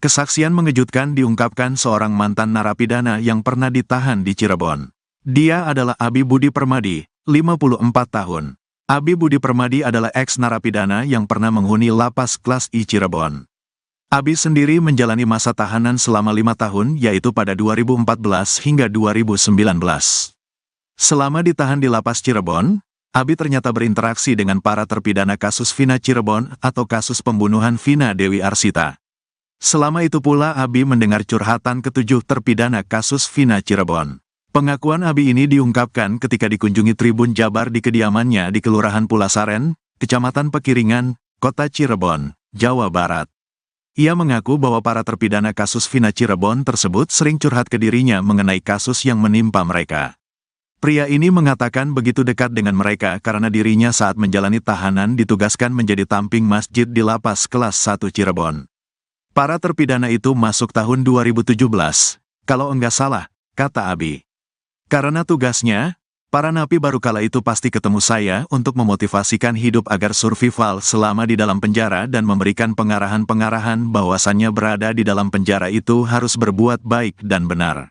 Kesaksian mengejutkan diungkapkan seorang mantan narapidana yang pernah ditahan di Cirebon. Dia adalah Abi Budi Permadi, 54 tahun. Abi Budi Permadi adalah eks-narapidana yang pernah menghuni lapas kelas I Cirebon. Abi sendiri menjalani masa tahanan selama 5 tahun, yaitu pada 2014 hingga 2019. Selama ditahan di lapas Cirebon, Abi ternyata berinteraksi dengan para terpidana kasus Vina Cirebon atau kasus pembunuhan Vina Dewi Arsita. Selama itu pula Abi mendengar curhatan ketujuh terpidana kasus Vina Cirebon. Pengakuan Abi ini diungkapkan ketika dikunjungi Tribun Jabar di kediamannya di Kelurahan Pulasaren, Kecamatan Pekiringan, Kota Cirebon, Jawa Barat. Ia mengaku bahwa para terpidana kasus Vina Cirebon tersebut sering curhat ke dirinya mengenai kasus yang menimpa mereka. Pria ini mengatakan begitu dekat dengan mereka karena dirinya saat menjalani tahanan ditugaskan menjadi tamping masjid di lapas kelas 1 Cirebon. Para terpidana itu masuk tahun 2017, kalau enggak salah, kata Abi. Karena tugasnya, para napi baru kala itu pasti ketemu saya untuk memotivasikan hidup agar survival selama di dalam penjara dan memberikan pengarahan-pengarahan bahwasannya berada di dalam penjara itu harus berbuat baik dan benar.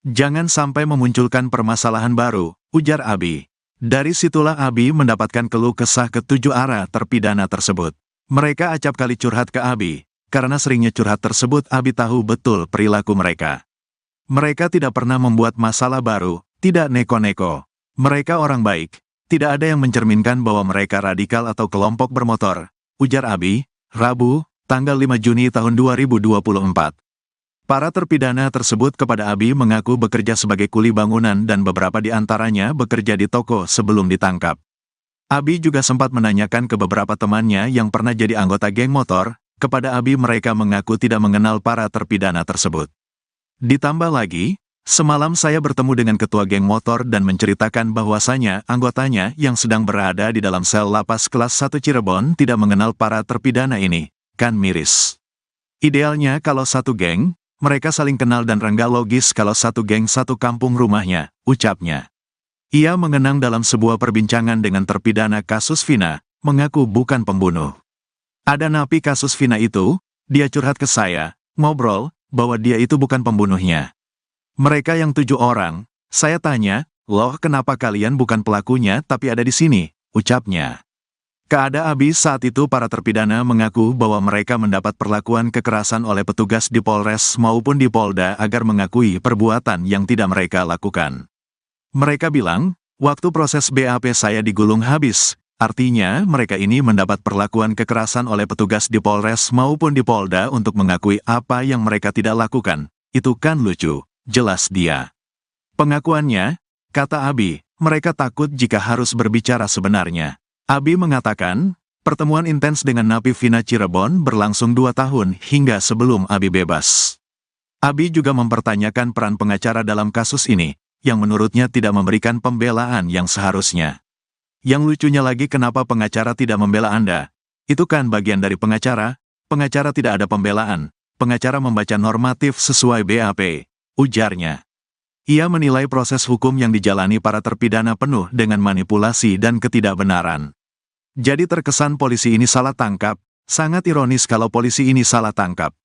Jangan sampai memunculkan permasalahan baru, ujar Abi. Dari situlah Abi mendapatkan keluh kesah ketujuh arah terpidana tersebut. Mereka acap kali curhat ke Abi. Karena seringnya curhat tersebut, Abi tahu betul perilaku mereka. Mereka tidak pernah membuat masalah baru, tidak neko-neko. Mereka orang baik, tidak ada yang mencerminkan bahwa mereka radikal atau kelompok bermotor, ujar Abi, Rabu, tanggal 5 Juni tahun 2024. Para terpidana tersebut kepada Abi mengaku bekerja sebagai kuli bangunan dan beberapa di antaranya bekerja di toko sebelum ditangkap. Abi juga sempat menanyakan ke beberapa temannya yang pernah jadi anggota geng motor. Kepada Abi mereka mengaku tidak mengenal para terpidana tersebut. Ditambah lagi, semalam saya bertemu dengan ketua geng motor dan menceritakan bahwasanya anggotanya yang sedang berada di dalam sel lapas kelas 1 Cirebon tidak mengenal para terpidana ini, kan miris. Idealnya kalau satu geng, mereka saling kenal dan rengga logis kalau satu geng satu kampung rumahnya, ucapnya. Ia mengenang dalam sebuah perbincangan dengan terpidana kasus Vina, mengaku bukan pembunuh. Ada napi kasus Vina itu, dia curhat ke saya, ngobrol, bahwa dia itu bukan pembunuhnya. Mereka yang 7 orang, saya tanya, loh kenapa kalian bukan pelakunya tapi ada di sini, ucapnya. Keada Abi saat itu para terpidana mengaku bahwa mereka mendapat perlakuan kekerasan oleh petugas di Polres maupun di Polda agar mengakui perbuatan yang tidak mereka lakukan. Mereka bilang, waktu proses BAP saya digulung habis. Artinya, mereka ini mendapat perlakuan kekerasan oleh petugas di Polres maupun di Polda untuk mengakui apa yang mereka tidak lakukan. Itu kan lucu, jelas dia. Pengakuannya, kata Abi, mereka takut jika harus berbicara sebenarnya. Abi mengatakan, pertemuan intens dengan napi Vina Cirebon berlangsung 2 tahun hingga sebelum Abi bebas. Abi juga mempertanyakan peran pengacara dalam kasus ini, yang menurutnya tidak memberikan pembelaan yang seharusnya. Yang lucunya lagi kenapa pengacara tidak membela Anda? Itu kan bagian dari pengacara tidak ada pembelaan, pengacara membaca normatif sesuai BAP, ujarnya. Ia menilai proses hukum yang dijalani para terpidana penuh dengan manipulasi dan ketidakbenaran. Jadi terkesan polisi ini salah tangkap, sangat ironis kalau polisi ini salah tangkap.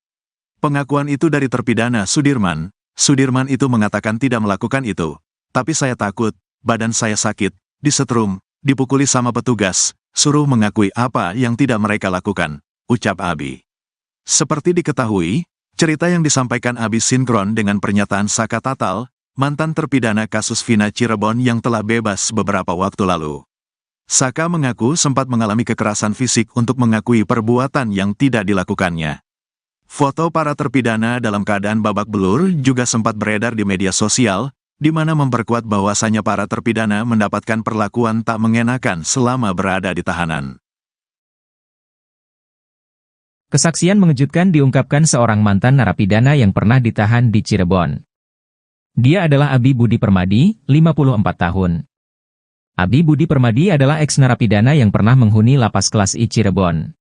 Pengakuan itu dari terpidana Sudirman itu mengatakan tidak melakukan itu, tapi saya takut, badan saya sakit, disetrum, dipukuli sama petugas, suruh mengakui apa yang tidak mereka lakukan, ucap Abi. Seperti diketahui, cerita yang disampaikan Abi sinkron dengan pernyataan Saka Tatal, mantan terpidana kasus Vina Cirebon yang telah bebas beberapa waktu lalu. Saka mengaku sempat mengalami kekerasan fisik untuk mengakui perbuatan yang tidak dilakukannya. Foto para terpidana dalam keadaan babak belur juga sempat beredar di media sosial, di mana memperkuat bahwasannya para terpidana mendapatkan perlakuan tak mengenakan selama berada di tahanan. Kesaksian mengejutkan diungkapkan seorang mantan narapidana yang pernah ditahan di Cirebon. Dia adalah Abi Budi Permadi, 54 tahun. Abi Budi Permadi adalah eks-narapidana yang pernah menghuni lapas kelas I Cirebon.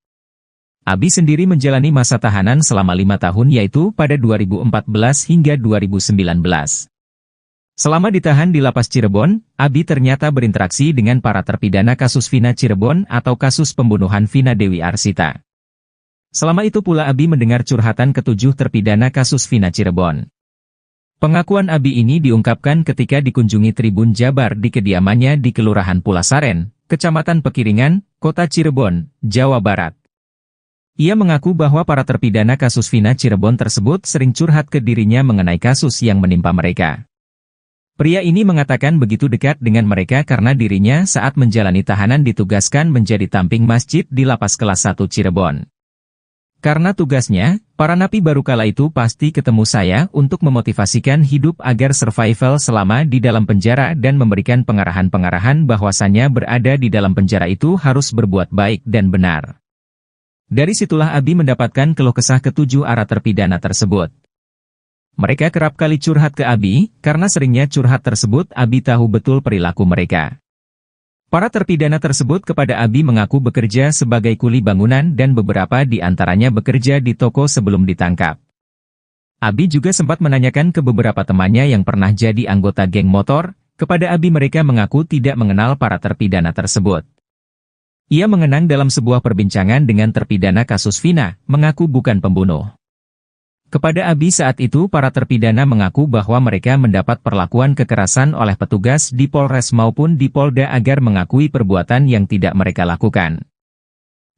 Abi sendiri menjalani masa tahanan selama 5 tahun yaitu pada 2014 hingga 2019. Selama ditahan di lapas Cirebon, Abi ternyata berinteraksi dengan para terpidana kasus Vina Cirebon atau kasus pembunuhan Vina Dewi Arsita. Selama itu pula Abi mendengar curhatan ketujuh terpidana kasus Vina Cirebon. Pengakuan Abi ini diungkapkan ketika dikunjungi Tribun Jabar di kediamannya di Kelurahan Pulasaren, Kecamatan Pekiringan, Kota Cirebon, Jawa Barat. Ia mengaku bahwa para terpidana kasus Vina Cirebon tersebut sering curhat ke dirinya mengenai kasus yang menimpa mereka. Pria ini mengatakan begitu dekat dengan mereka karena dirinya saat menjalani tahanan ditugaskan menjadi tamping masjid di Lapas Kelas 1 Cirebon. Karena tugasnya, para napi baru kala itu pasti ketemu saya untuk memotivasikan hidup agar survival selama di dalam penjara dan memberikan pengarahan-pengarahan bahwasannya berada di dalam penjara itu harus berbuat baik dan benar. Dari situlah Abi mendapatkan keluh kesah ketujuh arah terpidana tersebut. Mereka kerap kali curhat ke Abi, karena seringnya curhat tersebut Abi tahu betul perilaku mereka. Para terpidana tersebut kepada Abi mengaku bekerja sebagai kuli bangunan dan beberapa di antaranya bekerja di toko sebelum ditangkap. Abi juga sempat menanyakan ke beberapa temannya yang pernah jadi anggota geng motor, kepada Abi mereka mengaku tidak mengenal para terpidana tersebut. Ia mengenang dalam sebuah perbincangan dengan terpidana kasus Vina, mengaku bukan pembunuh. Kepada Abi saat itu para terpidana mengaku bahwa mereka mendapat perlakuan kekerasan oleh petugas di Polres maupun di Polda agar mengakui perbuatan yang tidak mereka lakukan.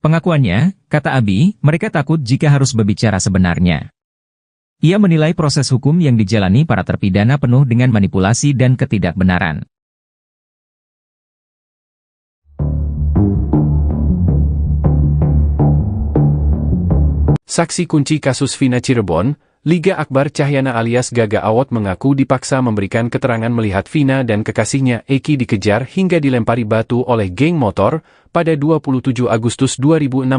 Pengakuannya, kata Abi, mereka takut jika harus berbicara sebenarnya. Ia menilai proses hukum yang dijalani para terpidana penuh dengan manipulasi dan ketidakbenaran. Saksi kunci kasus Vina Cirebon, Liga Akbar Cahyana alias Gaga Awot mengaku dipaksa memberikan keterangan melihat Vina dan kekasihnya Eki dikejar hingga dilempari batu oleh geng motor pada 27 Agustus 2016.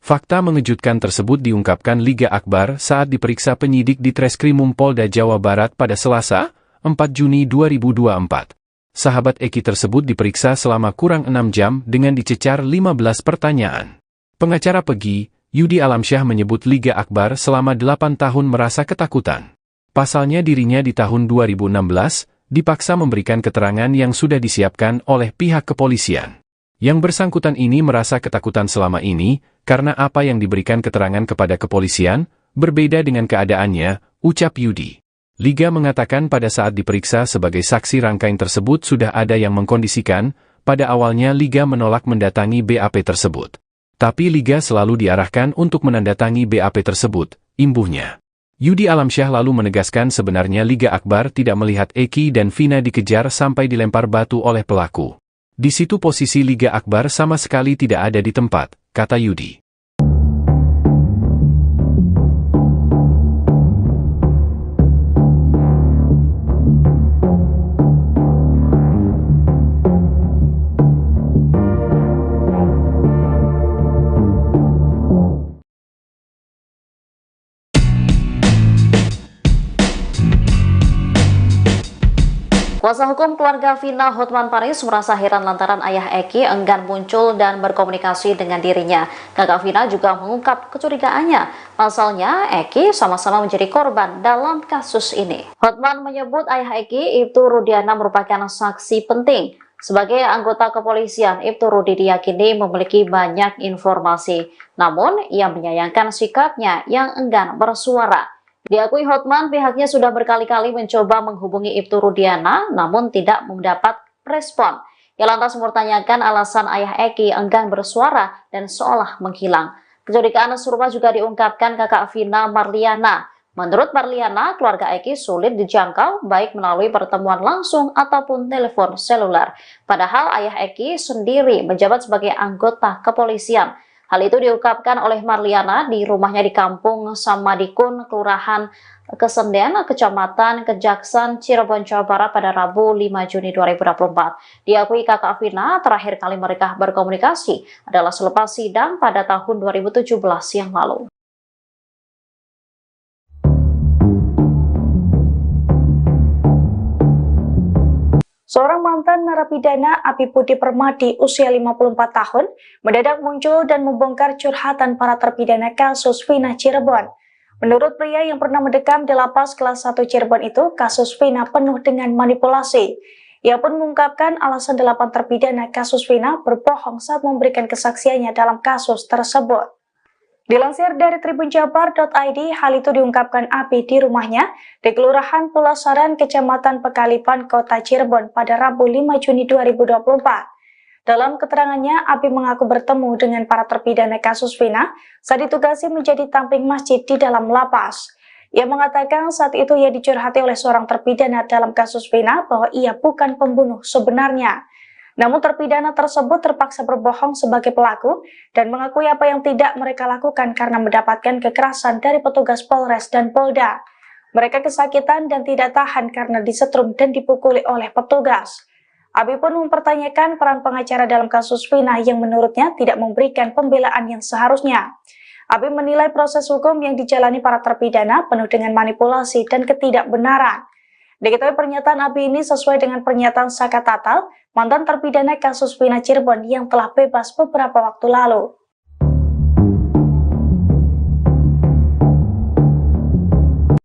Fakta mengejutkan tersebut diungkapkan Liga Akbar saat diperiksa penyidik di Treskrimum Polda Jawa Barat pada Selasa, 4 Juni 2024. Sahabat Eki tersebut diperiksa selama kurang 6 jam dengan dicecar 15 pertanyaan. Pengacara Pegi, Yudi Alamsyah menyebut Liga Akbar selama 8 tahun merasa ketakutan. Pasalnya dirinya di tahun 2016, dipaksa memberikan keterangan yang sudah disiapkan oleh pihak kepolisian. Yang bersangkutan ini merasa ketakutan selama ini, karena apa yang diberikan keterangan kepada kepolisian, berbeda dengan keadaannya, ucap Yudi. Liga mengatakan pada saat diperiksa sebagai saksi rangkaian tersebut sudah ada yang mengkondisikan, pada awalnya Liga menolak mendatangi BAP tersebut. Tapi Liga selalu diarahkan untuk menandatangi BAP tersebut, imbuhnya. Yudi Alamsyah lalu menegaskan sebenarnya Liga Akbar tidak melihat Eki dan Vina dikejar sampai dilempar batu oleh pelaku. Di situ posisi Liga Akbar sama sekali tidak ada di tempat, kata Yudi. Kuasa hukum keluarga Vina Hotman Paris merasa heran lantaran ayah Eki enggan muncul dan berkomunikasi dengan dirinya. Kakak Vina juga mengungkap kecurigaannya. Pasalnya, Eki sama-sama menjadi korban dalam kasus ini. Hotman menyebut ayah Eki, Ibtu Rudiana, merupakan saksi penting. Sebagai anggota kepolisian, Ibtu Rudi diyakini memiliki banyak informasi. Namun, ia menyayangkan sikapnya yang enggan bersuara. Diakui Hotman, pihaknya sudah berkali-kali mencoba menghubungi Ibtu Rudiana, namun tidak mendapat respon. Ia lantas mempertanyakan alasan ayah Eki enggan bersuara dan seolah menghilang. Kecurigaan serupa juga diungkapkan kakak Vina, Marliana. Menurut Marliana, keluarga Eki sulit dijangkau baik melalui pertemuan langsung ataupun telepon seluler. Padahal ayah Eki sendiri menjabat sebagai anggota kepolisian. Hal itu diungkapkan oleh Marliana di rumahnya di Kampung Samadikun, Kelurahan Kesenden, Kecamatan Kejaksan, Cirebon, Jawa Barat pada Rabu 5 Juni 2024. Diakui kakak Vina, terakhir kali mereka berkomunikasi adalah selepas sidang pada tahun 2017 yang lalu. Seorang mantan narapidana Abi Budi Permadi usia 54 tahun mendadak muncul dan membongkar curhatan para terpidana kasus Vina Cirebon. Menurut pria yang pernah mendekam di Lapas Kelas 1 Cirebon itu, kasus Vina penuh dengan manipulasi. Ia pun mengungkapkan alasan 8 terpidana kasus Vina berbohong saat memberikan kesaksiannya dalam kasus tersebut. Dilansir dari tribunjabar.id, hal itu diungkapkan Abi di rumahnya di Kelurahan Pulau Saran, Kecamatan Pekalipan, Kota Cirebon pada Rabu 5 Juni 2024. Dalam keterangannya, Abi mengaku bertemu dengan para terpidana kasus Vina saat ditugasi menjadi tamping masjid di dalam lapas. Ia mengatakan saat itu ia dicurhati oleh seorang terpidana dalam kasus Vina bahwa ia bukan pembunuh sebenarnya. Namun terpidana tersebut terpaksa berbohong sebagai pelaku dan mengakui apa yang tidak mereka lakukan karena mendapatkan kekerasan dari petugas Polres dan Polda. Mereka kesakitan dan tidak tahan karena disetrum dan dipukuli oleh petugas. Abi pun mempertanyakan peran pengacara dalam kasus Vina yang menurutnya tidak memberikan pembelaan yang seharusnya. Abi menilai proses hukum yang dijalani para terpidana penuh dengan manipulasi dan ketidakbenaran. Diketahui pernyataan Abi ini sesuai dengan pernyataan Saka Tatal, mantan terpidana kasus Vina Cirebon yang telah bebas beberapa waktu lalu.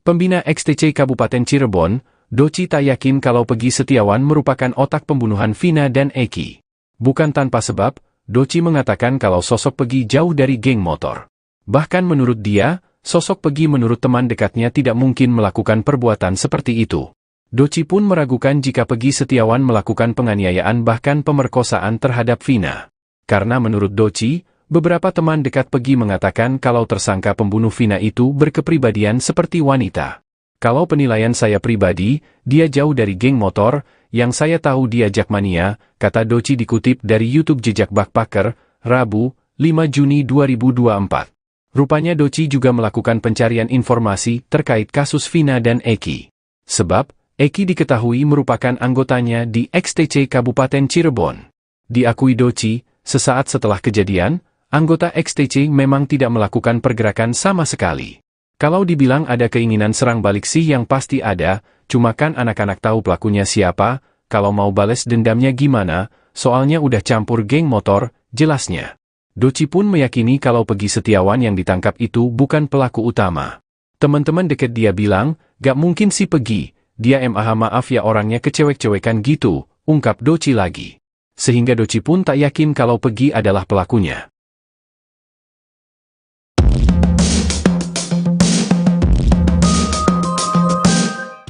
Pembina XTC Kabupaten Cirebon, Doci tak yakin kalau Peggy Setiawan merupakan otak pembunuhan Vina dan Eki. Bukan tanpa sebab, Doci mengatakan kalau sosok Peggy jauh dari geng motor. Bahkan menurut dia, sosok Peggy menurut teman dekatnya tidak mungkin melakukan perbuatan seperti itu. Doci pun meragukan jika Peggy Setiawan melakukan penganiayaan bahkan pemerkosaan terhadap Vina. Karena menurut Doci, beberapa teman dekat Peggy mengatakan kalau tersangka pembunuh Vina itu berkepribadian seperti wanita. Kalau penilaian saya pribadi, dia jauh dari geng motor, yang saya tahu dia jakmania, kata Doci dikutip dari YouTube Jejak Backpacker, Rabu, 5 Juni 2024. Rupanya Doci juga melakukan pencarian informasi terkait kasus Vina dan Eki. Sebab, Eki diketahui merupakan anggotanya di XTC Kabupaten Cirebon. Diakui Doci, sesaat setelah kejadian, anggota XTC memang tidak melakukan pergerakan sama sekali. Kalau dibilang ada keinginan serang balik sih yang pasti ada, cuma kan anak-anak tahu pelakunya siapa, kalau mau bales dendamnya gimana, soalnya udah campur geng motor, jelasnya. Doci pun meyakini kalau Peggy Setiawan yang ditangkap itu bukan pelaku utama. Teman-teman deket dia bilang, gak mungkin si Peggy, dia maaf ya orangnya kecewek-cewekan gitu, ungkap Doci lagi. Sehingga Doci pun tak yakin kalau Peggy adalah pelakunya.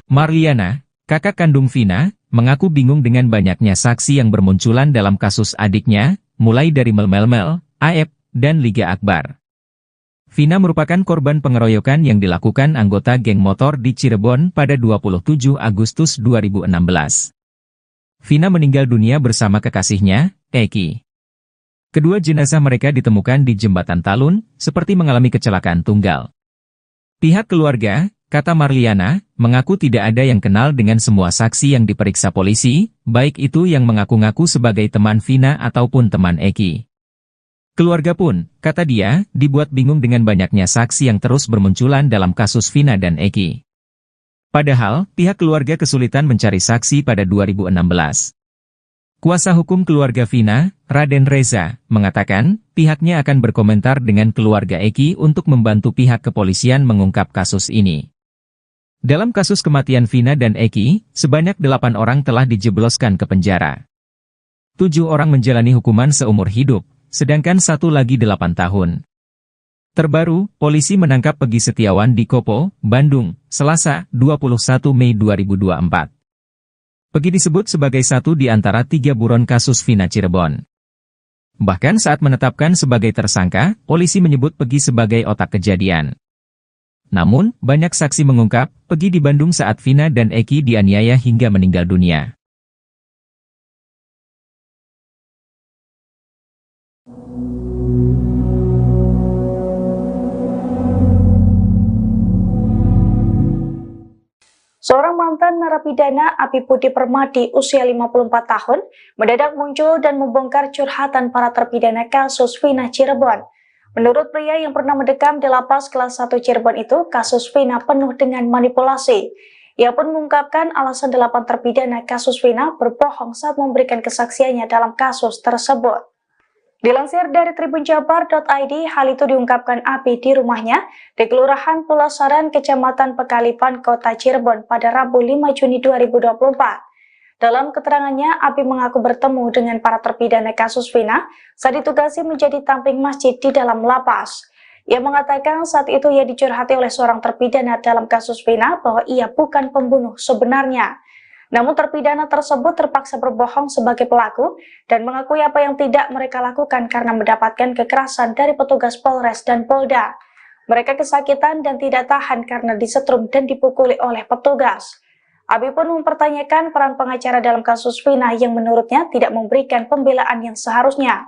Marliana, kakak kandung Vina, mengaku bingung dengan banyaknya saksi yang bermunculan dalam kasus adiknya, mulai dari Mel-Mel, Aep, dan Liga Akbar. Vina merupakan korban pengeroyokan yang dilakukan anggota geng motor di Cirebon pada 27 Agustus 2016. Vina meninggal dunia bersama kekasihnya, Eki. Kedua jenazah mereka ditemukan di Jembatan Talun, seperti mengalami kecelakaan tunggal. Pihak keluarga, kata Marliana, mengaku tidak ada yang kenal dengan semua saksi yang diperiksa polisi, baik itu yang mengaku-ngaku sebagai teman Vina ataupun teman Eki. Keluarga pun, kata dia, dibuat bingung dengan banyaknya saksi yang terus bermunculan dalam kasus Vina dan Eki. Padahal, pihak keluarga kesulitan mencari saksi pada 2016. Kuasa hukum keluarga Vina, Raden Reza, mengatakan, pihaknya akan berkomentar dengan keluarga Eki untuk membantu pihak kepolisian mengungkap kasus ini. Dalam kasus kematian Vina dan Eki, sebanyak 8 orang telah dijebloskan ke penjara. 7 orang menjalani hukuman seumur hidup, sedangkan 1 lagi 8 tahun. Terbaru, polisi menangkap Peggy Setiawan di Kopo, Bandung, Selasa, 21 Mei 2024. Peggy disebut sebagai satu di antara 3 buron kasus Vina Cirebon. Bahkan saat menetapkan sebagai tersangka, polisi menyebut Peggy sebagai otak kejadian. Namun, banyak saksi mengungkap, Peggy di Bandung saat Vina dan Eki dianiaya hingga meninggal dunia. Seorang mantan narapidana Abi Budi Permadi usia 54 tahun mendadak muncul dan membongkar curhatan para terpidana kasus Vina Cirebon. Menurut pria yang pernah mendekam di lapas kelas 1 Cirebon itu, kasus Vina penuh dengan manipulasi. Ia pun mengungkapkan alasan 8 terpidana kasus Vina berbohong saat memberikan kesaksiannya dalam kasus tersebut. Dilansir dari tribunjabar.id, hal itu diungkapkan Abi di rumahnya di Kelurahan Pulau Saran, Kecamatan Pekalipan, Kota Cirebon pada Rabu 5 Juni 2024. Dalam keterangannya, Abi mengaku bertemu dengan para terpidana kasus Vina saat ditugasi menjadi tamping masjid di dalam lapas. Ia mengatakan saat itu ia dicurhati oleh seorang terpidana dalam kasus Vina bahwa ia bukan pembunuh sebenarnya. Namun terpidana tersebut terpaksa berbohong sebagai pelaku dan mengakui apa yang tidak mereka lakukan karena mendapatkan kekerasan dari petugas Polres dan Polda. Mereka kesakitan dan tidak tahan karena disetrum dan dipukuli oleh petugas. Abi pun mempertanyakan peran pengacara dalam kasus Vina yang menurutnya tidak memberikan pembelaan yang seharusnya.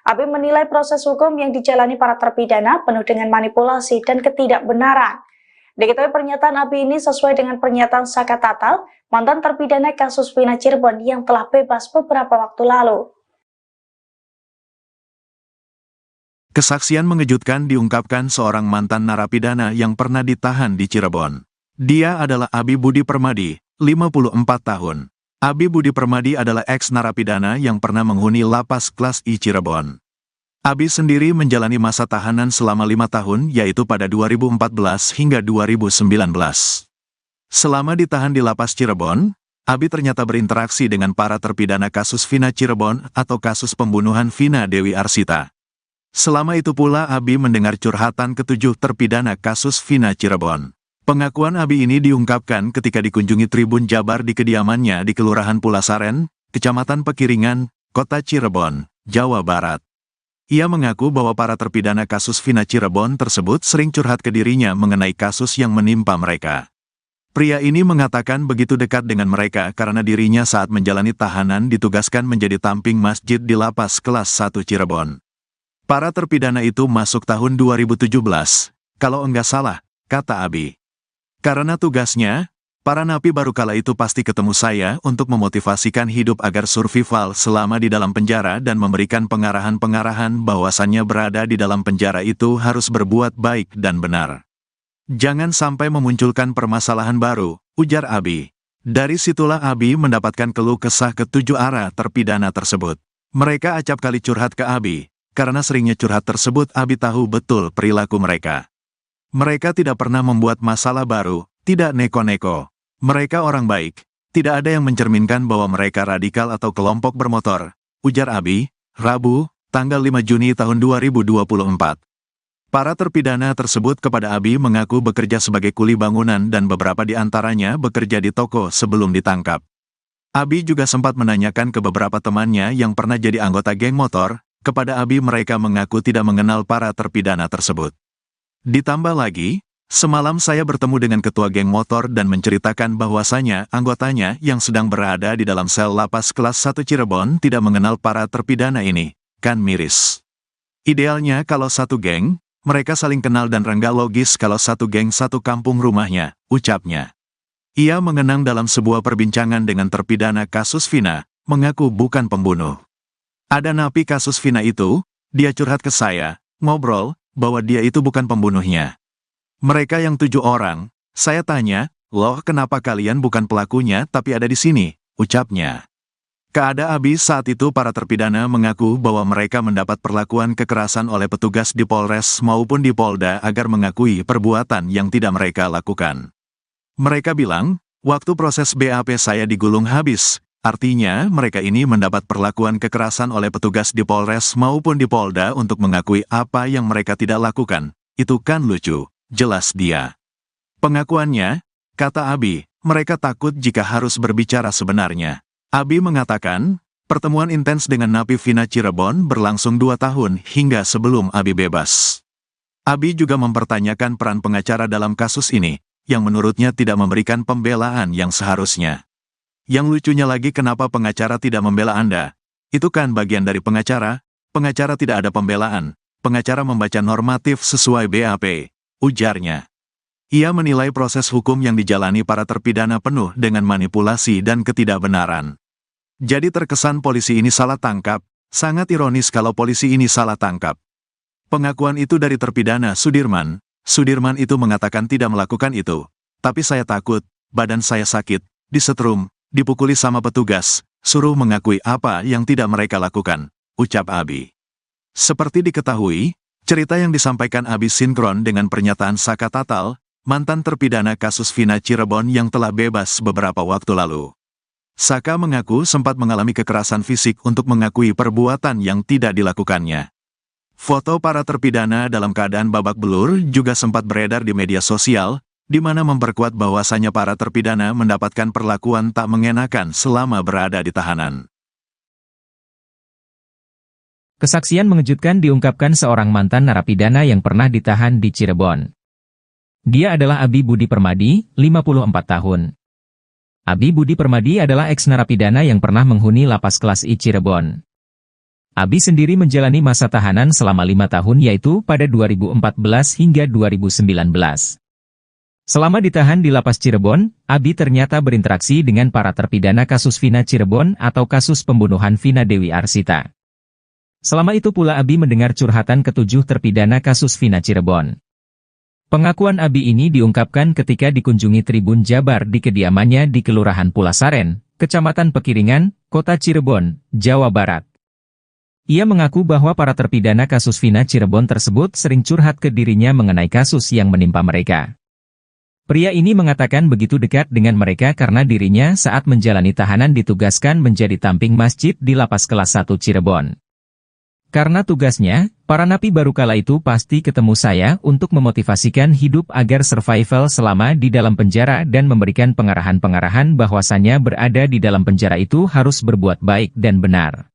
Abi menilai proses hukum yang dijalani para terpidana penuh dengan manipulasi dan ketidakbenaran. Diketahui pernyataan Abi ini sesuai dengan pernyataan Saka Tatal, mantan terpidana kasus Vina Cirebon yang telah bebas beberapa waktu lalu. Kesaksian mengejutkan diungkapkan seorang mantan narapidana yang pernah ditahan di Cirebon. Dia adalah Abi Budi Permadi, 54 tahun. Abi Budi Permadi adalah ex-narapidana yang pernah menghuni lapas kelas I Cirebon. Abi sendiri menjalani masa tahanan selama 5 tahun, yaitu pada 2014 hingga 2019. Selama ditahan di lapas Cirebon, Abi ternyata berinteraksi dengan para terpidana kasus Vina Cirebon atau kasus pembunuhan Vina Dewi Arsita. Selama itu pula Abi mendengar curhatan ketujuh terpidana kasus Vina Cirebon. Pengakuan Abi ini diungkapkan ketika dikunjungi Tribun Jabar di kediamannya di Kelurahan Pulasaren, Kecamatan Pekiringan, Kota Cirebon, Jawa Barat. Ia mengaku bahwa para terpidana kasus Vina Cirebon tersebut sering curhat ke dirinya mengenai kasus yang menimpa mereka. Pria ini mengatakan begitu dekat dengan mereka karena dirinya saat menjalani tahanan ditugaskan menjadi tamping masjid di lapas kelas 1 Cirebon. Para terpidana itu masuk tahun 2017, kalau enggak salah, kata Abi. Karena tugasnya, para napi baru kala itu pasti ketemu saya untuk memotivasikan hidup agar survival selama di dalam penjara dan memberikan pengarahan-pengarahan bahwasannya berada di dalam penjara itu harus berbuat baik dan benar. Jangan sampai memunculkan permasalahan baru, ujar Abi. Dari situlah Abi mendapatkan keluh kesah ketujuh arah terpidana tersebut. Mereka acap kali curhat ke Abi, karena seringnya curhat tersebut Abi tahu betul perilaku mereka. Mereka tidak pernah membuat masalah baru, tidak neko-neko. Mereka orang baik, tidak ada yang mencerminkan bahwa mereka radikal atau kelompok bermotor, ujar Abi, Rabu, tanggal 5 Juni tahun 2024. Para terpidana tersebut kepada Abi mengaku bekerja sebagai kuli bangunan dan beberapa di antaranya bekerja di toko sebelum ditangkap. Abi juga sempat menanyakan ke beberapa temannya yang pernah jadi anggota geng motor, kepada Abi mereka mengaku tidak mengenal para terpidana tersebut. Ditambah lagi, semalam saya bertemu dengan ketua geng motor dan menceritakan bahwasanya anggotanya yang sedang berada di dalam sel lapas kelas 1 Cirebon tidak mengenal para terpidana ini, kan miris. Idealnya kalau satu geng, mereka saling kenal dan rengga logis kalau satu geng satu kampung rumahnya, ucapnya. Ia mengenang dalam sebuah perbincangan dengan terpidana kasus Vina, mengaku bukan pembunuh. Ada napi kasus Vina itu, dia curhat ke saya, ngobrol, bahwa dia itu bukan pembunuhnya. Mereka yang 7 orang, saya tanya, loh kenapa kalian bukan pelakunya tapi ada di sini, ucapnya. Keada Abi saat itu para terpidana mengaku bahwa mereka mendapat perlakuan kekerasan oleh petugas di Polres maupun di Polda agar mengakui perbuatan yang tidak mereka lakukan. Mereka bilang, waktu proses BAP saya digulung habis. Artinya, mereka ini mendapat perlakuan kekerasan oleh petugas di Polres maupun di Polda untuk mengakui apa yang mereka tidak lakukan. Itu kan lucu, jelas dia. Pengakuannya, kata Abi, mereka takut jika harus berbicara sebenarnya. Abi mengatakan, pertemuan intens dengan napi Vina Cirebon berlangsung 2 tahun hingga sebelum Abi bebas. Abi juga mempertanyakan peran pengacara dalam kasus ini, yang menurutnya tidak memberikan pembelaan yang seharusnya. Yang lucunya lagi kenapa pengacara tidak membela Anda? Itu kan bagian dari pengacara tidak ada pembelaan, pengacara membaca normatif sesuai BAP, ujarnya. Ia menilai proses hukum yang dijalani para terpidana penuh dengan manipulasi dan ketidakbenaran. Jadi terkesan polisi ini salah tangkap, sangat ironis kalau polisi ini salah tangkap. Pengakuan itu dari terpidana Sudirman itu mengatakan tidak melakukan itu, tapi saya takut, badan saya sakit, disetrum, dipukuli sama petugas, suruh mengakui apa yang tidak mereka lakukan, ucap Abi. Seperti diketahui, cerita yang disampaikan Abi sinkron dengan pernyataan Saka Tatal, mantan terpidana kasus Vina Cirebon yang telah bebas beberapa waktu lalu. Saka mengaku sempat mengalami kekerasan fisik untuk mengakui perbuatan yang tidak dilakukannya. Foto para terpidana dalam keadaan babak belur juga sempat beredar di media sosial, di mana memperkuat bahwasannya para terpidana mendapatkan perlakuan tak mengenakan selama berada di tahanan. Kesaksian mengejutkan diungkapkan seorang mantan narapidana yang pernah ditahan di Cirebon. Dia adalah Abi Budi Permadi, 54 tahun. Abi Budi Permadi adalah eks-narapidana yang pernah menghuni lapas kelas I Cirebon. Abi sendiri menjalani masa tahanan selama 5 tahun yaitu pada 2014 hingga 2019. Selama ditahan di lapas Cirebon, Abi ternyata berinteraksi dengan para terpidana kasus Vina Cirebon atau kasus pembunuhan Vina Dewi Arsita. Selama itu pula Abi mendengar curhatan ketujuh terpidana kasus Vina Cirebon. Pengakuan Abi ini diungkapkan ketika dikunjungi Tribun Jabar di kediamannya di Kelurahan Pulasaren, Kecamatan Pekiringan, Kota Cirebon, Jawa Barat. Ia mengaku bahwa para terpidana kasus Vina Cirebon tersebut sering curhat ke dirinya mengenai kasus yang menimpa mereka. Pria ini mengatakan begitu dekat dengan mereka karena dirinya saat menjalani tahanan ditugaskan menjadi tamping masjid di lapas kelas 1 Cirebon. Karena tugasnya, para napi baru kala itu pasti ketemu saya untuk memotivasikan hidup agar survival selama di dalam penjara dan memberikan pengarahan-pengarahan bahwasannya berada di dalam penjara itu harus berbuat baik dan benar.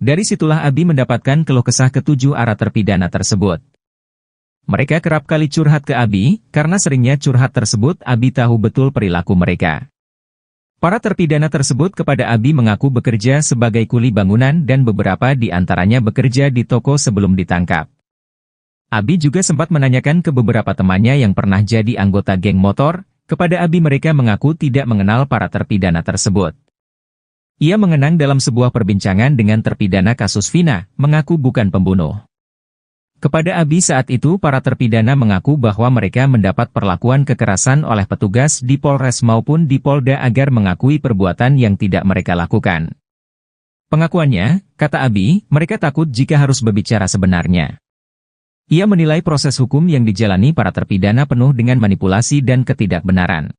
Dari situlah Abi mendapatkan keluh kesah ketujuh arah terpidana tersebut. Mereka kerap kali curhat ke Abi, karena seringnya curhat tersebut Abi tahu betul perilaku mereka. Para terpidana tersebut kepada Abi mengaku bekerja sebagai kuli bangunan dan beberapa di antaranya bekerja di toko sebelum ditangkap. Abi juga sempat menanyakan ke beberapa temannya yang pernah jadi anggota geng motor, kepada Abi mereka mengaku tidak mengenal para terpidana tersebut. Ia mengenang dalam sebuah perbincangan dengan terpidana kasus Vina, mengaku bukan pembunuh. Kepada Abi saat itu para terpidana mengaku bahwa mereka mendapat perlakuan kekerasan oleh petugas di Polres maupun di Polda agar mengakui perbuatan yang tidak mereka lakukan. Pengakuannya, kata Abi, mereka takut jika harus berbicara sebenarnya. Ia menilai proses hukum yang dijalani para terpidana penuh dengan manipulasi dan ketidakbenaran.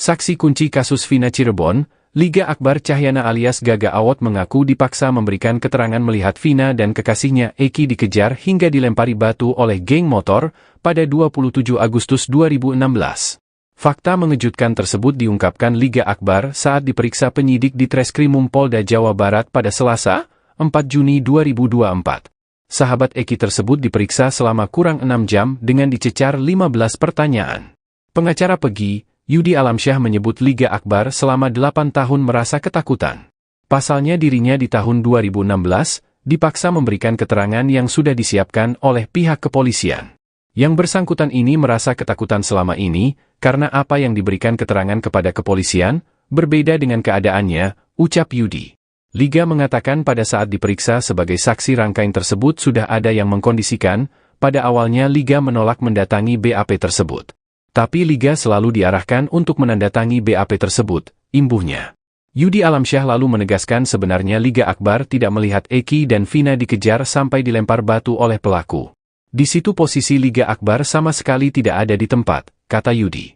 Saksi kunci kasus Vina Cirebon, Liga Akbar Cahyana alias Gaga Awot mengaku dipaksa memberikan keterangan melihat Vina dan kekasihnya Eki dikejar hingga dilempari batu oleh geng motor pada 27 Agustus 2016. Fakta mengejutkan tersebut diungkapkan Liga Akbar saat diperiksa penyidik di Treskrimum Polda Jawa Barat pada Selasa, 4 Juni 2024. Sahabat Eki tersebut diperiksa selama kurang 6 jam dengan dicecar 15 pertanyaan. Pengacara Pegi, Yudi Alamsyah menyebut Liga Akbar selama 8 tahun merasa ketakutan. Pasalnya dirinya di tahun 2016, dipaksa memberikan keterangan yang sudah disiapkan oleh pihak kepolisian. Yang bersangkutan ini merasa ketakutan selama ini, karena apa yang diberikan keterangan kepada kepolisian, berbeda dengan keadaannya, ucap Yudi. Liga mengatakan pada saat diperiksa sebagai saksi rangkaian tersebut sudah ada yang mengkondisikan, pada awalnya Liga menolak mendatangi BAP tersebut. Tapi Liga selalu diarahkan untuk menandatangi BAP tersebut, imbuhnya. Yudi Alamsyah lalu menegaskan sebenarnya Liga Akbar tidak melihat Eki dan Vina dikejar sampai dilempar batu oleh pelaku. Di situ posisi Liga Akbar sama sekali tidak ada di tempat, kata Yudi.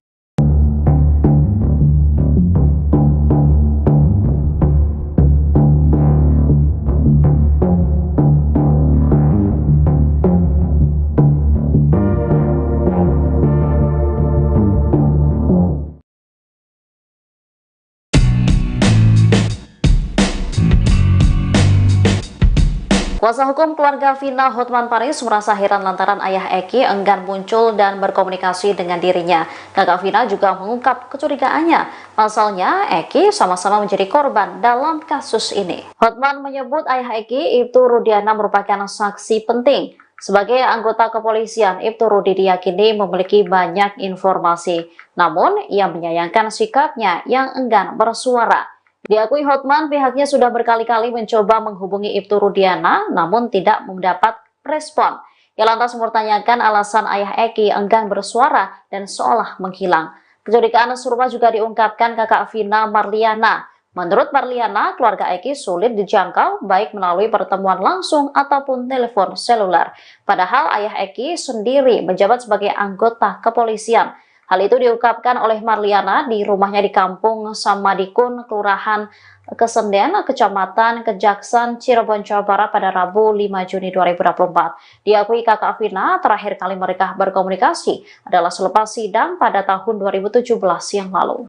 Kuasa hukum keluarga Vina Hotman Paris merasa heran lantaran ayah Eki enggan muncul dan berkomunikasi dengan dirinya. Kakak Vina juga mengungkap kecurigaannya. Pasalnya, Eki sama-sama menjadi korban dalam kasus ini. Hotman menyebut ayah Eki, Ibtu Rudiana, merupakan saksi penting. Sebagai anggota kepolisian, Ibtu Rudi diyakini memiliki banyak informasi. Namun, ia menyayangkan sikapnya yang enggan bersuara. Diakui Hotman, pihaknya sudah berkali-kali mencoba menghubungi Ibtu Rudiana, namun tidak mendapat respon. Ia lantas mempertanyakan alasan ayah Eki enggan bersuara dan seolah menghilang. Kecurigaan serupa juga diungkapkan kakak Vina, Marliana. Menurut Marliana, keluarga Eki sulit dijangkau baik melalui pertemuan langsung ataupun telepon seluler. Padahal ayah Eki sendiri menjabat sebagai anggota kepolisian. Hal itu diungkapkan oleh Marliana di rumahnya di Kampung Samadikun, Kelurahan Kesenden, Kecamatan Kejaksan, Cirebon, Jawa Barat pada Rabu 5 Juni 2024. Diakui kakak Vina terakhir kali mereka berkomunikasi adalah selepas sidang pada tahun 2017 yang lalu.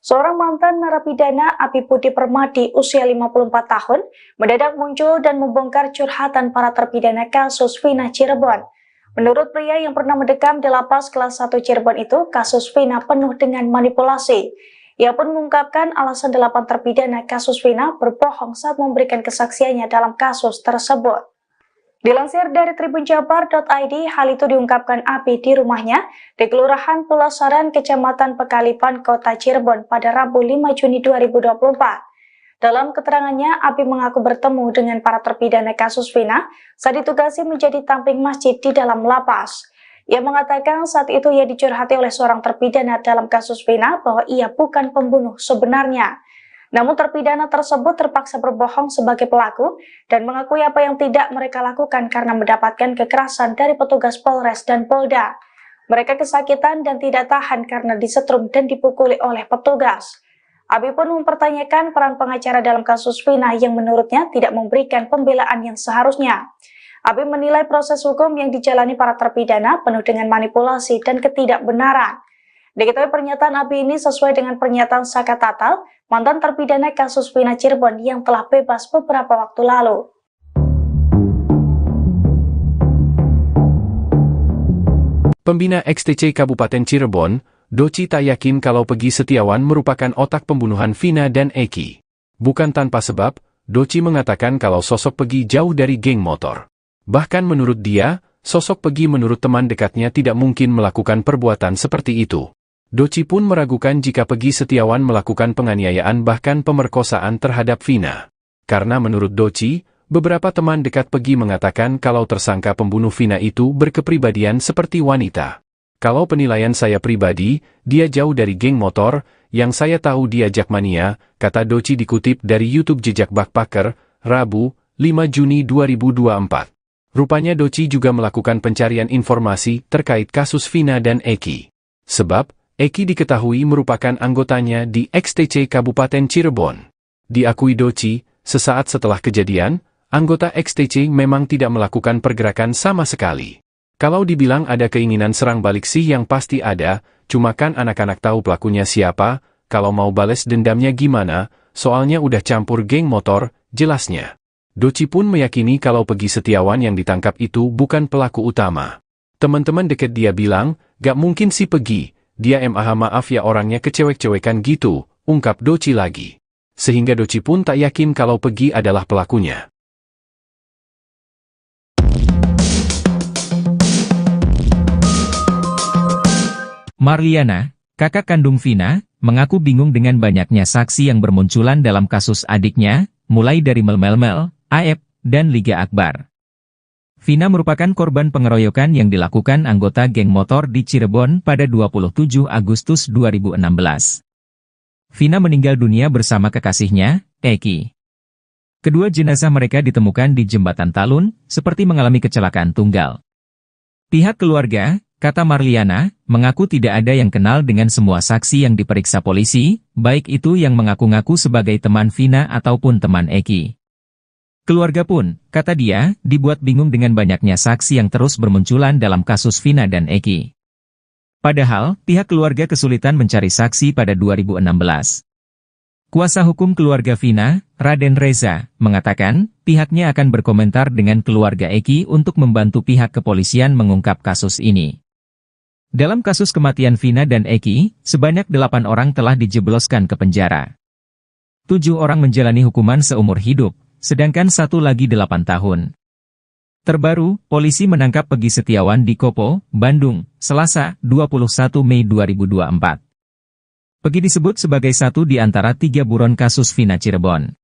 Seorang mantan narapidana Abi Budi Permadi usia 54 tahun mendadak muncul dan membongkar curhatan para terpidana kasus Vina Cirebon. Menurut pria yang pernah mendekam di lapas kelas 1 Cirebon itu, kasus Vina penuh dengan manipulasi. Ia pun mengungkapkan alasan 8 terpidana kasus Vina berbohong saat memberikan kesaksiannya dalam kasus tersebut. Dilansir dari tribunjabar.id, hal itu diungkapkan Abi di rumahnya di Kelurahan Pulasaran, Kecamatan Pekalipan, Kota Cirebon pada Rabu 5 Juni 2024. Dalam keterangannya, Abi mengaku bertemu dengan para terpidana kasus Vina saat ditugasi menjadi tamping masjid di dalam lapas. Ia mengatakan saat itu ia dicurhati oleh seorang terpidana dalam kasus Vina bahwa ia bukan pembunuh sebenarnya. Namun terpidana tersebut terpaksa berbohong sebagai pelaku dan mengakui apa yang tidak mereka lakukan karena mendapatkan kekerasan dari petugas Polres dan Polda. Mereka kesakitan dan tidak tahan karena disetrum dan dipukuli oleh petugas. Abi pun mempertanyakan peran pengacara dalam kasus Vina yang menurutnya tidak memberikan pembelaan yang seharusnya. Abi menilai proses hukum yang dijalani para terpidana penuh dengan manipulasi dan ketidakbenaran. Diketahui pernyataan Abi ini sesuai dengan pernyataan Saka Tatal, mantan terpidana kasus Vina Cirebon yang telah bebas beberapa waktu lalu. Pembina XTC Kabupaten Cirebon, Doci tak yakin kalau Peggy Setiawan merupakan otak pembunuhan Vina dan Eki. Bukan tanpa sebab, Doci mengatakan kalau sosok Peggy jauh dari geng motor. Bahkan menurut dia, sosok Peggy menurut teman dekatnya tidak mungkin melakukan perbuatan seperti itu. Doci pun meragukan jika Peggy Setiawan melakukan penganiayaan bahkan pemerkosaan terhadap Vina. Karena menurut Doci, beberapa teman dekat Peggy mengatakan kalau tersangka pembunuh Vina itu berkepribadian seperti wanita. Kalau penilaian saya pribadi, dia jauh dari geng motor, yang saya tahu dia jakmania, kata Doci dikutip dari YouTube Jejak Backpacker, Rabu, 5 Juni 2024. Rupanya Doci juga melakukan pencarian informasi terkait kasus Vina dan Eki. Sebab, Eki diketahui merupakan anggotanya di XTC Kabupaten Cirebon. Diakui Doci, sesaat setelah kejadian, anggota XTC memang tidak melakukan pergerakan sama sekali. Kalau dibilang ada keinginan serang balik sih yang pasti ada, cuma kan anak-anak tahu pelakunya siapa, kalau mau bales dendamnya gimana, soalnya udah campur geng motor, jelasnya. Doci pun meyakini kalau Peggy Setiawan yang ditangkap itu bukan pelaku utama. Teman-teman deket dia bilang, gak mungkin si Peggy, dia maaf ya orangnya kecewek-cewekan gitu, ungkap Doci lagi. Sehingga Doci pun tak yakin kalau Peggy adalah pelakunya. Marliana, kakak kandung Vina, mengaku bingung dengan banyaknya saksi yang bermunculan dalam kasus adiknya, mulai dari Mel-Mel, Aep, dan Liga Akbar. Vina merupakan korban pengeroyokan yang dilakukan anggota geng motor di Cirebon pada 27 Agustus 2016. Vina meninggal dunia bersama kekasihnya, Eki. Kedua jenazah mereka ditemukan di Jembatan Talun, seperti mengalami kecelakaan tunggal. Pihak keluarga, kata Marliana, mengaku tidak ada yang kenal dengan semua saksi yang diperiksa polisi, baik itu yang mengaku-ngaku sebagai teman Vina ataupun teman Eki. Keluarga pun, kata dia, dibuat bingung dengan banyaknya saksi yang terus bermunculan dalam kasus Vina dan Eki. Padahal, pihak keluarga kesulitan mencari saksi pada 2016. Kuasa hukum keluarga Vina, Raden Reza, mengatakan, pihaknya akan berkomentar dengan keluarga Eki untuk membantu pihak kepolisian mengungkap kasus ini. Dalam kasus kematian Vina dan Eki, sebanyak 8 orang telah dijebloskan ke penjara. 7 orang menjalani hukuman seumur hidup, sedangkan 1 lagi 8 tahun. Terbaru, polisi menangkap Peggy Setiawan di Kopo, Bandung, Selasa, 21 Mei 2024. Peggy disebut sebagai satu di antara 3 buron kasus Vina Cirebon.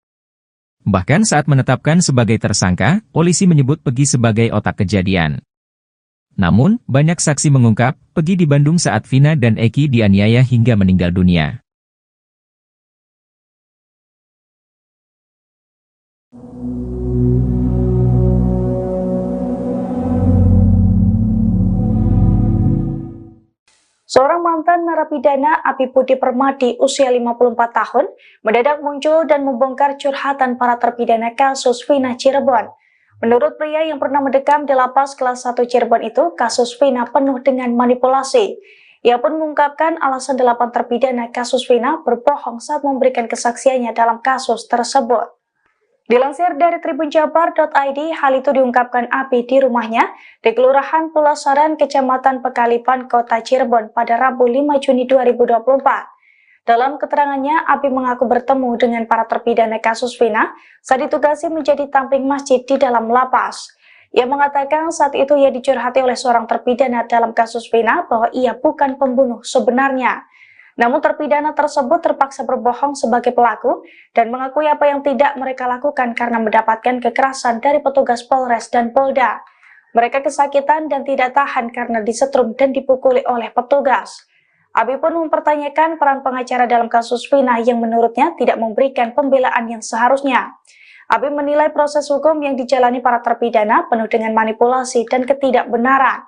Bahkan saat menetapkan sebagai tersangka, polisi menyebut Peggy sebagai otak kejadian. Namun, banyak saksi mengungkap, Peggy di Bandung saat Vina dan Eki dianiaya hingga meninggal dunia. Seorang mantan narapidana Abi Budi Permadi usia 54 tahun mendadak muncul dan membongkar curhatan para terpidana kasus Vina Cirebon. Menurut pria yang pernah mendekam di lapas kelas 1 Cirebon itu, kasus Vina penuh dengan manipulasi. Ia pun mengungkapkan alasan 8 terpidana kasus Vina berbohong saat memberikan kesaksiannya dalam kasus tersebut. Dilansir dari tribunjabar.id, hal itu diungkapkan Abi di rumahnya di Kelurahan Pulasaran, Kecamatan Pekalipan, Kota Cirebon pada Rabu 5 Juni 2024. Dalam keterangannya, Abi mengaku bertemu dengan para terpidana kasus Vina saat ditugasi menjadi tamping masjid di dalam lapas. Ia mengatakan saat itu ia dicurhati oleh seorang terpidana dalam kasus Vina bahwa ia bukan pembunuh sebenarnya. Namun terpidana tersebut terpaksa berbohong sebagai pelaku dan mengakui apa yang tidak mereka lakukan karena mendapatkan kekerasan dari petugas Polres dan Polda. Mereka kesakitan dan tidak tahan karena disetrum dan dipukuli oleh petugas. Abi pun mempertanyakan peran pengacara dalam kasus Vina yang menurutnya tidak memberikan pembelaan yang seharusnya. Abi menilai proses hukum yang dijalani para terpidana penuh dengan manipulasi dan ketidakbenaran.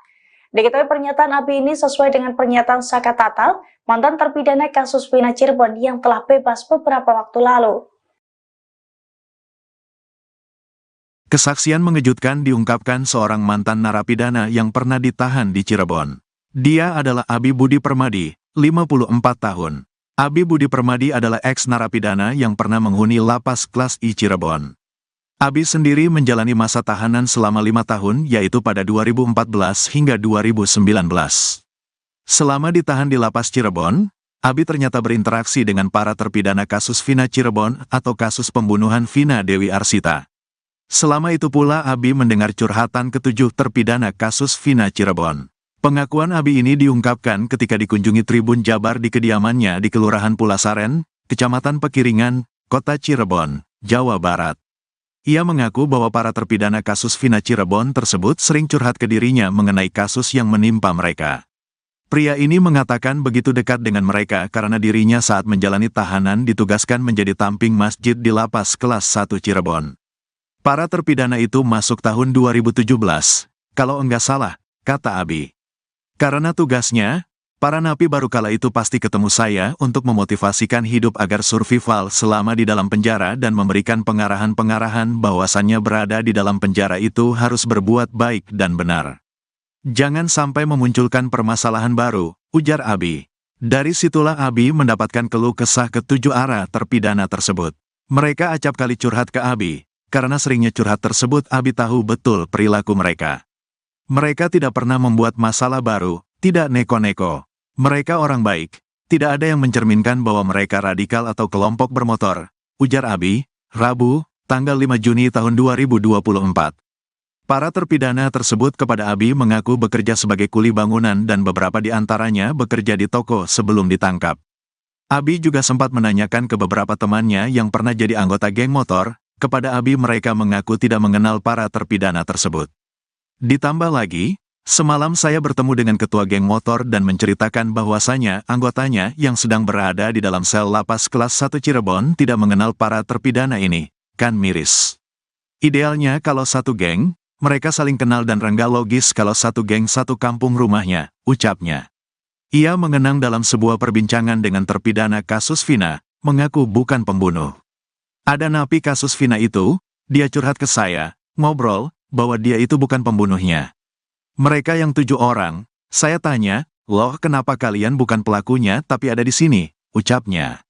Diketahui pernyataan Abi ini sesuai dengan pernyataan Saka Tatal, mantan terpidana kasus Vina Cirebon yang telah bebas beberapa waktu lalu. Kesaksian mengejutkan diungkapkan seorang mantan narapidana yang pernah ditahan di Cirebon. Dia adalah Abi Budi Permadi, 54 tahun. Abi Budi Permadi adalah eks-narapidana yang pernah menghuni lapas kelas I Cirebon. Abi sendiri menjalani masa tahanan selama 5 tahun, yaitu pada 2014 hingga 2019. Selama ditahan di lapas Cirebon, Abi ternyata berinteraksi dengan para terpidana kasus Vina Cirebon atau kasus pembunuhan Vina Dewi Arsita. Selama itu pula Abi mendengar curhatan ketujuh terpidana kasus Vina Cirebon. Pengakuan Abi ini diungkapkan ketika dikunjungi Tribun Jabar di kediamannya di Kelurahan Pulasaren, Kecamatan Pekiringan, Kota Cirebon, Jawa Barat. Ia mengaku bahwa para terpidana kasus Vina Cirebon tersebut sering curhat ke dirinya mengenai kasus yang menimpa mereka. Pria ini mengatakan begitu dekat dengan mereka karena dirinya saat menjalani tahanan ditugaskan menjadi tamping masjid di lapas kelas 1 Cirebon. Para terpidana itu masuk tahun 2017, kalau enggak salah, kata Abi. Karena tugasnya, para napi baru kala itu pasti ketemu saya untuk memotivasikan hidup agar survival selama di dalam penjara dan memberikan pengarahan-pengarahan bahwasannya berada di dalam penjara itu harus berbuat baik dan benar. Jangan sampai memunculkan permasalahan baru, ujar Abi. Dari situlah Abi mendapatkan keluh kesah ketujuh arah terpidana tersebut. Mereka acap kali curhat ke Abi, karena seringnya curhat tersebut Abi tahu betul perilaku mereka. Mereka tidak pernah membuat masalah baru, tidak neko-neko. Mereka orang baik, tidak ada yang mencerminkan bahwa mereka radikal atau kelompok bermotor, ujar Abi, Rabu, tanggal 5 Juni tahun 2024. Para terpidana tersebut kepada Abi mengaku bekerja sebagai kuli bangunan dan beberapa di antaranya bekerja di toko sebelum ditangkap. Abi juga sempat menanyakan ke beberapa temannya yang pernah jadi anggota geng motor, kepada Abi mereka mengaku tidak mengenal para terpidana tersebut. Ditambah lagi, semalam saya bertemu dengan ketua geng motor dan menceritakan bahwasanya anggotanya yang sedang berada di dalam sel lapas kelas 1 Cirebon tidak mengenal para terpidana ini, kan miris. Idealnya kalau satu geng, mereka saling kenal dan rengga logis kalau satu geng satu kampung rumahnya, ucapnya. Ia mengenang dalam sebuah perbincangan dengan terpidana kasus Vina, mengaku bukan pembunuh. Ada napi kasus Vina itu, dia curhat ke saya, ngobrol, bahwa dia itu bukan pembunuhnya. Mereka yang 7 orang, saya tanya, loh kenapa kalian bukan pelakunya tapi ada di sini, ucapnya.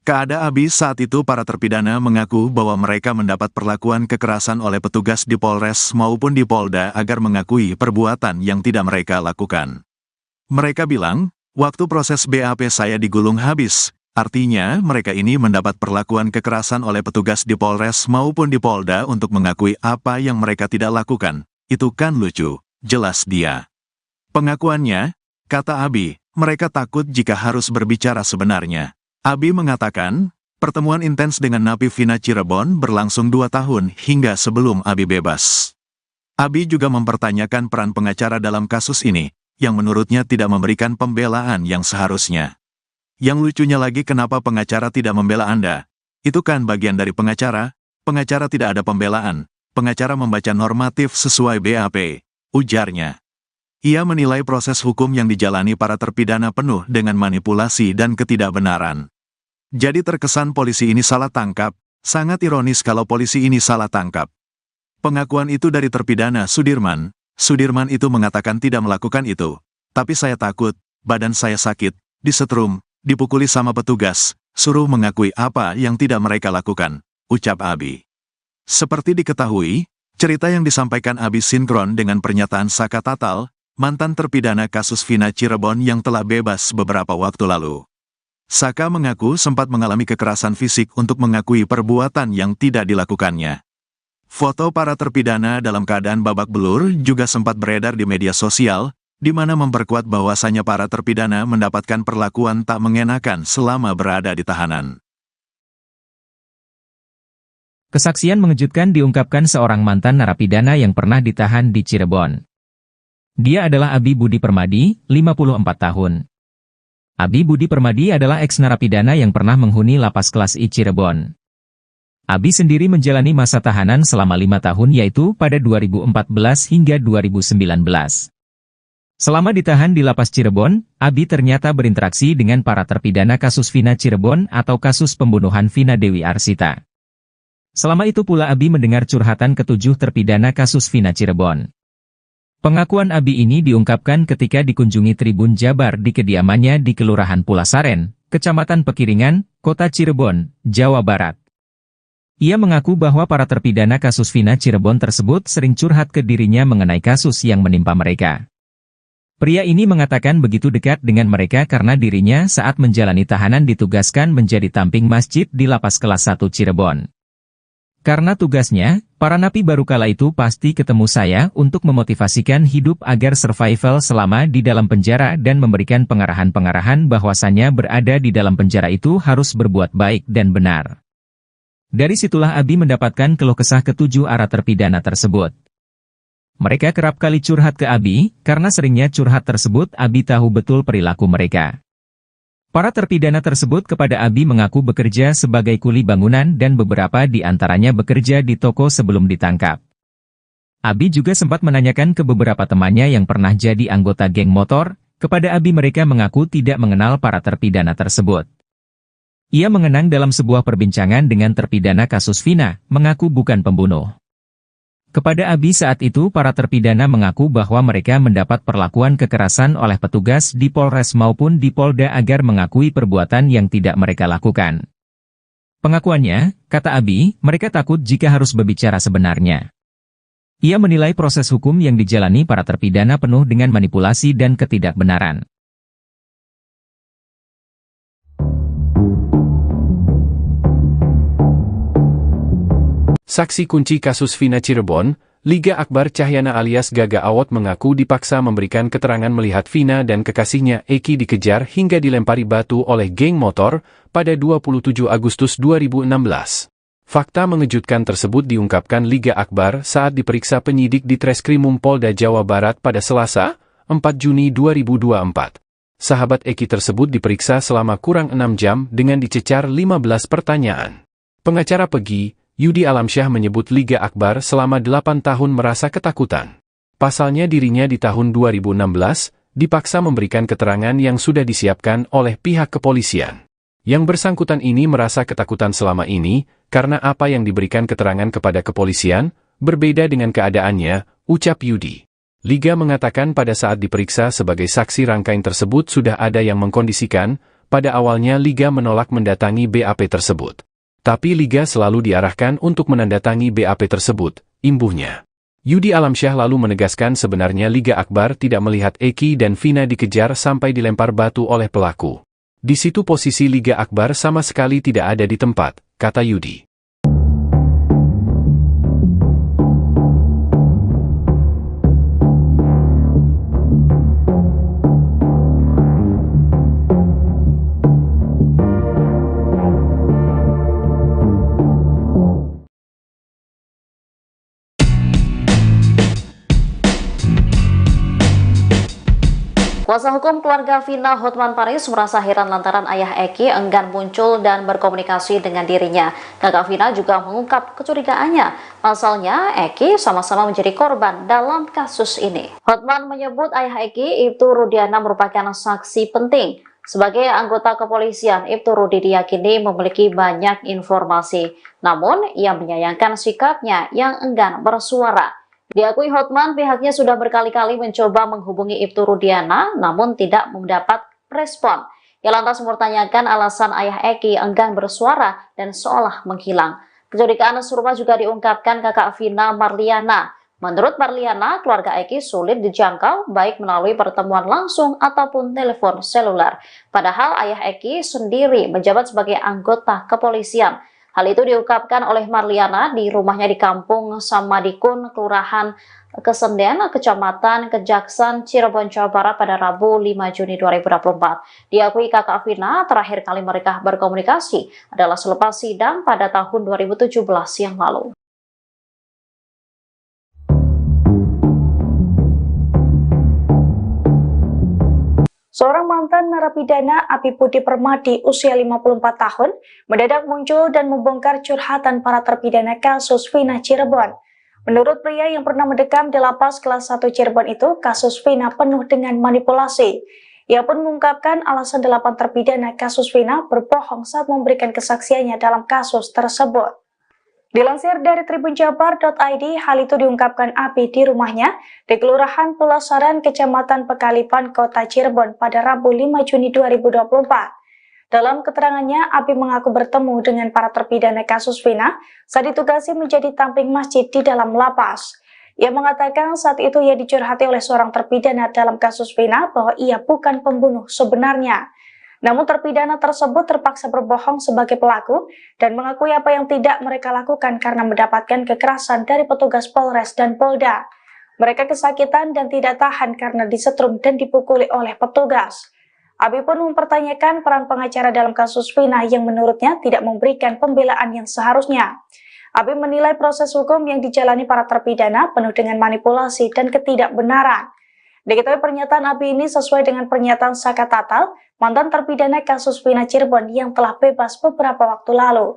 Keada Abi saat itu para terpidana mengaku bahwa mereka mendapat perlakuan kekerasan oleh petugas di Polres maupun di Polda agar mengakui perbuatan yang tidak mereka lakukan. Mereka bilang, waktu proses BAP saya digulung habis, artinya mereka ini mendapat perlakuan kekerasan oleh petugas di Polres maupun di Polda untuk mengakui apa yang mereka tidak lakukan. Itu kan lucu, jelas dia. Pengakuannya, kata Abi, mereka takut jika harus berbicara sebenarnya. Abi mengatakan, pertemuan intens dengan napi Vina Cirebon berlangsung 2 tahun hingga sebelum Abi bebas. Abi juga mempertanyakan peran pengacara dalam kasus ini, yang menurutnya tidak memberikan pembelaan yang seharusnya. Yang lucunya lagi kenapa pengacara tidak membela Anda? Itu kan bagian dari pengacara tidak ada pembelaan, pengacara membaca normatif sesuai BAP, ujarnya. Ia menilai proses hukum yang dijalani para terpidana penuh dengan manipulasi dan ketidakbenaran. Jadi terkesan polisi ini salah tangkap, sangat ironis kalau polisi ini salah tangkap. Pengakuan itu dari terpidana Sudirman. Sudirman itu mengatakan tidak melakukan itu. Tapi saya takut, badan saya sakit, disetrum, dipukuli sama petugas, suruh mengakui apa yang tidak mereka lakukan, ucap Abi. Seperti diketahui, cerita yang disampaikan Abi sinkron dengan pernyataan Saka Tatal, mantan terpidana kasus Vina Cirebon yang telah bebas beberapa waktu lalu. Saka mengaku sempat mengalami kekerasan fisik untuk mengakui perbuatan yang tidak dilakukannya. Foto para terpidana dalam keadaan babak belur juga sempat beredar di media sosial, di mana memperkuat bahwasannya para terpidana mendapatkan perlakuan tak mengenakan selama berada di tahanan. Kesaksian mengejutkan diungkapkan seorang mantan narapidana yang pernah ditahan di Cirebon. Dia adalah Abi Budi Permadi, 54 tahun. Abi Budi Permadi adalah eks-narapidana yang pernah menghuni lapas kelas I Cirebon. Abi sendiri menjalani masa tahanan selama 5 tahun yaitu pada 2014 hingga 2019. Selama ditahan di lapas Cirebon, Abi ternyata berinteraksi dengan para terpidana kasus Vina Cirebon atau kasus pembunuhan Vina Dewi Arsita. Selama itu pula Abi mendengar curhatan ketujuh terpidana kasus Vina Cirebon. Pengakuan Abi ini diungkapkan ketika dikunjungi Tribun Jabar di kediamannya di Kelurahan Pulasaren, Kecamatan Pekiringan, Kota Cirebon, Jawa Barat. Ia mengaku bahwa para terpidana kasus Vina Cirebon tersebut sering curhat ke dirinya mengenai kasus yang menimpa mereka. Pria ini mengatakan begitu dekat dengan mereka karena dirinya saat menjalani tahanan ditugaskan menjadi tamping masjid di lapas kelas 1 Cirebon. Karena tugasnya, para napi baru kala itu pasti ketemu saya untuk memotivasikan hidup agar survival selama di dalam penjara dan memberikan pengarahan-pengarahan bahwasannya berada di dalam penjara itu harus berbuat baik dan benar. Dari situlah Abi mendapatkan keluh kesah ketujuh arah terpidana tersebut. Mereka kerap kali curhat ke Abi, karena seringnya curhat tersebut Abi tahu betul perilaku mereka. Para terpidana tersebut kepada Abi mengaku bekerja sebagai kuli bangunan dan beberapa di antaranya bekerja di toko sebelum ditangkap. Abi juga sempat menanyakan ke beberapa temannya yang pernah jadi anggota geng motor, kepada Abi mereka mengaku tidak mengenal para terpidana tersebut. Ia mengenang dalam sebuah perbincangan dengan terpidana kasus Vina, mengaku bukan pembunuh. Kepada Abi saat itu para terpidana mengaku bahwa mereka mendapat perlakuan kekerasan oleh petugas di Polres maupun di Polda agar mengakui perbuatan yang tidak mereka lakukan. Pengakuannya, kata Abi, mereka takut jika harus berbicara sebenarnya. Ia menilai proses hukum yang dijalani para terpidana penuh dengan manipulasi dan ketidakbenaran. Saksi kunci kasus Vina Cirebon, Liga Akbar Cahyana alias Gaga Awot mengaku dipaksa memberikan keterangan melihat Vina dan kekasihnya Eki dikejar hingga dilempari batu oleh geng motor pada 27 Agustus 2016. Fakta mengejutkan tersebut diungkapkan Liga Akbar saat diperiksa penyidik di Treskrimum Polda Jawa Barat pada Selasa, 4 Juni 2024. Sahabat Eki tersebut diperiksa selama kurang 6 jam dengan dicecar 15 pertanyaan. Pengacara Pegi, Yudi Alamsyah menyebut Liga Akbar selama 8 tahun merasa ketakutan. Pasalnya dirinya di tahun 2016, dipaksa memberikan keterangan yang sudah disiapkan oleh pihak kepolisian. Yang bersangkutan ini merasa ketakutan selama ini, karena apa yang diberikan keterangan kepada kepolisian, berbeda dengan keadaannya, ucap Yudi. Liga mengatakan pada saat diperiksa sebagai saksi rangkaian tersebut sudah ada yang mengkondisikan, pada awalnya Liga menolak mendatangi BAP tersebut. Tapi Liga selalu diarahkan untuk menandatangi BAP tersebut, imbuhnya. Yudi Alamsyah lalu menegaskan sebenarnya Liga Akbar tidak melihat Eki dan Vina dikejar sampai dilempar batu oleh pelaku. Di situ posisi Liga Akbar sama sekali tidak ada di tempat, kata Yudi. Kuasa hukum keluarga Vina Hotman Paris merasa heran lantaran ayah Eki enggan muncul dan berkomunikasi dengan dirinya. Kakak Vina juga mengungkap kecurigaannya. Pasalnya, Eki sama-sama menjadi korban dalam kasus ini. Hotman menyebut ayah Eki, Ibtu Rudiana, merupakan saksi penting. Sebagai anggota kepolisian, Ibtu Rudi diyakini memiliki banyak informasi. Namun, ia menyayangkan sikapnya yang enggan bersuara. Diakui Hotman, pihaknya sudah berkali-kali mencoba menghubungi Ibtu Rudiana, namun tidak mendapat respon. Ia lantas mempertanyakan alasan ayah Eki enggan bersuara dan seolah menghilang. Kecurigaan serupa juga diungkapkan kakak Vina, Marliana. Menurut Marliana, keluarga Eki sulit dijangkau baik melalui pertemuan langsung ataupun telepon seluler. Padahal ayah Eki sendiri menjabat sebagai anggota kepolisian. Hal itu diungkapkan oleh Marliana di rumahnya di Kampung Samadikun, Kelurahan Kesenden, Kecamatan Kejaksan, Cirebon, Jawa Barat pada Rabu 5 Juni 2024. Diakui kakak Vina, terakhir kali mereka berkomunikasi adalah selepas sidang pada tahun 2017 yang lalu. Seorang mantan narapidana Abi Budi Permadi usia 54 tahun mendadak muncul dan membongkar curhatan para terpidana kasus Vina Cirebon. Menurut pria yang pernah mendekam di lapas kelas 1 Cirebon itu, kasus Vina penuh dengan manipulasi. Ia pun mengungkapkan alasan 8 terpidana kasus Vina berbohong saat memberikan kesaksiannya dalam kasus tersebut. Dilansir dari tribunjabar.id, hal itu diungkapkan Abi di rumahnya di Kelurahan Pulasaran, Kecamatan Pekalipan, Kota Cirebon pada Rabu 5 Juni 2024. Dalam keterangannya, Abi mengaku bertemu dengan para terpidana kasus Vina saat ditugasi menjadi tamping masjid di dalam lapas. Ia mengatakan saat itu ia dicurhati oleh seorang terpidana dalam kasus Vina bahwa ia bukan pembunuh sebenarnya. Namun terpidana tersebut terpaksa berbohong sebagai pelaku dan mengakui apa yang tidak mereka lakukan karena mendapatkan kekerasan dari petugas Polres dan Polda. Mereka kesakitan dan tidak tahan karena disetrum dan dipukuli oleh petugas. Abi pun mempertanyakan peran pengacara dalam kasus Vina yang menurutnya tidak memberikan pembelaan yang seharusnya. Abi menilai proses hukum yang dijalani para terpidana penuh dengan manipulasi dan ketidakbenaran. Diketahui pernyataan Abi ini sesuai dengan pernyataan Saka Tatal, mantan terpidana kasus Vina Cirebon yang telah bebas beberapa waktu lalu.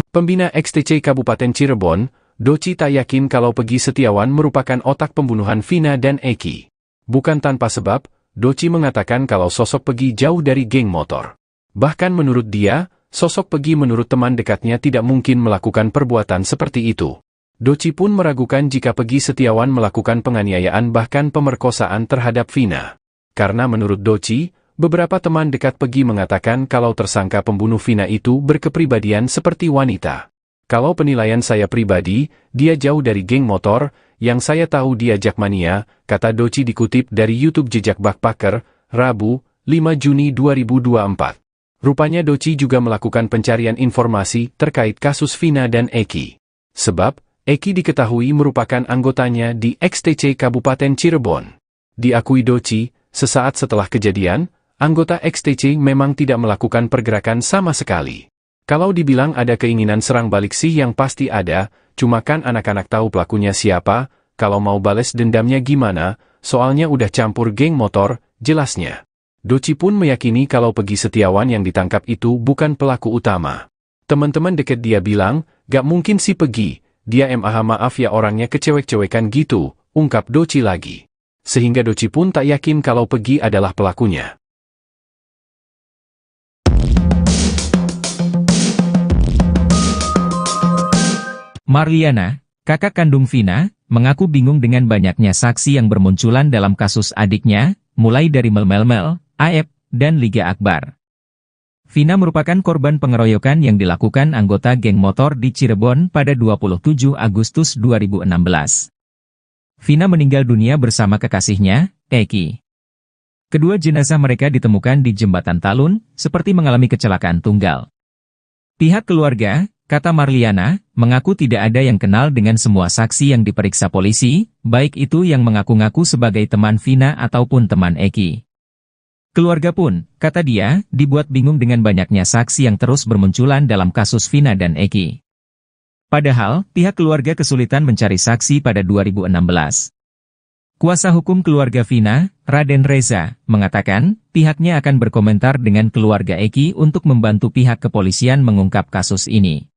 Pembina XTC Kabupaten Cirebon, Doci tak yakin kalau Pegi Setiawan merupakan otak pembunuhan Vina dan Eki. Bukan tanpa sebab, Doci mengatakan kalau sosok Pegi jauh dari geng motor. Bahkan menurut dia, sosok Pegi menurut teman dekatnya tidak mungkin melakukan perbuatan seperti itu. Doci pun meragukan jika Pegi Setiawan melakukan penganiayaan bahkan pemerkosaan terhadap Vina. Karena menurut Doci, beberapa teman dekat Pegi mengatakan kalau tersangka pembunuh Vina itu berkepribadian seperti wanita. Kalau penilaian saya pribadi, dia jauh dari geng motor, yang saya tahu dia jakmania, kata Doci dikutip dari YouTube Jejak Backpacker, Rabu, 5 Juni 2024. Rupanya Doci juga melakukan pencarian informasi terkait kasus Vina dan Eki. Sebab, Eki diketahui merupakan anggotanya di XTC Kabupaten Cirebon. Diakui Doci, sesaat setelah kejadian, anggota XTC memang tidak melakukan pergerakan sama sekali. Kalau dibilang ada keinginan serang balik sih yang pasti ada, cuma kan anak-anak tahu pelakunya siapa, kalau mau bales dendamnya gimana, soalnya udah campur geng motor, jelasnya. Doci pun meyakini kalau Pegi Setiawan yang ditangkap itu bukan pelaku utama. Teman-teman deket dia bilang, gak mungkin si Pegi. Dia maaf ya orangnya kecewek-cewekan gitu, ungkap Doci lagi. Sehingga Doci pun tak yakin kalau Pegi adalah pelakunya. Marliana, kakak kandung Vina, mengaku bingung dengan banyaknya saksi yang bermunculan dalam kasus adiknya, mulai dari Mel-Mel, Aep, dan Liga Akbar. Vina merupakan korban pengeroyokan yang dilakukan anggota geng motor di Cirebon pada 27 Agustus 2016. Vina meninggal dunia bersama kekasihnya, Eki. Kedua jenazah mereka ditemukan di Jembatan Talun, seperti mengalami kecelakaan tunggal. Pihak keluarga, kata Marliana, mengaku tidak ada yang kenal dengan semua saksi yang diperiksa polisi, baik itu yang mengaku-ngaku sebagai teman Vina ataupun teman Eki. Keluarga pun, kata dia, dibuat bingung dengan banyaknya saksi yang terus bermunculan dalam kasus Vina dan Eki. Padahal, pihak keluarga kesulitan mencari saksi pada 2016. Kuasa hukum keluarga Vina, Raden Reza, mengatakan pihaknya akan berkomentar dengan keluarga Eki untuk membantu pihak kepolisian mengungkap kasus ini.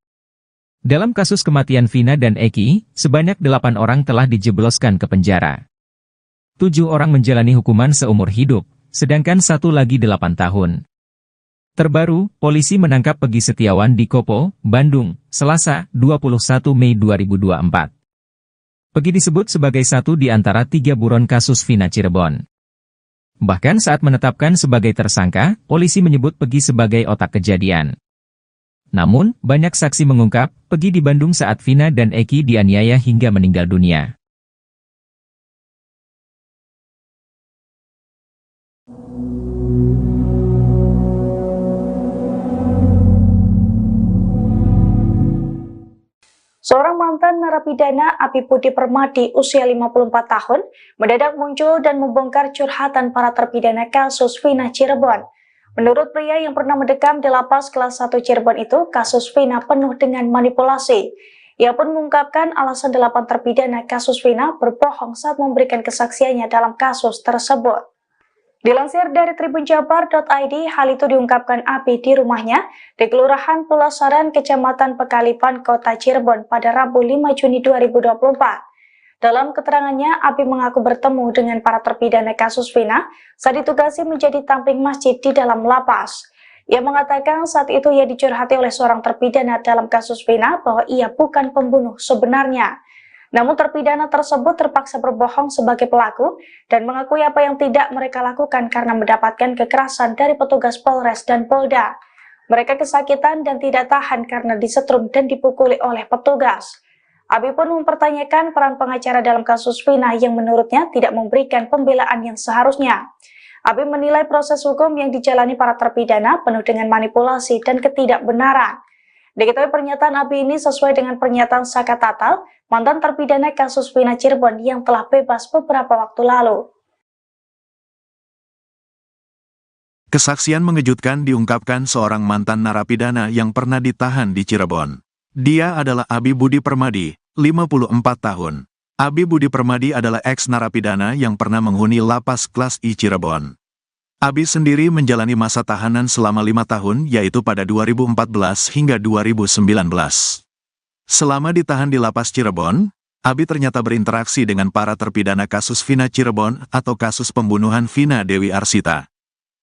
Dalam kasus kematian Vina dan Eki, sebanyak 8 orang telah dijebloskan ke penjara. 7 orang menjalani hukuman seumur hidup, sedangkan 1 lagi 8 tahun. Terbaru, polisi menangkap Pegi Setiawan di Kopo, Bandung, Selasa, 21 Mei 2024. Pegi disebut sebagai satu di antara 3 buron kasus Vina Cirebon. Bahkan saat menetapkan sebagai tersangka, polisi menyebut Pegi sebagai otak kejadian. Namun, banyak saksi mengungkap, Pegi di Bandung saat Vina dan Eki dianiaya hingga meninggal dunia. Seorang mantan narapidana Abi Budi Permadi usia 54 tahun mendadak muncul dan membongkar curhatan para terpidana kasus Vina Cirebon. Menurut pria yang pernah mendekam di lapas kelas 1 Cirebon itu, kasus Vina penuh dengan manipulasi. Ia pun mengungkapkan alasan 8 terpidana kasus Vina berbohong saat memberikan kesaksiannya dalam kasus tersebut. Dilansir dari tribunjabar.id, hal itu diungkapkan Abi di rumahnya di Kelurahan Pulasaran, Kecamatan Pekalipan, Kota Cirebon pada Rabu 5 Juni 2024. Dalam keterangannya, Abi mengaku bertemu dengan para terpidana kasus Vina saat ditugasi menjadi tamping masjid di dalam lapas. Ia mengatakan saat itu ia dicurhati oleh seorang terpidana dalam kasus Vina bahwa ia bukan pembunuh sebenarnya. Namun terpidana tersebut terpaksa berbohong sebagai pelaku dan mengakui apa yang tidak mereka lakukan karena mendapatkan kekerasan dari petugas Polres dan Polda. Mereka kesakitan dan tidak tahan karena disetrum dan dipukuli oleh petugas. Abi pun mempertanyakan peran pengacara dalam kasus Vina yang menurutnya tidak memberikan pembelaan yang seharusnya. Abi menilai proses hukum yang dijalani para terpidana penuh dengan manipulasi dan ketidakbenaran. Diketahui pernyataan Abi ini sesuai dengan pernyataan Saka Tatal, mantan terpidana kasus Vina Cirebon yang telah bebas beberapa waktu lalu. Kesaksian mengejutkan diungkapkan seorang mantan narapidana yang pernah ditahan di Cirebon. Dia adalah Abi Budi Permadi, 54 tahun. Abi Budi Permadi adalah ex-narapidana yang pernah menghuni lapas kelas I Cirebon. Abi sendiri menjalani masa tahanan selama 5 tahun, yaitu pada 2014 hingga 2019. Selama ditahan di lapas Cirebon, Abi ternyata berinteraksi dengan para terpidana kasus Vina Cirebon atau kasus pembunuhan Vina Dewi Arsita.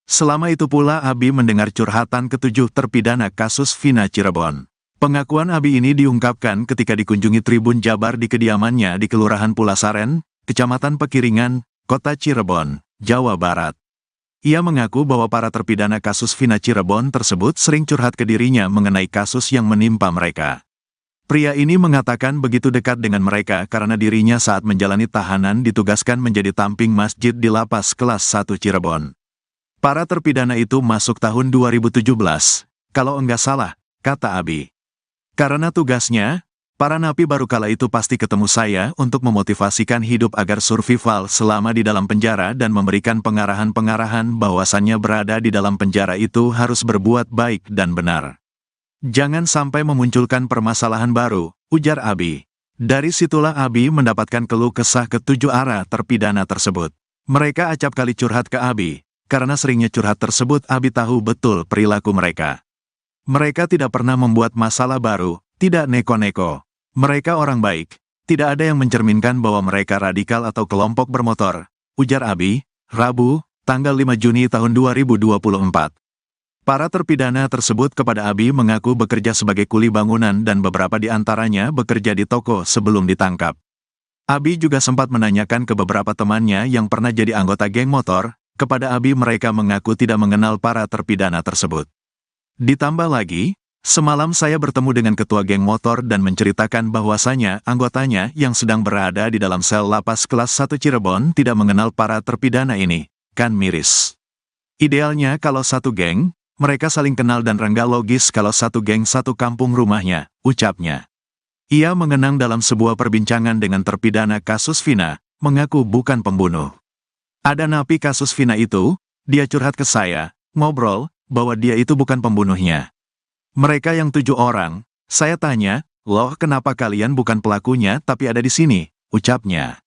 Selama itu pula Abi mendengar curhatan ke-7 terpidana kasus Vina Cirebon. Pengakuan Abi ini diungkapkan ketika dikunjungi Tribun Jabar di kediamannya di Kelurahan Pulasaren, Kecamatan Pekiringan, Kota Cirebon, Jawa Barat. Ia mengaku bahwa para terpidana kasus Vina Cirebon tersebut sering curhat ke dirinya mengenai kasus yang menimpa mereka. Pria ini mengatakan begitu dekat dengan mereka karena dirinya saat menjalani tahanan ditugaskan menjadi tamping masjid di lapas kelas 1 Cirebon. Para terpidana itu masuk tahun 2017, kalau enggak salah, kata Abi. Karena tugasnya, para napi baru kala itu pasti ketemu saya untuk memotivasikan hidup agar survival selama di dalam penjara dan memberikan pengarahan-pengarahan bahwasannya berada di dalam penjara itu harus berbuat baik dan benar. Jangan sampai memunculkan permasalahan baru, ujar Abi. Dari situlah Abi mendapatkan keluh kesah ke-7 arah terpidana tersebut. Mereka acap kali curhat ke Abi, karena seringnya curhat tersebut Abi tahu betul perilaku mereka. Mereka tidak pernah membuat masalah baru, tidak neko-neko. Mereka orang baik, tidak ada yang mencerminkan bahwa mereka radikal atau kelompok bermotor, ujar Abi, Rabu, tanggal 5 Juni tahun 2024. Para terpidana tersebut kepada Abi mengaku bekerja sebagai kuli bangunan dan beberapa di antaranya bekerja di toko sebelum ditangkap. Abi juga sempat menanyakan ke beberapa temannya yang pernah jadi anggota geng motor, kepada Abi mereka mengaku tidak mengenal para terpidana tersebut. Ditambah lagi, semalam saya bertemu dengan ketua geng motor dan menceritakan bahwasanya anggotanya yang sedang berada di dalam sel lapas kelas 1 Cirebon tidak mengenal para terpidana ini, kan miris. Idealnya kalau satu geng, mereka saling kenal dan rengga logis kalau satu geng satu kampung rumahnya, ucapnya. Ia mengenang dalam sebuah perbincangan dengan terpidana kasus Vina, mengaku bukan pembunuh. Ada napi kasus Vina itu, dia curhat ke saya, ngobrol, bahwa dia itu bukan pembunuhnya. Mereka yang 7 orang, saya tanya, "Loh, kenapa kalian bukan pelakunya tapi ada di sini?" ucapnya.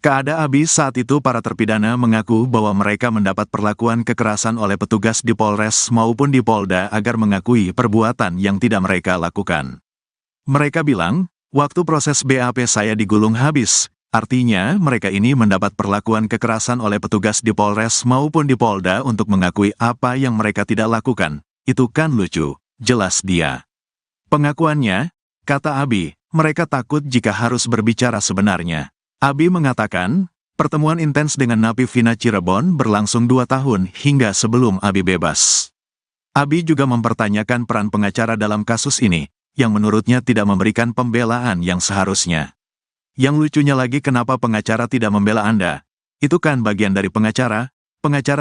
Keada Abi saat itu para terpidana mengaku bahwa mereka mendapat perlakuan kekerasan oleh petugas di Polres maupun di Polda agar mengakui perbuatan yang tidak mereka lakukan. Mereka bilang, "Waktu proses BAP saya digulung habis." Artinya, mereka ini mendapat perlakuan kekerasan oleh petugas di Polres maupun di Polda untuk mengakui apa yang mereka tidak lakukan. Itu kan lucu, jelas dia. Pengakuannya, kata Abi, mereka takut jika harus berbicara sebenarnya. Abi mengatakan, pertemuan intens dengan napi Vina Cirebon berlangsung 2 tahun hingga sebelum Abi bebas. Abi juga mempertanyakan peran pengacara dalam kasus ini, yang menurutnya tidak memberikan pembelaan yang seharusnya. Yang lucunya lagi, kenapa pengacara tidak membela Anda? Itu kan bagian dari pengacara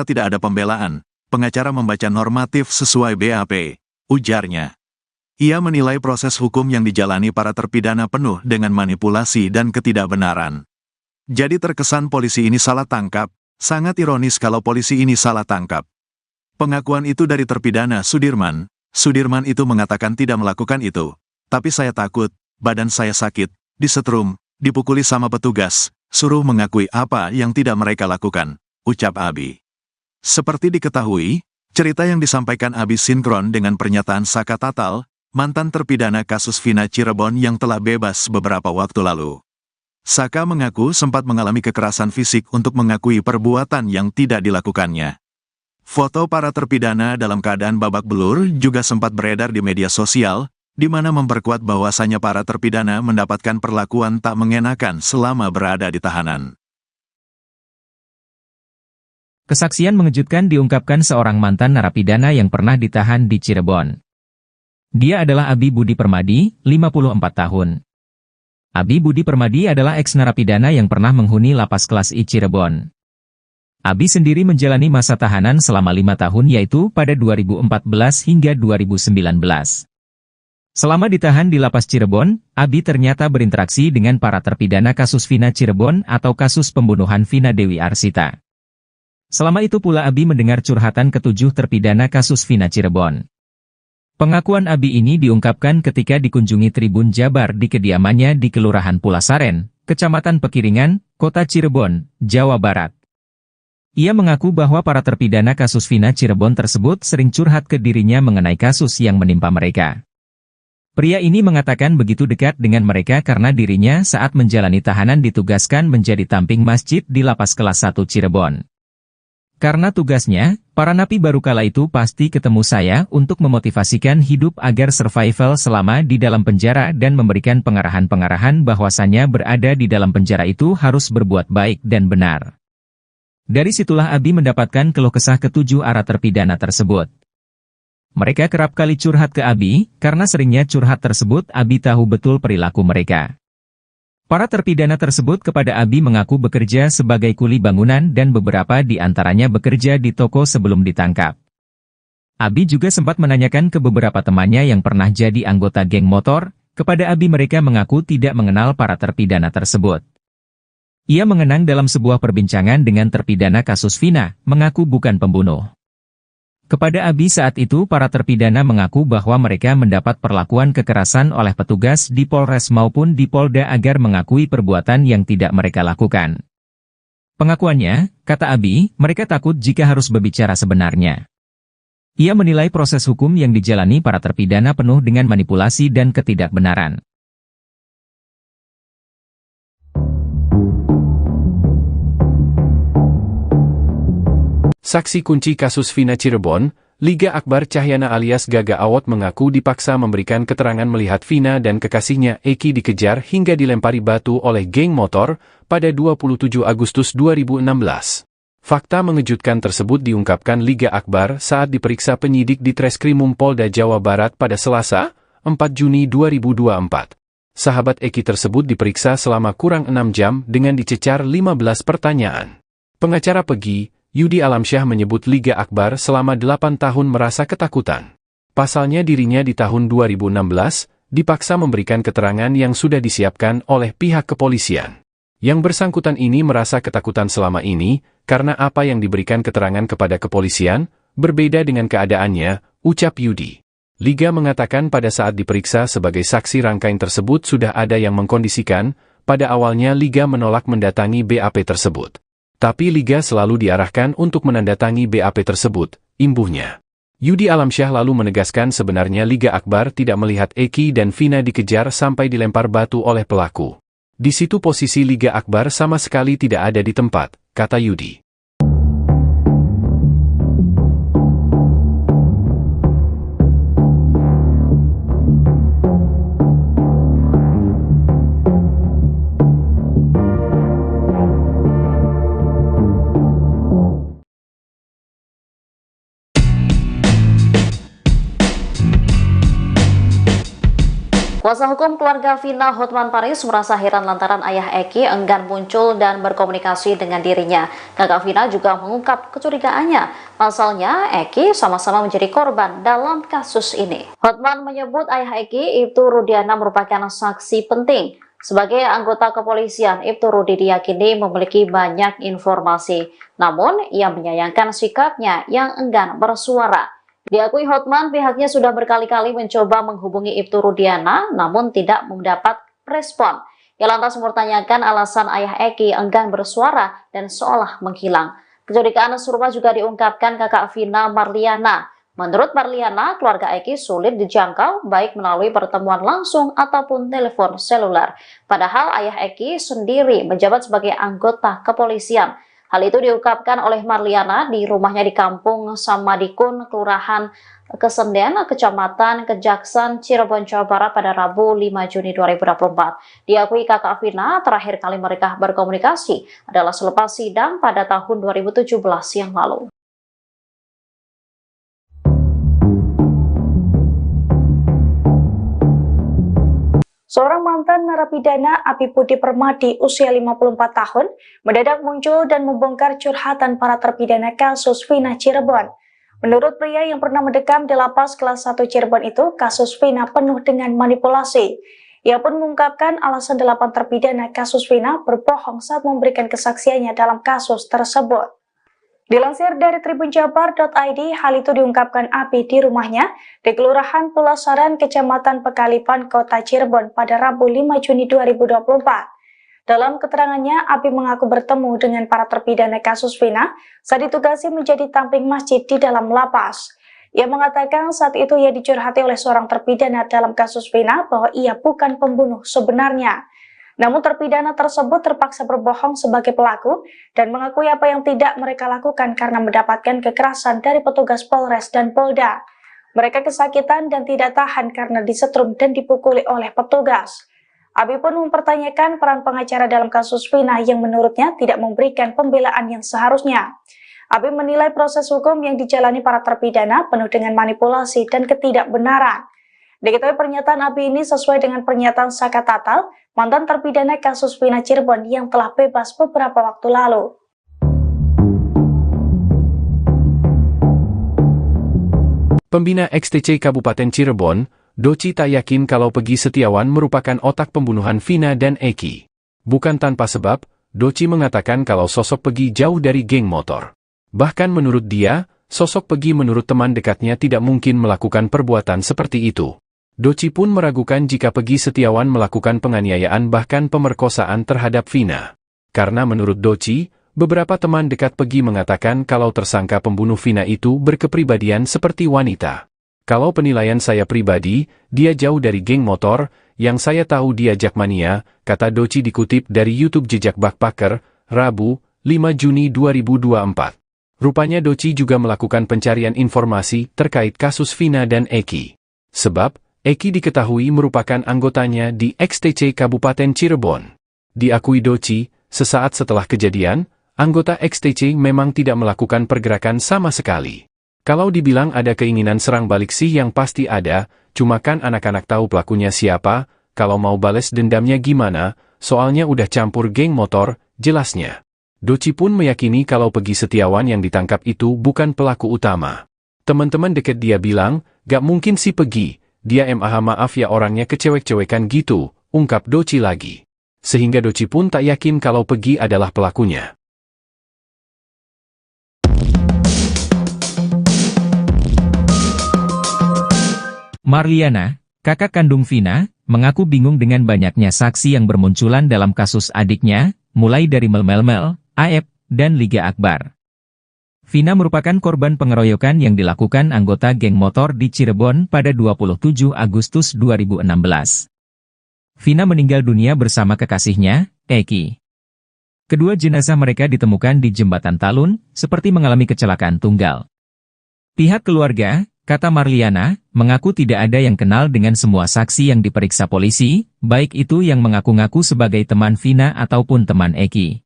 tidak ada pembelaan, pengacara membaca normatif sesuai BAP, ujarnya. Ia menilai proses hukum yang dijalani para terpidana penuh dengan manipulasi dan ketidakbenaran. Jadi terkesan polisi ini salah tangkap, sangat ironis kalau polisi ini salah tangkap. Pengakuan itu dari terpidana Sudirman. Sudirman itu mengatakan tidak melakukan itu. Tapi saya takut, badan saya sakit, disetrum, dipukuli sama petugas, suruh mengakui apa yang tidak mereka lakukan, ucap Abi. Seperti diketahui, cerita yang disampaikan Abi sinkron dengan pernyataan Saka Tatal, mantan terpidana kasus Vina Cirebon yang telah bebas beberapa waktu lalu. Saka mengaku sempat mengalami kekerasan fisik untuk mengakui perbuatan yang tidak dilakukannya. Foto para terpidana dalam keadaan babak belur juga sempat beredar di media sosial, di mana memperkuat bahwasannya para terpidana mendapatkan perlakuan tak mengenakan selama berada di tahanan. Kesaksian mengejutkan diungkapkan seorang mantan narapidana yang pernah ditahan di Cirebon. Dia adalah Abi Budi Permadi, 54 tahun. Abi Budi Permadi adalah eks-narapidana yang pernah menghuni lapas kelas I Cirebon. Abi sendiri menjalani masa tahanan selama 5 tahun, yaitu pada 2014 hingga 2019. Selama ditahan di lapas Cirebon, Abi ternyata berinteraksi dengan para terpidana kasus Vina Cirebon atau kasus pembunuhan Vina Dewi Arsita. Selama itu pula Abi mendengar curhatan ketujuh terpidana kasus Vina Cirebon. Pengakuan Abi ini diungkapkan ketika dikunjungi Tribun Jabar di kediamannya di Kelurahan Pulasaren, Kecamatan Pekiringan, Kota Cirebon, Jawa Barat. Ia mengaku bahwa para terpidana kasus Vina Cirebon tersebut sering curhat ke dirinya mengenai kasus yang menimpa mereka. Pria ini mengatakan begitu dekat dengan mereka karena dirinya saat menjalani tahanan ditugaskan menjadi tamping masjid di lapas kelas 1 Cirebon. Karena tugasnya, para napi baru kala itu pasti ketemu saya untuk memotivasikan hidup agar survival selama di dalam penjara dan memberikan pengarahan-pengarahan bahwasannya berada di dalam penjara itu harus berbuat baik dan benar. Dari situlah Abi mendapatkan keluh kesah ketujuh arah terpidana tersebut. Mereka kerap kali curhat ke Abi, karena seringnya curhat tersebut Abi tahu betul perilaku mereka. Para terpidana tersebut kepada Abi mengaku bekerja sebagai kuli bangunan dan beberapa di antaranya bekerja di toko sebelum ditangkap. Abi juga sempat menanyakan ke beberapa temannya yang pernah jadi anggota geng motor, kepada Abi mereka mengaku tidak mengenal para terpidana tersebut. Ia mengenang dalam sebuah perbincangan dengan terpidana kasus Vina, mengaku bukan pembunuh. Kepada Abi saat itu para terpidana mengaku bahwa mereka mendapat perlakuan kekerasan oleh petugas di Polres maupun di Polda agar mengakui perbuatan yang tidak mereka lakukan. Pengakuannya, kata Abi, mereka takut jika harus berbicara sebenarnya. Ia menilai proses hukum yang dijalani para terpidana penuh dengan manipulasi dan ketidakbenaran. Saksi kunci kasus Vina Cirebon, Liga Akbar Cahyana alias Gaga Awot mengaku dipaksa memberikan keterangan melihat Vina dan kekasihnya Eki dikejar hingga dilempari batu oleh geng motor pada 27 Agustus 2016. Fakta mengejutkan tersebut diungkapkan Liga Akbar saat diperiksa penyidik di Treskrimum Polda Jawa Barat pada Selasa, 4 Juni 2024. Sahabat Eki tersebut diperiksa selama kurang 6 jam dengan dicecar 15 pertanyaan. Pengacara Pegi, Yudi Alamsyah menyebut Liga Akbar selama 8 tahun merasa ketakutan. Pasalnya dirinya di tahun 2016, dipaksa memberikan keterangan yang sudah disiapkan oleh pihak kepolisian. Yang bersangkutan ini merasa ketakutan selama ini, karena apa yang diberikan keterangan kepada kepolisian, berbeda dengan keadaannya, ucap Yudi. Liga mengatakan pada saat diperiksa sebagai saksi rangkaian tersebut sudah ada yang mengkondisikan, pada awalnya Liga menolak mendatangi BAP tersebut. Tapi Liga selalu diarahkan untuk menandatangi BAP tersebut, imbuhnya. Yudi Alamsyah lalu menegaskan sebenarnya Liga Akbar tidak melihat Eki dan Vina dikejar sampai dilempar batu oleh pelaku. Di situ posisi Liga Akbar sama sekali tidak ada di tempat, kata Yudi. Kuasa hukum keluarga Vina Hotman Paris merasa heran lantaran ayah Eki enggan muncul dan berkomunikasi dengan dirinya. Kakak Vina juga mengungkap kecurigaannya. Pasalnya, Eki sama-sama menjadi korban dalam kasus ini. Hotman menyebut ayah Eki, Ibtu Rudiana, merupakan saksi penting. Sebagai anggota kepolisian, Ibtu Rudi diyakini memiliki banyak informasi. Namun, ia menyayangkan sikapnya yang enggan bersuara. Diakui Hotman, pihaknya sudah berkali-kali mencoba menghubungi Ibtu Rudiana, namun tidak mendapat respon. Ia lantas mempertanyakan alasan ayah Eki enggan bersuara dan seolah menghilang. Kecurigaan serupa juga diungkapkan kakak Vina, Marliana. Menurut Marliana, keluarga Eki sulit dijangkau baik melalui pertemuan langsung ataupun telepon seluler. Padahal ayah Eki sendiri menjabat sebagai anggota kepolisian. Hal itu diungkapkan oleh Marliana di rumahnya di Kampung Samadikun, Kelurahan Kesenden, Kecamatan Kejaksan, Cirebon, Jawa Barat pada Rabu 5 Juni 2024. Diakui kakak Vina, terakhir kali mereka berkomunikasi adalah selepas sidang pada tahun 2017 yang lalu. Seorang mantan narapidana Abi Budi Permadi usia 54 tahun mendadak muncul dan membongkar curhatan para terpidana kasus Vina Cirebon. Menurut pria yang pernah mendekam di lapas kelas 1 Cirebon itu, kasus Vina penuh dengan manipulasi. Ia pun mengungkapkan alasan 8 terpidana kasus Vina berbohong saat memberikan kesaksiannya dalam kasus tersebut. Dilansir dari tribunjabar.id, hal itu diungkapkan Abi di rumahnya di Kelurahan Pulasaran, Kecamatan Pekalipan, Kota Cirebon pada Rabu 5 Juni 2024. Dalam keterangannya, Abi mengaku bertemu dengan para terpidana kasus Vina saat ditugasi menjadi tamping masjid di dalam lapas. Ia mengatakan saat itu ia dicurhati oleh seorang terpidana dalam kasus Vina bahwa ia bukan pembunuh sebenarnya. Namun terpidana tersebut terpaksa berbohong sebagai pelaku dan mengakui apa yang tidak mereka lakukan karena mendapatkan kekerasan dari petugas Polres dan Polda. Mereka kesakitan dan tidak tahan karena disetrum dan dipukuli oleh petugas. Abi pun mempertanyakan peran pengacara dalam kasus Vina yang menurutnya tidak memberikan pembelaan yang seharusnya. Abi menilai proses hukum yang dijalani para terpidana penuh dengan manipulasi dan ketidakbenaran. Diketahui pernyataan Abi ini sesuai dengan pernyataan Saka Tatal, mantan terpidana kasus Vina Cirebon yang telah bebas beberapa waktu lalu. Pembina XTC Kabupaten Cirebon, Doci tak yakin kalau Pegi Setiawan merupakan otak pembunuhan Vina dan Eki. Bukan tanpa sebab, Doci mengatakan kalau sosok Pegi jauh dari geng motor. Bahkan menurut dia, sosok Pegi menurut teman dekatnya tidak mungkin melakukan perbuatan seperti itu. Doci pun meragukan jika Pegi Setiawan melakukan penganiayaan bahkan pemerkosaan terhadap Vina. Karena menurut Doci, beberapa teman dekat Pegi mengatakan kalau tersangka pembunuh Vina itu berkepribadian seperti wanita. Kalau penilaian saya pribadi, dia jauh dari geng motor, yang saya tahu dia jakmania, kata Doci dikutip dari YouTube Jejak Backpacker, Rabu, 5 Juni 2024. Rupanya Doci juga melakukan pencarian informasi terkait kasus Vina dan Eki. Sebab, Eki diketahui merupakan anggotanya di XTC Kabupaten Cirebon. Diakui Doci, sesaat setelah kejadian, anggota XTC memang tidak melakukan pergerakan sama sekali. Kalau dibilang ada keinginan serang balik sih yang pasti ada, cuma kan anak-anak tahu pelakunya siapa, kalau mau bales dendamnya gimana, soalnya udah campur geng motor, jelasnya. Doci pun meyakini kalau Pegi Setiawan yang ditangkap itu bukan pelaku utama. Teman-teman deket dia bilang, gak mungkin si Pegi, dia maaf ya orangnya kecewek-cewekan gitu, ungkap Doci lagi. Sehingga Doci pun tak yakin kalau Pegi adalah pelakunya. Marliana, kakak kandung Vina, mengaku bingung dengan banyaknya saksi yang bermunculan dalam kasus adiknya, mulai dari Mel, Aep, dan Liga Akbar. Vina merupakan korban pengeroyokan yang dilakukan anggota geng motor di Cirebon pada 27 Agustus 2016. Vina meninggal dunia bersama kekasihnya, Eki. Kedua jenazah mereka ditemukan di Jembatan Talun, seperti mengalami kecelakaan tunggal. Pihak keluarga, kata Marliana, mengaku tidak ada yang kenal dengan semua saksi yang diperiksa polisi, baik itu yang mengaku-ngaku sebagai teman Vina ataupun teman Eki.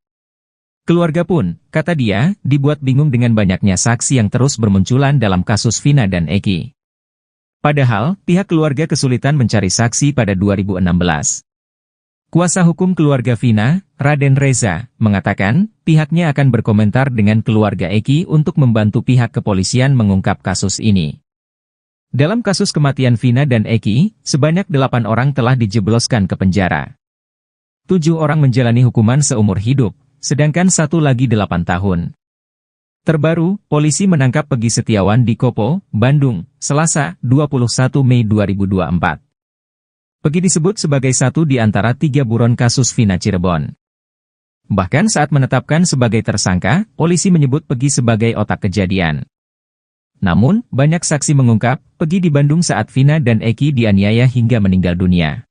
Keluarga pun, kata dia, dibuat bingung dengan banyaknya saksi yang terus bermunculan dalam kasus Vina dan Eki. Padahal, pihak keluarga kesulitan mencari saksi pada 2016. Kuasa hukum keluarga Vina, Raden Reza, mengatakan, pihaknya akan berkomentar dengan keluarga Eki untuk membantu pihak kepolisian mengungkap kasus ini. Dalam kasus kematian Vina dan Eki, sebanyak 8 orang telah dijebloskan ke penjara. 7 orang menjalani hukuman seumur hidup, sedangkan 1 lagi 8 tahun. Terbaru, polisi menangkap Pegi Setiawan di Kopo, Bandung, Selasa, 21 Mei 2024. Pegi disebut sebagai satu di antara 3 buron kasus Vina Cirebon. Bahkan saat menetapkan sebagai tersangka, polisi menyebut Pegi sebagai otak kejadian. Namun, banyak saksi mengungkap, Pegi di Bandung saat Vina dan Eki dianiaya hingga meninggal dunia.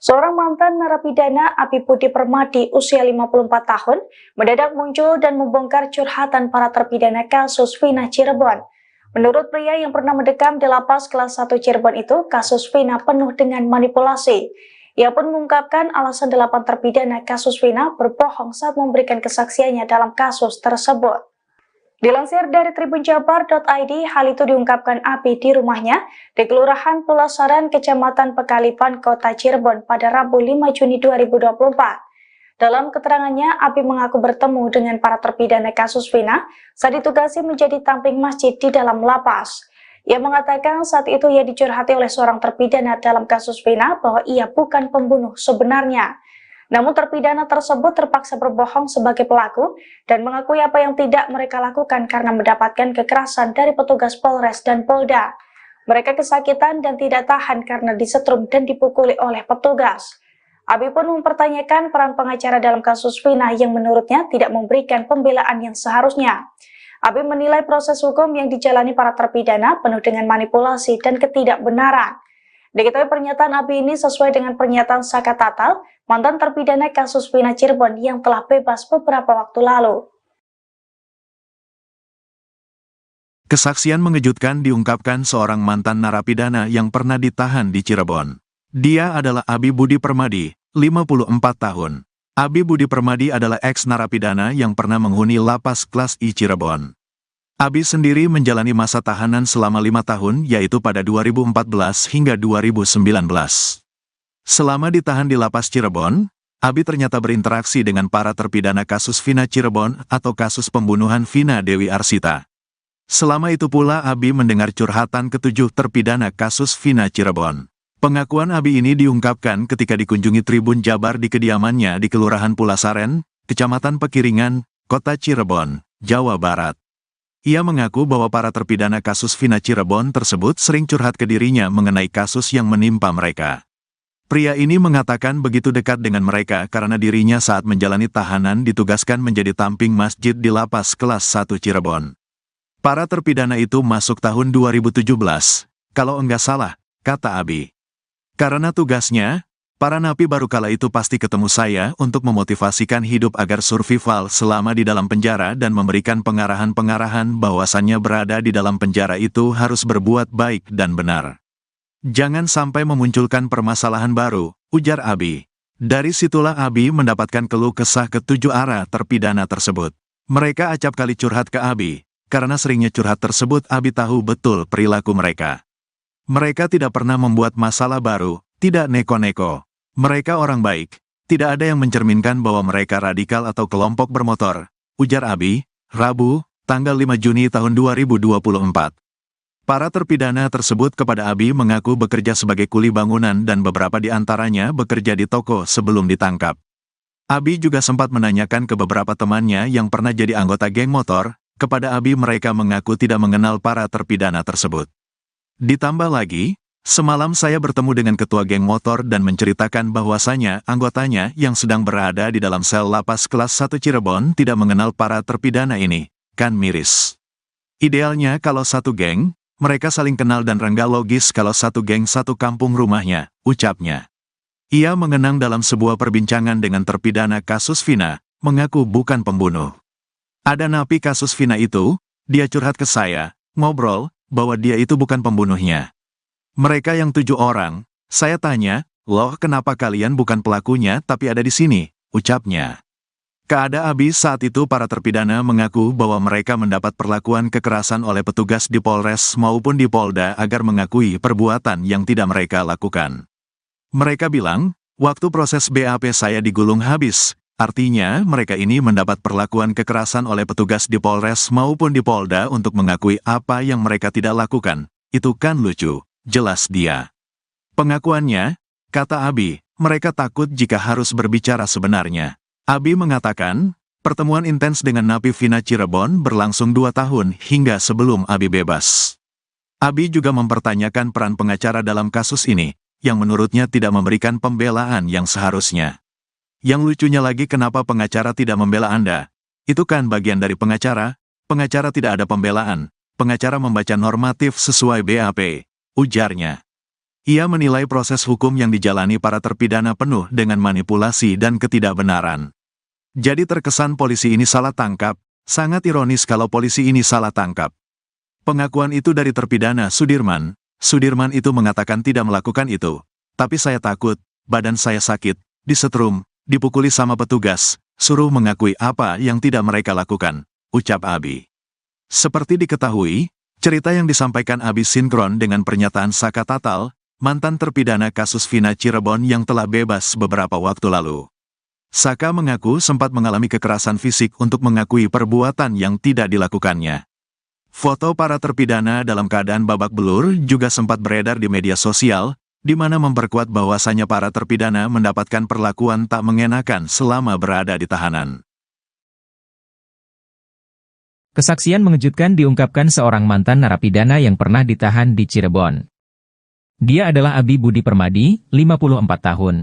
Seorang mantan narapidana Abi Budi Permadi usia 54 tahun mendadak muncul dan membongkar curhatan para terpidana kasus Vina Cirebon. Menurut pria yang pernah mendekam di lapas kelas 1 Cirebon itu, kasus Vina penuh dengan manipulasi. Ia pun mengungkapkan alasan 8 terpidana kasus Vina berbohong saat memberikan kesaksiannya dalam kasus tersebut. Dilansir dari tribunjabar.id, hal itu diungkapkan Abi di rumahnya di Kelurahan Pulasaran, Kecamatan Pekalipan, Kota Cirebon pada Rabu 5 Juni 2024. Dalam keterangannya, Abi mengaku bertemu dengan para terpidana kasus Vina saat ditugasi menjadi tamping masjid di dalam lapas. Ia mengatakan saat itu ia dicurhati oleh seorang terpidana dalam kasus Vina bahwa ia bukan pembunuh sebenarnya. Namun terpidana tersebut terpaksa berbohong sebagai pelaku dan mengakui apa yang tidak mereka lakukan karena mendapatkan kekerasan dari petugas Polres dan Polda. Mereka kesakitan dan tidak tahan karena disetrum dan dipukuli oleh petugas. Abi pun mempertanyakan peran pengacara dalam kasus Vina yang menurutnya tidak memberikan pembelaan yang seharusnya. Abi menilai proses hukum yang dijalani para terpidana penuh dengan manipulasi dan ketidakbenaran. Diketahui pernyataan Abi ini sesuai dengan pernyataan Saka Tatal, mantan terpidana kasus Vina Cirebon yang telah bebas beberapa waktu lalu. Kesaksian mengejutkan diungkapkan seorang mantan narapidana yang pernah ditahan di Cirebon. Dia adalah Abi Budi Permadi, 54 tahun. Abi Budi Permadi adalah ex-narapidana yang pernah menghuni lapas kelas I Cirebon. Abi sendiri menjalani masa tahanan selama 5 tahun, yaitu pada 2014 hingga 2019. Selama ditahan di lapas Cirebon, Abi ternyata berinteraksi dengan para terpidana kasus Vina Cirebon atau kasus pembunuhan Vina Dewi Arsita. Selama itu pula Abi mendengar curhatan ke-7 terpidana kasus Vina Cirebon. Pengakuan Abi ini diungkapkan ketika dikunjungi Tribun Jabar di kediamannya di Kelurahan Pulasaren, Kecamatan Pekiringan, Kota Cirebon, Jawa Barat. Ia mengaku bahwa para terpidana kasus Vina Cirebon tersebut sering curhat ke dirinya mengenai kasus yang menimpa mereka. Pria ini mengatakan begitu dekat dengan mereka karena dirinya saat menjalani tahanan ditugaskan menjadi tamping masjid di lapas kelas 1 Cirebon. Para terpidana itu masuk tahun 2017, kalau enggak salah, kata Abi. Karena tugasnya, para napi baru kala itu pasti ketemu saya untuk memotivasikan hidup agar survival selama di dalam penjara dan memberikan pengarahan-pengarahan bahwasannya berada di dalam penjara itu harus berbuat baik dan benar. Jangan sampai memunculkan permasalahan baru, ujar Abi. Dari situlah Abi mendapatkan keluh kesah ke-7 arah terpidana tersebut. Mereka acap kali curhat ke Abi, karena seringnya curhat tersebut Abi tahu betul perilaku mereka. Mereka tidak pernah membuat masalah baru, tidak neko-neko. Mereka orang baik, tidak ada yang mencerminkan bahwa mereka radikal atau kelompok bermotor, ujar Abi, Rabu, tanggal 5 Juni tahun 2024. Para terpidana tersebut kepada Abi mengaku bekerja sebagai kuli bangunan dan beberapa di antaranya bekerja di toko sebelum ditangkap. Abi juga sempat menanyakan ke beberapa temannya yang pernah jadi anggota geng motor. Kepada Abi mereka mengaku tidak mengenal para terpidana tersebut. Ditambah lagi, semalam saya bertemu dengan ketua geng motor dan menceritakan bahwasanya anggotanya yang sedang berada di dalam sel lapas kelas 1 Cirebon tidak mengenal para terpidana ini. Kan miris. Idealnya kalau satu geng, mereka saling kenal dan rengga logis kalau satu geng satu kampung rumahnya, ucapnya. Ia mengenang dalam sebuah perbincangan dengan terpidana kasus Vina, mengaku bukan pembunuh. Ada napi kasus Vina itu, dia curhat ke saya, ngobrol, bahwa dia itu bukan pembunuhnya. Mereka yang 7 orang, saya tanya, loh kenapa kalian bukan pelakunya tapi ada di sini, ucapnya. Keada Abi saat itu para terpidana mengaku bahwa mereka mendapat perlakuan kekerasan oleh petugas di Polres maupun di Polda agar mengakui perbuatan yang tidak mereka lakukan. Mereka bilang, waktu proses BAP saya digulung habis. Artinya, mereka ini mendapat perlakuan kekerasan oleh petugas di Polres maupun di Polda untuk mengakui apa yang mereka tidak lakukan. Itu kan lucu, jelas dia. Pengakuannya, kata Abi, mereka takut jika harus berbicara sebenarnya. Abi mengatakan, pertemuan intens dengan napi Vina Cirebon berlangsung 2 tahun hingga sebelum Abi bebas. Abi juga mempertanyakan peran pengacara dalam kasus ini, yang menurutnya tidak memberikan pembelaan yang seharusnya. Yang lucunya lagi kenapa pengacara tidak membela Anda? Itu kan bagian dari pengacara tidak ada pembelaan, pengacara membaca normatif sesuai BAP, ujarnya. Ia menilai proses hukum yang dijalani para terpidana penuh dengan manipulasi dan ketidakbenaran. Jadi terkesan polisi ini salah tangkap, sangat ironis kalau polisi ini salah tangkap. Pengakuan itu dari terpidana Sudirman itu mengatakan tidak melakukan itu, tapi saya takut, badan saya sakit, disetrum, dipukuli sama petugas, suruh mengakui apa yang tidak mereka lakukan, ucap Abi. Seperti diketahui, cerita yang disampaikan Abi sinkron dengan pernyataan Saka Tatal, mantan terpidana kasus Vina Cirebon yang telah bebas beberapa waktu lalu. Saka mengaku sempat mengalami kekerasan fisik untuk mengakui perbuatan yang tidak dilakukannya. Foto para terpidana dalam keadaan babak belur juga sempat beredar di media sosial, di mana memperkuat bahwasannya para terpidana mendapatkan perlakuan tak mengenakan selama berada di tahanan. Kesaksian mengejutkan diungkapkan seorang mantan narapidana yang pernah ditahan di Cirebon. Dia adalah Abi Budi Permadi, 54 tahun.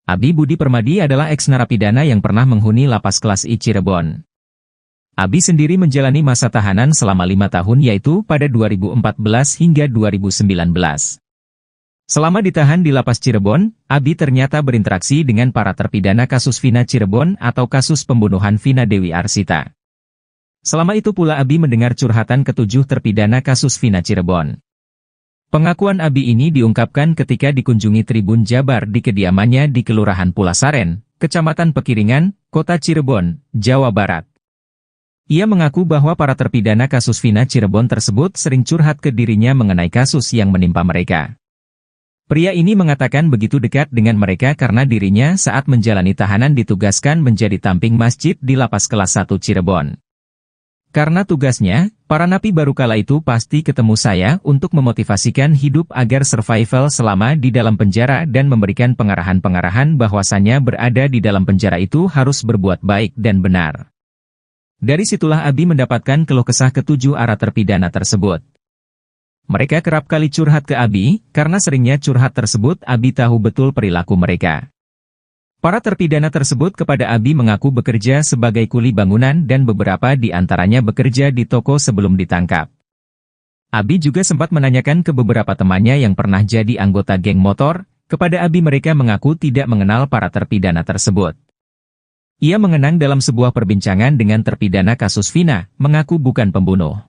Abi Budi Permadi adalah eks-narapidana yang pernah menghuni lapas kelas I Cirebon. Abi sendiri menjalani masa tahanan selama 5 tahun yaitu pada 2014 hingga 2019. Selama ditahan di lapas Cirebon, Abi ternyata berinteraksi dengan para terpidana kasus Vina Cirebon atau kasus pembunuhan Vina Dewi Arsita. Selama itu pula Abi mendengar curhatan ke-7 terpidana kasus Vina Cirebon. Pengakuan Abi ini diungkapkan ketika dikunjungi Tribun Jabar di kediamannya di Kelurahan Pulasaren, Kecamatan Pekiringan, Kota Cirebon, Jawa Barat. Ia mengaku bahwa para terpidana kasus Vina Cirebon tersebut sering curhat ke dirinya mengenai kasus yang menimpa mereka. Pria ini mengatakan begitu dekat dengan mereka karena dirinya saat menjalani tahanan ditugaskan menjadi tamping masjid di lapas kelas 1 Cirebon. Karena tugasnya, para napi baru kala itu pasti ketemu saya untuk memotivasikan hidup agar survival selama di dalam penjara dan memberikan pengarahan-pengarahan bahwasannya berada di dalam penjara itu harus berbuat baik dan benar. Dari situlah Abi mendapatkan keluh kesah ke-7 arah terpidana tersebut. Mereka kerap kali curhat ke Abi, karena seringnya curhat tersebut Abi tahu betul perilaku mereka. Para terpidana tersebut kepada Abi mengaku bekerja sebagai kuli bangunan dan beberapa di antaranya bekerja di toko sebelum ditangkap. Abi juga sempat menanyakan ke beberapa temannya yang pernah jadi anggota geng motor, kepada Abi mereka mengaku tidak mengenal para terpidana tersebut. Ia mengenang dalam sebuah perbincangan dengan terpidana kasus Vina, mengaku bukan pembunuh.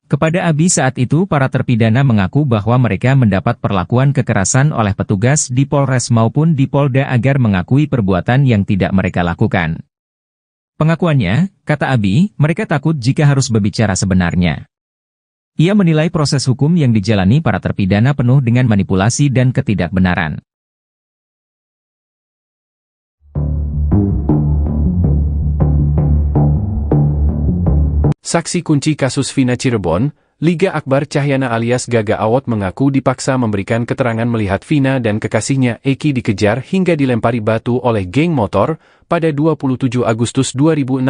Kepada Abi saat itu para terpidana mengaku bahwa mereka mendapat perlakuan kekerasan oleh petugas di Polres maupun di Polda agar mengakui perbuatan yang tidak mereka lakukan. Pengakuannya, kata Abi, mereka takut jika harus berbicara sebenarnya. Ia menilai proses hukum yang dijalani para terpidana penuh dengan manipulasi dan ketidakbenaran. Saksi kunci kasus Vina Cirebon, Liga Akbar Cahyana alias Gaga Awot mengaku dipaksa memberikan keterangan melihat Vina dan kekasihnya Eki dikejar hingga dilempari batu oleh geng motor pada 27 Agustus 2016.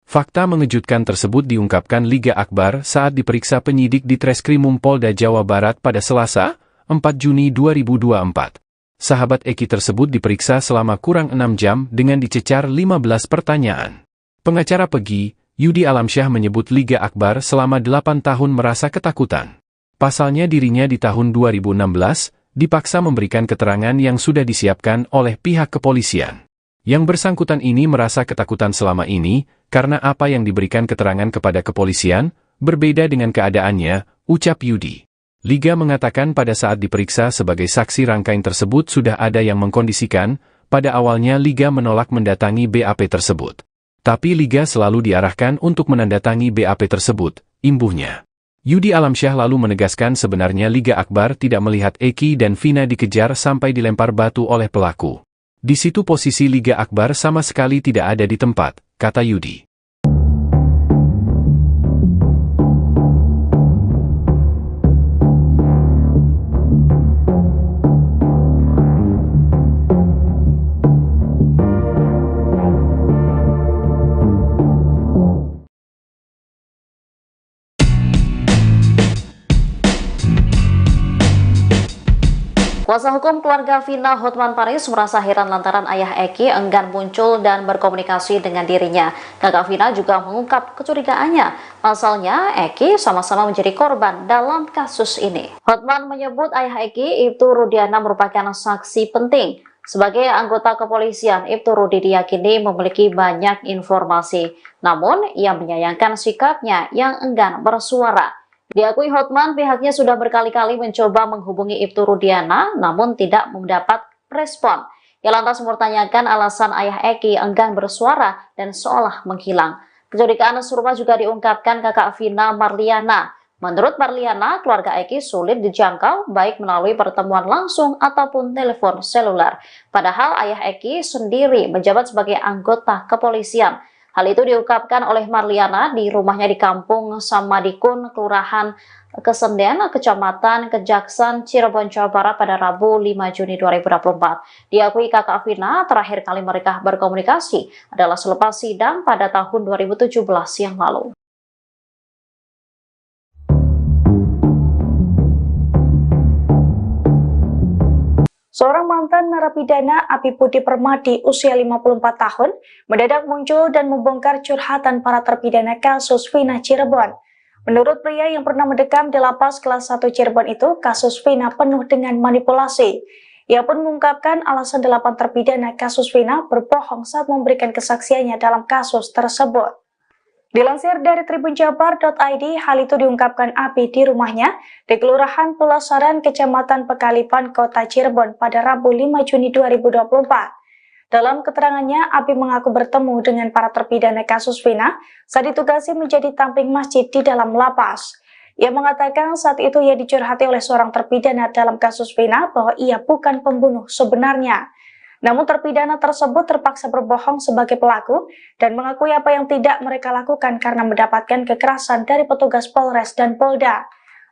Fakta mengejutkan tersebut diungkapkan Liga Akbar saat diperiksa penyidik di Treskrimum Polda Jawa Barat pada Selasa, 4 Juni 2024. Sahabat Eki tersebut diperiksa selama kurang 6 jam dengan dicecar 15 pertanyaan. Pengacara Pegi, Yudi Alamsyah menyebut Liga Akbar selama 8 tahun merasa ketakutan. Pasalnya dirinya di tahun 2016, dipaksa memberikan keterangan yang sudah disiapkan oleh pihak kepolisian. Yang bersangkutan ini merasa ketakutan selama ini, karena apa yang diberikan keterangan kepada kepolisian, berbeda dengan keadaannya, ucap Yudi. Liga mengatakan pada saat diperiksa sebagai saksi rangkaian tersebut sudah ada yang mengkondisikan, pada awalnya Liga menolak mendatangi BAP tersebut. Tapi Liga selalu diarahkan untuk menandatangi BAP tersebut, imbuhnya. Yudi Alamsyah lalu menegaskan sebenarnya Liga Akbar tidak melihat Eki dan Vina dikejar sampai dilempar batu oleh pelaku. Di situ posisi Liga Akbar sama sekali tidak ada di tempat, kata Yudi. Kuasa hukum keluarga Vina Hotman Paris merasa heran lantaran ayah Eki enggan muncul dan berkomunikasi dengan dirinya. Kakak Vina juga mengungkap kecurigaannya. Pasalnya, Eki sama-sama menjadi korban dalam kasus ini. Hotman menyebut ayah Eki, Ibtu Rudiana, merupakan saksi penting. Sebagai anggota kepolisian, Ibtu Rudi diyakini memiliki banyak informasi. Namun, ia menyayangkan sikapnya yang enggan bersuara. Diakui Hotman, pihaknya sudah berkali-kali mencoba menghubungi Ibtu Rudiana, namun tidak mendapat respon. Ia lantas mempertanyakan alasan ayah Eki enggan bersuara dan seolah menghilang. Kecurigaan serupa juga diungkapkan kakak Vina, Marliana. Menurut Marliana, keluarga Eki sulit dijangkau baik melalui pertemuan langsung ataupun telepon seluler. Padahal ayah Eki sendiri menjabat sebagai anggota kepolisian. Hal itu diungkapkan oleh Marliana di rumahnya di Kampung Samadikun, Kelurahan Kesenden, Kecamatan Kejaksan, Cirebon, Jawa Barat pada Rabu 5 Juni 2024. Diakui kakak Vina, terakhir kali mereka berkomunikasi adalah selepas sidang pada tahun 2017 yang lalu. Seorang mantan narapidana Abi Budi Permadi usia 54 tahun mendadak muncul dan membongkar curhatan para terpidana kasus Vina Cirebon. Menurut pria yang pernah mendekam di lapas kelas 1 Cirebon itu, kasus Vina penuh dengan manipulasi. Ia pun mengungkapkan alasan 8 terpidana kasus Vina berbohong saat memberikan kesaksiannya dalam kasus tersebut. Dilansir dari tribunjabar.id, hal itu diungkapkan Abi di rumahnya di Kelurahan Pulasaran, Kecamatan Pekalipan, Kota Cirebon pada Rabu 5 Juni 2024. Dalam keterangannya, Abi mengaku bertemu dengan para terpidana kasus Vina saat ditugasi menjadi tamping masjid di dalam lapas. Ia mengatakan saat itu ia dicurhati oleh seorang terpidana dalam kasus Vina bahwa ia bukan pembunuh sebenarnya. Namun terpidana tersebut terpaksa berbohong sebagai pelaku dan mengakui apa yang tidak mereka lakukan karena mendapatkan kekerasan dari petugas Polres dan Polda.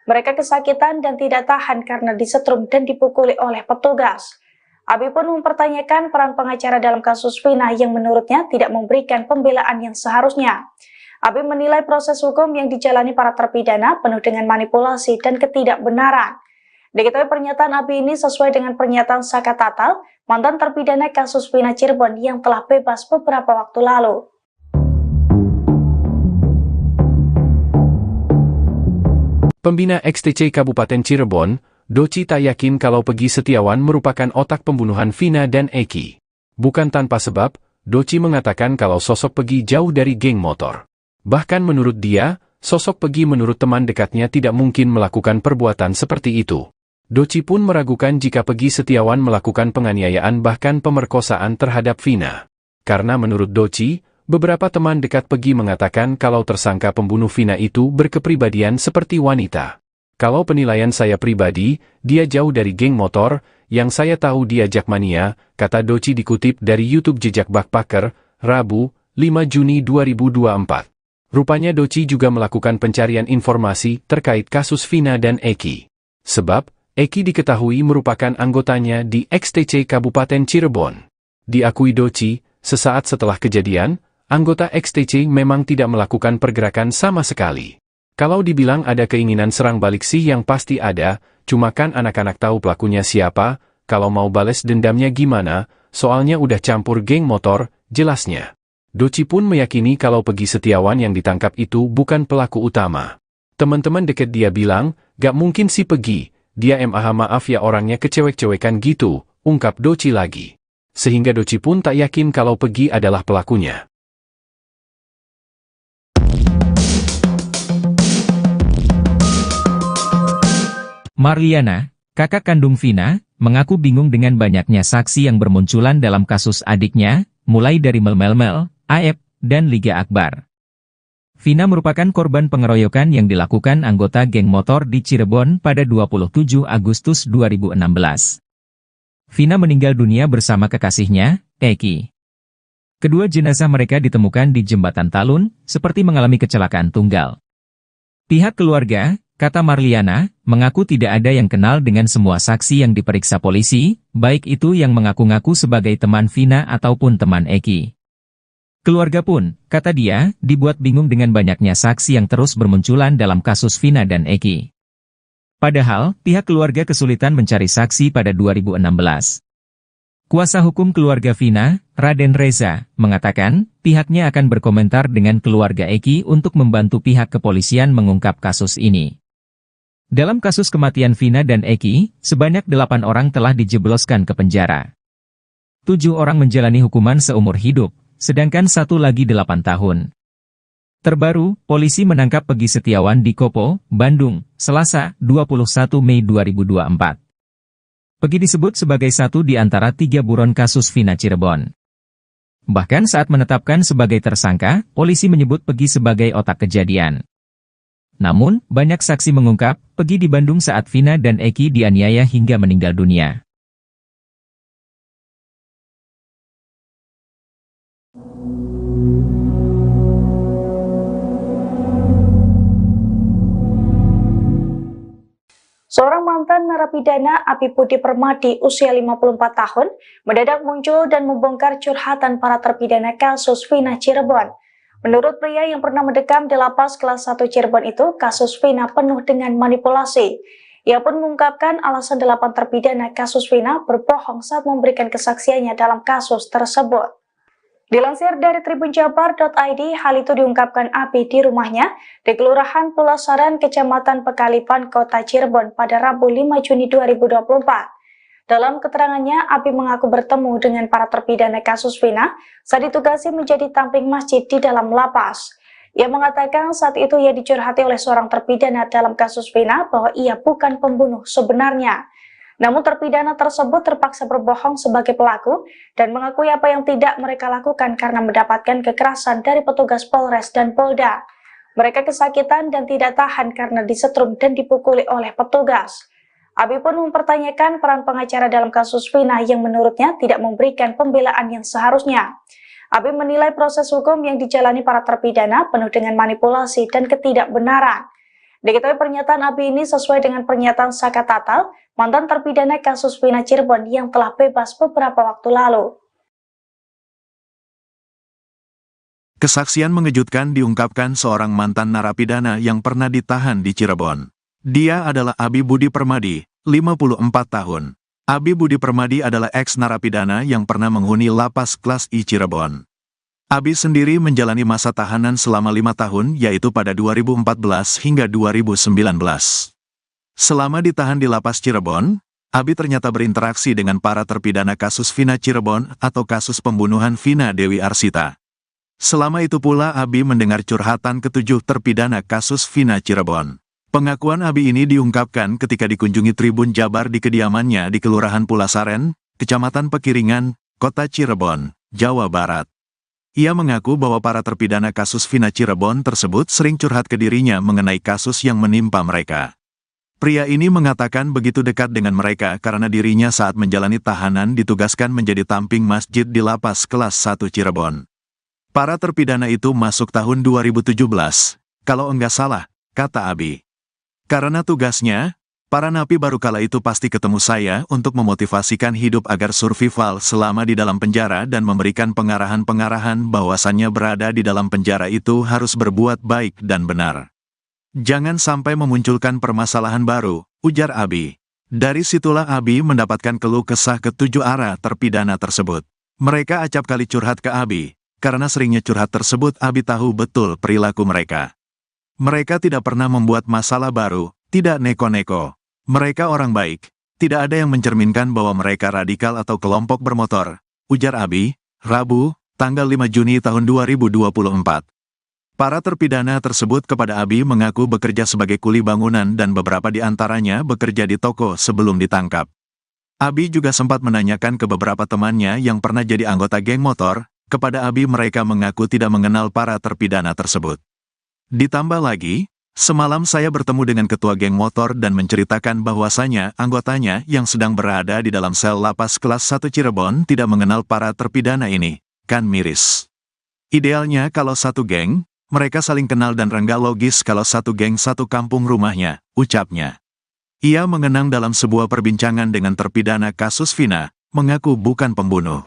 Mereka kesakitan dan tidak tahan karena disetrum dan dipukuli oleh petugas. Abi pun mempertanyakan peran pengacara dalam kasus Vina yang menurutnya tidak memberikan pembelaan yang seharusnya. Abi menilai proses hukum yang dijalani para terpidana penuh dengan manipulasi dan ketidakbenaran. Diketahui pernyataan Abi ini sesuai dengan pernyataan Saka Tatal, mantan terpidana kasus Vina Cirebon yang telah bebas beberapa waktu lalu. Pembina XTC Kabupaten Cirebon, Doci tak yakin kalau Pegi Setiawan merupakan otak pembunuhan Vina dan Eki. Bukan tanpa sebab, Doci mengatakan kalau sosok Pegi jauh dari geng motor. Bahkan menurut dia, sosok Pegi menurut teman dekatnya tidak mungkin melakukan perbuatan seperti itu. Doci pun meragukan jika Pegi Setiawan melakukan penganiayaan bahkan pemerkosaan terhadap Vina. Karena menurut Doci, beberapa teman dekat Pegi mengatakan kalau tersangka pembunuh Vina itu berkepribadian seperti wanita. Kalau penilaian saya pribadi, dia jauh dari geng motor, yang saya tahu dia jakmania, kata Doci dikutip dari YouTube Jejak Backpacker, Rabu, 5 Juni 2024. Rupanya Doci juga melakukan pencarian informasi terkait kasus Vina dan Eki. Sebab, Eki diketahui merupakan anggotanya di XTC Kabupaten Cirebon. Diakui Doci, sesaat setelah kejadian, anggota XTC memang tidak melakukan pergerakan sama sekali. Kalau dibilang ada keinginan serang balik sih yang pasti ada, cuma kan anak-anak tahu pelakunya siapa, kalau mau bales dendamnya gimana, soalnya udah campur geng motor, jelasnya. Doci pun meyakini kalau Pegi Setiawan yang ditangkap itu bukan pelaku utama. Teman-teman deket dia bilang, gak mungkin si Pegi, dia maaf ya orangnya kecewek-cewekan gitu, ungkap Doci lagi. Sehingga Doci pun tak yakin kalau Pegi adalah pelakunya. Marliana, kakak kandung Vina, mengaku bingung dengan banyaknya saksi yang bermunculan dalam kasus adiknya, mulai dari Mel-Mel, Aep, dan Liga Akbar. Vina merupakan korban pengeroyokan yang dilakukan anggota geng motor di Cirebon pada 27 Agustus 2016. Vina meninggal dunia bersama kekasihnya, Eki. Kedua jenazah mereka ditemukan di Jembatan Talun, seperti mengalami kecelakaan tunggal. Pihak keluarga, kata Marliana, mengaku tidak ada yang kenal dengan semua saksi yang diperiksa polisi, baik itu yang mengaku-ngaku sebagai teman Vina ataupun teman Eki. Keluarga pun, kata dia, dibuat bingung dengan banyaknya saksi yang terus bermunculan dalam kasus Vina dan Eki. Padahal, pihak keluarga kesulitan mencari saksi pada 2016. Kuasa hukum keluarga Vina, Raden Reza, mengatakan, pihaknya akan berkomentar dengan keluarga Eki untuk membantu pihak kepolisian mengungkap kasus ini. Dalam kasus kematian Vina dan Eki, sebanyak 8 orang telah dijebloskan ke penjara. 7 orang menjalani hukuman seumur hidup, sedangkan 1 lagi 8 tahun. Terbaru, polisi menangkap Pegi Setiawan di Kopo, Bandung, Selasa, 21 Mei 2024. Pegi disebut sebagai satu di antara 3 buron kasus Vina Cirebon. Bahkan saat menetapkan sebagai tersangka, polisi menyebut Pegi sebagai otak kejadian. Namun, banyak saksi mengungkap, Pegi di Bandung saat Vina dan Eki dianiaya hingga meninggal dunia. Seorang mantan narapidana Abi Budi Permadi usia 54 tahun mendadak muncul dan membongkar curhatan para terpidana kasus Vina Cirebon. Menurut pria yang pernah mendekam di lapas kelas 1 Cirebon itu, kasus Vina penuh dengan manipulasi. Ia pun mengungkapkan alasan 8 terpidana kasus Vina berbohong saat memberikan kesaksiannya dalam kasus tersebut. Dilansir dari tribunjabar.id, hal itu diungkapkan Abi di rumahnya di Kelurahan Pulau Saran, Kecamatan Pekalipan, Kota Cirebon pada Rabu 5 Juni 2024. Dalam keterangannya, Abi mengaku bertemu dengan para terpidana kasus Vina saat ditugasi menjadi tamping masjid di dalam lapas. Ia mengatakan saat itu ia dicurhati oleh seorang terpidana dalam kasus Vina bahwa ia bukan pembunuh sebenarnya. Namun terpidana tersebut terpaksa berbohong sebagai pelaku dan mengakui apa yang tidak mereka lakukan karena mendapatkan kekerasan dari petugas Polres dan Polda. Mereka kesakitan dan tidak tahan karena disetrum dan dipukuli oleh petugas. Abi pun mempertanyakan peran pengacara dalam kasus Vina yang menurutnya tidak memberikan pembelaan yang seharusnya. Abi menilai proses hukum yang dijalani para terpidana penuh dengan manipulasi dan ketidakbenaran. Diketahui pernyataan Abi ini sesuai dengan pernyataan Saka Tatal, mantan terpidana kasus Vina Cirebon yang telah bebas beberapa waktu lalu. Kesaksian mengejutkan diungkapkan seorang mantan narapidana yang pernah ditahan di Cirebon. Dia adalah Abi Budi Permadi, 54 tahun. Abi Budi Permadi adalah ex-narapidana yang pernah menghuni lapas kelas I Cirebon. Abi sendiri menjalani masa tahanan selama 5 tahun, yaitu pada 2014 hingga 2019. Selama ditahan di lapas Cirebon, Abi ternyata berinteraksi dengan para terpidana kasus Vina Cirebon atau kasus pembunuhan Vina Dewi Arsita. Selama itu pula Abi mendengar curhatan ke-7 terpidana kasus Vina Cirebon. Pengakuan Abi ini diungkapkan ketika dikunjungi Tribun Jabar di kediamannya di Kelurahan Pulasaren, Kecamatan Pekiringan, Kota Cirebon, Jawa Barat. Ia mengaku bahwa para terpidana kasus Vina Cirebon tersebut sering curhat ke dirinya mengenai kasus yang menimpa mereka. Pria ini mengatakan begitu dekat dengan mereka karena dirinya saat menjalani tahanan ditugaskan menjadi tamping masjid di lapas kelas 1 Cirebon. Para terpidana itu masuk tahun 2017, kalau enggak salah, kata Abi. Karena tugasnya, para napi baru kala itu pasti ketemu saya untuk memotivasikan hidup agar survival selama di dalam penjara dan memberikan pengarahan-pengarahan bahwasannya berada di dalam penjara itu harus berbuat baik dan benar. Jangan sampai memunculkan permasalahan baru, ujar Abi. Dari situlah Abi mendapatkan keluh kesah ke-7 arah terpidana tersebut. Mereka acap kali curhat ke Abi, karena seringnya curhat tersebut Abi tahu betul perilaku mereka. Mereka tidak pernah membuat masalah baru, tidak neko-neko. Mereka orang baik, tidak ada yang mencerminkan bahwa mereka radikal atau kelompok bermotor, ujar Abi, Rabu, tanggal 5 Juni tahun 2024. Para terpidana tersebut kepada Abi mengaku bekerja sebagai kuli bangunan dan beberapa di antaranya bekerja di toko sebelum ditangkap. Abi juga sempat menanyakan ke beberapa temannya yang pernah jadi anggota geng motor, kepada Abi mereka mengaku tidak mengenal para terpidana tersebut. Ditambah lagi, semalam saya bertemu dengan ketua geng motor dan menceritakan bahwasanya anggotanya yang sedang berada di dalam sel lapas kelas 1 Cirebon tidak mengenal para terpidana ini, kan miris. Idealnya kalau satu geng, mereka saling kenal dan nggak logis kalau satu geng satu kampung rumahnya, ucapnya. Ia mengenang dalam sebuah perbincangan dengan terpidana kasus Vina, mengaku bukan pembunuh.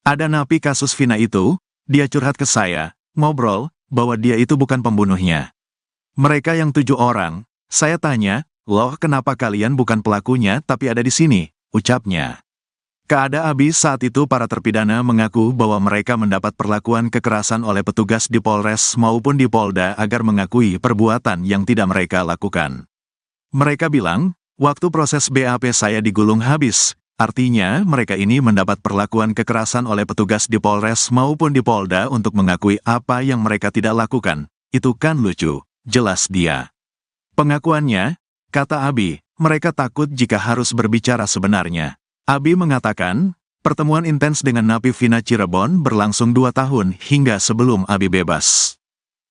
Ada napi kasus Vina itu, dia curhat ke saya, ngobrol, bahwa dia itu bukan pembunuhnya. Mereka yang 7 orang, saya tanya, loh kenapa kalian bukan pelakunya tapi ada di sini, ucapnya. Keada Abi saat itu para terpidana mengaku bahwa mereka mendapat perlakuan kekerasan oleh petugas di Polres maupun di Polda agar mengakui perbuatan yang tidak mereka lakukan. Mereka bilang, waktu proses BAP saya digulung habis. Artinya, mereka ini mendapat perlakuan kekerasan oleh petugas di Polres maupun di Polda untuk mengakui apa yang mereka tidak lakukan. Itu kan lucu, jelas dia. Pengakuannya, kata Abi, mereka takut jika harus berbicara sebenarnya. Abi mengatakan, pertemuan intens dengan napi Vina Cirebon berlangsung 2 tahun hingga sebelum Abi bebas.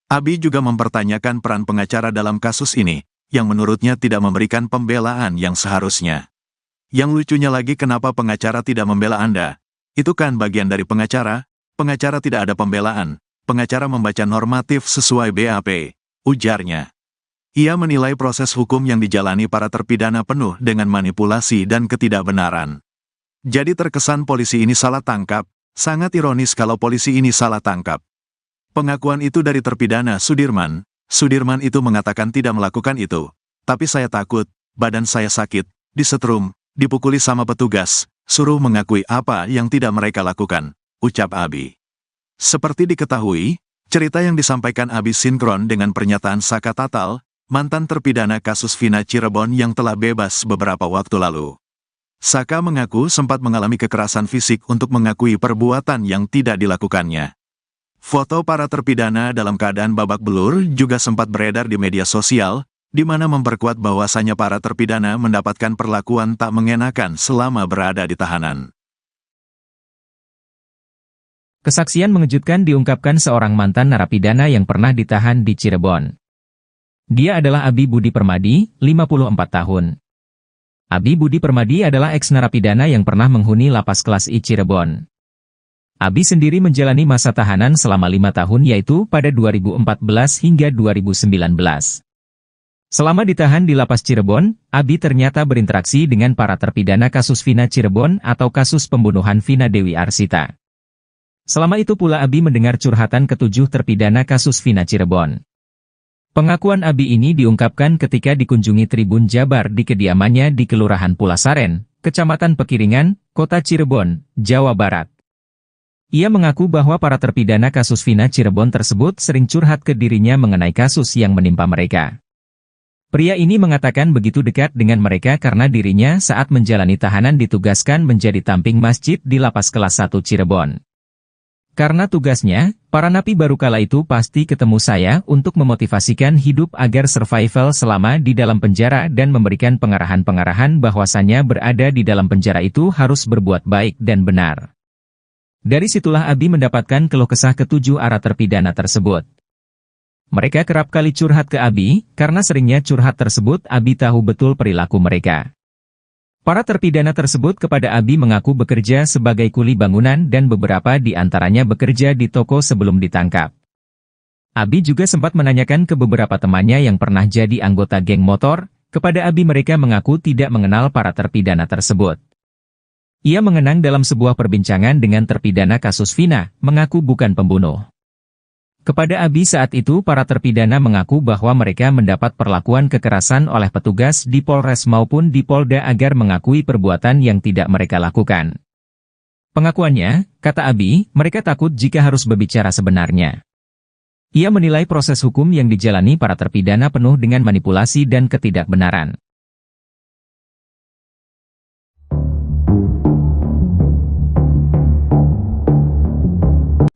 Abi juga mempertanyakan peran pengacara dalam kasus ini, yang menurutnya tidak memberikan pembelaan yang seharusnya. Yang lucunya lagi kenapa pengacara tidak membela Anda? Itu kan bagian dari pengacara tidak ada pembelaan, pengacara membaca normatif sesuai BAP, ujarnya. Ia menilai proses hukum yang dijalani para terpidana penuh dengan manipulasi dan ketidakbenaran. Jadi terkesan polisi ini salah tangkap, sangat ironis kalau polisi ini salah tangkap. Pengakuan itu dari terpidana Sudirman itu mengatakan tidak melakukan itu, tapi saya takut, badan saya sakit, disetrum, dipukuli sama petugas, suruh mengakui apa yang tidak mereka lakukan, ucap Abi. Seperti diketahui, cerita yang disampaikan Abi sinkron dengan pernyataan Saka Tatal, mantan terpidana kasus Vina Cirebon yang telah bebas beberapa waktu lalu. Saka mengaku sempat mengalami kekerasan fisik untuk mengakui perbuatan yang tidak dilakukannya. Foto para terpidana dalam keadaan babak belur juga sempat beredar di media sosial, di mana memperkuat bahwasannya para terpidana mendapatkan perlakuan tak mengenakan selama berada di tahanan. Kesaksian mengejutkan diungkapkan seorang mantan narapidana yang pernah ditahan di Cirebon. Dia adalah Abi Budi Permadi, 54 tahun. Abi Budi Permadi adalah eks-narapidana yang pernah menghuni lapas kelas I Cirebon. Abi sendiri menjalani masa tahanan selama 5 tahun yaitu pada 2014 hingga 2019. Selama ditahan di lapas Cirebon, Abi ternyata berinteraksi dengan para terpidana kasus Vina Cirebon atau kasus pembunuhan Vina Dewi Arsita. Selama itu pula Abi mendengar curhatan ke-7 terpidana kasus Vina Cirebon. Pengakuan Abi ini diungkapkan ketika dikunjungi Tribun Jabar di kediamannya di Kelurahan Pulasaren, Kecamatan Pekiringan, Kota Cirebon, Jawa Barat. Ia mengaku bahwa para terpidana kasus Vina Cirebon tersebut sering curhat ke dirinya mengenai kasus yang menimpa mereka. Pria ini mengatakan begitu dekat dengan mereka karena dirinya saat menjalani tahanan ditugaskan menjadi tamping masjid di lapas kelas 1 Cirebon. Karena tugasnya, para napi baru kala itu pasti ketemu saya untuk memotivasikan hidup agar survival selama di dalam penjara dan memberikan pengarahan-pengarahan bahwasannya berada di dalam penjara itu harus berbuat baik dan benar. Dari situlah Abi mendapatkan keluh kesah ke-7 arah terpidana tersebut. Mereka kerap kali curhat ke Abi, karena seringnya curhat tersebut Abi tahu betul perilaku mereka. Para terpidana tersebut kepada Abi mengaku bekerja sebagai kuli bangunan dan beberapa di antaranya bekerja di toko sebelum ditangkap. Abi juga sempat menanyakan ke beberapa temannya yang pernah jadi anggota geng motor. Kepada Abi mereka mengaku tidak mengenal para terpidana tersebut. Ia mengenang dalam sebuah perbincangan dengan terpidana kasus Vina, mengaku bukan pembunuh. Kepada Abi saat itu para terpidana mengaku bahwa mereka mendapat perlakuan kekerasan oleh petugas di Polres maupun di Polda agar mengakui perbuatan yang tidak mereka lakukan. Pengakuannya, kata Abi, mereka takut jika harus berbicara sebenarnya. Ia menilai proses hukum yang dijalani para terpidana penuh dengan manipulasi dan ketidakbenaran.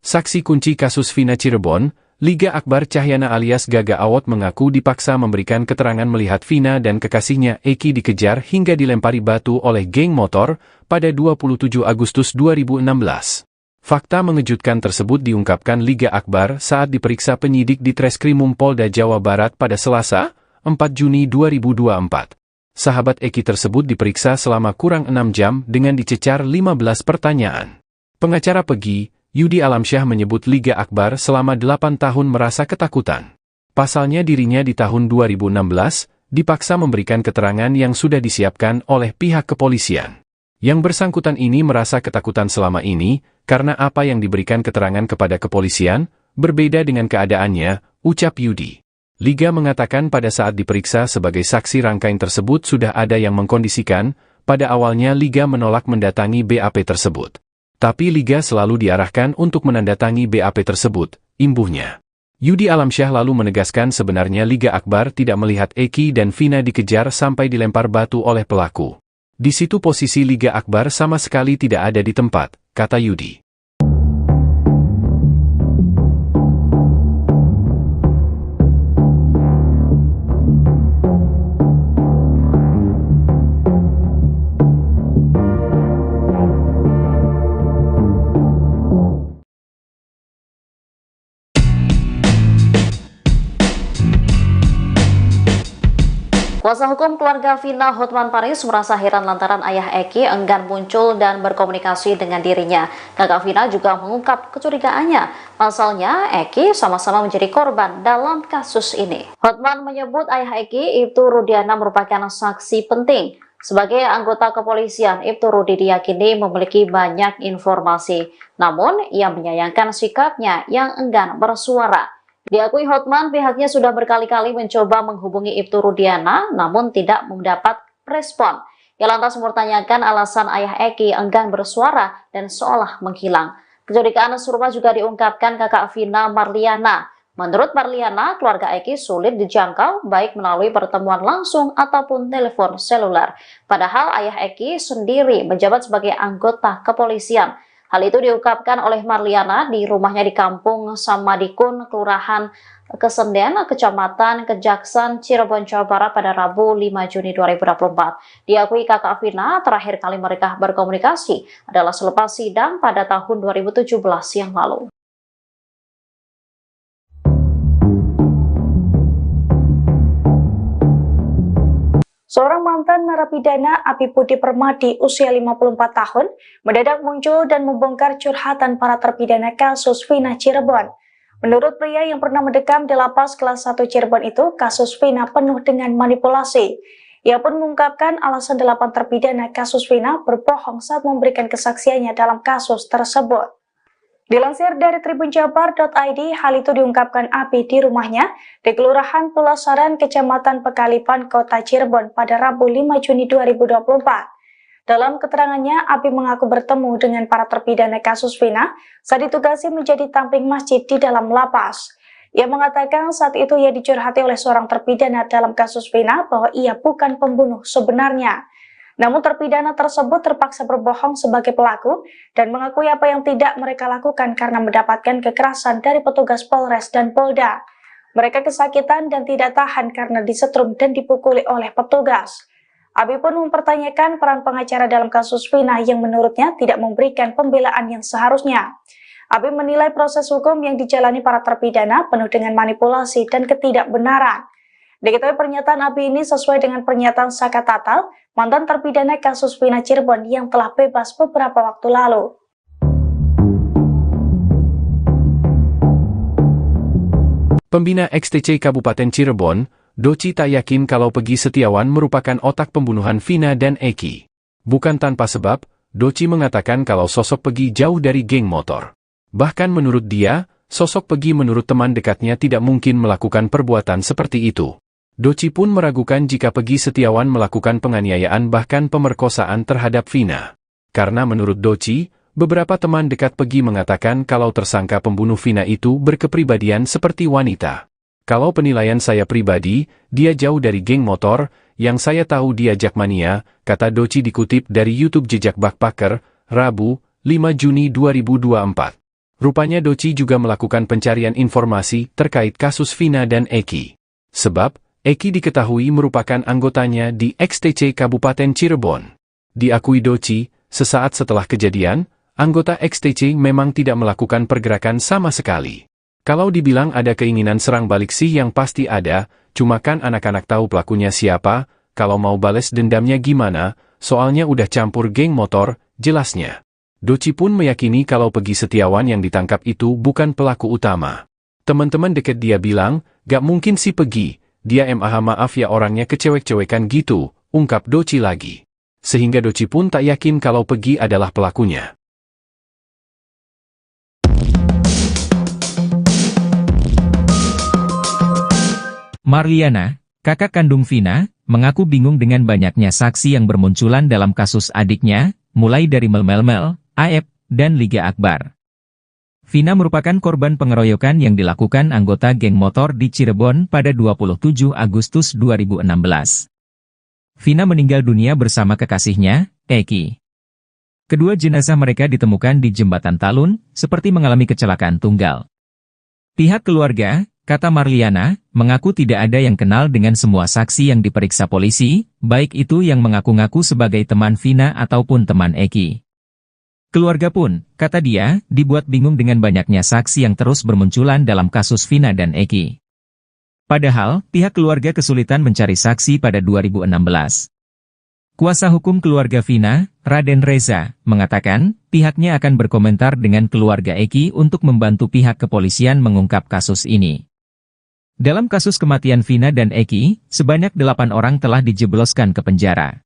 Saksi kunci kasus Vina Cirebon, Liga Akbar Cahyana alias Gaga Awot mengaku dipaksa memberikan keterangan melihat Vina dan kekasihnya Eki dikejar hingga dilempari batu oleh geng motor pada 27 Agustus 2016. Fakta mengejutkan tersebut diungkapkan Liga Akbar saat diperiksa penyidik di Treskrimum Polda Jawa Barat pada Selasa, 4 Juni 2024. Sahabat Eki tersebut diperiksa selama kurang 6 jam dengan dicecar 15 pertanyaan. Pengacara Pegi, Yudi Alamsyah menyebut Liga Akbar selama 8 tahun merasa ketakutan. Pasalnya dirinya di tahun 2016, dipaksa memberikan keterangan yang sudah disiapkan oleh pihak kepolisian. Yang bersangkutan ini merasa ketakutan selama ini, karena apa yang diberikan keterangan kepada kepolisian, berbeda dengan keadaannya, ucap Yudi. Liga mengatakan pada saat diperiksa sebagai saksi rangkaian tersebut sudah ada yang mengkondisikan, pada awalnya Liga menolak mendatangi BAP tersebut. Tapi Liga selalu diarahkan untuk menandatangi BAP tersebut, imbuhnya. Yudi Alamsyah lalu menegaskan sebenarnya Liga Akbar tidak melihat Eki dan Vina dikejar sampai dilempar batu oleh pelaku. Di situ posisi Liga Akbar sama sekali tidak ada di tempat, kata Yudi. Kuasa hukum keluarga Vina Hotman Paris merasa heran lantaran ayah Eki enggan muncul dan berkomunikasi dengan dirinya. Kakak Vina juga mengungkap kecurigaannya. Pasalnya, Eki sama-sama menjadi korban dalam kasus ini. Hotman menyebut ayah Eki, Ibtu Rudiana, merupakan saksi penting. Sebagai anggota kepolisian, Ibtu Rudi diyakini memiliki banyak informasi. Namun, ia menyayangkan sikapnya yang enggan bersuara. Diakui Hotman, pihaknya sudah berkali-kali mencoba menghubungi Ibtu Rudiana, namun tidak mendapat respon. Ia lantas mempertanyakan alasan ayah Eki enggan bersuara dan seolah menghilang. Kecurigaan serupa juga diungkapkan kakak Vina, Marliana. Menurut Marliana, keluarga Eki sulit dijangkau baik melalui pertemuan langsung ataupun telepon seluler. Padahal ayah Eki sendiri menjabat sebagai anggota kepolisian. Hal itu diungkapkan oleh Marliana di rumahnya di Kampung Samadikun, Kelurahan Kesenden, Kecamatan Kejaksan, Cirebon, Jawa Barat pada Rabu 5 Juni 2024. Diakui kakak Vina, terakhir kali mereka berkomunikasi adalah selepas sidang pada tahun 2017 yang lalu. Seorang mantan narapidana Abi Budi Permadi usia 54 tahun mendadak muncul dan membongkar curhatan para terpidana kasus Vina Cirebon. Menurut pria yang pernah mendekam di lapas kelas 1 Cirebon itu, kasus Vina penuh dengan manipulasi. Ia pun mengungkapkan alasan 8 terpidana kasus Vina berbohong saat memberikan kesaksiannya dalam kasus tersebut. Dilansir dari tribunjabar.id, hal itu diungkapkan Abi di rumahnya di Kelurahan Pulasaran, Kecamatan Pekalipan, Kota Cirebon pada Rabu 5 Juni 2024. Dalam keterangannya, Abi mengaku bertemu dengan para terpidana kasus Vina saat ditugasi menjadi tamping masjid di dalam lapas. Ia mengatakan saat itu ia dicurhati oleh seorang terpidana dalam kasus Vina bahwa ia bukan pembunuh sebenarnya. Namun terpidana tersebut terpaksa berbohong sebagai pelaku dan mengakui apa yang tidak mereka lakukan karena mendapatkan kekerasan dari petugas Polres dan Polda. Mereka kesakitan dan tidak tahan karena disetrum dan dipukuli oleh petugas. Abi pun mempertanyakan peran pengacara dalam kasus Vina yang menurutnya tidak memberikan pembelaan yang seharusnya. Abi menilai proses hukum yang dijalani para terpidana penuh dengan manipulasi dan ketidakbenaran. Diketahui pernyataan Abi ini sesuai dengan pernyataan Saka Tatal, mantan terpidana kasus Vina Cirebon yang telah bebas beberapa waktu lalu. Pembina XTC Kabupaten Cirebon, Doci tak yakin kalau Peggy Setiawan merupakan otak pembunuhan Vina dan Eki. Bukan tanpa sebab, Doci mengatakan kalau sosok Peggy jauh dari geng motor. Bahkan menurut dia, sosok Peggy menurut teman dekatnya tidak mungkin melakukan perbuatan seperti itu. Doci pun meragukan jika Peggy Setiawan melakukan penganiayaan bahkan pemerkosaan terhadap Vina. Karena menurut Doci, beberapa teman dekat Peggy mengatakan kalau tersangka pembunuh Vina itu berkepribadian seperti wanita. Kalau penilaian saya pribadi, dia jauh dari geng motor, yang saya tahu dia jakmania, kata Doci dikutip dari YouTube Jejak Backpacker, Rabu, 5 Juni 2024. Rupanya Doci juga melakukan pencarian informasi terkait kasus Vina dan Eki. Sebab, Eki diketahui merupakan anggotanya di XTC Kabupaten Cirebon. Diakui Doci, sesaat setelah kejadian, anggota XTC memang tidak melakukan pergerakan sama sekali. Kalau dibilang ada keinginan serang balik sih yang pasti ada, cuma kan anak-anak tahu pelakunya siapa, kalau mau bales dendamnya gimana, soalnya udah campur geng motor, jelasnya. Doci pun meyakini kalau Peggy Setiawan yang ditangkap itu bukan pelaku utama. Teman-teman deket dia bilang, gak mungkin si Peggy, dia maaf ya orangnya kecewek-cewekan gitu, ungkap Doci lagi. Sehingga Doci pun tak yakin kalau Peggy adalah pelakunya. Marliana, kakak kandung Vina, mengaku bingung dengan banyaknya saksi yang bermunculan dalam kasus adiknya, mulai dari Mel, Aep, dan Liga Akbar. Vina merupakan korban pengeroyokan yang dilakukan anggota geng motor di Cirebon pada 27 Agustus 2016. Vina meninggal dunia bersama kekasihnya, Eki. Kedua jenazah mereka ditemukan di Jembatan Talun, seperti mengalami kecelakaan tunggal. Pihak keluarga, kata Marliana, mengaku tidak ada yang kenal dengan semua saksi yang diperiksa polisi, baik itu yang mengaku-ngaku sebagai teman Vina ataupun teman Eki. Keluarga pun, kata dia, dibuat bingung dengan banyaknya saksi yang terus bermunculan dalam kasus Vina dan Eki. Padahal, pihak keluarga kesulitan mencari saksi pada 2016. Kuasa hukum keluarga Vina, Raden Reza, mengatakan, pihaknya akan berkomentar dengan keluarga Eki untuk membantu pihak kepolisian mengungkap kasus ini. Dalam kasus kematian Vina dan Eki, sebanyak 8 orang telah dijebloskan ke penjara.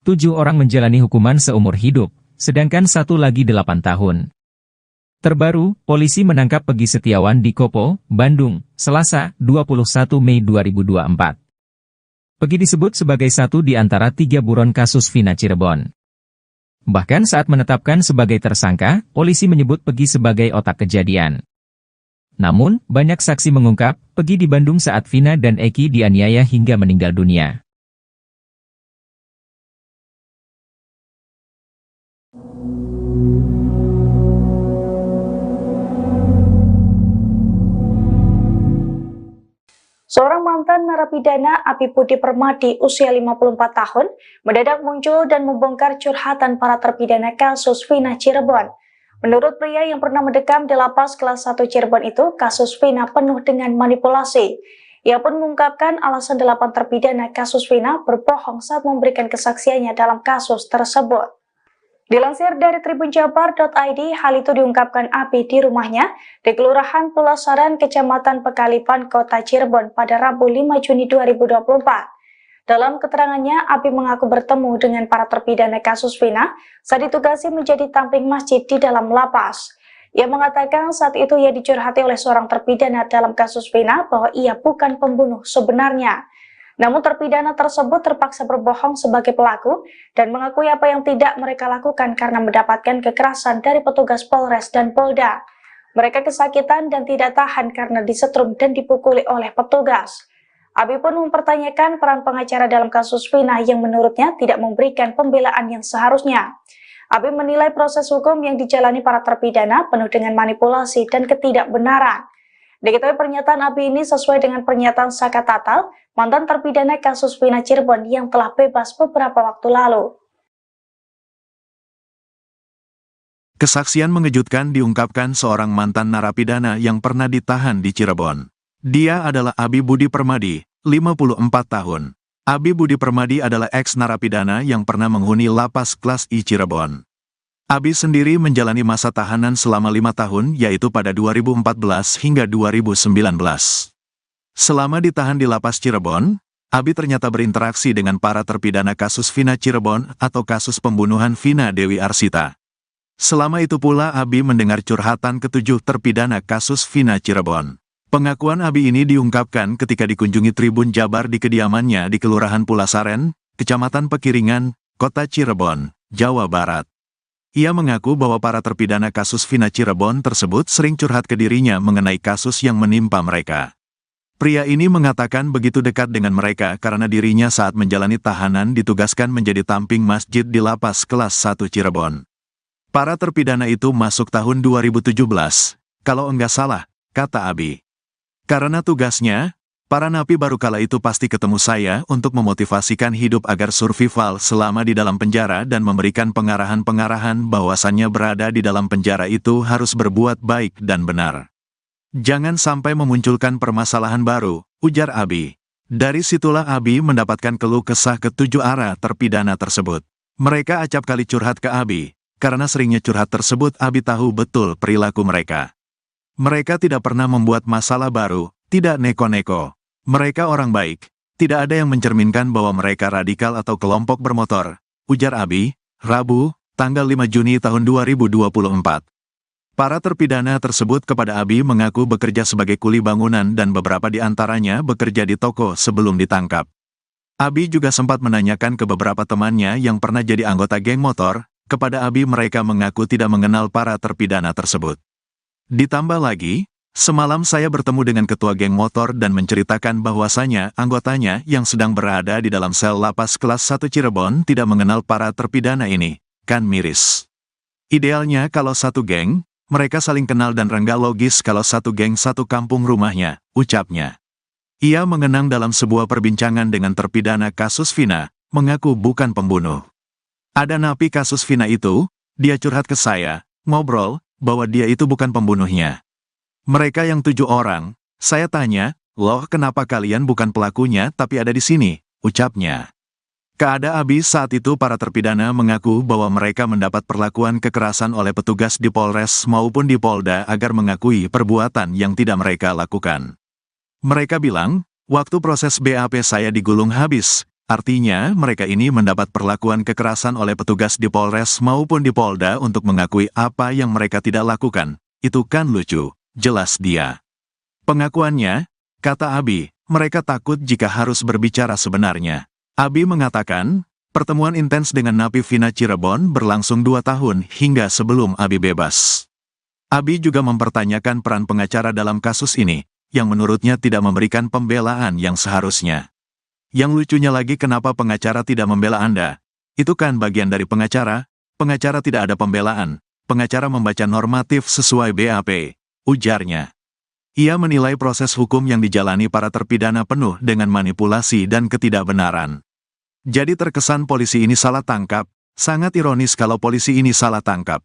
7 orang menjalani hukuman seumur hidup, sedangkan 1 lagi 8 tahun. Terbaru, polisi menangkap Peggy Setiawan di Kopo, Bandung, Selasa, 21 Mei 2024. Peggy disebut sebagai satu di antara 3 buron kasus Vina Cirebon. Bahkan saat menetapkan sebagai tersangka, polisi menyebut Peggy sebagai otak kejadian. Namun, banyak saksi mengungkap, Peggy di Bandung saat Vina dan Eki dianiaya hingga meninggal dunia. Seorang mantan narapidana Abi Budi Permadi usia 54 tahun mendadak muncul dan membongkar curhatan para terpidana kasus Vina Cirebon. Menurut pria yang pernah mendekam di lapas kelas 1 Cirebon itu, kasus Vina penuh dengan manipulasi. Ia pun mengungkapkan alasan 8 terpidana kasus Vina berbohong saat memberikan kesaksiannya dalam kasus tersebut. Dilansir dari tribunjabar.id, hal itu diungkapkan Abi di rumahnya di Kelurahan Pulau Saran, Kecamatan Pekalipan, Kota Cirebon pada Rabu 5 Juni 2024. Dalam keterangannya, Abi mengaku bertemu dengan para terpidana kasus Vina saat ditugasi menjadi tamping masjid di dalam lapas. Ia mengatakan saat itu ia dicurhati oleh seorang terpidana dalam kasus Vina bahwa ia bukan pembunuh sebenarnya. Namun terpidana tersebut terpaksa berbohong sebagai pelaku dan mengakui apa yang tidak mereka lakukan karena mendapatkan kekerasan dari petugas Polres dan Polda. Mereka kesakitan dan tidak tahan karena disetrum dan dipukuli oleh petugas. Abi pun mempertanyakan peran pengacara dalam kasus Vina yang menurutnya tidak memberikan pembelaan yang seharusnya. Abi menilai proses hukum yang dijalani para terpidana penuh dengan manipulasi dan ketidakbenaran. Diketahui pernyataan Abi ini sesuai dengan pernyataan Saka Tatal, mantan terpidana kasus Vina Cirebon yang telah bebas beberapa waktu lalu. Kesaksian mengejutkan diungkapkan seorang mantan narapidana yang pernah ditahan di Cirebon. Dia adalah Abi Budi Permadi, 54 tahun. Abi Budi Permadi adalah ex-narapidana yang pernah menghuni lapas kelas I Cirebon. Abi sendiri menjalani masa tahanan selama 5 tahun, yaitu pada 2014 hingga 2019. Selama ditahan di lapas Cirebon, Abi ternyata berinteraksi dengan para terpidana kasus Vina Cirebon atau kasus pembunuhan Vina Dewi Arsita. Selama itu pula Abi mendengar curhatan ketujuh terpidana kasus Vina Cirebon. Pengakuan Abi ini diungkapkan ketika dikunjungi Tribun Jabar di kediamannya di Kelurahan Pulasaren, Kecamatan Pekiringan, Kota Cirebon, Jawa Barat. Ia mengaku bahwa para terpidana kasus Vina Cirebon tersebut sering curhat ke dirinya mengenai kasus yang menimpa mereka. Pria ini mengatakan begitu dekat dengan mereka karena dirinya saat menjalani tahanan ditugaskan menjadi tamping masjid di lapas kelas 1 Cirebon. Para terpidana itu masuk tahun 2017, kalau enggak salah, kata Abi. Karena tugasnya, para napi baru kala itu pasti ketemu saya untuk memotivasikan hidup agar survival selama di dalam penjara dan memberikan pengarahan-pengarahan bahwasannya berada di dalam penjara itu harus berbuat baik dan benar. Jangan sampai memunculkan permasalahan baru, ujar Abi. Dari situlah Abi mendapatkan keluh kesah ketujuh arah terpidana tersebut. Mereka acap kali curhat ke Abi, karena seringnya curhat tersebut Abi tahu betul perilaku mereka. Mereka tidak pernah membuat masalah baru, tidak neko-neko. Mereka orang baik, tidak ada yang mencerminkan bahwa mereka radikal atau kelompok bermotor, ujar Abi, Rabu, tanggal 5 Juni tahun 2024. Para terpidana tersebut kepada Abi mengaku bekerja sebagai kuli bangunan dan beberapa di antaranya bekerja di toko sebelum ditangkap. Abi juga sempat menanyakan ke beberapa temannya yang pernah jadi anggota geng motor, kepada Abi mereka mengaku tidak mengenal para terpidana tersebut. Ditambah lagi, semalam saya bertemu dengan ketua geng motor dan menceritakan bahwasanya anggotanya yang sedang berada di dalam sel lapas kelas 1 Cirebon tidak mengenal para terpidana ini, kan miris. Idealnya kalau satu geng, mereka saling kenal dan rengga logis kalau satu geng satu kampung rumahnya, ucapnya. Ia mengenang dalam sebuah perbincangan dengan terpidana kasus Vina, mengaku bukan pembunuh. Ada napi kasus Vina itu, dia curhat ke saya, ngobrol, bahwa dia itu bukan pembunuhnya. Mereka yang 7 orang, saya tanya, loh kenapa kalian bukan pelakunya tapi ada di sini, ucapnya. Keada Abi saat itu para terpidana mengaku bahwa mereka mendapat perlakuan kekerasan oleh petugas di Polres maupun di Polda agar mengakui perbuatan yang tidak mereka lakukan. Mereka bilang, waktu proses BAP saya digulung habis, artinya mereka ini mendapat perlakuan kekerasan oleh petugas di Polres maupun di Polda untuk mengakui apa yang mereka tidak lakukan. Itu kan lucu, jelas dia. Pengakuannya, kata Abi, mereka takut jika harus berbicara sebenarnya. Abi mengatakan, pertemuan intens dengan napi Vina Cirebon berlangsung 2 tahun hingga sebelum Abi bebas. Abi juga mempertanyakan peran pengacara dalam kasus ini, yang menurutnya tidak memberikan pembelaan yang seharusnya. Yang lucunya lagi kenapa pengacara tidak membela Anda? Itu kan bagian dari pengacara tidak ada pembelaan, pengacara membaca normatif sesuai BAP, ujarnya. Ia menilai proses hukum yang dijalani para terpidana penuh dengan manipulasi dan ketidakbenaran. Jadi terkesan polisi ini salah tangkap, sangat ironis kalau polisi ini salah tangkap.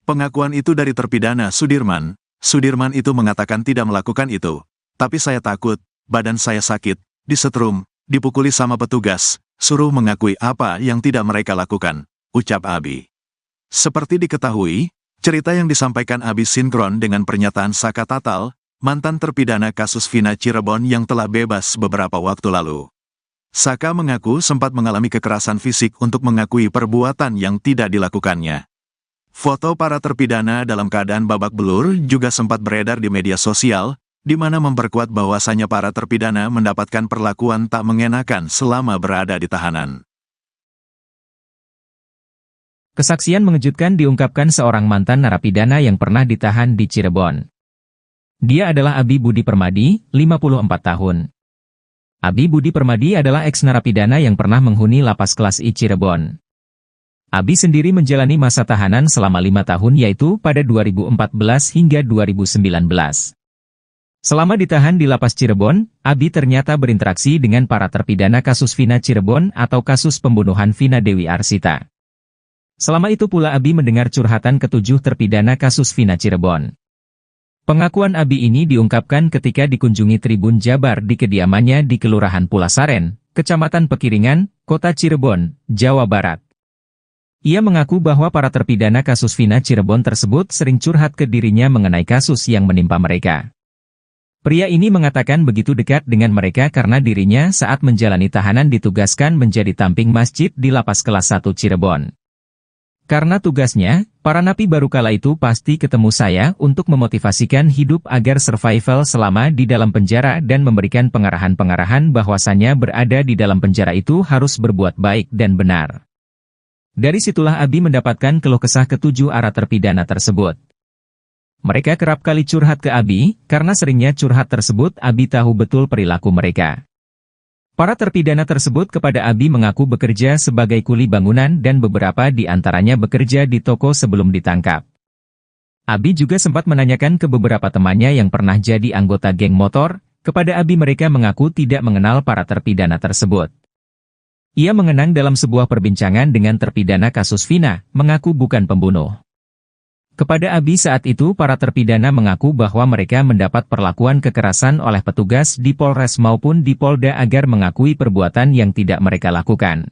Pengakuan itu dari terpidana Sudirman. Sudirman itu mengatakan tidak melakukan itu. Tapi saya takut, badan saya sakit, disetrum, dipukuli sama petugas, suruh mengakui apa yang tidak mereka lakukan, ucap Abi. Seperti diketahui, cerita yang disampaikan Abi sinkron dengan pernyataan Saka Tatal, mantan terpidana kasus Vina Cirebon yang telah bebas beberapa waktu lalu. Saka mengaku sempat mengalami kekerasan fisik untuk mengakui perbuatan yang tidak dilakukannya. Foto para terpidana dalam keadaan babak belur juga sempat beredar di media sosial, di mana memperkuat bahwasannya para terpidana mendapatkan perlakuan tak mengenakan selama berada di tahanan. Kesaksian mengejutkan diungkapkan seorang mantan narapidana yang pernah ditahan di Cirebon. Dia adalah Abi Budi Permadi, 54 tahun. Abi Budi Permadi adalah eks-narapidana yang pernah menghuni lapas kelas I Cirebon. Abi sendiri menjalani masa tahanan selama 5 tahun yaitu pada 2014 hingga 2019. Selama ditahan di lapas Cirebon, Abi ternyata berinteraksi dengan para terpidana kasus Vina Cirebon atau kasus pembunuhan Vina Dewi Arsita. Selama itu pula Abi mendengar curhatan ketujuh terpidana kasus Vina Cirebon. Pengakuan Abi ini diungkapkan ketika dikunjungi Tribun Jabar di kediamannya di Kelurahan Pulasaren, Kecamatan Pekiringan, Kota Cirebon, Jawa Barat. Ia mengaku bahwa para terpidana kasus Vina Cirebon tersebut sering curhat ke dirinya mengenai kasus yang menimpa mereka. Pria ini mengatakan begitu dekat dengan mereka karena dirinya saat menjalani tahanan ditugaskan menjadi tamping masjid di Lapas Kelas 1 Cirebon. Karena tugasnya, para napi baru kala itu pasti ketemu saya untuk memotivasikan hidup agar survival selama di dalam penjara dan memberikan pengarahan-pengarahan bahwasannya berada di dalam penjara itu harus berbuat baik dan benar. Dari situlah Abi mendapatkan keluh kesah ketujuh arah terpidana tersebut. Mereka kerap kali curhat ke Abi, karena seringnya curhat tersebut Abi tahu betul perilaku mereka. Para terpidana tersebut kepada Abi mengaku bekerja sebagai kuli bangunan dan beberapa di antaranya bekerja di toko sebelum ditangkap. Abi juga sempat menanyakan ke beberapa temannya yang pernah jadi anggota geng motor, kepada Abi mereka mengaku tidak mengenal para terpidana tersebut. Ia mengenang dalam sebuah perbincangan dengan terpidana kasus Vina, mengaku bukan pembunuh. Kepada Abi saat itu para terpidana mengaku bahwa mereka mendapat perlakuan kekerasan oleh petugas di Polres maupun di Polda agar mengakui perbuatan yang tidak mereka lakukan.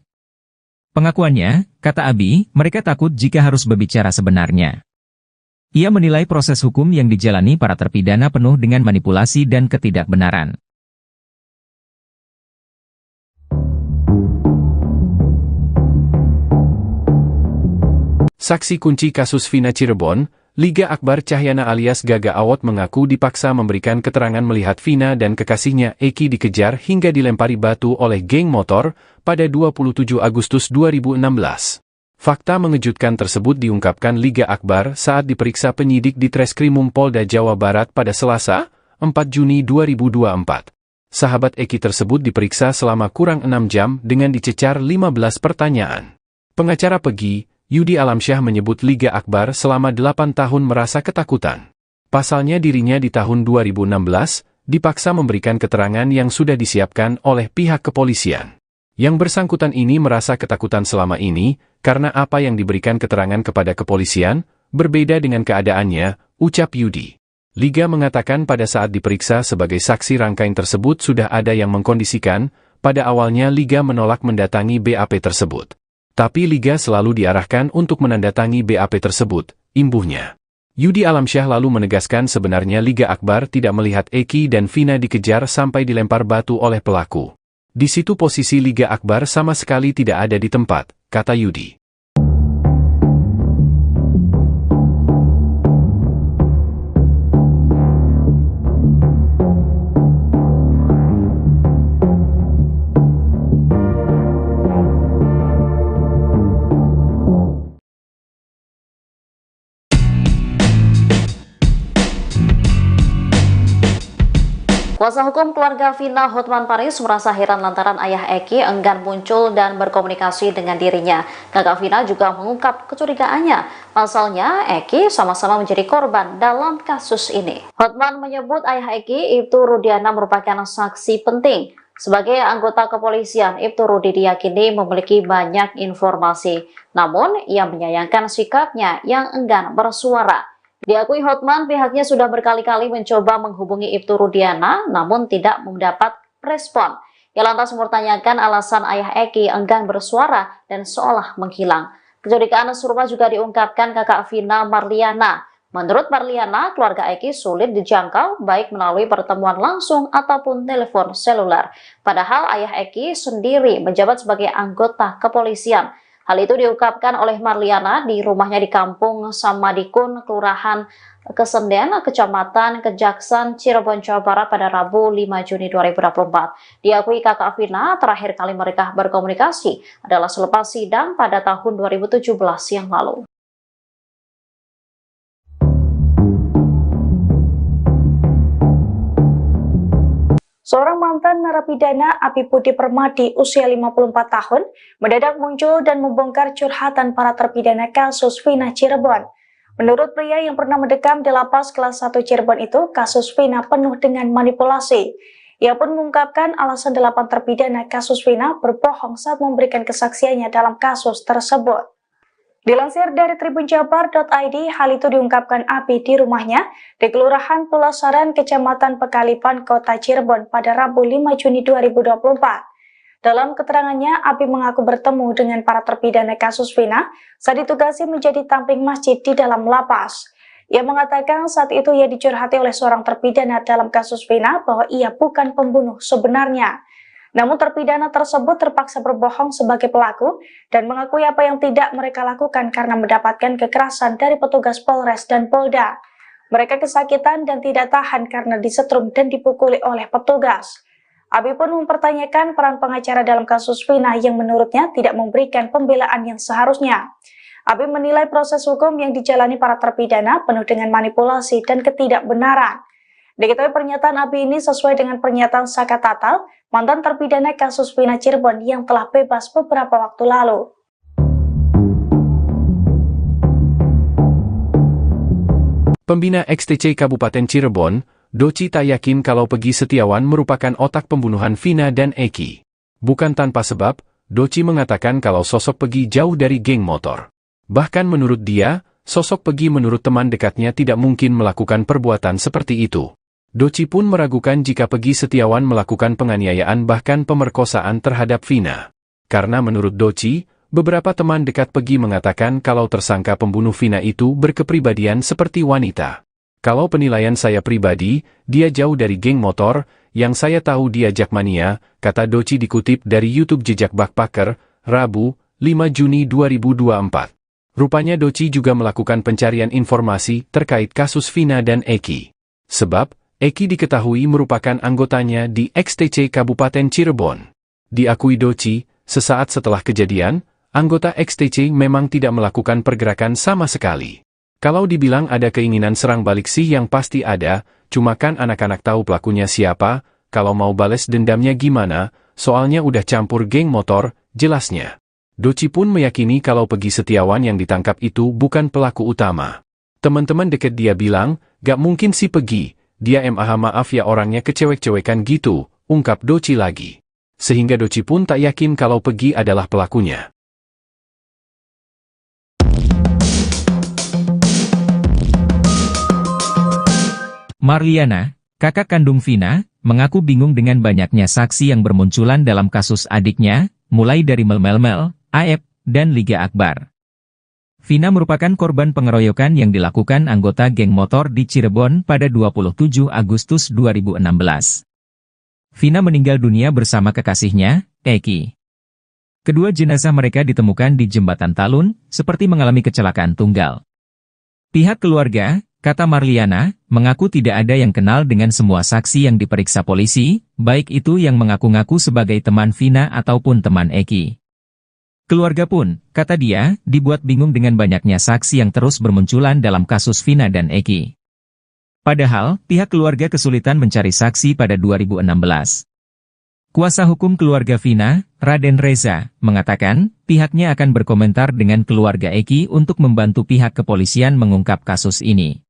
Pengakuannya, kata Abi, mereka takut jika harus berbicara sebenarnya. Ia menilai proses hukum yang dijalani para terpidana penuh dengan manipulasi dan ketidakbenaran. Saksi kunci kasus Vina Cirebon, Liga Akbar Cahyana alias Gaga Awot mengaku dipaksa memberikan keterangan melihat Vina dan kekasihnya Eki dikejar hingga dilempari batu oleh geng motor pada 27 Agustus 2016. Fakta mengejutkan tersebut diungkapkan Liga Akbar saat diperiksa penyidik di Treskrimum Polda Jawa Barat pada Selasa, 4 Juni 2024. Sahabat Eki tersebut diperiksa selama kurang 6 jam dengan dicecar 15 pertanyaan. Pengacara Pegi, Yudi Alamsyah menyebut Liga Akbar selama 8 tahun merasa ketakutan. Pasalnya dirinya di tahun 2016, dipaksa memberikan keterangan yang sudah disiapkan oleh pihak kepolisian. Yang bersangkutan ini merasa ketakutan selama ini, karena apa yang diberikan keterangan kepada kepolisian, berbeda dengan keadaannya, ucap Yudi. Liga mengatakan pada saat diperiksa sebagai saksi rangkaian tersebut sudah ada yang mengkondisikan, pada awalnya Liga menolak mendatangi BAP tersebut. Tapi Liga selalu diarahkan untuk menandatangi BAP tersebut, imbuhnya. Yudi Alamsyah lalu menegaskan sebenarnya Liga Akbar tidak melihat Eki dan Vina dikejar sampai dilempar batu oleh pelaku. Di situ posisi Liga Akbar sama sekali tidak ada di tempat, kata Yudi. Kuasa hukum keluarga Vina Hotman Paris merasa heran lantaran ayah Eki enggan muncul dan berkomunikasi dengan dirinya. Kakak Vina juga mengungkap kecurigaannya. Pasalnya, Eki sama-sama menjadi korban dalam kasus ini. Hotman menyebut ayah Eki, Ibtu Rudiana, merupakan saksi penting. Sebagai anggota kepolisian, Ibtu Rudi diyakini memiliki banyak informasi. Namun, ia menyayangkan sikapnya yang enggan bersuara. Diakui Hotman, pihaknya sudah berkali-kali mencoba menghubungi Ibtu Rudiana, namun tidak mendapat respon. Ia lantas mempertanyakan alasan ayah Eki enggan bersuara dan seolah menghilang. Kecurigaan serupa juga diungkapkan kakak Vina, Marliana. Menurut Marliana, keluarga Eki sulit dijangkau baik melalui pertemuan langsung ataupun telepon seluler. Padahal ayah Eki sendiri menjabat sebagai anggota kepolisian. Hal itu diungkapkan oleh Marliana di rumahnya di Kampung Samadikun, Kelurahan Kesenden, Kecamatan Kejaksan, Cirebon, Jawa Barat pada Rabu 5 Juni 2024. Diakui kakak Vina, terakhir kali mereka berkomunikasi adalah selepas sidang pada tahun 2017 yang lalu. Seorang mantan narapidana Abi Budi Permadi usia 54 tahun mendadak muncul dan membongkar curhatan para terpidana kasus Vina Cirebon. Menurut pria yang pernah mendekam di Lapas Kelas 1 Cirebon itu, kasus Vina penuh dengan manipulasi. Ia pun mengungkapkan alasan 8 terpidana kasus Vina berbohong saat memberikan kesaksiannya dalam kasus tersebut. Dilansir dari tribunjabar.id, hal itu diungkapkan Abi di rumahnya di Kelurahan Pulau Saran, Kecamatan Pekalipan, Kota Cirebon pada Rabu 5 Juni 2024. Dalam keterangannya, Abi mengaku bertemu dengan para terpidana kasus Vina saat ditugasi menjadi tamping masjid di dalam lapas. Ia mengatakan saat itu ia dicurhati oleh seorang terpidana dalam kasus Vina bahwa ia bukan pembunuh sebenarnya. Namun terpidana tersebut terpaksa berbohong sebagai pelaku dan mengakui apa yang tidak mereka lakukan karena mendapatkan kekerasan dari petugas Polres dan Polda. Mereka kesakitan dan tidak tahan karena disetrum dan dipukuli oleh petugas. Abi pun mempertanyakan peran pengacara dalam kasus Vina yang menurutnya tidak memberikan pembelaan yang seharusnya. Abi menilai proses hukum yang dijalani para terpidana penuh dengan manipulasi dan ketidakbenaran. Diketahui pernyataan Abi ini sesuai dengan pernyataan Saka Tatal, mantan terpidana kasus Vina Cirebon yang telah bebas beberapa waktu lalu. Pembina XTC Kabupaten Cirebon, Doci tak yakin kalau Peggy Setiawan merupakan otak pembunuhan Vina dan Eki. Bukan tanpa sebab, Doci mengatakan kalau sosok Peggy jauh dari geng motor. Bahkan menurut dia, sosok Peggy menurut teman dekatnya tidak mungkin melakukan perbuatan seperti itu. Doci pun meragukan jika Peggy Setiawan melakukan penganiayaan bahkan pemerkosaan terhadap Vina. Karena menurut Doci, beberapa teman dekat Peggy mengatakan kalau tersangka pembunuh Vina itu berkepribadian seperti wanita. Kalau penilaian saya pribadi, dia jauh dari geng motor, yang saya tahu dia jakmania, kata Doci dikutip dari YouTube Jejak Backpacker, Rabu, 5 Juni 2024. Rupanya Doci juga melakukan pencarian informasi terkait kasus Vina dan Eki. Sebab, Eki diketahui merupakan anggotanya di XTC Kabupaten Cirebon. Diakui Doci, sesaat setelah kejadian, anggota XTC memang tidak melakukan pergerakan sama sekali. Kalau dibilang ada keinginan serang balik sih yang pasti ada, cuma kan anak-anak tahu pelakunya siapa, kalau mau bales dendamnya gimana, soalnya udah campur geng motor, jelasnya. Doci pun meyakini kalau Peggy Setiawan yang ditangkap itu bukan pelaku utama. Teman-teman deket dia bilang, gak mungkin si Peggy. Dia maaf ya orangnya kecewek-cewekan gitu, ungkap Doci lagi. Sehingga Doci pun tak yakin kalau Peggy adalah pelakunya. Marliana, kakak kandung Vina, mengaku bingung dengan banyaknya saksi yang bermunculan dalam kasus adiknya, mulai dari Mel, Aep, dan Liga Akbar. Vina merupakan korban pengeroyokan yang dilakukan anggota geng motor di Cirebon pada 27 Agustus 2016. Vina meninggal dunia bersama kekasihnya, Eki. Kedua jenazah mereka ditemukan di Jembatan Talun, seperti mengalami kecelakaan tunggal. Pihak keluarga, kata Marliana, mengaku tidak ada yang kenal dengan semua saksi yang diperiksa polisi, baik itu yang mengaku-ngaku sebagai teman Vina ataupun teman Eki. Keluarga pun, kata dia, dibuat bingung dengan banyaknya saksi yang terus bermunculan dalam kasus Vina dan Eki. Padahal, pihak keluarga kesulitan mencari saksi pada 2016. Kuasa hukum keluarga Vina, Raden Reza, mengatakan, pihaknya akan berkomentar dengan keluarga Eki untuk membantu pihak kepolisian mengungkap kasus ini.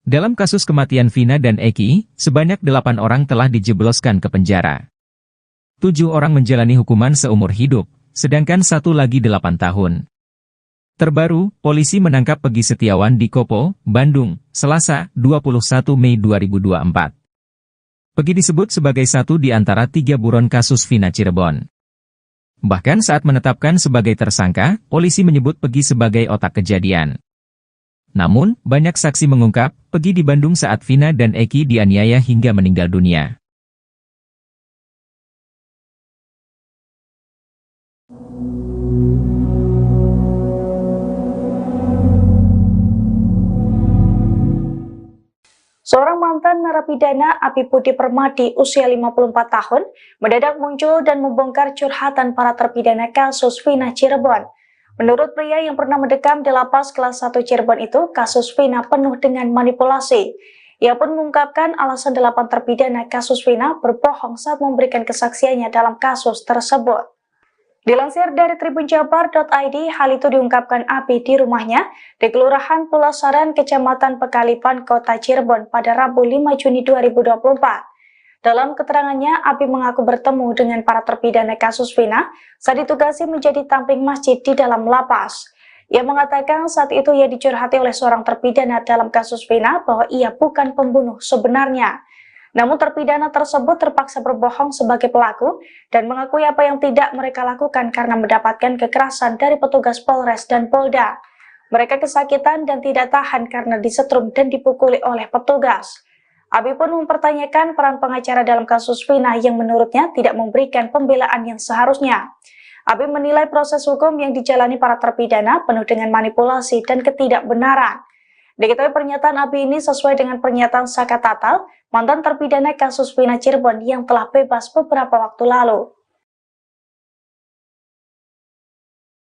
Dalam kasus kematian Vina dan Eki, sebanyak 8 orang telah dijebloskan ke penjara. 7 orang menjalani hukuman seumur hidup, sedangkan 1 lagi 8 tahun. Terbaru, polisi menangkap Peggy Setiawan di Kopo, Bandung, Selasa, 21 Mei 2024. Peggy disebut sebagai satu di antara 3 buron kasus Vina Cirebon. Bahkan saat menetapkan sebagai tersangka, polisi menyebut Peggy sebagai otak kejadian. Namun, banyak saksi mengungkap, Peggy di Bandung saat Vina dan Eki dianiaya hingga meninggal dunia. Seorang mantan narapidana Abi Budi Permadi usia 54 tahun mendadak muncul dan membongkar curhatan para terpidana kasus Vina Cirebon. Menurut pria yang pernah mendekam di lapas kelas 1 Cirebon itu, kasus Vina penuh dengan manipulasi. Ia pun mengungkapkan alasan 8 terpidana kasus Vina berbohong saat memberikan kesaksiannya dalam kasus tersebut. Dilansir dari tribunjabar.id, hal itu diungkapkan Abi di rumahnya di Kelurahan Pulau Saran, Kecamatan Pekalipan, Kota Cirebon pada Rabu 5 Juni 2024. Dalam keterangannya, Abi mengaku bertemu dengan para terpidana kasus Vina saat ditugasi menjadi tamping masjid di dalam lapas. Ia mengatakan saat itu ia dicurhati oleh seorang terpidana dalam kasus Vina bahwa ia bukan pembunuh sebenarnya. Namun terpidana tersebut terpaksa berbohong sebagai pelaku dan mengakui apa yang tidak mereka lakukan karena mendapatkan kekerasan dari petugas Polres dan Polda. Mereka kesakitan dan tidak tahan karena disetrum dan dipukuli oleh petugas. Abi pun mempertanyakan peran pengacara dalam kasus Vina yang menurutnya tidak memberikan pembelaan yang seharusnya. Abi menilai proses hukum yang dijalani para terpidana penuh dengan manipulasi dan ketidakbenaran. Diketahui pernyataan Abi ini sesuai dengan pernyataan Saka Tatal, mantan terpidana kasus Vina Cirebon yang telah bebas beberapa waktu lalu.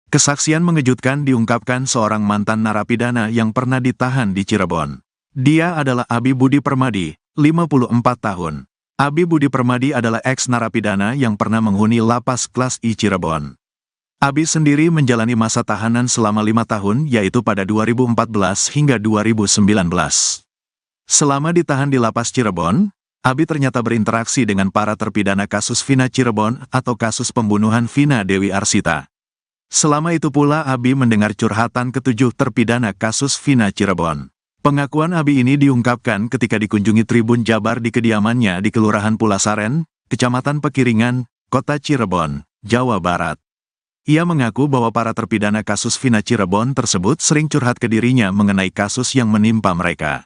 Kesaksian mengejutkan diungkapkan seorang mantan narapidana yang pernah ditahan di Cirebon. Dia adalah Abi Budi Permadi, 54 tahun. Abi Budi Permadi adalah ex-narapidana yang pernah menghuni lapas kelas I Cirebon. Abi sendiri menjalani masa tahanan selama 5 tahun, yaitu pada 2014 hingga 2019. Selama ditahan di lapas Cirebon, Abi ternyata berinteraksi dengan para terpidana kasus Vina Cirebon atau kasus pembunuhan Vina Dewi Arsita. Selama itu pula Abi mendengar curhatan ketujuh terpidana kasus Vina Cirebon. Pengakuan Abi ini diungkapkan ketika dikunjungi Tribun Jabar di kediamannya di Kelurahan Pulasaren, Kecamatan Pekiringan, Kota Cirebon, Jawa Barat. Ia mengaku bahwa para terpidana kasus Vina Cirebon tersebut sering curhat ke dirinya mengenai kasus yang menimpa mereka.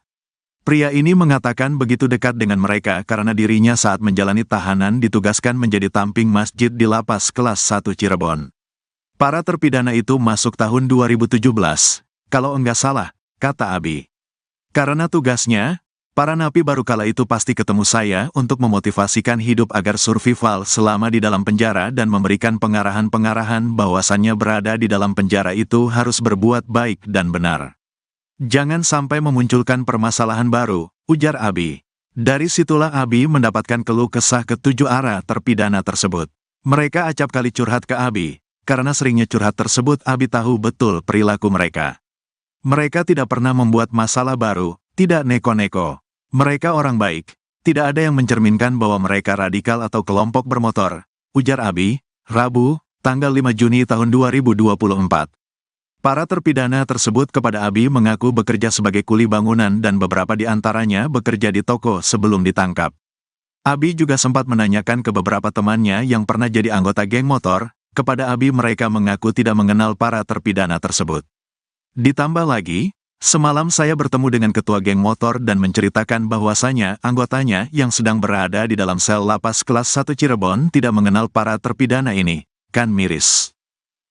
Pria ini mengatakan begitu dekat dengan mereka karena dirinya saat menjalani tahanan ditugaskan menjadi tamping masjid di lapas kelas 1 Cirebon. Para terpidana itu masuk tahun 2017, kalau enggak salah, kata Abi. Karena tugasnya, para napi baru kala itu pasti ketemu saya untuk memotivasikan hidup agar survival selama di dalam penjara dan memberikan pengarahan-pengarahan bahwasannya berada di dalam penjara itu harus berbuat baik dan benar. Jangan sampai memunculkan permasalahan baru, ujar Abi. Dari situlah Abi mendapatkan keluh kesah ketujuh arah terpidana tersebut. Mereka acap kali curhat ke Abi, karena seringnya curhat tersebut Abi tahu betul perilaku mereka. Mereka tidak pernah membuat masalah baru, tidak neko-neko. Mereka orang baik, tidak ada yang mencerminkan bahwa mereka radikal atau kelompok bermotor, ujar Abi, Rabu, tanggal 5 Juni tahun 2024. Para terpidana tersebut kepada Abi mengaku bekerja sebagai kuli bangunan dan beberapa di antaranya bekerja di toko sebelum ditangkap. Abi juga sempat menanyakan ke beberapa temannya yang pernah jadi anggota geng motor, kepada Abi mereka mengaku tidak mengenal para terpidana tersebut. Ditambah lagi, semalam saya bertemu dengan ketua geng motor dan menceritakan bahwasanya anggotanya yang sedang berada di dalam sel lapas kelas 1 Cirebon tidak mengenal para terpidana ini, kan miris.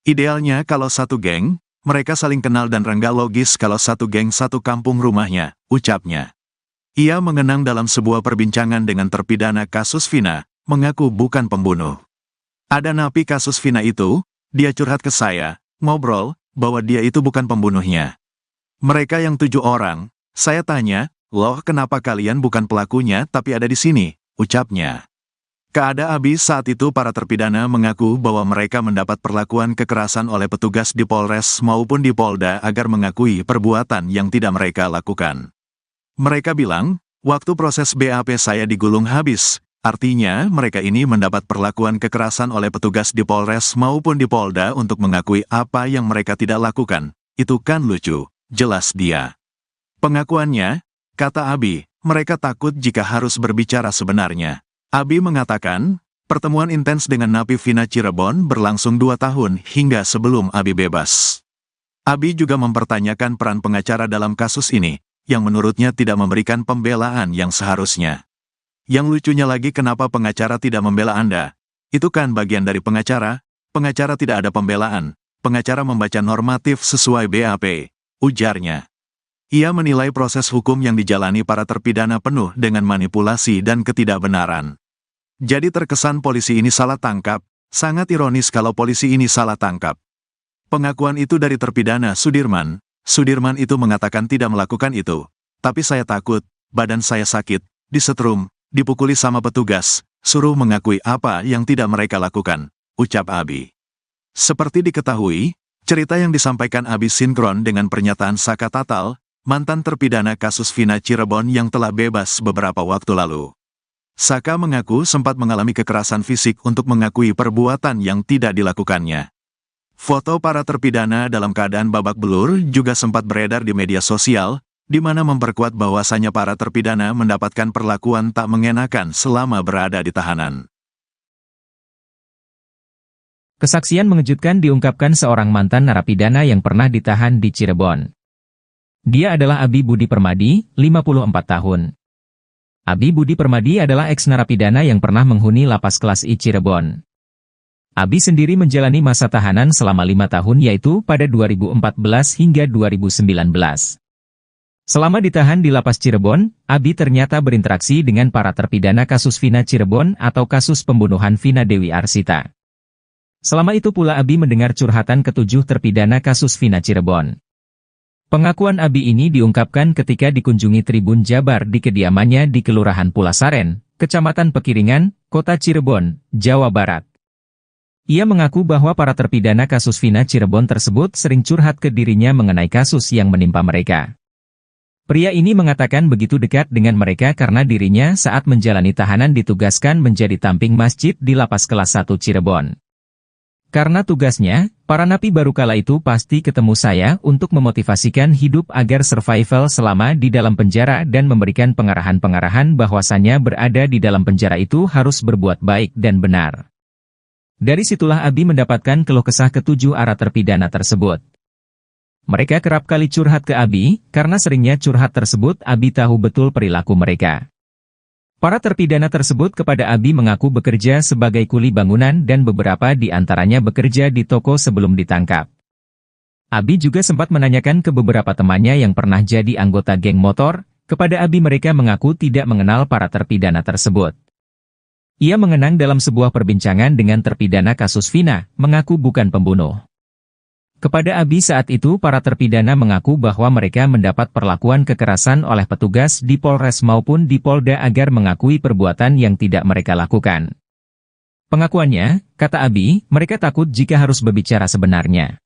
Idealnya kalau satu geng, mereka saling kenal dan rengga logis kalau satu geng satu kampung rumahnya, ucapnya. Ia mengenang dalam sebuah perbincangan dengan terpidana kasus Vina, mengaku bukan pembunuh. Ada napi kasus Vina itu, dia curhat ke saya, ngobrol, bahwa dia itu bukan pembunuhnya. Mereka yang 7 orang, saya tanya, loh kenapa kalian bukan pelakunya tapi ada di sini, ucapnya. Keada Abi saat itu para terpidana mengaku bahwa mereka mendapat perlakuan kekerasan oleh petugas di Polres maupun di Polda agar mengakui perbuatan yang tidak mereka lakukan. Mereka bilang, waktu proses BAP saya digulung habis. Artinya, mereka ini mendapat perlakuan kekerasan oleh petugas di Polres maupun di Polda untuk mengakui apa yang mereka tidak lakukan. Itu kan lucu, jelas dia. Pengakuannya, kata Abi, mereka takut jika harus berbicara sebenarnya. Abi mengatakan, pertemuan intens dengan napi Vina Cirebon berlangsung 2 tahun hingga sebelum Abi bebas. Abi juga mempertanyakan peran pengacara dalam kasus ini, yang menurutnya tidak memberikan pembelaan yang seharusnya. Yang lucunya lagi kenapa pengacara tidak membela Anda? Itu kan bagian dari pengacara tidak ada pembelaan, pengacara membaca normatif sesuai BAP, ujarnya. Ia menilai proses hukum yang dijalani para terpidana penuh dengan manipulasi dan ketidakbenaran. Jadi terkesan polisi ini salah tangkap, sangat ironis kalau polisi ini salah tangkap. Pengakuan itu dari terpidana Sudirman itu mengatakan tidak melakukan itu, tapi saya takut, badan saya sakit, disetrum, dipukuli sama petugas, suruh mengakui apa yang tidak mereka lakukan, ucap Abi. Seperti diketahui, cerita yang disampaikan Abi sinkron dengan pernyataan Saka Tatal, mantan terpidana kasus Vina Cirebon yang telah bebas beberapa waktu lalu. Saka mengaku sempat mengalami kekerasan fisik untuk mengakui perbuatan yang tidak dilakukannya. Foto para terpidana dalam keadaan babak belur juga sempat beredar di media sosial, di mana memperkuat bahwasannya para terpidana mendapatkan perlakuan tak mengenakan selama berada di tahanan. Kesaksian mengejutkan diungkapkan seorang mantan narapidana yang pernah ditahan di Cirebon. Dia adalah Abi Budi Permadi, 54 tahun. Abi Budi Permadi adalah eks-narapidana yang pernah menghuni lapas kelas I Cirebon. Abi sendiri menjalani masa tahanan selama 5 tahun yaitu pada 2014 hingga 2019. Selama ditahan di lapas Cirebon, Abi ternyata berinteraksi dengan para terpidana kasus Vina Cirebon atau kasus pembunuhan Vina Dewi Arsita. Selama itu pula Abi mendengar curhatan ketujuh terpidana kasus Vina Cirebon. Pengakuan Abi ini diungkapkan ketika dikunjungi Tribun Jabar di kediamannya di Kelurahan Pulasaren, Kecamatan Pekiringan, Kota Cirebon, Jawa Barat. Ia mengaku bahwa para terpidana kasus Vina Cirebon tersebut sering curhat ke dirinya mengenai kasus yang menimpa mereka. Pria ini mengatakan begitu dekat dengan mereka karena dirinya saat menjalani tahanan ditugaskan menjadi tamping masjid di lapas kelas 1 Cirebon. Karena tugasnya, para napi baru kala itu pasti ketemu saya untuk memotivasikan hidup agar survival selama di dalam penjara dan memberikan pengarahan-pengarahan bahwasannya berada di dalam penjara itu harus berbuat baik dan benar. Dari situlah Abi mendapatkan keluh kesah ketujuh arah terpidana tersebut. Mereka kerap kali curhat ke Abi, karena seringnya curhat tersebut Abi tahu betul perilaku mereka. Para terpidana tersebut kepada Abi mengaku bekerja sebagai kuli bangunan dan beberapa di antaranya bekerja di toko sebelum ditangkap. Abi juga sempat menanyakan ke beberapa temannya yang pernah jadi anggota geng motor, kepada Abi mereka mengaku tidak mengenal para terpidana tersebut. Ia mengenang dalam sebuah perbincangan dengan terpidana kasus Vina, mengaku bukan pembunuh. Kepada Abi saat itu para terpidana mengaku bahwa mereka mendapat perlakuan kekerasan oleh petugas di Polres maupun di Polda agar mengakui perbuatan yang tidak mereka lakukan. Pengakuannya, kata Abi, mereka takut jika harus berbicara sebenarnya.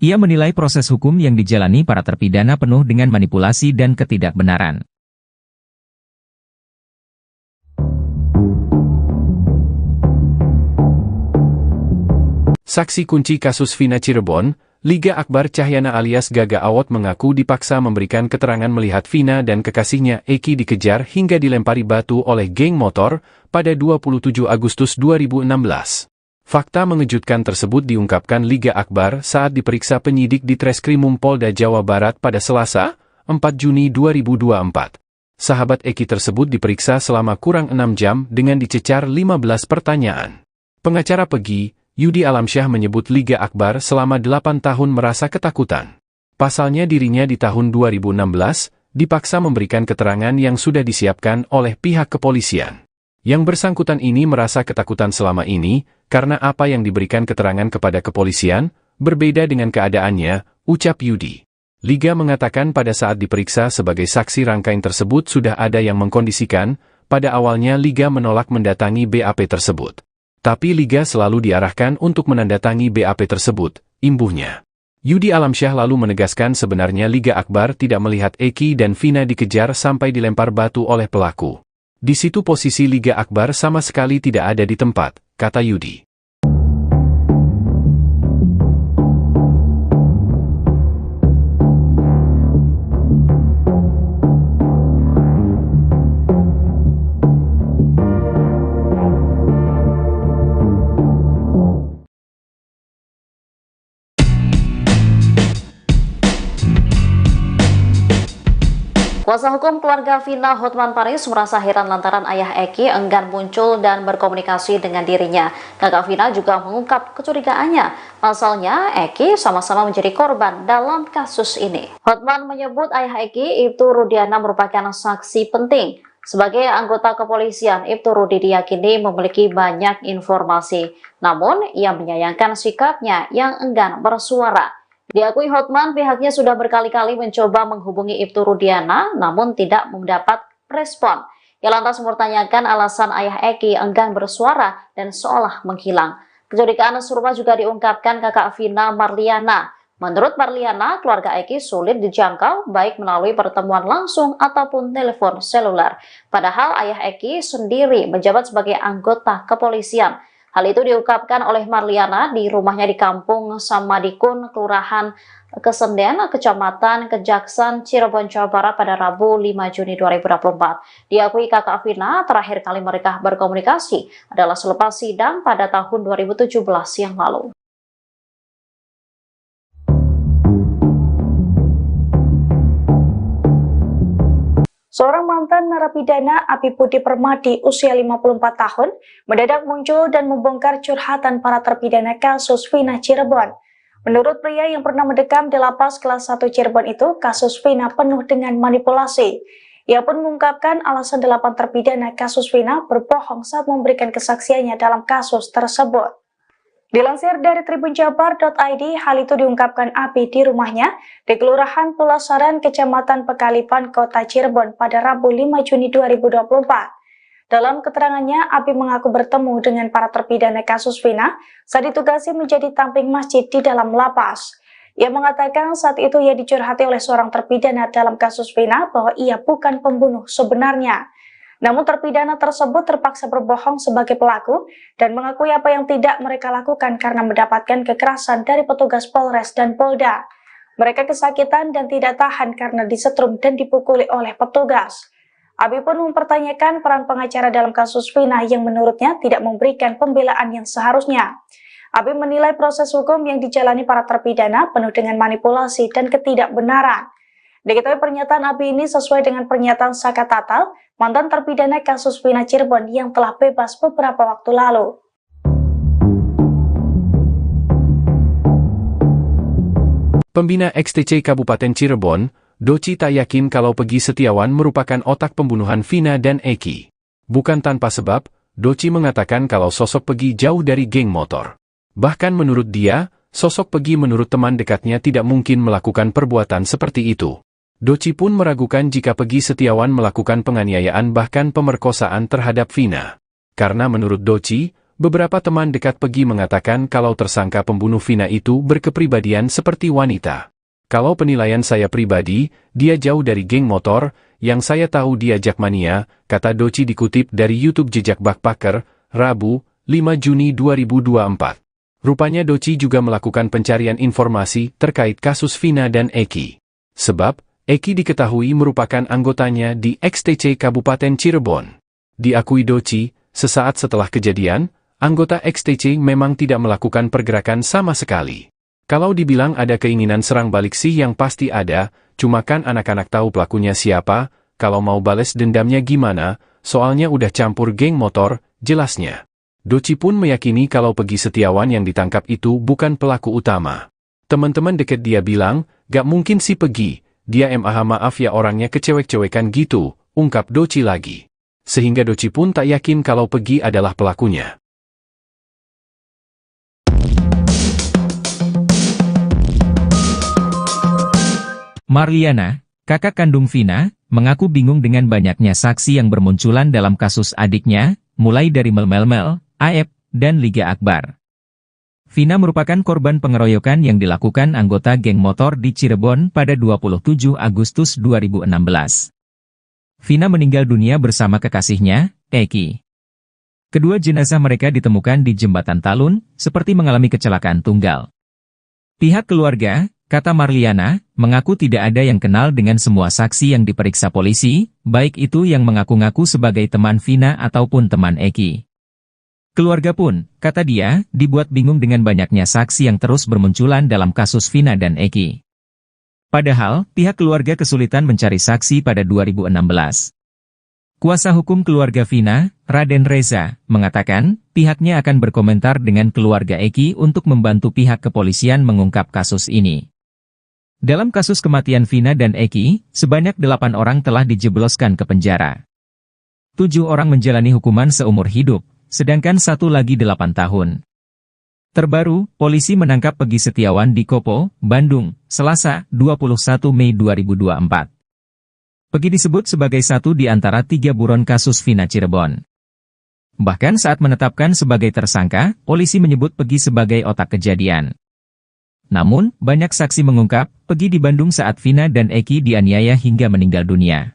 Ia menilai proses hukum yang dijalani para terpidana penuh dengan manipulasi dan ketidakbenaran. Saksi kunci kasus Vina Cirebon, Liga Akbar Cahyana alias Gaga Awot mengaku dipaksa memberikan keterangan melihat Vina dan kekasihnya Eki dikejar hingga dilempari batu oleh geng motor pada 27 Agustus 2016. Fakta mengejutkan tersebut diungkapkan Liga Akbar saat diperiksa penyidik di Treskrimum Polda Jawa Barat pada Selasa, 4 Juni 2024. Sahabat Eki tersebut diperiksa selama kurang 6 jam dengan dicecar 15 pertanyaan. Pengacara Pegi, Yudi Alamsyah menyebut Liga Akbar selama 8 tahun merasa ketakutan. Pasalnya dirinya di tahun 2016, dipaksa memberikan keterangan yang sudah disiapkan oleh pihak kepolisian. Yang bersangkutan ini merasa ketakutan selama ini, karena apa yang diberikan keterangan kepada kepolisian, berbeda dengan keadaannya, ucap Yudi. Liga mengatakan pada saat diperiksa sebagai saksi rangkaian tersebut sudah ada yang mengkondisikan, pada awalnya Liga menolak mendatangi BAP tersebut. Tapi Liga selalu diarahkan untuk menandatangi BAP tersebut, imbuhnya. Yudi Alamsyah lalu menegaskan sebenarnya Liga Akbar tidak melihat Eki dan Vina dikejar sampai dilempar batu oleh pelaku. Di situ posisi Liga Akbar sama sekali tidak ada di tempat, kata Yudi. Kuasa hukum keluarga Vina Hotman Paris merasa heran lantaran ayah Eki enggan muncul dan berkomunikasi dengan dirinya. Kakak Vina juga mengungkap kecurigaannya. Pasalnya, Eki sama-sama menjadi korban dalam kasus ini. Hotman menyebut ayah Eki, Ibtu Rudiana, merupakan saksi penting. Sebagai anggota kepolisian, Ibtu Rudi diyakini memiliki banyak informasi. Namun, ia menyayangkan sikapnya yang enggan bersuara. Diakui Hotman, pihaknya sudah berkali-kali mencoba menghubungi Ibtu Rudiana, namun tidak mendapat respon. Ia lantas mempertanyakan alasan ayah Eki enggan bersuara dan seolah menghilang. Kecurigaan serupa juga diungkapkan kakak Vina, Marliana. Menurut Marliana, keluarga Eki sulit dijangkau baik melalui pertemuan langsung ataupun telepon seluler. Padahal ayah Eki sendiri menjabat sebagai anggota kepolisian. Hal itu diungkapkan oleh Marliana di rumahnya di Kampung Samadikun, Kelurahan Kesenden, Kecamatan Kejaksan, Cirebon, Jawa Barat pada Rabu 5 Juni 2024. Diakui kakak Vina terakhir kali mereka berkomunikasi adalah selepas sidang pada tahun 2017 yang lalu. Seorang mantan narapidana Abi Budi Permadi usia 54 tahun mendadak muncul dan membongkar curhatan para terpidana kasus Vina Cirebon. Menurut pria yang pernah mendekam di lapas kelas 1 Cirebon itu, kasus Vina penuh dengan manipulasi. Ia pun mengungkapkan alasan 8 terpidana kasus Vina berbohong saat memberikan kesaksiannya dalam kasus tersebut. Dilansir dari tribunjabar.id, hal itu diungkapkan Abi di rumahnya di Kelurahan Pulasaran, Kecamatan Pekalipan, Kota Cirebon pada Rabu 5 Juni 2024. Dalam keterangannya, Abi mengaku bertemu dengan para terpidana kasus Vina saat ditugasi menjadi tamping masjid di dalam lapas. Ia mengatakan saat itu ia dicurhati oleh seorang terpidana dalam kasus Vina bahwa ia bukan pembunuh sebenarnya. Namun terpidana tersebut terpaksa berbohong sebagai pelaku dan mengakui apa yang tidak mereka lakukan karena mendapatkan kekerasan dari petugas Polres dan Polda. Mereka kesakitan dan tidak tahan karena disetrum dan dipukuli oleh petugas. Abi pun mempertanyakan peran pengacara dalam kasus Vina yang menurutnya tidak memberikan pembelaan yang seharusnya. Abi menilai proses hukum yang dijalani para terpidana penuh dengan manipulasi dan ketidakbenaran. Diketahui pernyataan Abi ini sesuai dengan pernyataan Saka Tatal, mantan terpidana kasus Vina Cirebon yang telah bebas beberapa waktu lalu. Pembina XTC Kabupaten Cirebon, Doci tak yakin kalau Peggy Setiawan merupakan otak pembunuhan Vina dan Eki. Bukan tanpa sebab, Doci mengatakan kalau sosok Peggy jauh dari geng motor. Bahkan menurut dia, sosok Peggy menurut teman dekatnya tidak mungkin melakukan perbuatan seperti itu. Doci pun meragukan jika Peggy Setiawan melakukan penganiayaan bahkan pemerkosaan terhadap Vina. Karena menurut Doci, beberapa teman dekat Peggy mengatakan kalau tersangka pembunuh Vina itu berkepribadian seperti wanita. Kalau penilaian saya pribadi, dia jauh dari geng motor, yang saya tahu dia jakmania, kata Doci dikutip dari YouTube Jejak Backpacker, Rabu, 5 Juni 2024. Rupanya Doci juga melakukan pencarian informasi terkait kasus Vina dan Eki. Sebab, Eki diketahui merupakan anggotanya di XTC Kabupaten Cirebon. Diakui Doci, sesaat setelah kejadian, anggota XTC memang tidak melakukan pergerakan sama sekali. Kalau dibilang ada keinginan serang balik sih yang pasti ada, cuma kan anak-anak tahu pelakunya siapa, kalau mau bales dendamnya gimana, soalnya udah campur geng motor, jelasnya. Doci pun meyakini kalau Peggy Setiawan yang ditangkap itu bukan pelaku utama. Teman-teman deket dia bilang, gak mungkin si Peggy, dia maaf ya orangnya kecewek-cewekan gitu, ungkap Doci lagi. Sehingga Doci pun tak yakin kalau Peggy adalah pelakunya. Marliana, kakak kandung Vina, mengaku bingung dengan banyaknya saksi yang bermunculan dalam kasus adiknya, mulai dari Mel-Mel, Aep, dan Liga Akbar. Vina merupakan korban pengeroyokan yang dilakukan anggota geng motor di Cirebon pada 27 Agustus 2016. Vina meninggal dunia bersama kekasihnya, Eki. Kedua jenazah mereka ditemukan di Jembatan Talun, seperti mengalami kecelakaan tunggal. Pihak keluarga, kata Marliana, mengaku tidak ada yang kenal dengan semua saksi yang diperiksa polisi, baik itu yang mengaku-ngaku sebagai teman Vina ataupun teman Eki. Keluarga pun, kata dia, dibuat bingung dengan banyaknya saksi yang terus bermunculan dalam kasus Vina dan Eki. Padahal, pihak keluarga kesulitan mencari saksi pada 2016. Kuasa hukum keluarga Vina, Raden Reza, mengatakan, pihaknya akan berkomentar dengan keluarga Eki untuk membantu pihak kepolisian mengungkap kasus ini. Dalam kasus kematian Vina dan Eki, sebanyak 8 orang telah dijebloskan ke penjara. 7 orang menjalani hukuman seumur hidup, sedangkan 1 lagi 8 tahun. Terbaru, polisi menangkap Peggy Setiawan di Kopo, Bandung, Selasa, 21 Mei 2024. Peggy disebut sebagai satu di antara 3 buron kasus Vina Cirebon. Bahkan saat menetapkan sebagai tersangka, polisi menyebut Peggy sebagai otak kejadian. Namun, banyak saksi mengungkap, Peggy di Bandung saat Vina dan Eki dianiaya hingga meninggal dunia.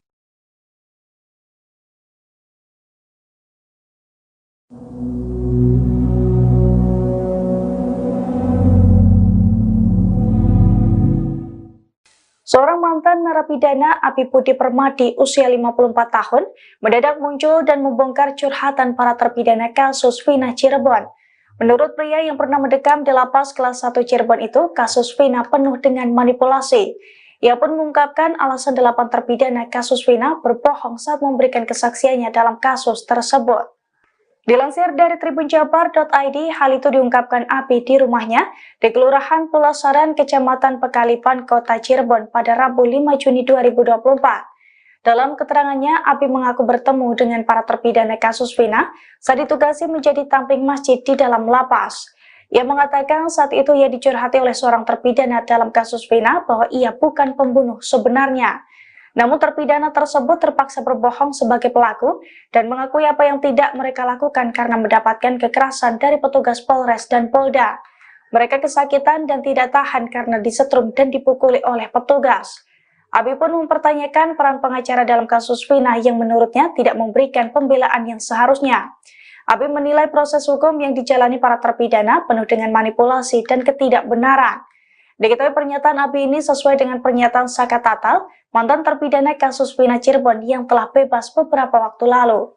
mantan narapidana Abi Budi Permadi usia 54 tahun mendadak muncul dan membongkar curhatan para terpidana kasus Vina Cirebon. Menurut pria yang pernah mendekam di lapas kelas 1 Cirebon itu, kasus Vina penuh dengan manipulasi. Ia pun mengungkapkan alasan 8 terpidana kasus Vina berbohong saat memberikan kesaksiannya dalam kasus tersebut. Dilansir dari tribunjabar.id, hal itu diungkapkan Abi di rumahnya di Kelurahan Pulasaran, Kecamatan Pekalipan, Kota Cirebon pada Rabu 5 Juni 2024. Dalam keterangannya, Abi mengaku bertemu dengan para terpidana kasus Vina saat ditugasi menjadi tamping masjid di dalam lapas. Ia mengatakan saat itu ia dicurhati oleh seorang terpidana dalam kasus Vina bahwa ia bukan pembunuh sebenarnya. Namun terpidana tersebut terpaksa berbohong sebagai pelaku dan mengakui apa yang tidak mereka lakukan karena mendapatkan kekerasan dari petugas Polres dan Polda. Mereka kesakitan dan tidak tahan karena disetrum dan dipukuli oleh petugas. Abi pun mempertanyakan peran pengacara dalam kasus Vina yang menurutnya tidak memberikan pembelaan yang seharusnya. Abi menilai proses hukum yang dijalani para terpidana penuh dengan manipulasi dan ketidakbenaran. Diketahui pernyataan Abi ini sesuai dengan pernyataan Saka Tatal, mantan terpidana kasus Vina Cirebon yang telah bebas beberapa waktu lalu.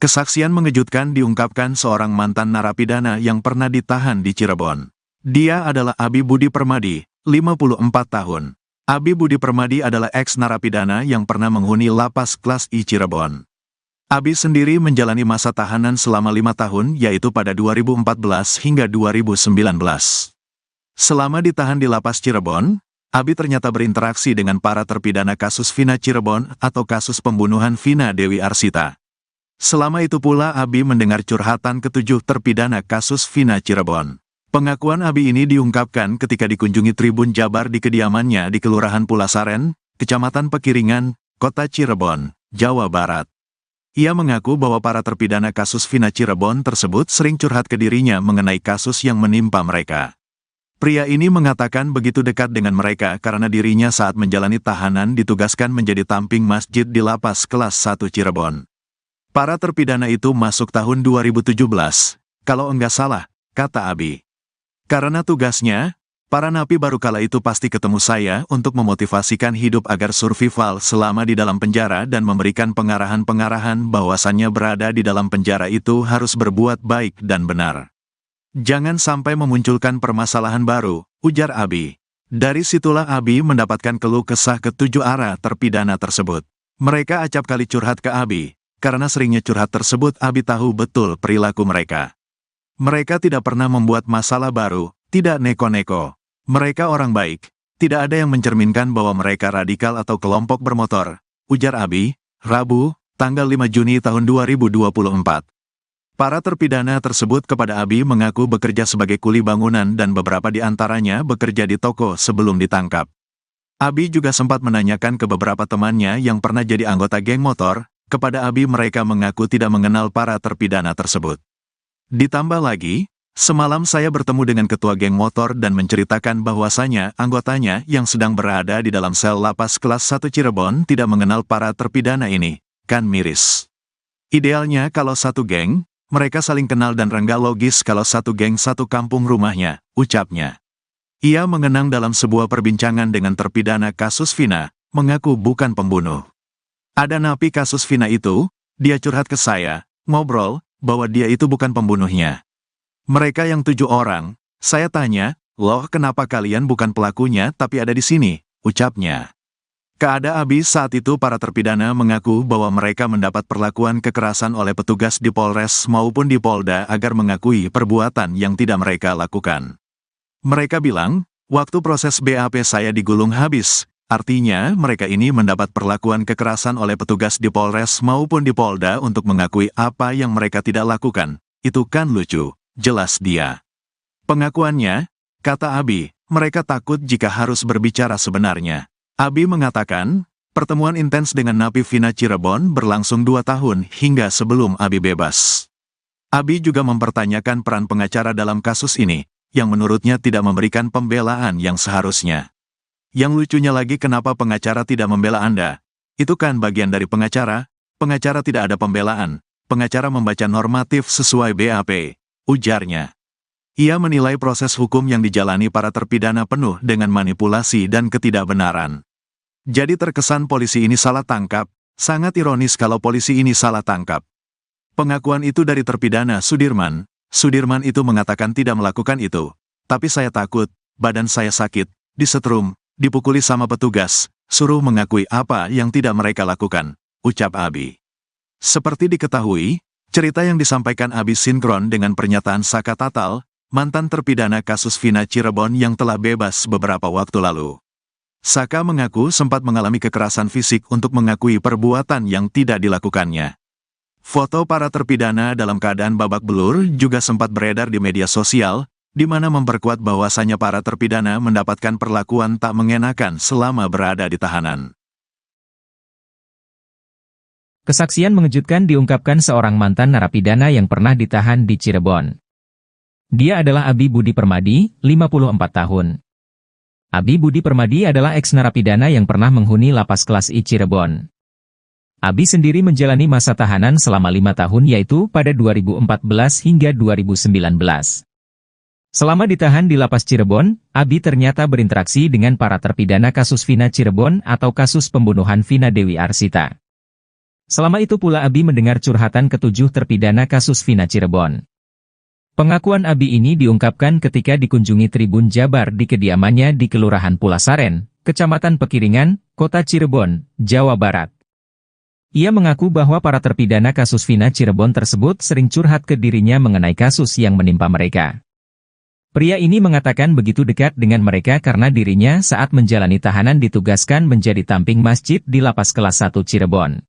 Kesaksian mengejutkan diungkapkan seorang mantan narapidana yang pernah ditahan di Cirebon. Dia adalah Abi Budi Permadi, 54 tahun. Abi Budi Permadi adalah eks-narapidana yang pernah menghuni lapas kelas I Cirebon. Abi sendiri menjalani masa tahanan selama 5 tahun, yaitu pada 2014 hingga 2019. Selama ditahan di lapas Cirebon, Abi ternyata berinteraksi dengan para terpidana kasus Vina Cirebon atau kasus pembunuhan Vina Dewi Arsita. Selama itu pula Abi mendengar curhatan ketujuh terpidana kasus Vina Cirebon. Pengakuan Abi ini diungkapkan ketika dikunjungi Tribun Jabar di kediamannya di Kelurahan Pulasaren, Kecamatan Pekiringan, Kota Cirebon, Jawa Barat. Ia mengaku bahwa para terpidana kasus Vina Cirebon tersebut sering curhat ke dirinya mengenai kasus yang menimpa mereka. Pria ini mengatakan begitu dekat dengan mereka karena dirinya saat menjalani tahanan ditugaskan menjadi tamping masjid di lapas kelas 1 Cirebon. Para terpidana itu masuk tahun 2017, kalau enggak salah, kata Abi. Karena tugasnya, para napi baru kala itu pasti ketemu saya untuk memotivasikan hidup agar survival selama di dalam penjara dan memberikan pengarahan-pengarahan bahwasannya berada di dalam penjara itu harus berbuat baik dan benar. Jangan sampai memunculkan permasalahan baru, ujar Abi. Dari situlah Abi mendapatkan keluh kesah ketujuh arah terpidana tersebut. Mereka acap kali curhat ke Abi, karena seringnya curhat tersebut Abi tahu betul perilaku mereka. Mereka tidak pernah membuat masalah baru, tidak neko-neko. Mereka orang baik, tidak ada yang mencerminkan bahwa mereka radikal atau kelompok bermotor, ujar Abi, Rabu, tanggal 5 Juni tahun 2024. Para terpidana tersebut kepada Abi mengaku bekerja sebagai kuli bangunan dan beberapa di antaranya bekerja di toko sebelum ditangkap. Abi juga sempat menanyakan ke beberapa temannya yang pernah jadi anggota geng motor, kepada Abi mereka mengaku tidak mengenal para terpidana tersebut. Ditambah lagi, semalam saya bertemu dengan ketua geng motor dan menceritakan bahwasanya anggotanya yang sedang berada di dalam sel lapas kelas 1 Cirebon tidak mengenal para terpidana ini, kan miris. Idealnya kalau satu geng, mereka saling kenal dan rengga logis kalau satu geng satu kampung rumahnya, ucapnya. Ia mengenang dalam sebuah perbincangan dengan terpidana kasus Vina, mengaku bukan pembunuh. Ada napi kasus Vina itu, dia curhat ke saya, ngobrol, bahwa dia itu bukan pembunuhnya. Mereka yang 7 orang, saya tanya, loh kenapa kalian bukan pelakunya tapi ada di sini, ucapnya. Keada Abi saat itu para terpidana mengaku bahwa mereka mendapat perlakuan kekerasan oleh petugas di Polres maupun di Polda agar mengakui perbuatan yang tidak mereka lakukan. Mereka bilang, waktu proses BAP saya digulung habis, artinya mereka ini mendapat perlakuan kekerasan oleh petugas di Polres maupun di Polda untuk mengakui apa yang mereka tidak lakukan. Itu kan lucu, jelas dia. Pengakuannya, kata Abi, mereka takut jika harus berbicara sebenarnya. Abi mengatakan, pertemuan intens dengan napi Vina Cirebon berlangsung 2 tahun hingga sebelum Abi bebas. Abi juga mempertanyakan peran pengacara dalam kasus ini, yang menurutnya tidak memberikan pembelaan yang seharusnya. Yang lucunya lagi kenapa pengacara tidak membela Anda? Itu kan bagian dari pengacara tidak ada pembelaan, pengacara membaca normatif sesuai BAP, ujarnya. Ia menilai proses hukum yang dijalani para terpidana penuh dengan manipulasi dan ketidakbenaran. Jadi terkesan polisi ini salah tangkap, sangat ironis kalau polisi ini salah tangkap. Pengakuan itu dari terpidana Sudirman. Sudirman itu mengatakan tidak melakukan itu. Tapi saya takut, badan saya sakit, disetrum, dipukuli sama petugas, suruh mengakui apa yang tidak mereka lakukan, ucap Abi. Seperti diketahui, cerita yang disampaikan Abi sinkron dengan pernyataan Saka Tatal, mantan terpidana kasus Vina Cirebon yang telah bebas beberapa waktu lalu. Saka mengaku sempat mengalami kekerasan fisik untuk mengakui perbuatan yang tidak dilakukannya. Foto para terpidana dalam keadaan babak belur juga sempat beredar di media sosial, di mana memperkuat bahwasannya para terpidana mendapatkan perlakuan tak mengenakan selama berada di tahanan. Kesaksian mengejutkan diungkapkan seorang mantan narapidana yang pernah ditahan di Cirebon. Dia adalah Abi Budi Permadi, 54 tahun. Abi Budi Permadi adalah eks-narapidana yang pernah menghuni lapas kelas I Cirebon. Abi sendiri menjalani masa tahanan selama 5 tahun yaitu pada 2014 hingga 2019. Selama ditahan di lapas Cirebon, Abi ternyata berinteraksi dengan para terpidana kasus Vina Cirebon atau kasus pembunuhan Vina Dewi Arsita. Selama itu pula Abi mendengar curhatan ketujuh terpidana kasus Vina Cirebon. Pengakuan Abi ini diungkapkan ketika dikunjungi Tribun Jabar di kediamannya di Kelurahan Pulasaren, Kecamatan Pekiringan, Kota Cirebon, Jawa Barat. Ia mengaku bahwa para terpidana kasus Vina Cirebon tersebut sering curhat ke dirinya mengenai kasus yang menimpa mereka. Pria ini mengatakan begitu dekat dengan mereka karena dirinya saat menjalani tahanan ditugaskan menjadi tamping masjid di lapas kelas 1 Cirebon.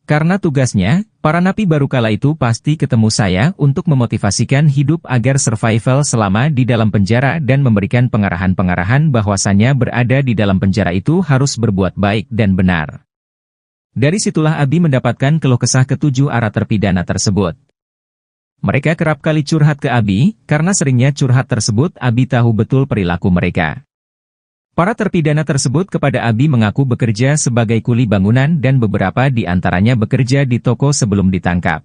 Karena tugasnya, para napi baru kala itu pasti ketemu saya untuk memotivasikan hidup agar survival selama di dalam penjara dan memberikan pengarahan-pengarahan bahwasannya berada di dalam penjara itu harus berbuat baik dan benar. Dari situlah Abi mendapatkan keluh kesah ketujuh arah terpidana tersebut. Mereka kerap kali curhat ke Abi, karena seringnya curhat tersebut Abi tahu betul perilaku mereka. Para terpidana tersebut kepada Abi mengaku bekerja sebagai kuli bangunan dan beberapa di antaranya bekerja di toko sebelum ditangkap.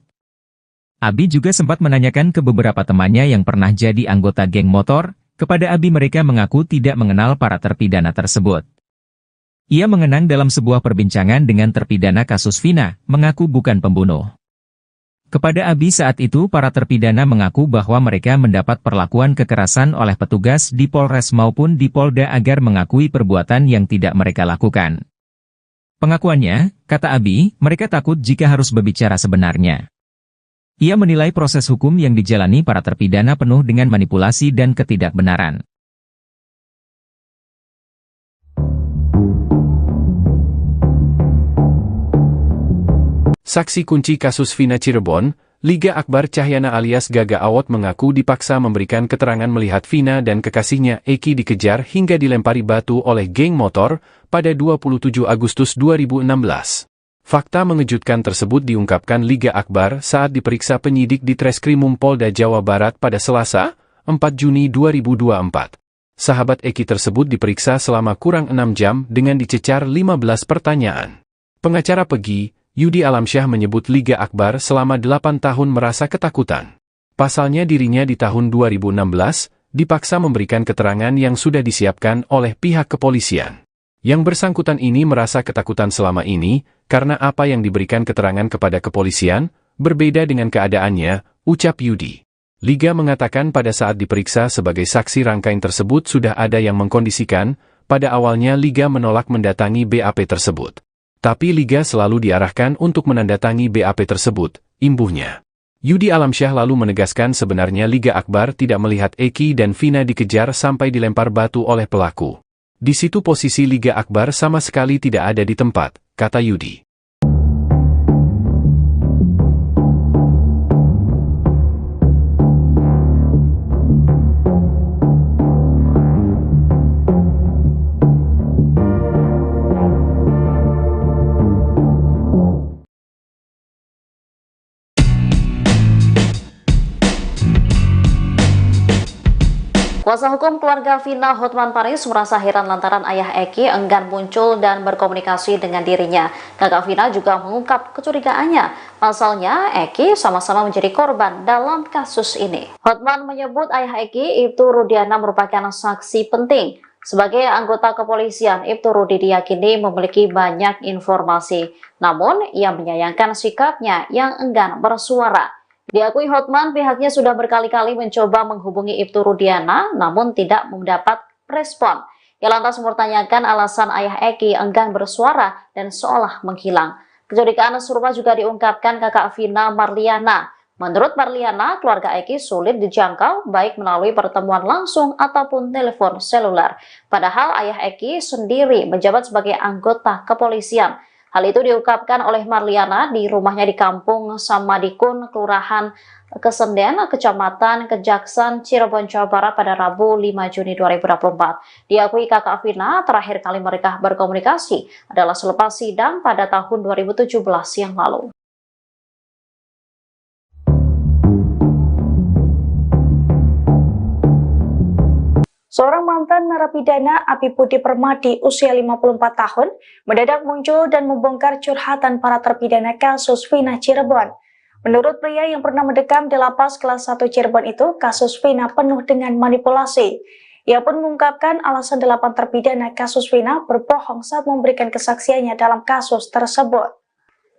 Abi juga sempat menanyakan ke beberapa temannya yang pernah jadi anggota geng motor, kepada Abi mereka mengaku tidak mengenal para terpidana tersebut. Ia mengenang dalam sebuah perbincangan dengan terpidana kasus Vina, mengaku bukan pembunuh. Kepada Abi saat itu para terpidana mengaku bahwa mereka mendapat perlakuan kekerasan oleh petugas di Polres maupun di Polda agar mengakui perbuatan yang tidak mereka lakukan. Pengakuannya, kata Abi, mereka takut jika harus berbicara sebenarnya. Ia menilai proses hukum yang dijalani para terpidana penuh dengan manipulasi dan ketidakbenaran. Saksi kunci kasus Vina Cirebon, Liga Akbar Cahyana alias Gaga Awot mengaku dipaksa memberikan keterangan melihat Vina dan kekasihnya Eki dikejar hingga dilempari batu oleh geng motor pada 27 Agustus 2016. Fakta mengejutkan tersebut diungkapkan Liga Akbar saat diperiksa penyidik di Treskrimum Polda Jawa Barat pada Selasa, 4 Juni 2024. Sahabat Eki tersebut diperiksa selama kurang 6 jam dengan dicecar 15 pertanyaan. Pengacara Pegi, Yudi Alamsyah menyebut Liga Akbar selama 8 tahun merasa ketakutan. Pasalnya dirinya di tahun 2016, dipaksa memberikan keterangan yang sudah disiapkan oleh pihak kepolisian. Yang bersangkutan ini merasa ketakutan selama ini, karena apa yang diberikan keterangan kepada kepolisian, berbeda dengan keadaannya, ucap Yudi. Liga mengatakan pada saat diperiksa sebagai saksi rangkaian tersebut sudah ada yang mengkondisikan, pada awalnya Liga menolak mendatangi BAP tersebut. Tapi Liga selalu diarahkan untuk menandatangi BAP tersebut, imbuhnya. Yudi Alamsyah lalu menegaskan sebenarnya Liga Akbar tidak melihat Eki dan Vina dikejar sampai dilempar batu oleh pelaku. Di situ posisi Liga Akbar sama sekali tidak ada di tempat, kata Yudi. Kuasa hukum keluarga Vina Hotman Paris merasa heran lantaran ayah Eki enggan muncul dan berkomunikasi dengan dirinya. Kakak Vina juga mengungkap kecurigaannya. Pasalnya, Eki sama-sama menjadi korban dalam kasus ini. Hotman menyebut ayah Eki, Ibtu Rudiana, merupakan saksi penting. Sebagai anggota kepolisian, Ibtu Rudi diyakini memiliki banyak informasi. Namun, ia menyayangkan sikapnya yang enggan bersuara. Diakui Hotman, pihaknya sudah berkali-kali mencoba menghubungi Ibtu Rudiana, namun tidak mendapat respon. Ia lantas mempertanyakan alasan ayah Eki enggan bersuara dan seolah menghilang. Kecurigaan serupa juga diungkapkan kakak Vina, Marliana. Menurut Marliana, keluarga Eki sulit dijangkau baik melalui pertemuan langsung ataupun telepon seluler. Padahal ayah Eki sendiri menjabat sebagai anggota kepolisian. Hal itu diungkapkan oleh Marliana di rumahnya di Kampung Samadikun, Kelurahan Kesenden, Kecamatan Kejaksan, Cirebon, Jawa Barat pada Rabu 5 Juni 2024. Diakui kakak Vina, terakhir kali mereka berkomunikasi adalah selepas sidang pada tahun 2017 yang lalu. Seorang mantan narapidana Abi Budi Permadi usia 54 tahun mendadak muncul dan membongkar curhatan para terpidana kasus Vina Cirebon. Menurut pria yang pernah mendekam di lapas kelas 1 Cirebon itu, kasus Vina penuh dengan manipulasi. Ia pun mengungkapkan alasan 8 terpidana kasus Vina berbohong saat memberikan kesaksiannya dalam kasus tersebut.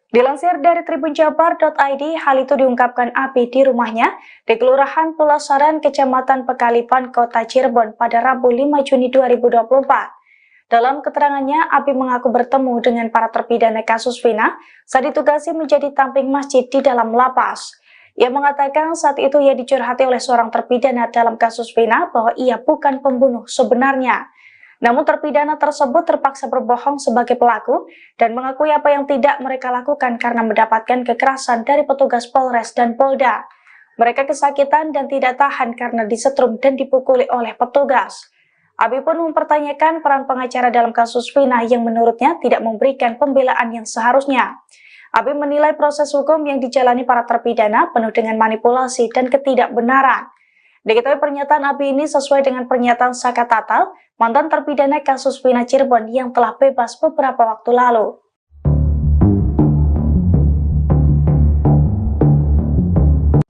Dilansir dari tribunjabar.id, hal itu diungkapkan Abi di rumahnya di Kelurahan Pulasaran, Kecamatan Pekalipan, Kota Cirebon pada Rabu 5 Juni 2024. Dalam keterangannya, Abi mengaku bertemu dengan para terpidana kasus Vina saat ditugasi menjadi tamping masjid di dalam lapas. Ia mengatakan saat itu ia dicurhati oleh seorang terpidana dalam kasus Vina bahwa ia bukan pembunuh sebenarnya. Namun terpidana tersebut terpaksa berbohong sebagai pelaku dan mengakui apa yang tidak mereka lakukan karena mendapatkan kekerasan dari petugas Polres dan Polda. Mereka kesakitan dan tidak tahan karena disetrum dan dipukuli oleh petugas. Abi pun mempertanyakan peran pengacara dalam kasus Vina yang menurutnya tidak memberikan pembelaan yang seharusnya. Abi menilai proses hukum yang dijalani para terpidana penuh dengan manipulasi dan ketidakbenaran. Diketahui pernyataan Abi ini sesuai dengan pernyataan Saka Tatal, mantan terpidana kasus Vina Cirebon yang telah bebas beberapa waktu lalu.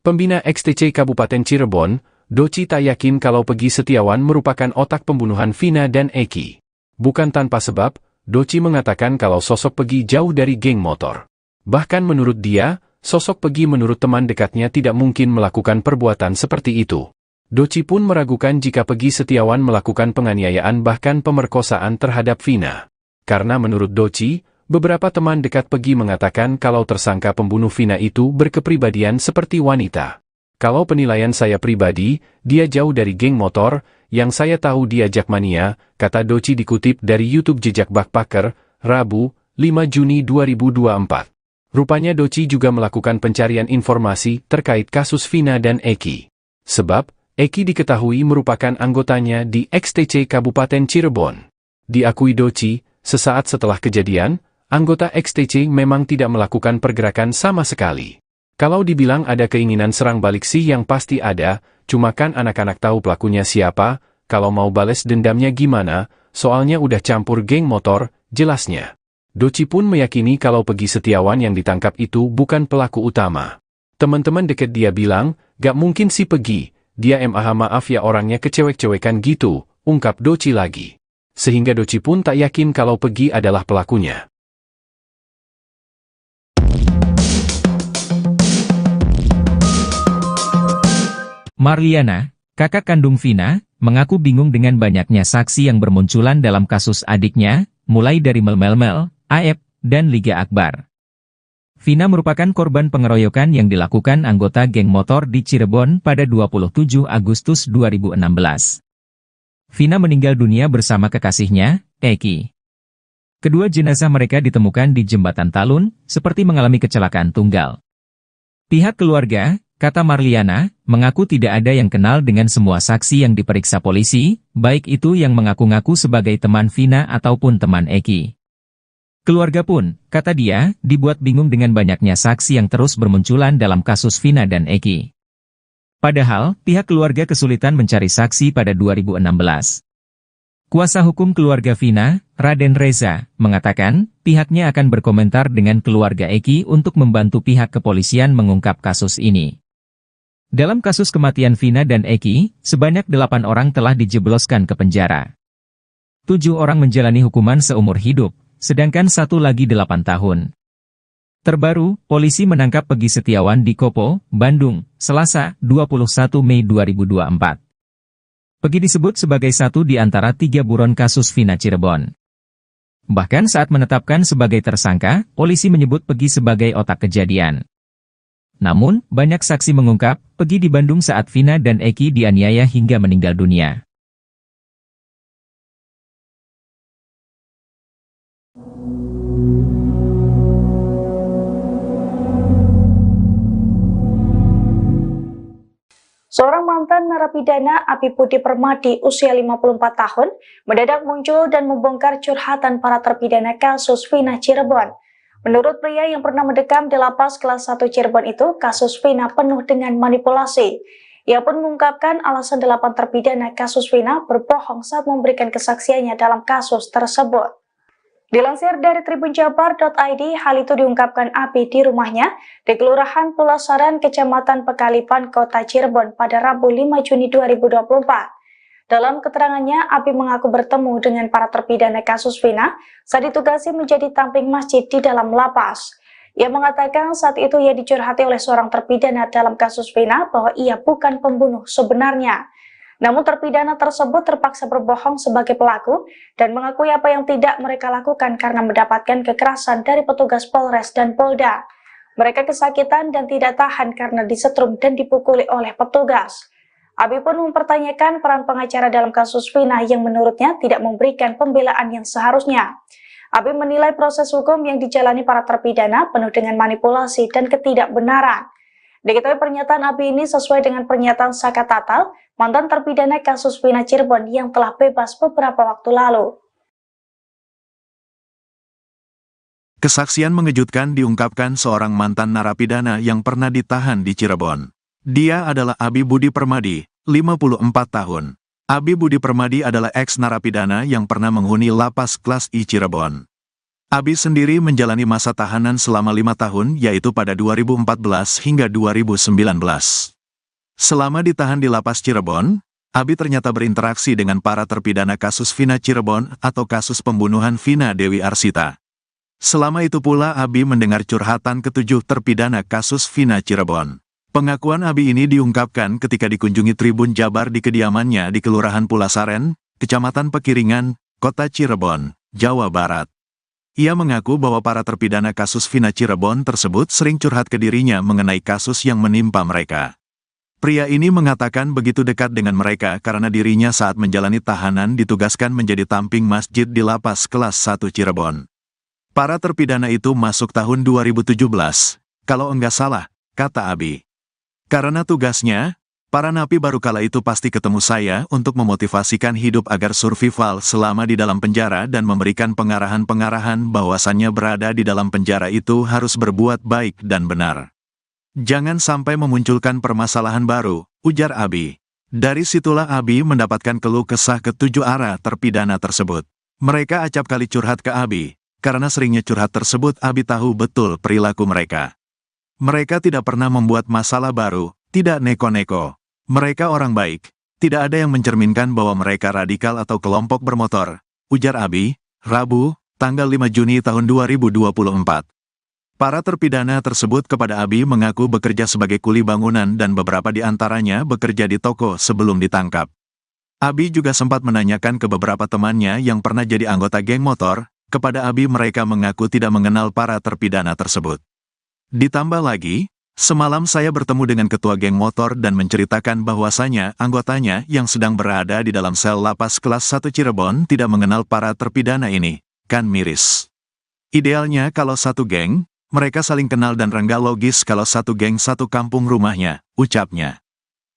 Pembina XTC Kabupaten Cirebon, Doci tak yakin kalau Pegi Setiawan merupakan otak pembunuhan Vina dan Eki. Bukan tanpa sebab, Doci mengatakan kalau sosok Pegi jauh dari geng motor. Bahkan menurut dia, sosok Pegi menurut teman dekatnya tidak mungkin melakukan perbuatan seperti itu. Doci pun meragukan jika Pegi Setiawan melakukan penganiayaan bahkan pemerkosaan terhadap Vina. Karena menurut Doci, beberapa teman dekat Pegi mengatakan kalau tersangka pembunuh Vina itu berkepribadian seperti wanita. Kalau penilaian saya pribadi, dia jauh dari geng motor, yang saya tahu dia jakmania, kata Doci dikutip dari YouTube Jejak Backpacker, Rabu, 5 Juni 2024. Rupanya Doci juga melakukan pencarian informasi terkait kasus Vina dan Eki. Sebab, Eki diketahui merupakan anggotanya di XTC Kabupaten Cirebon. Diakui Doci, sesaat setelah kejadian, anggota XTC memang tidak melakukan pergerakan sama sekali. Kalau dibilang ada keinginan serang balik sih yang pasti ada, cuma kan anak-anak tahu pelakunya siapa, kalau mau bales dendamnya gimana, soalnya udah campur geng motor, jelasnya. Doci pun meyakini kalau Pegi Setiawan yang ditangkap itu bukan pelaku utama. Teman-teman deket dia bilang, gak mungkin si Pegi. Dia maaf ya orangnya kecewek-cewekan gitu, ungkap Doci lagi. Sehingga Doci pun tak yakin kalau Pegi adalah pelakunya. Marliana, kakak kandung Vina, mengaku bingung dengan banyaknya saksi yang bermunculan dalam kasus adiknya, mulai dari Mel-Mel, Aep, dan Liga Akbar. Vina merupakan korban pengeroyokan yang dilakukan anggota geng motor di Cirebon pada 27 Agustus 2016. Vina meninggal dunia bersama kekasihnya, Eki. Kedua jenazah mereka ditemukan di Jembatan Talun, seperti mengalami kecelakaan tunggal. Pihak keluarga, kata Marliana, mengaku tidak ada yang kenal dengan semua saksi yang diperiksa polisi, baik itu yang mengaku-ngaku sebagai teman Vina ataupun teman Eki. Keluarga pun, kata dia, dibuat bingung dengan banyaknya saksi yang terus bermunculan dalam kasus Vina dan Eki. Padahal, pihak keluarga kesulitan mencari saksi pada 2016. Kuasa hukum keluarga Vina, Raden Reza, mengatakan pihaknya akan berkomentar dengan keluarga Eki untuk membantu pihak kepolisian mengungkap kasus ini. Dalam kasus kematian Vina dan Eki, sebanyak 8 orang telah dijebloskan ke penjara. 7 orang menjalani hukuman seumur hidup, sedangkan 1 lagi 8 tahun. Terbaru, polisi menangkap Pegi Setiawan di Kopo, Bandung, Selasa, 21 Mei 2024. Pegi disebut sebagai satu di antara 3 buron kasus Vina Cirebon. Bahkan saat menetapkan sebagai tersangka, polisi menyebut Pegi sebagai otak kejadian. Namun, banyak saksi mengungkap, Pegi di Bandung saat Vina dan Eki dianiaya hingga meninggal dunia. Seorang mantan narapidana Abi Budi Permadi usia 54 tahun mendadak muncul dan membongkar curhatan para terpidana kasus Vina Cirebon. Menurut pria yang pernah mendekam di lapas kelas 1 Cirebon itu, kasus Vina penuh dengan manipulasi. Ia pun mengungkapkan alasan 8 terpidana kasus Vina berbohong saat memberikan kesaksiannya dalam kasus tersebut. Dilansir dari tribunjabar.id, hal itu diungkapkan Abi di rumahnya di Kelurahan Pulasaran, Kecamatan Pekalipan, Kota Cirebon pada Rabu 5 Juni 2024. Dalam keterangannya, Abi mengaku bertemu dengan para terpidana kasus Vina saat ditugasi menjadi tamping masjid di dalam lapas. Ia mengatakan saat itu ia dicurhati oleh seorang terpidana dalam kasus Vina bahwa ia bukan pembunuh sebenarnya. Namun terpidana tersebut terpaksa berbohong sebagai pelaku dan mengakui apa yang tidak mereka lakukan karena mendapatkan kekerasan dari petugas Polres dan Polda. Mereka kesakitan dan tidak tahan karena disetrum dan dipukuli oleh petugas. Abi pun mempertanyakan peran pengacara dalam kasus Vina yang menurutnya tidak memberikan pembelaan yang seharusnya. Abi menilai proses hukum yang dijalani para terpidana penuh dengan manipulasi dan ketidakbenaran. Diketahui pernyataan Abi ini sesuai dengan pernyataan Saka Tatal, mantan terpidana kasus Vina Cirebon yang telah bebas beberapa waktu lalu. Kesaksian mengejutkan diungkapkan seorang mantan narapidana yang pernah ditahan di Cirebon. Dia adalah Abi Budi Permadi, 54 tahun. Abi Budi Permadi adalah ex-narapidana yang pernah menghuni lapas kelas I Cirebon. Abi sendiri menjalani masa tahanan selama 5 tahun, yaitu pada 2014 hingga 2019. Selama ditahan di lapas Cirebon, Abi ternyata berinteraksi dengan para terpidana kasus Vina Cirebon atau kasus pembunuhan Vina Dewi Arsita. Selama itu pula Abi mendengar curhatan ke-7 terpidana kasus Vina Cirebon. Pengakuan Abi ini diungkapkan ketika dikunjungi Tribun Jabar di kediamannya di Kelurahan Pulasaren, Kecamatan Pekiringan, Kota Cirebon, Jawa Barat. Ia mengaku bahwa para terpidana kasus Vina Cirebon tersebut sering curhat ke dirinya mengenai kasus yang menimpa mereka. Pria ini mengatakan begitu dekat dengan mereka karena dirinya saat menjalani tahanan ditugaskan menjadi tamping masjid di lapas kelas 1 Cirebon. Para terpidana itu masuk tahun 2017, kalau enggak salah, kata Abi. Karena tugasnya, para napi baru kala itu pasti ketemu saya untuk memotivasikan hidup agar survival selama di dalam penjara dan memberikan pengarahan-pengarahan bahwasannya berada di dalam penjara itu harus berbuat baik dan benar. Jangan sampai memunculkan permasalahan baru, ujar Abi. Dari situlah Abi mendapatkan keluh kesah ke-7 arah terpidana tersebut. Mereka acap kali curhat ke Abi, karena seringnya curhat tersebut Abi tahu betul perilaku mereka. Mereka tidak pernah membuat masalah baru, tidak neko-neko. Mereka orang baik, tidak ada yang mencerminkan bahwa mereka radikal atau kelompok bermotor, ujar Abi, Rabu, tanggal 5 Juni tahun 2024. Para terpidana tersebut kepada Abi mengaku bekerja sebagai kuli bangunan dan beberapa di antaranya bekerja di toko sebelum ditangkap. Abi juga sempat menanyakan ke beberapa temannya yang pernah jadi anggota geng motor, kepada Abi mereka mengaku tidak mengenal para terpidana tersebut. Ditambah lagi, semalam saya bertemu dengan ketua geng motor dan menceritakan bahwasanya anggotanya yang sedang berada di dalam sel lapas kelas 1 Cirebon tidak mengenal para terpidana ini, kan miris. Idealnya kalau satu geng, mereka saling kenal dan rengga logis kalau satu geng satu kampung rumahnya, ucapnya.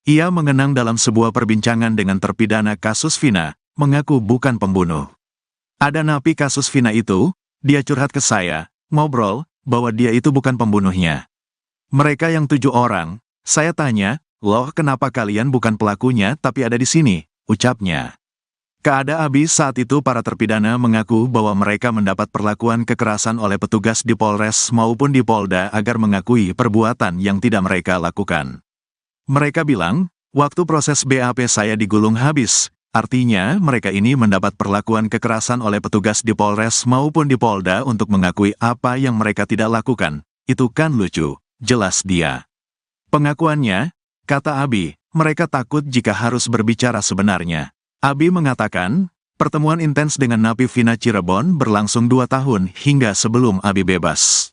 Ia mengenang dalam sebuah perbincangan dengan terpidana kasus Vina, mengaku bukan pembunuh. Ada napi kasus Vina itu, dia curhat ke saya, ngobrol, bahwa dia itu bukan pembunuhnya. Mereka yang 7 orang, saya tanya, "Loh, kenapa kalian bukan pelakunya tapi ada di sini?" ucapnya. Keada Abi saat itu para terpidana mengaku bahwa mereka mendapat perlakuan kekerasan oleh petugas di Polres maupun di Polda agar mengakui perbuatan yang tidak mereka lakukan. Mereka bilang, "Waktu proses BAP saya digulung habis." Artinya, mereka ini mendapat perlakuan kekerasan oleh petugas di Polres maupun di Polda untuk mengakui apa yang mereka tidak lakukan. Itu kan lucu, jelas dia. Pengakuannya, kata Abi, mereka takut jika harus berbicara sebenarnya. Abi mengatakan, pertemuan intens dengan napi Vina Cirebon berlangsung 2 tahun hingga sebelum Abi bebas.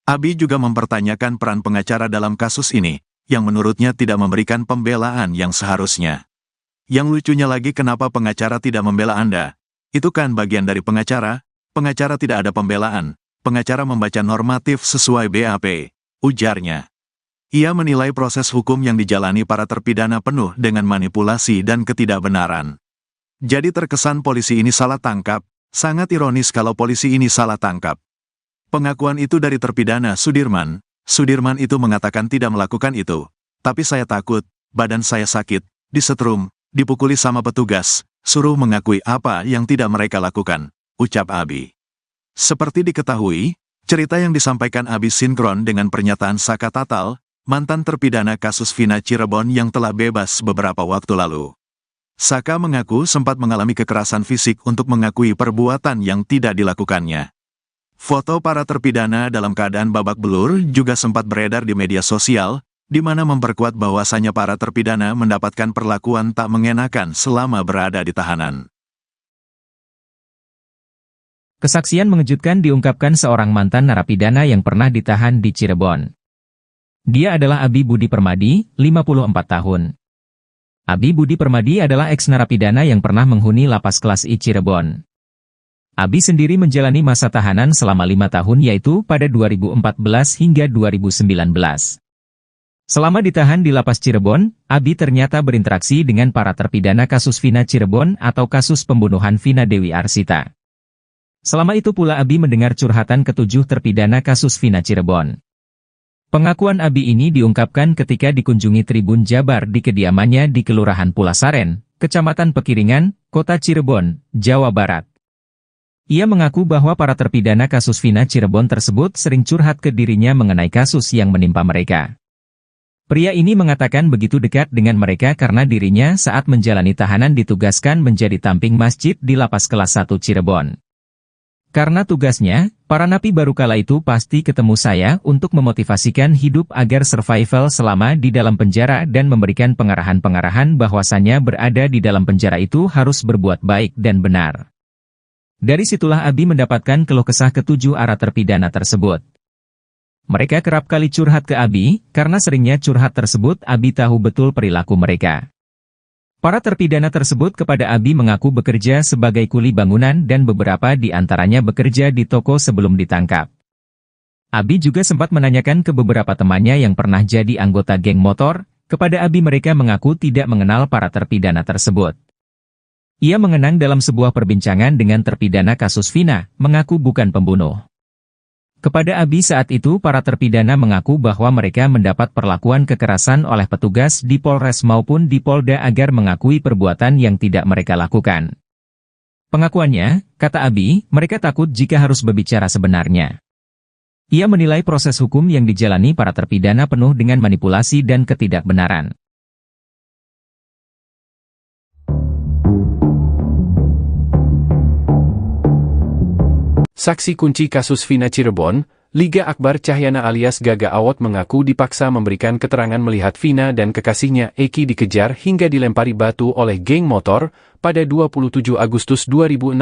Abi juga mempertanyakan peran pengacara dalam kasus ini, yang menurutnya tidak memberikan pembelaan yang seharusnya. Yang lucunya lagi, kenapa pengacara tidak membela Anda? Itu kan bagian dari pengacara tidak ada pembelaan, pengacara membaca normatif sesuai BAP, ujarnya. Ia menilai proses hukum yang dijalani para terpidana penuh dengan manipulasi dan ketidakbenaran. Jadi terkesan polisi ini salah tangkap, sangat ironis kalau polisi ini salah tangkap. Pengakuan itu dari terpidana Sudirman. Sudirman itu mengatakan tidak melakukan itu. Tapi saya takut, badan saya sakit, disetrum, dipukuli sama petugas, suruh mengakui apa yang tidak mereka lakukan, ucap Abi. Seperti diketahui, cerita yang disampaikan Abi sinkron dengan pernyataan Saka Tatal, mantan terpidana kasus Vina Cirebon yang telah bebas beberapa waktu lalu. Saka mengaku sempat mengalami kekerasan fisik untuk mengakui perbuatan yang tidak dilakukannya. Foto para terpidana dalam keadaan babak belur juga sempat beredar di media sosial, di mana memperkuat bahwasannya para terpidana mendapatkan perlakuan tak mengenakan selama berada di tahanan. Kesaksian mengejutkan diungkapkan seorang mantan narapidana yang pernah ditahan di Cirebon. Dia adalah Abi Budi Permadi, 54 tahun. Abi Budi Permadi adalah eks-narapidana yang pernah menghuni lapas kelas I Cirebon. Abi sendiri menjalani masa tahanan selama 5 tahun yaitu pada 2014 hingga 2019. Selama ditahan di lapas Cirebon, Abi ternyata berinteraksi dengan para terpidana kasus Vina Cirebon atau kasus pembunuhan Vina Dewi Arsita. Selama itu pula Abi mendengar curhatan ketujuh terpidana kasus Vina Cirebon. Pengakuan Abi ini diungkapkan ketika dikunjungi Tribun Jabar di kediamannya di Kelurahan Pulasaren, Kecamatan Pekiringan, Kota Cirebon, Jawa Barat. Ia mengaku bahwa para terpidana kasus Vina Cirebon tersebut sering curhat ke dirinya mengenai kasus yang menimpa mereka. Pria ini mengatakan begitu dekat dengan mereka karena dirinya saat menjalani tahanan ditugaskan menjadi tamping masjid di lapas kelas 1 Cirebon. Karena tugasnya, para napi baru kala itu pasti ketemu saya untuk memotivasikan hidup agar survival selama di dalam penjara dan memberikan pengarahan-pengarahan bahwasannya berada di dalam penjara itu harus berbuat baik dan benar. Dari situlah Abi mendapatkan keluh kesah ketujuh arah terpidana tersebut. Mereka kerap kali curhat ke Abi, karena seringnya curhat tersebut Abi tahu betul perilaku mereka. Para terpidana tersebut kepada Abi mengaku bekerja sebagai kuli bangunan dan beberapa di antaranya bekerja di toko sebelum ditangkap. Abi juga sempat menanyakan ke beberapa temannya yang pernah jadi anggota geng motor, kepada Abi mereka mengaku tidak mengenal para terpidana tersebut. Ia mengenang dalam sebuah perbincangan dengan terpidana kasus Vina, mengaku bukan pembunuh. Kepada Abi saat itu para terpidana mengaku bahwa mereka mendapat perlakuan kekerasan oleh petugas di Polres maupun di Polda agar mengakui perbuatan yang tidak mereka lakukan. Pengakuannya, kata Abi, mereka takut jika harus berbicara sebenarnya. Ia menilai proses hukum yang dijalani para terpidana penuh dengan manipulasi dan ketidakbenaran. Saksi kunci kasus Vina Cirebon, Liga Akbar Cahyana alias Gaga Awot mengaku dipaksa memberikan keterangan melihat Vina dan kekasihnya Eki dikejar hingga dilempari batu oleh geng motor pada 27 Agustus 2016.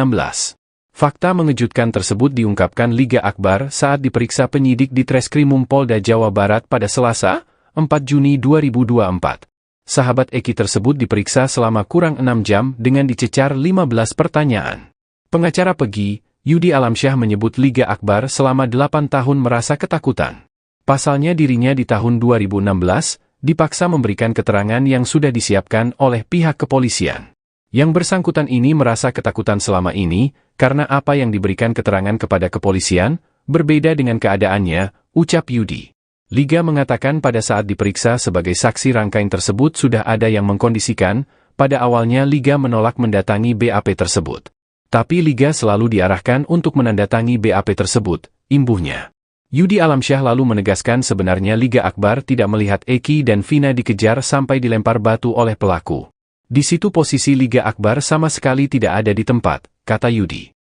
Fakta mengejutkan tersebut diungkapkan Liga Akbar saat diperiksa penyidik di Treskrimum Polda Jawa Barat pada Selasa, 4 Juni 2024. Sahabat Eki tersebut diperiksa selama kurang 6 jam dengan dicecar 15 pertanyaan. Pengacara Pegi, Yudi Alamsyah menyebut Liga Akbar selama 8 tahun merasa ketakutan. Pasalnya dirinya di tahun 2016, dipaksa memberikan keterangan yang sudah disiapkan oleh pihak kepolisian. Yang bersangkutan ini merasa ketakutan selama ini, karena apa yang diberikan keterangan kepada kepolisian, berbeda dengan keadaannya, ucap Yudi. Liga mengatakan pada saat diperiksa sebagai saksi rangkaian tersebut sudah ada yang mengkondisikan, pada awalnya Liga menolak mendatangi BAP tersebut. Tapi Liga selalu diarahkan untuk menandatangi BAP tersebut, imbuhnya. Yudi Alamsyah lalu menegaskan sebenarnya Liga Akbar tidak melihat Eki dan Vina dikejar sampai dilempar batu oleh pelaku. Di situ posisi Liga Akbar sama sekali tidak ada di tempat, kata Yudi.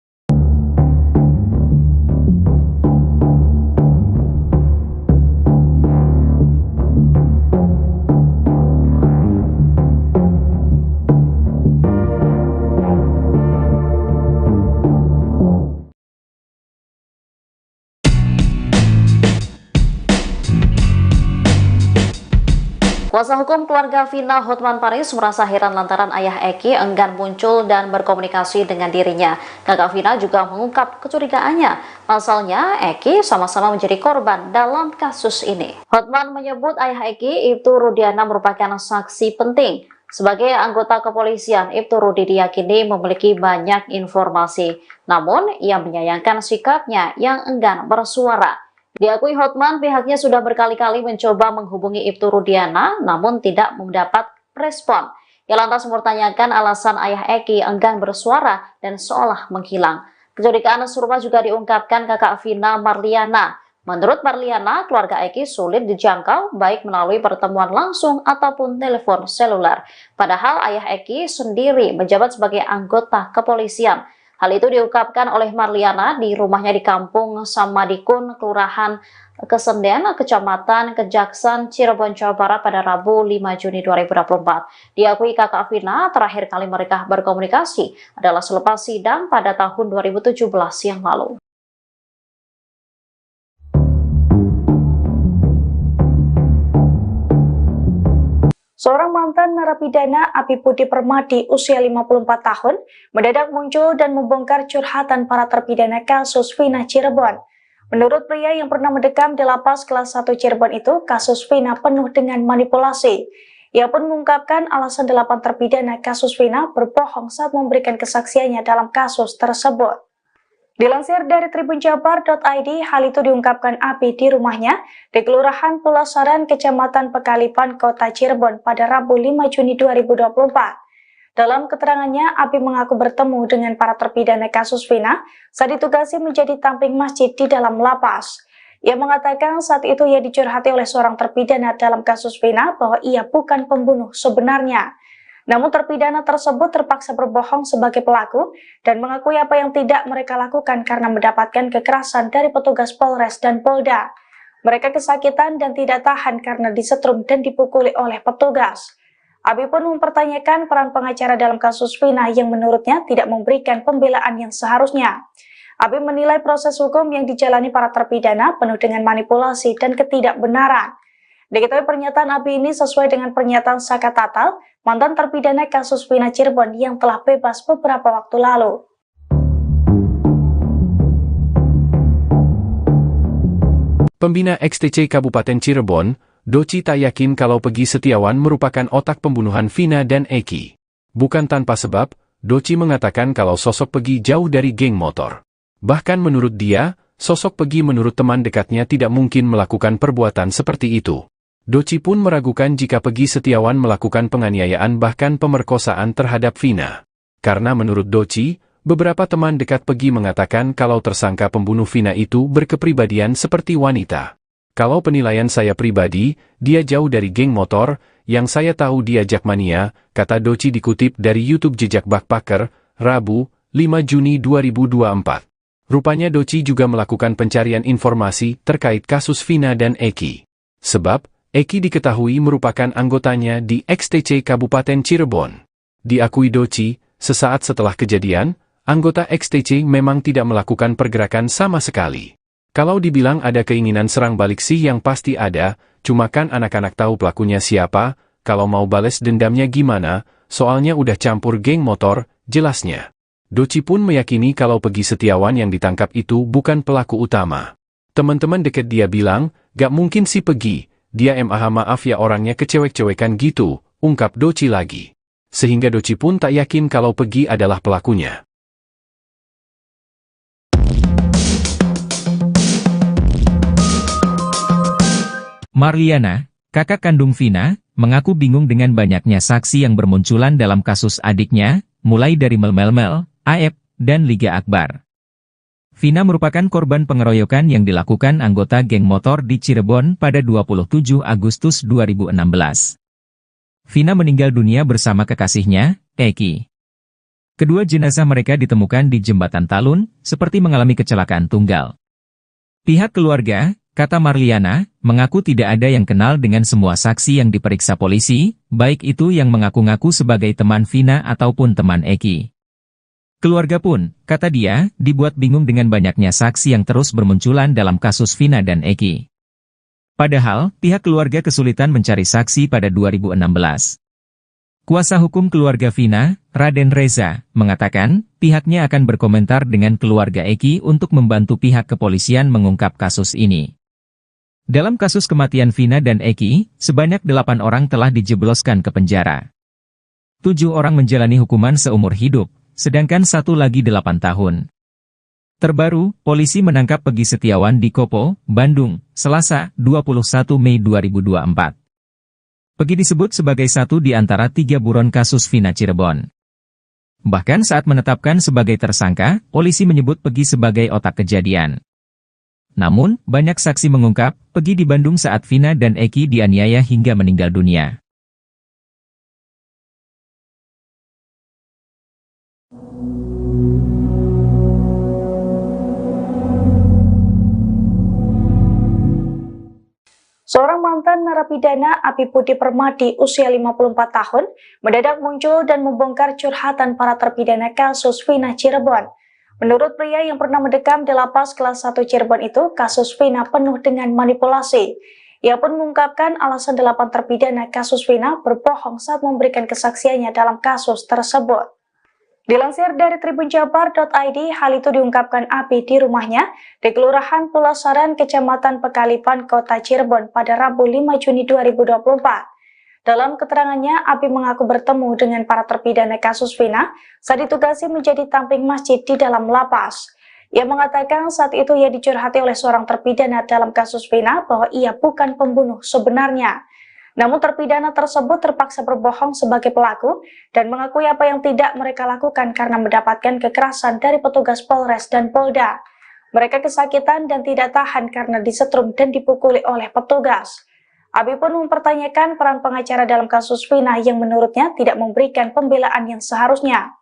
Kuasa hukum keluarga Vina Hotman Paris merasa heran lantaran ayah Eki enggan muncul dan berkomunikasi dengan dirinya. Kakak Vina juga mengungkap kecurigaannya. Pasalnya, Eki sama-sama menjadi korban dalam kasus ini. Hotman menyebut ayah Eki, Ibtu Rudiana, merupakan saksi penting. Sebagai anggota kepolisian, Ibtu Rudi diyakini memiliki banyak informasi. Namun, ia menyayangkan sikapnya yang enggan bersuara. Diakui Hotman, pihaknya sudah berkali-kali mencoba menghubungi Ibtu Rudiana, namun tidak mendapat respon. Ia lantas mempertanyakan alasan ayah Eki enggan bersuara dan seolah menghilang. Kecurigaan serupa juga diungkapkan kakak Vina, Marliana. Menurut Marliana, keluarga Eki sulit dijangkau baik melalui pertemuan langsung ataupun telepon seluler. Padahal ayah Eki sendiri menjabat sebagai anggota kepolisian. Hal itu diungkapkan oleh Marliana di rumahnya di Kampung Samadikun, Kelurahan Kesenden, Kecamatan Kejaksan, Cirebon, Jawa Barat pada Rabu 5 Juni 2024. Diakui kakak Vina, terakhir kali mereka berkomunikasi adalah selepas sidang pada tahun 2017 yang lalu. Seorang mantan narapidana Abi Budi Permadi usia 54 tahun mendadak muncul dan membongkar curhatan para terpidana kasus Vina Cirebon. Menurut pria yang pernah mendekam di lapas kelas 1 Cirebon itu, kasus Vina penuh dengan manipulasi. Ia pun mengungkapkan alasan 8 terpidana kasus Vina berbohong saat memberikan kesaksiannya dalam kasus tersebut. Dilansir dari tribunjabar.id, hal itu diungkapkan Abi di rumahnya di Kelurahan Pulasaran, Kecamatan Pekalipan, Kota Cirebon pada Rabu 5 Juni 2024. Dalam keterangannya, Abi mengaku bertemu dengan para terpidana kasus Vina saat ditugasi menjadi tamping masjid di dalam lapas. Ia mengatakan saat itu ia dicurhati oleh seorang terpidana dalam kasus Vina bahwa ia bukan pembunuh sebenarnya. Namun terpidana tersebut terpaksa berbohong sebagai pelaku dan mengakui apa yang tidak mereka lakukan karena mendapatkan kekerasan dari petugas Polres dan Polda. Mereka kesakitan dan tidak tahan karena disetrum dan dipukuli oleh petugas. Abi pun mempertanyakan peran pengacara dalam kasus Vina yang menurutnya tidak memberikan pembelaan yang seharusnya. Abi menilai proses hukum yang dijalani para terpidana penuh dengan manipulasi dan ketidakbenaran. Diketahui pernyataan Abi ini sesuai dengan pernyataan Saka Tatal, mantan terpidana kasus Vina Cirebon yang telah bebas beberapa waktu lalu. Pembina XTC Kabupaten Cirebon, Doci tak yakin kalau Pegi Setiawan merupakan otak pembunuhan Vina dan Eki. Bukan tanpa sebab, Doci mengatakan kalau sosok Pegi jauh dari geng motor. Bahkan menurut dia, sosok Pegi menurut teman dekatnya tidak mungkin melakukan perbuatan seperti itu. Doci pun meragukan jika Pegi Setiawan melakukan penganiayaan bahkan pemerkosaan terhadap Vina. Karena menurut Doci, beberapa teman dekat Pegi mengatakan kalau tersangka pembunuh Vina itu berkepribadian seperti wanita. Kalau penilaian saya pribadi, dia jauh dari geng motor, yang saya tahu dia jakmania, kata Doci dikutip dari YouTube Jejak Backpacker, Rabu, 5 Juni 2024. Rupanya Doci juga melakukan pencarian informasi terkait kasus Vina dan Eki. Sebab, Eki diketahui merupakan anggotanya di XTC Kabupaten Cirebon. Diakui Doci, sesaat setelah kejadian, anggota XTC memang tidak melakukan pergerakan sama sekali. Kalau dibilang ada keinginan serang balik sih yang pasti ada, cuma kan anak-anak tahu pelakunya siapa, kalau mau bales dendamnya gimana, soalnya udah campur geng motor, jelasnya. Doci pun meyakini kalau Pegi Setiawan yang ditangkap itu bukan pelaku utama. Teman-teman deket dia bilang, gak mungkin si Pegi. Dia maaf ya orangnya kecewek-cewekan gitu, ungkap Doci lagi. Sehingga Doci pun tak yakin kalau Pegi adalah pelakunya. Marliana, kakak kandung Vina, mengaku bingung dengan banyaknya saksi yang bermunculan dalam kasus adiknya, mulai dari Mel, Aep, dan Liga Akbar. Vina merupakan korban pengeroyokan yang dilakukan anggota geng motor di Cirebon pada 27 Agustus 2016. Vina meninggal dunia bersama kekasihnya, Eki. Kedua jenazah mereka ditemukan di Jembatan Talun, seperti mengalami kecelakaan tunggal. Pihak keluarga, kata Marliana, mengaku tidak ada yang kenal dengan semua saksi yang diperiksa polisi, baik itu yang mengaku-ngaku sebagai teman Vina ataupun teman Eki. Keluarga pun, kata dia, dibuat bingung dengan banyaknya saksi yang terus bermunculan dalam kasus Vina dan Eki. Padahal, pihak keluarga kesulitan mencari saksi pada 2016. Kuasa hukum keluarga Vina, Raden Reza, mengatakan, pihaknya akan berkomentar dengan keluarga Eki untuk membantu pihak kepolisian mengungkap kasus ini. Dalam kasus kematian Vina dan Eki, sebanyak 8 orang telah dijebloskan ke penjara. 7 orang menjalani hukuman seumur hidup, sedangkan 1 lagi 8 tahun. Terbaru, polisi menangkap Pegi Setiawan di Kopo, Bandung, Selasa, 21 Mei 2024. Pegi disebut sebagai satu di antara 3 buron kasus Vina Cirebon. Bahkan saat menetapkan sebagai tersangka, polisi menyebut Pegi sebagai otak kejadian. Namun, banyak saksi mengungkap, Pegi di Bandung saat Vina dan Eki dianiaya hingga meninggal dunia. Seorang mantan narapidana Abi Budi Permadi usia 54 tahun mendadak muncul dan membongkar curhatan para terpidana kasus Vina Cirebon. Menurut pria yang pernah mendekam di lapas kelas 1 Cirebon itu, kasus Vina penuh dengan manipulasi. Ia pun mengungkapkan alasan 8 terpidana kasus Vina berbohong saat memberikan kesaksiannya dalam kasus tersebut. Dilansir dari tribunjabar.id, hal itu diungkapkan Abi di rumahnya di Kelurahan Pulasaran, Kecamatan Pekalipan, Kota Cirebon pada Rabu 5 Juni 2024. Dalam keterangannya, Abi mengaku bertemu dengan para terpidana kasus Vina saat ditugasi menjadi tamping masjid di dalam lapas. Ia mengatakan saat itu ia dicurhati oleh seorang terpidana dalam kasus Vina bahwa ia bukan pembunuh sebenarnya. Namun terpidana tersebut terpaksa berbohong sebagai pelaku dan mengakui apa yang tidak mereka lakukan karena mendapatkan kekerasan dari petugas Polres dan Polda. Mereka kesakitan dan tidak tahan karena disetrum dan dipukuli oleh petugas. Abi pun mempertanyakan peran pengacara dalam kasus Vina yang menurutnya tidak memberikan pembelaan yang seharusnya.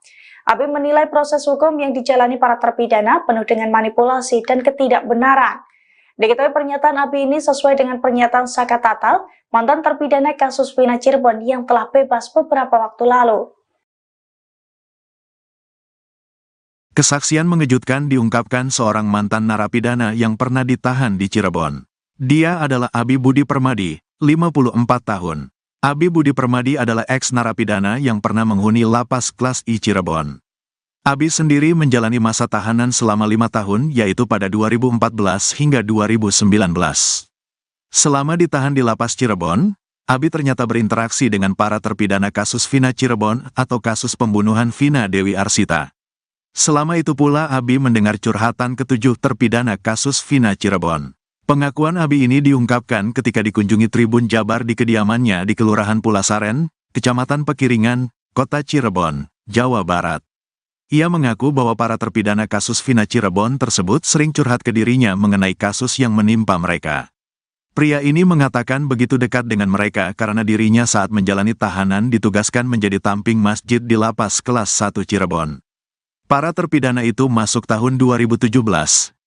Abi menilai proses hukum yang dijalani para terpidana penuh dengan manipulasi dan ketidakbenaran. Diketahui pernyataan Abi ini sesuai dengan pernyataan Saka Tatal, mantan terpidana kasus Vina Cirebon yang telah bebas beberapa waktu lalu. Kesaksian mengejutkan diungkapkan seorang mantan narapidana yang pernah ditahan di Cirebon. Dia adalah Abi Budi Permadi, 54 tahun. Abi Budi Permadi adalah eks-narapidana yang pernah menghuni lapas kelas I Cirebon. Abi sendiri menjalani masa tahanan selama 5 tahun, yaitu pada 2014 hingga 2019. Selama ditahan di lapas Cirebon, Abi ternyata berinteraksi dengan para terpidana kasus Vina Cirebon atau kasus pembunuhan Vina Dewi Arsita. Selama itu pula Abi mendengar curhatan ke-7 terpidana kasus Vina Cirebon. Pengakuan Abi ini diungkapkan ketika dikunjungi Tribun Jabar di kediamannya di Kelurahan Pulasaren, Kecamatan Pekiringan, Kota Cirebon, Jawa Barat. Ia mengaku bahwa para terpidana kasus Vina Cirebon tersebut sering curhat ke dirinya mengenai kasus yang menimpa mereka. Pria ini mengatakan begitu dekat dengan mereka karena dirinya saat menjalani tahanan ditugaskan menjadi tamping masjid di lapas kelas 1 Cirebon. Para terpidana itu masuk tahun 2017,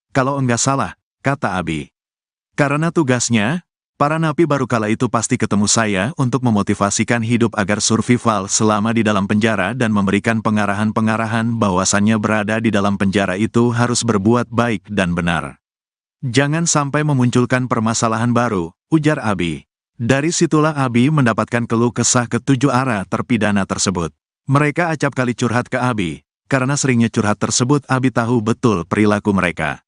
kalau enggak salah, kata Abi. Karena tugasnya, para napi baru kala itu pasti ketemu saya untuk memotivasikan hidup agar survival selama di dalam penjara dan memberikan pengarahan-pengarahan bahwasannya berada di dalam penjara itu harus berbuat baik dan benar. Jangan sampai memunculkan permasalahan baru, ujar Abi. Dari situlah Abi mendapatkan keluh kesah ke-7 arah terpidana tersebut. Mereka acap kali curhat ke Abi, karena seringnya curhat tersebut Abi tahu betul perilaku mereka.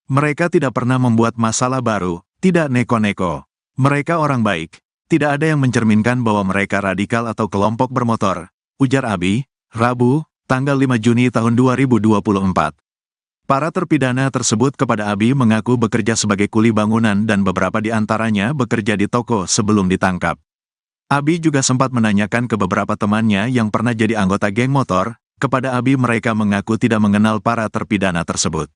Mereka tidak pernah membuat masalah baru, tidak neko-neko. Mereka orang baik, tidak ada yang mencerminkan bahwa mereka radikal atau kelompok bermotor, ujar Abi, Rabu, tanggal 5 Juni tahun 2024. Para terpidana tersebut kepada Abi mengaku bekerja sebagai kuli bangunan dan beberapa di antaranya bekerja di toko sebelum ditangkap. Abi juga sempat menanyakan ke beberapa temannya yang pernah jadi anggota geng motor, kepada Abi mereka mengaku tidak mengenal para terpidana tersebut.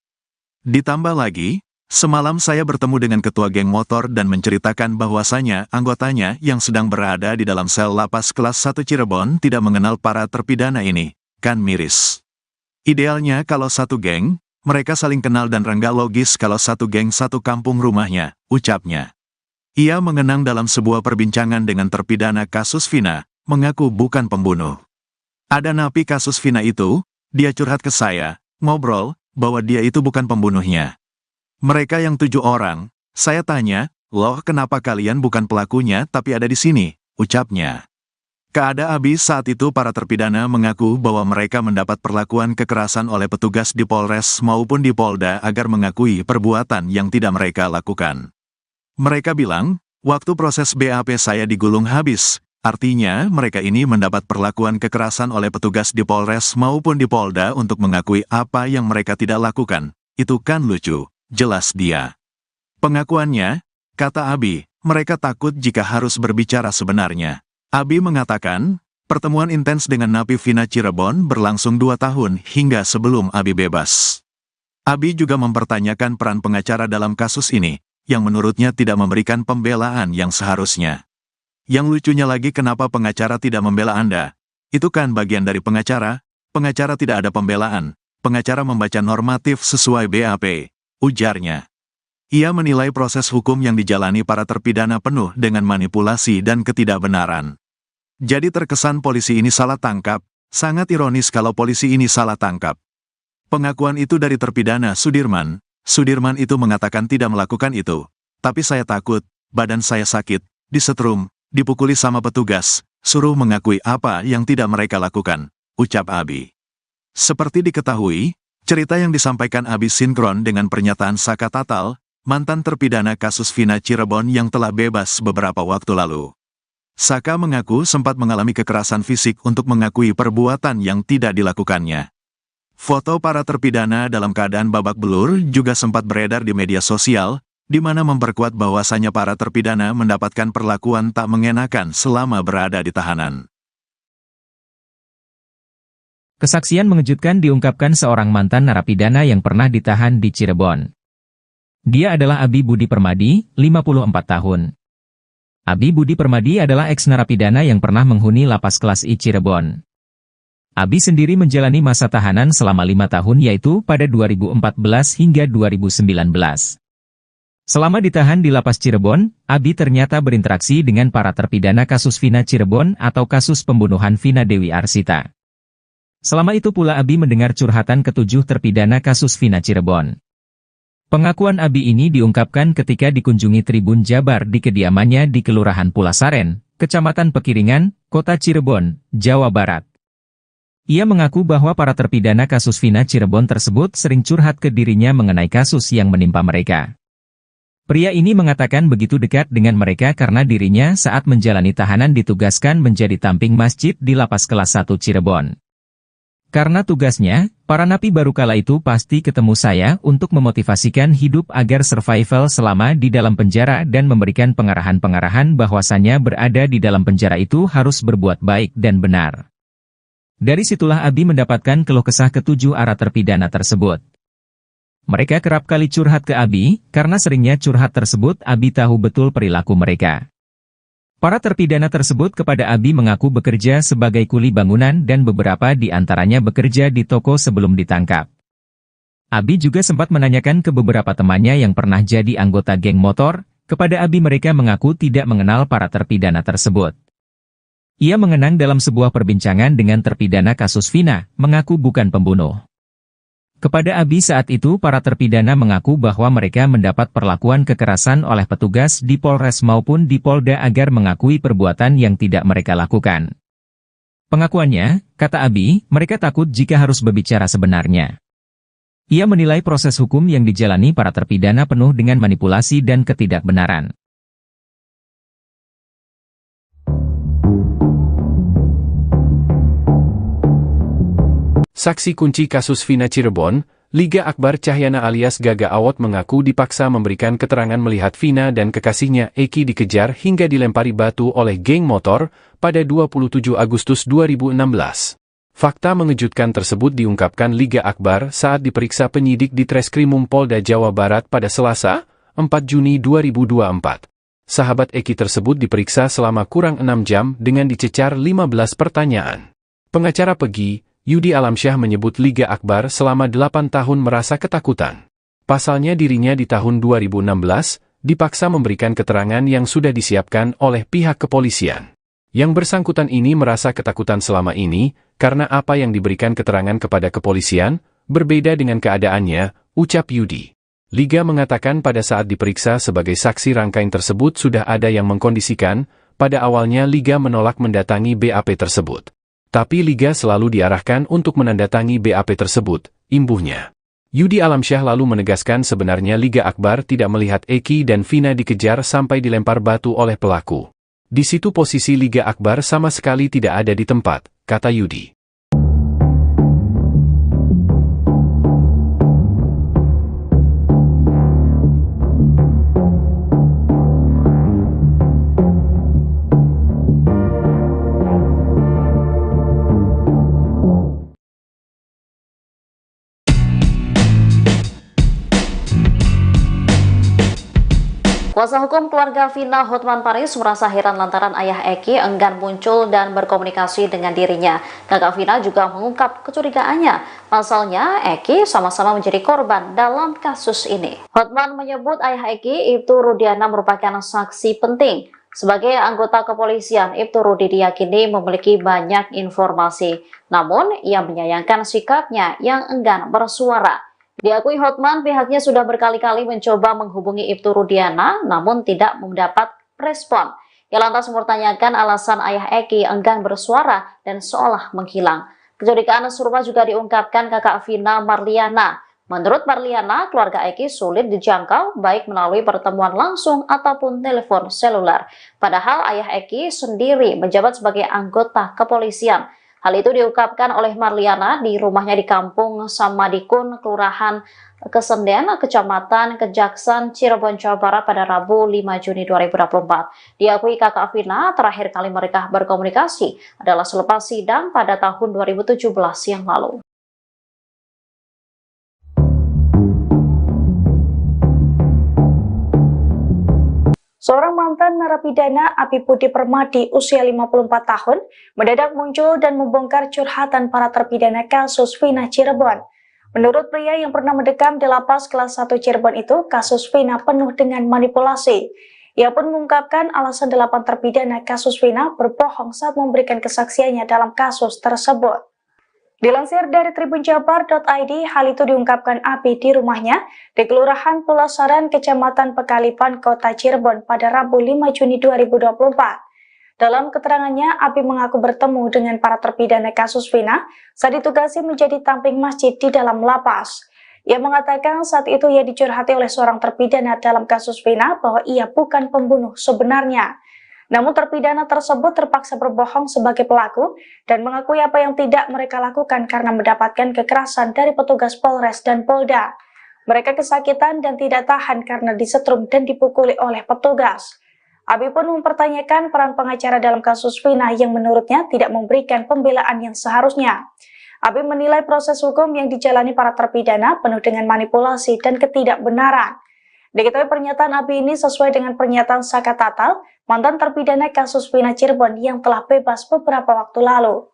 Ditambah lagi, semalam saya bertemu dengan ketua geng motor dan menceritakan bahwasanya anggotanya yang sedang berada di dalam sel lapas kelas 1 Cirebon tidak mengenal para terpidana ini, kan miris. Idealnya kalau satu geng, mereka saling kenal dan rengga logis kalau satu geng satu kampung rumahnya, ucapnya. Ia mengenang dalam sebuah perbincangan dengan terpidana kasus Vina, mengaku bukan pembunuh. Ada napi kasus Vina itu, dia curhat ke saya, ngobrol, bahwa dia itu bukan pembunuhnya. Mereka yang 7 orang, saya tanya, loh kenapa kalian bukan pelakunya tapi ada di sini, ucapnya. Keada Abi saat itu para terpidana mengaku bahwa mereka mendapat perlakuan kekerasan oleh petugas di Polres maupun di Polda agar mengakui perbuatan yang tidak mereka lakukan. Mereka bilang, waktu proses BAP saya digulung habis, artinya mereka ini mendapat perlakuan kekerasan oleh petugas di Polres maupun di Polda untuk mengakui apa yang mereka tidak lakukan. Itu kan lucu, jelas dia. Pengakuannya, kata Abi, mereka takut jika harus berbicara sebenarnya. Abi mengatakan, pertemuan intens dengan napi Vina Cirebon berlangsung 2 tahun hingga sebelum Abi bebas. Abi juga mempertanyakan peran pengacara dalam kasus ini, yang menurutnya tidak memberikan pembelaan yang seharusnya. Yang lucunya lagi kenapa pengacara tidak membela Anda? Itu kan bagian dari pengacara tidak ada pembelaan, pengacara membaca normatif sesuai BAP, ujarnya. Ia menilai proses hukum yang dijalani para terpidana penuh dengan manipulasi dan ketidakbenaran. Jadi terkesan polisi ini salah tangkap, sangat ironis kalau polisi ini salah tangkap. Pengakuan itu dari terpidana Sudirman itu mengatakan tidak melakukan itu, tapi saya takut, badan saya sakit, disetrum, dipukuli sama petugas, suruh mengakui apa yang tidak mereka lakukan, ucap Abi. Seperti diketahui, cerita yang disampaikan Abi sinkron dengan pernyataan Saka Tatal, mantan terpidana kasus Vina Cirebon yang telah bebas beberapa waktu lalu. Saka mengaku sempat mengalami kekerasan fisik untuk mengakui perbuatan yang tidak dilakukannya. Foto para terpidana dalam keadaan babak belur juga sempat beredar di media sosial, di mana memperkuat bahwasannya para terpidana mendapatkan perlakuan tak mengenakan selama berada di tahanan. Kesaksian mengejutkan diungkapkan seorang mantan narapidana yang pernah ditahan di Cirebon. Dia adalah Abi Budi Permadi, 54 tahun. Abi Budi Permadi adalah eks-narapidana yang pernah menghuni lapas kelas I Cirebon. Abi sendiri menjalani masa tahanan selama 5 tahun yaitu pada 2014 hingga 2019. Selama ditahan di lapas Cirebon, Abi ternyata berinteraksi dengan para terpidana kasus Vina Cirebon atau kasus pembunuhan Vina Dewi Arsita. Selama itu pula Abi mendengar curhatan ke-7 terpidana kasus Vina Cirebon. Pengakuan Abi ini diungkapkan ketika dikunjungi Tribun Jabar di kediamannya di Kelurahan Pulasaren, Kecamatan Pekiringan, Kota Cirebon, Jawa Barat. Ia mengaku bahwa para terpidana kasus Vina Cirebon tersebut sering curhat ke dirinya mengenai kasus yang menimpa mereka. Pria ini mengatakan begitu dekat dengan mereka karena dirinya saat menjalani tahanan ditugaskan menjadi tamping masjid di lapas kelas 1 Cirebon. Karena tugasnya, para napi baru kala itu pasti ketemu saya untuk memotivasikan hidup agar survival selama di dalam penjara dan memberikan pengarahan-pengarahan bahwasannya berada di dalam penjara itu harus berbuat baik dan benar. Dari situlah Abi mendapatkan keluh kesah ke-7 arah terpidana tersebut. Mereka kerap kali curhat ke Abi, karena seringnya curhat tersebut Abi tahu betul perilaku mereka. Para terpidana tersebut kepada Abi mengaku bekerja sebagai kuli bangunan dan beberapa di antaranya bekerja di toko sebelum ditangkap. Abi juga sempat menanyakan ke beberapa temannya yang pernah jadi anggota geng motor, kepada Abi mereka mengaku tidak mengenal para terpidana tersebut. Ia mengenang dalam sebuah perbincangan dengan terpidana kasus Vina, mengaku bukan pembunuh. Kepada Abi saat itu para terpidana mengaku bahwa mereka mendapat perlakuan kekerasan oleh petugas di Polres maupun di Polda agar mengakui perbuatan yang tidak mereka lakukan. Pengakuannya, kata Abi, mereka takut jika harus berbicara sebenarnya. Ia menilai proses hukum yang dijalani para terpidana penuh dengan manipulasi dan ketidakbenaran. Saksi kunci kasus Vina Cirebon, Liga Akbar Cahyana alias Gaga Awot mengaku dipaksa memberikan keterangan melihat Vina dan kekasihnya Eki dikejar hingga dilempari batu oleh geng motor pada 27 Agustus 2016. Fakta mengejutkan tersebut diungkapkan Liga Akbar saat diperiksa penyidik di Treskrimum Polda Jawa Barat pada Selasa, 4 Juni 2024. Sahabat Eki tersebut diperiksa selama kurang 6 jam dengan dicecar 15 pertanyaan. Pengacara Pegi, Yudi Alamsyah menyebut Liga Akbar selama 8 tahun merasa ketakutan. Pasalnya dirinya di tahun 2016 dipaksa memberikan keterangan yang sudah disiapkan oleh pihak kepolisian. Yang bersangkutan ini merasa ketakutan selama ini karena apa yang diberikan keterangan kepada kepolisian berbeda dengan keadaannya, ucap Yudi. Liga mengatakan pada saat diperiksa sebagai saksi rangkaian tersebut sudah ada yang mengkondisikan, pada awalnya Liga menolak mendatangi BAP tersebut. Tapi Liga selalu diarahkan untuk menandatangi BAP tersebut, imbuhnya. Yudi Alamsyah lalu menegaskan sebenarnya Liga Akbar tidak melihat Eki dan Vina dikejar sampai dilempar batu oleh pelaku. Di situ posisi Liga Akbar sama sekali tidak ada di tempat, kata Yudi. Kuasa hukum keluarga Vina Hotman Paris merasa heran lantaran ayah Eki enggan muncul dan berkomunikasi dengan dirinya. Kakak Vina juga mengungkap kecurigaannya. Pasalnya, Eki sama-sama menjadi korban dalam kasus ini. Hotman menyebut ayah Eki, Ibtu Rudiana, merupakan saksi penting. Sebagai anggota kepolisian, Ibtu Rudi diyakini memiliki banyak informasi. Namun, ia menyayangkan sikapnya yang enggan bersuara. Diakui Hotman, pihaknya sudah berkali-kali mencoba menghubungi Ibtu Rudiana, namun tidak mendapat respon. Ia lantas mempertanyakan alasan ayah Eki enggan bersuara dan seolah menghilang. Kecurigaan serupa juga diungkapkan kakak Vina, Marliana. Menurut Marliana, keluarga Eki sulit dijangkau baik melalui pertemuan langsung ataupun telepon seluler. Padahal ayah Eki sendiri menjabat sebagai anggota kepolisian. Hal itu diungkapkan oleh Marliana di rumahnya di Kampung Samadikun, Kelurahan Kesenden, Kecamatan Kejaksan, Cirebon, Jawa Barat pada Rabu 5 Juni 2024. Diakui kakak Vina, terakhir kali mereka berkomunikasi adalah selepas sidang pada tahun 2017 yang lalu. Seorang mantan narapidana Abi Budi Permadi usia 54 tahun mendadak muncul dan membongkar curhatan para terpidana kasus Vina Cirebon. Menurut pria yang pernah mendekam di lapas kelas 1 Cirebon itu, kasus Vina penuh dengan manipulasi. Ia pun mengungkapkan alasan 8 terpidana kasus Vina berbohong saat memberikan kesaksiannya dalam kasus tersebut. Dilansir dari tribunjabar.id, hal itu diungkapkan Abi di rumahnya di Kelurahan Pulasaran, Kecamatan Pekalipan, Kota Cirebon pada Rabu 5 Juni 2024. Dalam keterangannya, Abi mengaku bertemu dengan para terpidana kasus Vina saat ditugasi menjadi tamping masjid di dalam lapas. Ia mengatakan saat itu ia dicurhati oleh seorang terpidana dalam kasus Vina bahwa ia bukan pembunuh sebenarnya. Namun terpidana tersebut terpaksa berbohong sebagai pelaku dan mengakui apa yang tidak mereka lakukan karena mendapatkan kekerasan dari petugas Polres dan Polda. Mereka kesakitan dan tidak tahan karena disetrum dan dipukuli oleh petugas. Abi pun mempertanyakan peran pengacara dalam kasus Vina yang menurutnya tidak memberikan pembelaan yang seharusnya. Abi menilai proses hukum yang dijalani para terpidana penuh dengan manipulasi dan ketidakbenaran. Diketahui pernyataan Abi ini sesuai dengan pernyataan Saka Tatal, mantan terpidana kasus Vina Cirebon yang telah bebas beberapa waktu lalu.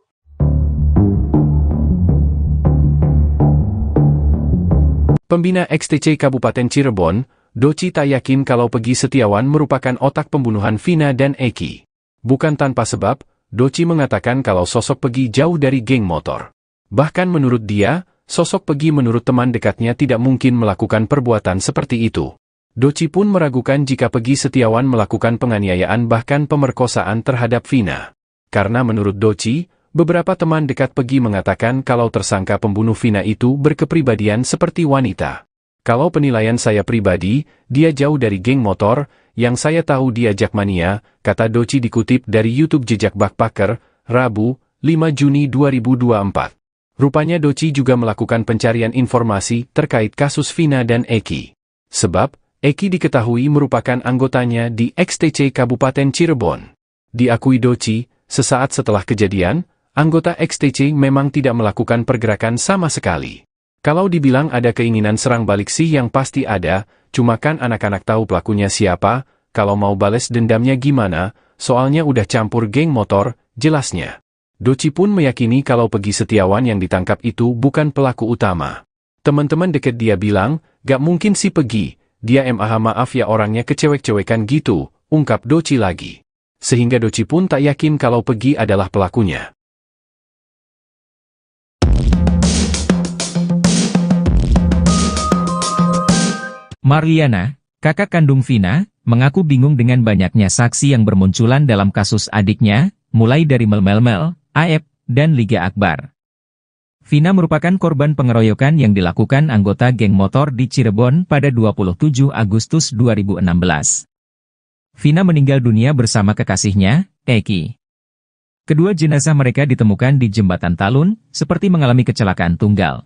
Pembina XTC Kabupaten Cirebon, Doci tak yakin kalau Pegi Setiawan merupakan otak pembunuhan Vina dan Eki. Bukan tanpa sebab, Doci mengatakan kalau sosok Pegi jauh dari geng motor. Bahkan menurut dia, sosok Pegi menurut teman dekatnya tidak mungkin melakukan perbuatan seperti itu. Doci pun meragukan jika Pegi Setiawan melakukan penganiayaan bahkan pemerkosaan terhadap Vina. Karena menurut Doci, beberapa teman dekat Pegi mengatakan kalau tersangka pembunuh Vina itu berkepribadian seperti wanita. Kalau penilaian saya pribadi, dia jauh dari geng motor, yang saya tahu dia jakmania, kata Doci dikutip dari YouTube Jejak Backpacker, Rabu, 5 Juni 2024. Rupanya Doci juga melakukan pencarian informasi terkait kasus Vina dan Eki. Sebab, Eki diketahui merupakan anggotanya di XTC Kabupaten Cirebon. Diakui Doci, sesaat setelah kejadian, anggota XTC memang tidak melakukan pergerakan sama sekali. Kalau dibilang ada keinginan serang balik sih yang pasti ada, cuma kan anak-anak tahu pelakunya siapa, kalau mau bales dendamnya gimana, soalnya udah campur geng motor, jelasnya. Doci pun meyakini kalau Pegi Setiawan yang ditangkap itu bukan pelaku utama. Teman-teman deket dia bilang, gak mungkin si Pegi, dia maaf ya orangnya kecewek-cewekan gitu, ungkap Doci lagi. Sehingga Doci pun tak yakin kalau Pegi adalah pelakunya. Marliana, kakak kandung Vina, mengaku bingung dengan banyaknya saksi yang bermunculan dalam kasus adiknya, mulai dari Mel, Aep, dan Liga Akbar. Vina merupakan korban pengeroyokan yang dilakukan anggota geng motor di Cirebon pada 27 Agustus 2016. Vina meninggal dunia bersama kekasihnya, Eki. Kedua jenazah mereka ditemukan di Jembatan Talun, seperti mengalami kecelakaan tunggal.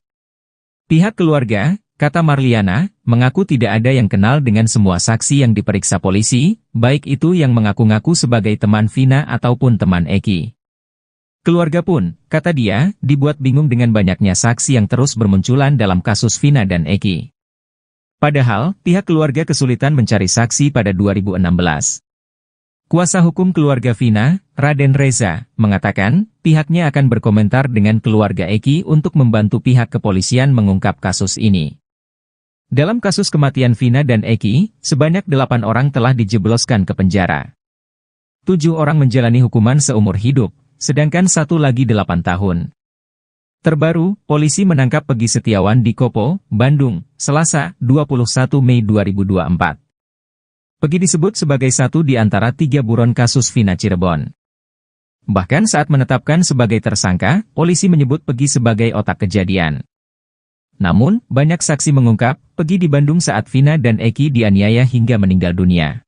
Pihak keluarga, kata Marliana, mengaku tidak ada yang kenal dengan semua saksi yang diperiksa polisi, baik itu yang mengaku-ngaku sebagai teman Vina ataupun teman Eki. Keluarga pun, kata dia, dibuat bingung dengan banyaknya saksi yang terus bermunculan dalam kasus Vina dan Eki. Padahal, pihak keluarga kesulitan mencari saksi pada 2016. Kuasa hukum keluarga Vina, Raden Reza, mengatakan, pihaknya akan berkomentar dengan keluarga Eki untuk membantu pihak kepolisian mengungkap kasus ini. Dalam kasus kematian Vina dan Eki, sebanyak 8 orang telah dijebloskan ke penjara. 7 orang menjalani hukuman seumur hidup, sedangkan 1 lagi 8 tahun. Terbaru, polisi menangkap Pegi Setiawan di Kopo, Bandung, Selasa, 21 Mei 2024. Pegi disebut sebagai satu di antara 3 buron kasus Vina Cirebon. Bahkan saat menetapkan sebagai tersangka, polisi menyebut Pegi sebagai otak kejadian. Namun, banyak saksi mengungkap, Pegi di Bandung saat Vina dan Eki dianiaya hingga meninggal dunia.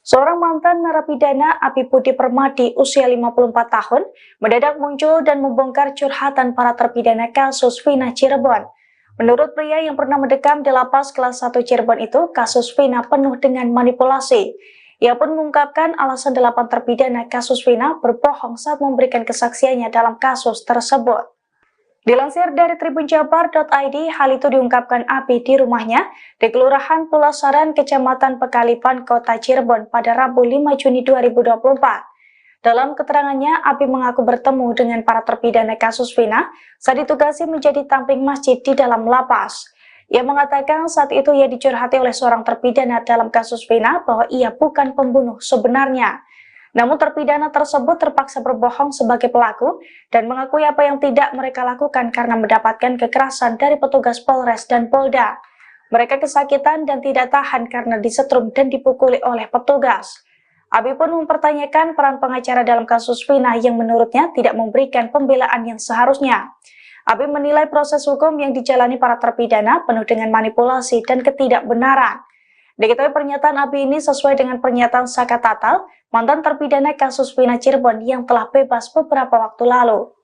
Seorang mantan narapidana Abi Budi Permadi usia 54 tahun mendadak muncul dan membongkar curhatan para terpidana kasus Vina Cirebon. Menurut pria yang pernah mendekam di lapas kelas 1 Cirebon itu, kasus Vina penuh dengan manipulasi. Ia pun mengungkapkan alasan 8 terpidana kasus Vina berbohong saat memberikan kesaksiannya dalam kasus tersebut. Dilansir dari tribunjabar.id, hal itu diungkapkan Abi di rumahnya di Kelurahan Pulasaran, Kecamatan Pekalipan, Kota Cirebon pada Rabu 5 Juni 2024. Dalam keterangannya, Abi mengaku bertemu dengan para terpidana kasus Vina saat ditugasi menjadi tamping masjid di dalam lapas. Ia mengatakan saat itu ia dicurhati oleh seorang terpidana dalam kasus Vina bahwa ia bukan pembunuh sebenarnya. Namun terpidana tersebut terpaksa berbohong sebagai pelaku dan mengakui apa yang tidak mereka lakukan karena mendapatkan kekerasan dari petugas Polres dan Polda. Mereka kesakitan dan tidak tahan karena disetrum dan dipukuli oleh petugas. Abi pun mempertanyakan peran pengacara dalam kasus Vina yang menurutnya tidak memberikan pembelaan yang seharusnya. Abi menilai proses hukum yang dijalani para terpidana penuh dengan manipulasi dan ketidakbenaran. Diketahui pernyataan Abi ini sesuai dengan pernyataan Saka Tatal, mantan terpidana kasus Vina Cirebon yang telah bebas beberapa waktu lalu.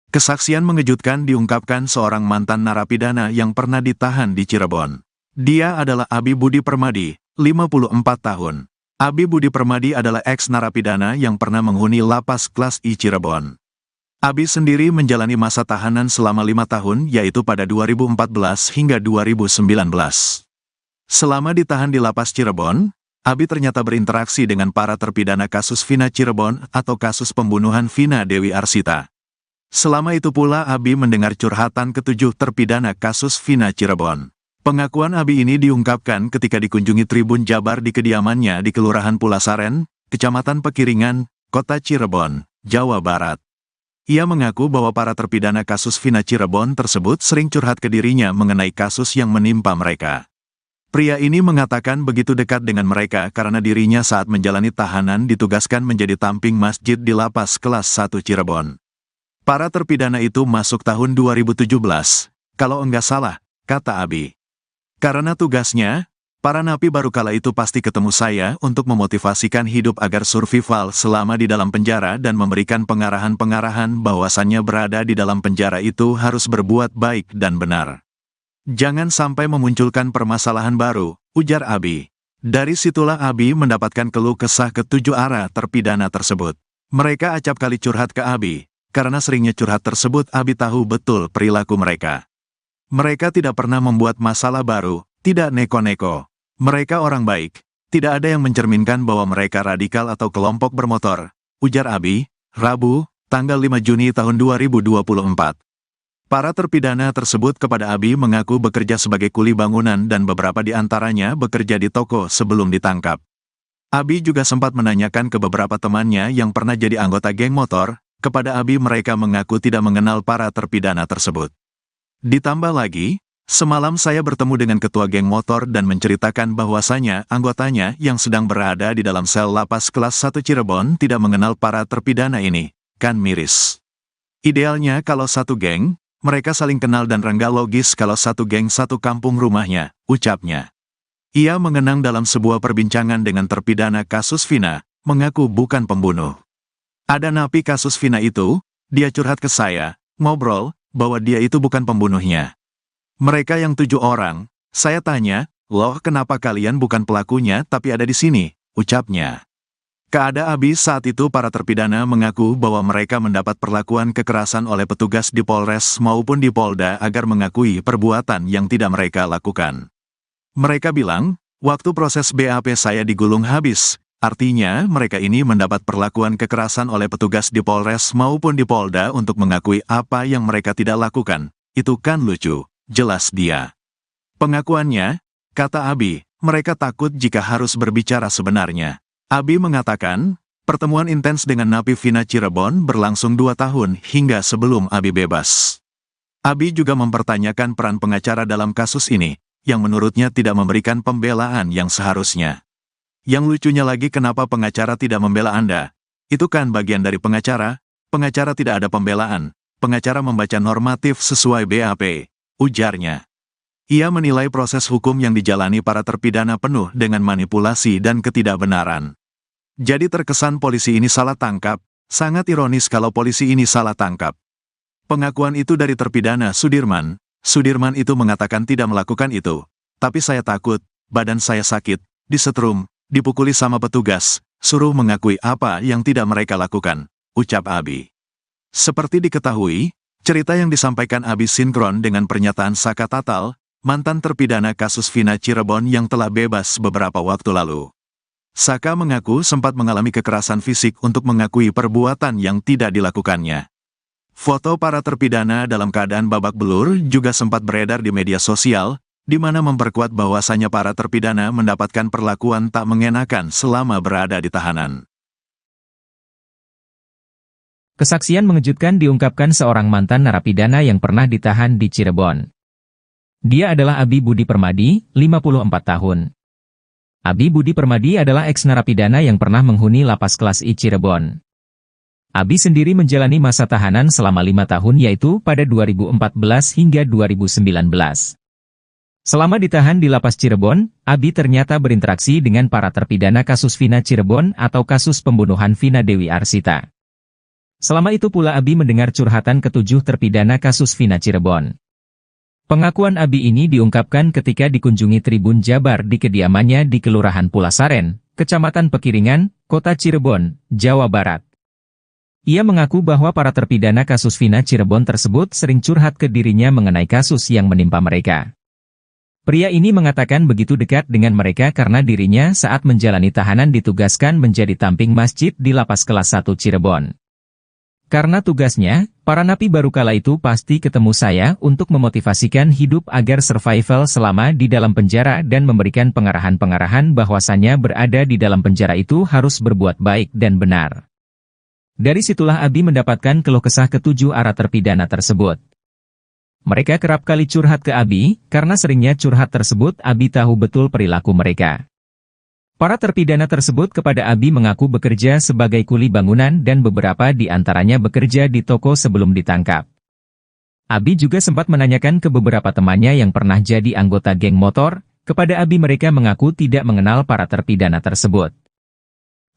Kesaksian mengejutkan diungkapkan seorang mantan narapidana yang pernah ditahan di Cirebon. Dia adalah Abi Budi Permadi, 54 tahun. Abi Budi Permadi adalah ex-narapidana yang pernah menghuni lapas kelas I Cirebon. Abi sendiri menjalani masa tahanan selama 5 tahun, yaitu pada 2014 hingga 2019. Selama ditahan di lapas Cirebon, Abi ternyata berinteraksi dengan para terpidana kasus Vina Cirebon atau kasus pembunuhan Vina Dewi Arsita. Selama itu pula Abi mendengar curhatan ke-7 terpidana kasus Vina Cirebon. Pengakuan Abi ini diungkapkan ketika dikunjungi Tribun Jabar di kediamannya di Kelurahan Pulasaren, Kecamatan Pekiringan, Kota Cirebon, Jawa Barat. Ia mengaku bahwa para terpidana kasus Vina Cirebon tersebut sering curhat ke dirinya mengenai kasus yang menimpa mereka. Pria ini mengatakan begitu dekat dengan mereka karena dirinya saat menjalani tahanan ditugaskan menjadi tamping masjid di lapas kelas 1 Cirebon. Para terpidana itu masuk tahun 2017, kalau enggak salah, kata Abi. Karena tugasnya, para napi baru kala itu pasti ketemu saya untuk memotivasikan hidup agar survival selama di dalam penjara dan memberikan pengarahan-pengarahan bahwasannya berada di dalam penjara itu harus berbuat baik dan benar. Jangan sampai memunculkan permasalahan baru, ujar Abi. Dari situlah Abi mendapatkan keluh kesah ke-7 arah terpidana tersebut. Mereka acap kali curhat ke Abi. Karena seringnya curhat tersebut, Abi tahu betul perilaku mereka. Mereka tidak pernah membuat masalah baru, tidak neko-neko. Mereka orang baik. Tidak ada yang mencerminkan bahwa mereka radikal atau kelompok bermotor, ujar Abi, Rabu, tanggal 5 Juni tahun 2024. Para terpidana tersebut kepada Abi mengaku bekerja sebagai kuli bangunan dan beberapa di antaranya bekerja di toko sebelum ditangkap. Abi juga sempat menanyakan ke beberapa temannya yang pernah jadi anggota geng motor. Kepada Abi mereka mengaku tidak mengenal para terpidana tersebut. Ditambah lagi, semalam saya bertemu dengan ketua geng motor dan menceritakan bahwasanya anggotanya yang sedang berada di dalam sel lapas kelas 1 Cirebon tidak mengenal para terpidana ini, kan miris. Idealnya kalau satu geng, mereka saling kenal dan rengga logis kalau satu geng satu kampung rumahnya, ucapnya. Ia mengenang dalam sebuah perbincangan dengan terpidana kasus Vina, mengaku bukan pembunuh. Ada napi kasus Vina itu, dia curhat ke saya, ngobrol, bahwa dia itu bukan pembunuhnya. Mereka yang 7 orang, saya tanya, loh kenapa kalian bukan pelakunya tapi ada di sini, ucapnya. Keada Abi saat itu para terpidana mengaku bahwa mereka mendapat perlakuan kekerasan oleh petugas di Polres maupun di Polda agar mengakui perbuatan yang tidak mereka lakukan. Mereka bilang, waktu proses BAP saya digulung habis. Artinya, mereka ini mendapat perlakuan kekerasan oleh petugas di Polres maupun di Polda untuk mengakui apa yang mereka tidak lakukan. Itu kan lucu, jelas dia. Pengakuannya, kata Abi, mereka takut jika harus berbicara sebenarnya. Abi mengatakan, pertemuan intens dengan napi Vina Cirebon berlangsung 2 tahun hingga sebelum Abi bebas. Abi juga mempertanyakan peran pengacara dalam kasus ini, yang menurutnya tidak memberikan pembelaan yang seharusnya. Yang lucunya lagi kenapa pengacara tidak membela Anda? Itu kan bagian dari pengacara tidak ada pembelaan, pengacara membaca normatif sesuai BAP, ujarnya. Ia menilai proses hukum yang dijalani para terpidana penuh dengan manipulasi dan ketidakbenaran. Jadi terkesan polisi ini salah tangkap, sangat ironis kalau polisi ini salah tangkap. Pengakuan itu dari terpidana Sudirman itu mengatakan tidak melakukan itu, tapi saya takut, badan saya sakit, disetrum, dipukuli sama petugas, suruh mengakui apa yang tidak mereka lakukan, ucap Abi. Seperti diketahui, cerita yang disampaikan Abi sinkron dengan pernyataan Saka Tatal, mantan terpidana kasus Vina Cirebon yang telah bebas beberapa waktu lalu. Saka mengaku sempat mengalami kekerasan fisik untuk mengakui perbuatan yang tidak dilakukannya. Foto para terpidana dalam keadaan babak belur juga sempat beredar di media sosial, di mana memperkuat bahwasannya para terpidana mendapatkan perlakuan tak mengenakan selama berada di tahanan. Kesaksian mengejutkan diungkapkan seorang mantan narapidana yang pernah ditahan di Cirebon. Dia adalah Abi Budi Permadi, 54 tahun. Abi Budi Permadi adalah eks-narapidana yang pernah menghuni lapas kelas I Cirebon. Abi sendiri menjalani masa tahanan selama 5 tahun yaitu pada 2014 hingga 2019. Selama ditahan di lapas Cirebon, Abi ternyata berinteraksi dengan para terpidana kasus Vina Cirebon atau kasus pembunuhan Vina Dewi Arsita. Selama itu pula Abi mendengar curhatan ke-7 terpidana kasus Vina Cirebon. Pengakuan Abi ini diungkapkan ketika dikunjungi Tribun Jabar di kediamannya di Kelurahan Pulasaren, Kecamatan Pekiringan, Kota Cirebon, Jawa Barat. Ia mengaku bahwa para terpidana kasus Vina Cirebon tersebut sering curhat ke dirinya mengenai kasus yang menimpa mereka. Pria ini mengatakan begitu dekat dengan mereka karena dirinya saat menjalani tahanan ditugaskan menjadi tamping masjid di lapas kelas 1 Cirebon. Karena tugasnya, para napi baru kala itu pasti ketemu saya untuk memotivasikan hidup agar survival selama di dalam penjara dan memberikan pengarahan-pengarahan bahwasannya berada di dalam penjara itu harus berbuat baik dan benar. Dari situlah Abi mendapatkan keluh kesah ke-7 arah terpidana tersebut. Mereka kerap kali curhat ke Abi, karena seringnya curhat tersebut Abi tahu betul perilaku mereka. Para terpidana tersebut kepada Abi mengaku bekerja sebagai kuli bangunan dan beberapa di antaranya bekerja di toko sebelum ditangkap. Abi juga sempat menanyakan ke beberapa temannya yang pernah jadi anggota geng motor. Kepada Abi mereka mengaku tidak mengenal para terpidana tersebut.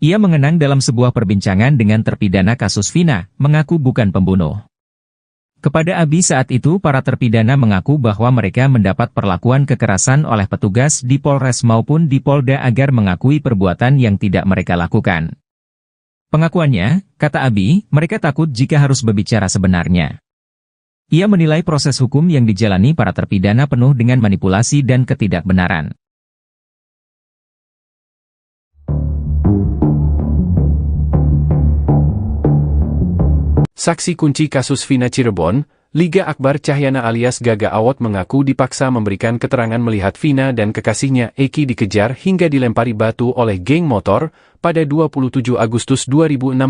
Ia mengenang dalam sebuah perbincangan dengan terpidana kasus Vina, mengaku bukan pembunuh. Kepada Abi saat itu para terpidana mengaku bahwa mereka mendapat perlakuan kekerasan oleh petugas di Polres maupun di Polda agar mengakui perbuatan yang tidak mereka lakukan. Pengakuannya, kata Abi, mereka takut jika harus berbicara sebenarnya. Ia menilai proses hukum yang dijalani para terpidana penuh dengan manipulasi dan ketidakbenaran. Saksi kunci kasus Vina Cirebon, Liga Akbar Cahyana alias Gaga Awot mengaku dipaksa memberikan keterangan melihat Vina dan kekasihnya Eki dikejar hingga dilempari batu oleh geng motor pada 27 Agustus 2016.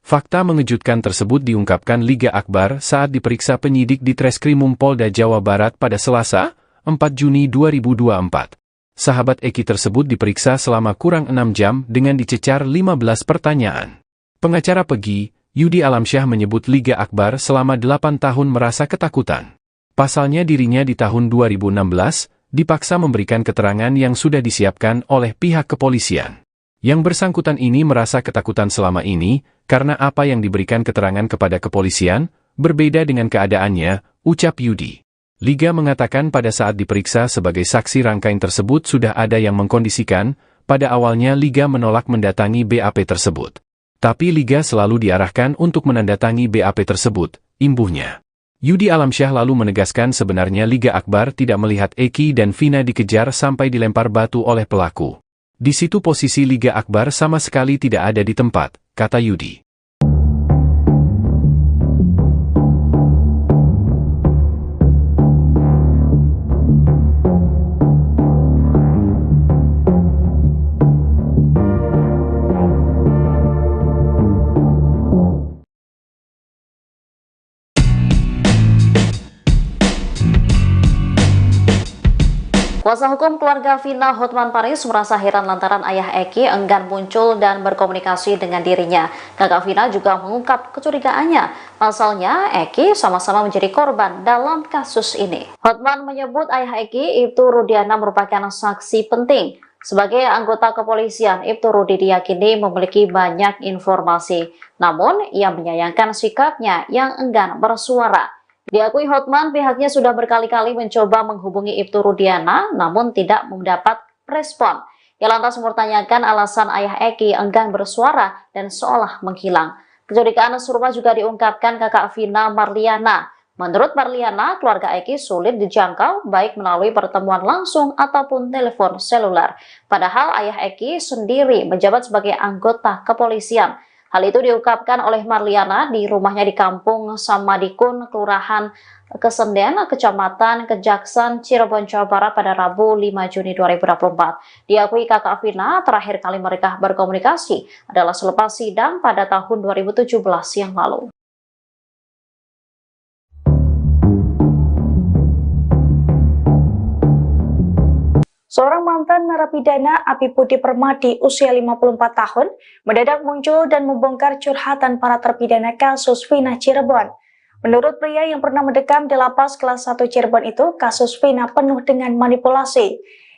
Fakta mengejutkan tersebut diungkapkan Liga Akbar saat diperiksa penyidik di Treskrimum Polda Jawa Barat pada Selasa, 4 Juni 2024. Sahabat Eki tersebut diperiksa selama kurang 6 jam dengan dicecar 15 pertanyaan. Pengacara Pegi, Yudi Alamsyah menyebut Liga Akbar selama 8 tahun merasa ketakutan. Pasalnya dirinya di tahun 2016, dipaksa memberikan keterangan yang sudah disiapkan oleh pihak kepolisian. Yang bersangkutan ini merasa ketakutan selama ini, karena apa yang diberikan keterangan kepada kepolisian, berbeda dengan keadaannya, ucap Yudi. Liga mengatakan pada saat diperiksa sebagai saksi rangkaian tersebut sudah ada yang mengkondisikan, pada awalnya Liga menolak mendatangi BAP tersebut. Tapi Liga selalu diarahkan untuk menandatangi BAP tersebut, imbuhnya. Yudi Alamsyah lalu menegaskan sebenarnya Liga Akbar tidak melihat Eki dan Vina dikejar sampai dilempar batu oleh pelaku. Di situ posisi Liga Akbar sama sekali tidak ada di tempat, kata Yudi. Kuasa hukum keluarga Vina Hotman Paris merasa heran lantaran ayah Eki enggan muncul dan berkomunikasi dengan dirinya. Kakak Vina juga mengungkap kecurigaannya. Pasalnya, Eki sama-sama menjadi korban dalam kasus ini. Hotman menyebut ayah Eki, Ibtu Rudiana, merupakan saksi penting. Sebagai anggota kepolisian, Ibtu Rudi diyakini memiliki banyak informasi. Namun, ia menyayangkan sikapnya yang enggan bersuara. Diakui Hotman, pihaknya sudah berkali-kali mencoba menghubungi Ibtu Rudiana, namun tidak mendapat respon. Ia lantas mempertanyakan alasan ayah Eki enggan bersuara dan seolah menghilang. Kecurigaan serupa juga diungkapkan kakak Vina, Marliana. Menurut Marliana, keluarga Eki sulit dijangkau baik melalui pertemuan langsung ataupun telepon seluler. Padahal ayah Eki sendiri menjabat sebagai anggota kepolisian. Hal itu diungkapkan oleh Marliana di rumahnya di Kampung Samadikun, Kelurahan Kesenden, Kecamatan Kejaksan, Cirebon, Jawa Barat pada Rabu 5 Juni 2024. Diakui kakak Vina, terakhir kali mereka berkomunikasi adalah selepas sidang pada tahun 2017 yang lalu. Seorang mantan narapidana Abi Budi Permadi usia 54 tahun mendadak muncul dan membongkar curhatan para terpidana kasus Vina Cirebon. Menurut pria yang pernah mendekam di lapas kelas 1 Cirebon itu, kasus Vina penuh dengan manipulasi.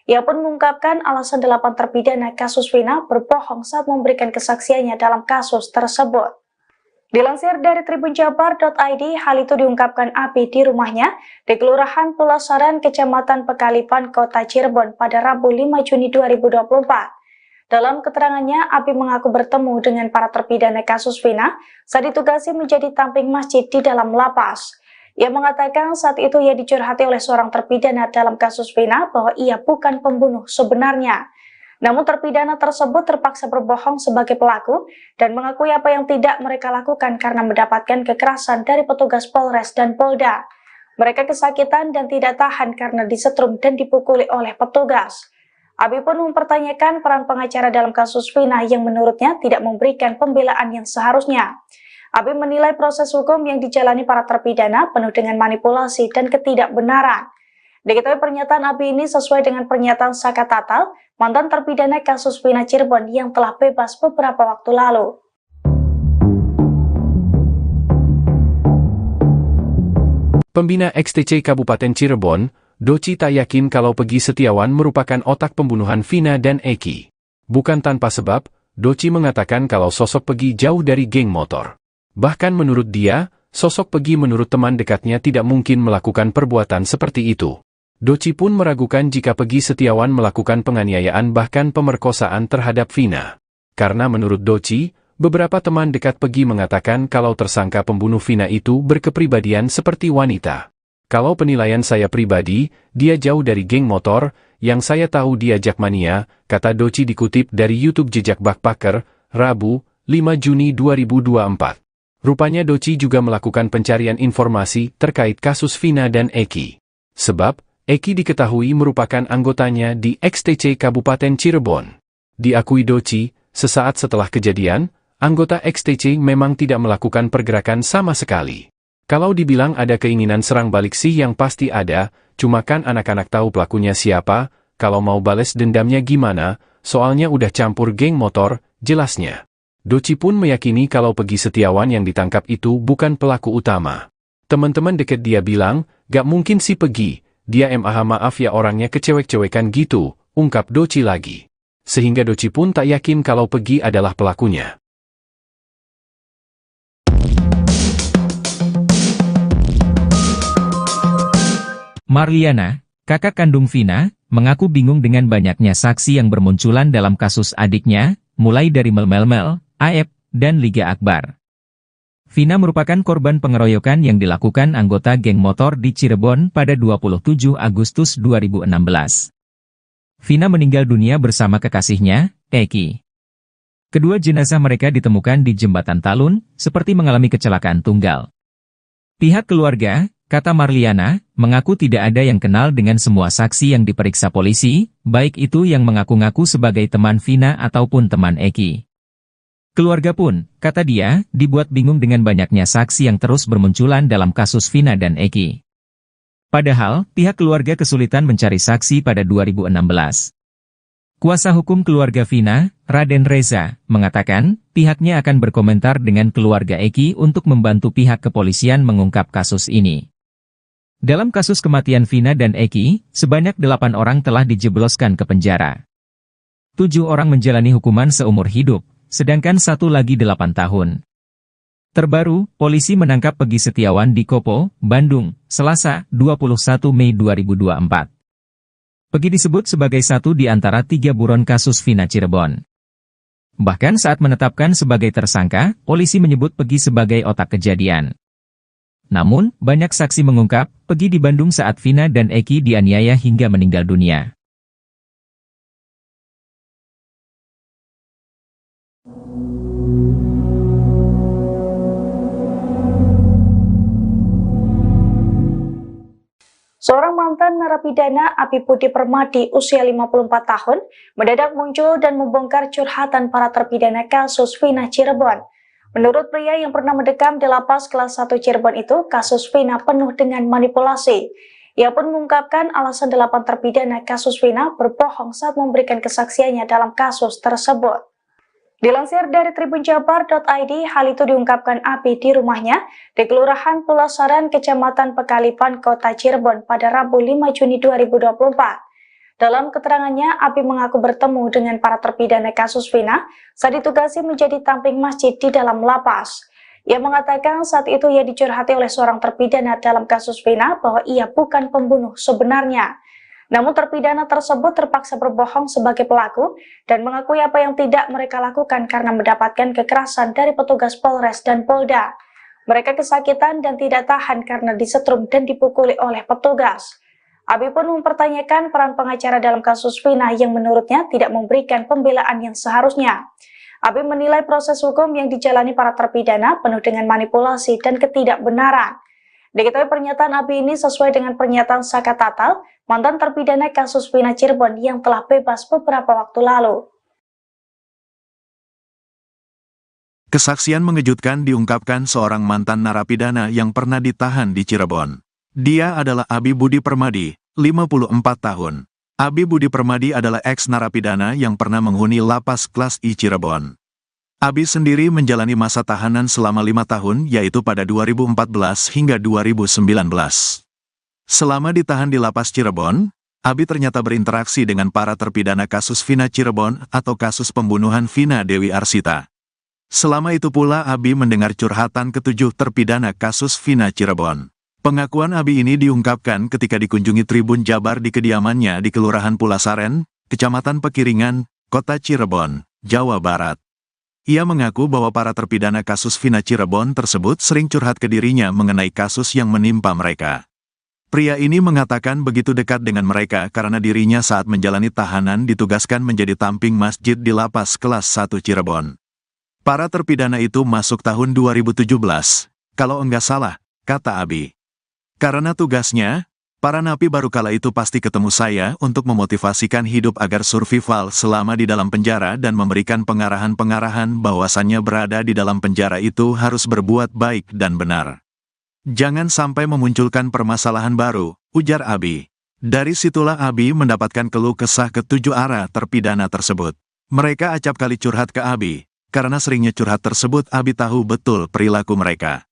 Ia pun mengungkapkan alasan 8 terpidana kasus Vina berbohong saat memberikan kesaksiannya dalam kasus tersebut. Dilansir dari tribunjabar.id, hal itu diungkapkan Abi di rumahnya di Kelurahan Pulasaran, Kecamatan Pekalipan, Kota Cirebon pada Rabu 5 Juni 2024. Dalam keterangannya, Abi mengaku bertemu dengan para terpidana kasus Vina saat ditugasi menjadi tamping masjid di dalam lapas. Ia mengatakan saat itu ia dicurhati oleh seorang terpidana dalam kasus Vina bahwa ia bukan pembunuh sebenarnya. Namun terpidana tersebut terpaksa berbohong sebagai pelaku dan mengakui apa yang tidak mereka lakukan karena mendapatkan kekerasan dari petugas Polres dan Polda. Mereka kesakitan dan tidak tahan karena disetrum dan dipukuli oleh petugas. Abi pun mempertanyakan peran pengacara dalam kasus Vina yang menurutnya tidak memberikan pembelaan yang seharusnya. Abi menilai proses hukum yang dijalani para terpidana penuh dengan manipulasi dan ketidakbenaran. Diketahui pernyataan Abi ini sesuai dengan pernyataan Saka Tatal, mantan terpidana kasus Vina Cirebon yang telah bebas beberapa waktu lalu. Pembina XTC Kabupaten Cirebon, Doci tak yakin kalau Peggy Setiawan merupakan otak pembunuhan Vina dan Eki. Bukan tanpa sebab, Doci mengatakan kalau sosok Peggy jauh dari geng motor. Bahkan menurut dia, sosok Peggy menurut teman dekatnya tidak mungkin melakukan perbuatan seperti itu. Doci pun meragukan jika Peggy Setiawan melakukan penganiayaan bahkan pemerkosaan terhadap Vina. Karena menurut Doci, beberapa teman dekat Peggy mengatakan kalau tersangka pembunuh Vina itu berkepribadian seperti wanita. Kalau penilaian saya pribadi, dia jauh dari geng motor, yang saya tahu dia jakmania, kata Doci dikutip dari YouTube Jejak Backpacker, Rabu, 5 Juni 2024. Rupanya Doci juga melakukan pencarian informasi terkait kasus Vina dan Eki. Sebab, Eki diketahui merupakan anggotanya di XTC Kabupaten Cirebon. Diakui Doci, sesaat setelah kejadian, anggota XTC memang tidak melakukan pergerakan sama sekali. Kalau dibilang ada keinginan serang balik sih yang pasti ada, cuma kan anak-anak tahu pelakunya siapa, kalau mau bales dendamnya gimana, soalnya udah campur geng motor, jelasnya. Doci pun meyakini kalau Peggy Setiawan yang ditangkap itu bukan pelaku utama. Teman-teman deket dia bilang, gak mungkin si Peggy, dia maaf ya orangnya kecewek-cewekan gitu, ungkap Doci lagi. Sehingga Doci pun tak yakin kalau Peggy adalah pelakunya. Marliana, kakak kandung Vina, mengaku bingung dengan banyaknya saksi yang bermunculan dalam kasus adiknya, mulai dari Mel, Aep, dan Liga Akbar. Vina merupakan korban pengeroyokan yang dilakukan anggota geng motor di Cirebon pada 27 Agustus 2016. Vina meninggal dunia bersama kekasihnya, Eki. Kedua jenazah mereka ditemukan di Jembatan Talun, seperti mengalami kecelakaan tunggal. Pihak keluarga, kata Marliana, mengaku tidak ada yang kenal dengan semua saksi yang diperiksa polisi, baik itu yang mengaku-ngaku sebagai teman Vina ataupun teman Eki. Keluarga pun, kata dia, dibuat bingung dengan banyaknya saksi yang terus bermunculan dalam kasus Vina dan Eki. Padahal, pihak keluarga kesulitan mencari saksi pada 2016. Kuasa hukum keluarga Vina, Raden Reza, mengatakan, pihaknya akan berkomentar dengan keluarga Eki untuk membantu pihak kepolisian mengungkap kasus ini. Dalam kasus kematian Vina dan Eki, sebanyak 8 orang telah dijebloskan ke penjara. 7 orang menjalani hukuman seumur hidup, sedangkan 1 lagi 8 tahun. Terbaru, polisi menangkap Peggy Setiawan di Kopo, Bandung, Selasa, 21 Mei 2024. Peggy disebut sebagai satu di antara 3 buron kasus Vina Cirebon. Bahkan saat menetapkan sebagai tersangka, polisi menyebut Peggy sebagai otak kejadian. Namun, banyak saksi mengungkap, Peggy di Bandung saat Vina dan Eki dianiaya hingga meninggal dunia. Seorang mantan narapidana Abi Budi Permadi usia 54 tahun mendadak muncul dan membongkar curhatan para terpidana kasus Vina Cirebon. Menurut pria yang pernah mendekam di lapas kelas 1 Cirebon itu, kasus Vina penuh dengan manipulasi. Ia pun mengungkapkan alasan 8 terpidana kasus Vina berbohong saat memberikan kesaksiannya dalam kasus tersebut. Dilansir dari tribunjabar.id, hal itu diungkapkan Abi di rumahnya di Kelurahan Pulasaran, Kecamatan Pekalipan, Kota Cirebon pada Rabu 5 Juni 2024. Dalam keterangannya, Abi mengaku bertemu dengan para terpidana kasus Vina saat ditugasi menjadi tamping masjid di dalam lapas. Ia mengatakan saat itu ia dicurhati oleh seorang terpidana dalam kasus Vina bahwa ia bukan pembunuh sebenarnya. Namun terpidana tersebut terpaksa berbohong sebagai pelaku dan mengakui apa yang tidak mereka lakukan karena mendapatkan kekerasan dari petugas Polres dan Polda. Mereka kesakitan dan tidak tahan karena disetrum dan dipukuli oleh petugas. Abi pun mempertanyakan peran pengacara dalam kasus Vina yang menurutnya tidak memberikan pembelaan yang seharusnya. Abi menilai proses hukum yang dijalani para terpidana penuh dengan manipulasi dan ketidakbenaran. Diketahui pernyataan Abi ini sesuai dengan pernyataan Saka Tatal, mantan terpidana kasus Vina Cirebon yang telah bebas beberapa waktu lalu. Kesaksian mengejutkan diungkapkan seorang mantan narapidana yang pernah ditahan di Cirebon. Dia adalah Abi Budi Permadi, 54 tahun. Abi Budi Permadi adalah ex-narapidana yang pernah menghuni lapas kelas I Cirebon. Abi sendiri menjalani masa tahanan selama 5 tahun, yaitu pada 2014 hingga 2019. Selama ditahan di lapas Cirebon, Abi ternyata berinteraksi dengan para terpidana kasus Vina Cirebon atau kasus pembunuhan Vina Dewi Arsita. Selama itu pula Abi mendengar curhatan ketujuh terpidana kasus Vina Cirebon. Pengakuan Abi ini diungkapkan ketika dikunjungi Tribun Jabar di kediamannya di Kelurahan Pulasaren, Kecamatan Pekiringan, Kota Cirebon, Jawa Barat. Ia mengaku bahwa para terpidana kasus Vina Cirebon tersebut sering curhat ke dirinya mengenai kasus yang menimpa mereka. Pria ini mengatakan begitu dekat dengan mereka karena dirinya saat menjalani tahanan ditugaskan menjadi tamping masjid di lapas kelas 1 Cirebon. Para terpidana itu masuk tahun 2017, kalau enggak salah, kata Abi. Karena tugasnya, para napi baru kala itu pasti ketemu saya untuk memotivasikan hidup agar survival selama di dalam penjara dan memberikan pengarahan-pengarahan bahwasannya berada di dalam penjara itu harus berbuat baik dan benar. Jangan sampai memunculkan permasalahan baru, ujar Abi. Dari situlah Abi mendapatkan keluh kesah ketujuh arah terpidana tersebut. Mereka acap kali curhat ke Abi, karena seringnya curhat tersebut Abi tahu betul perilaku mereka.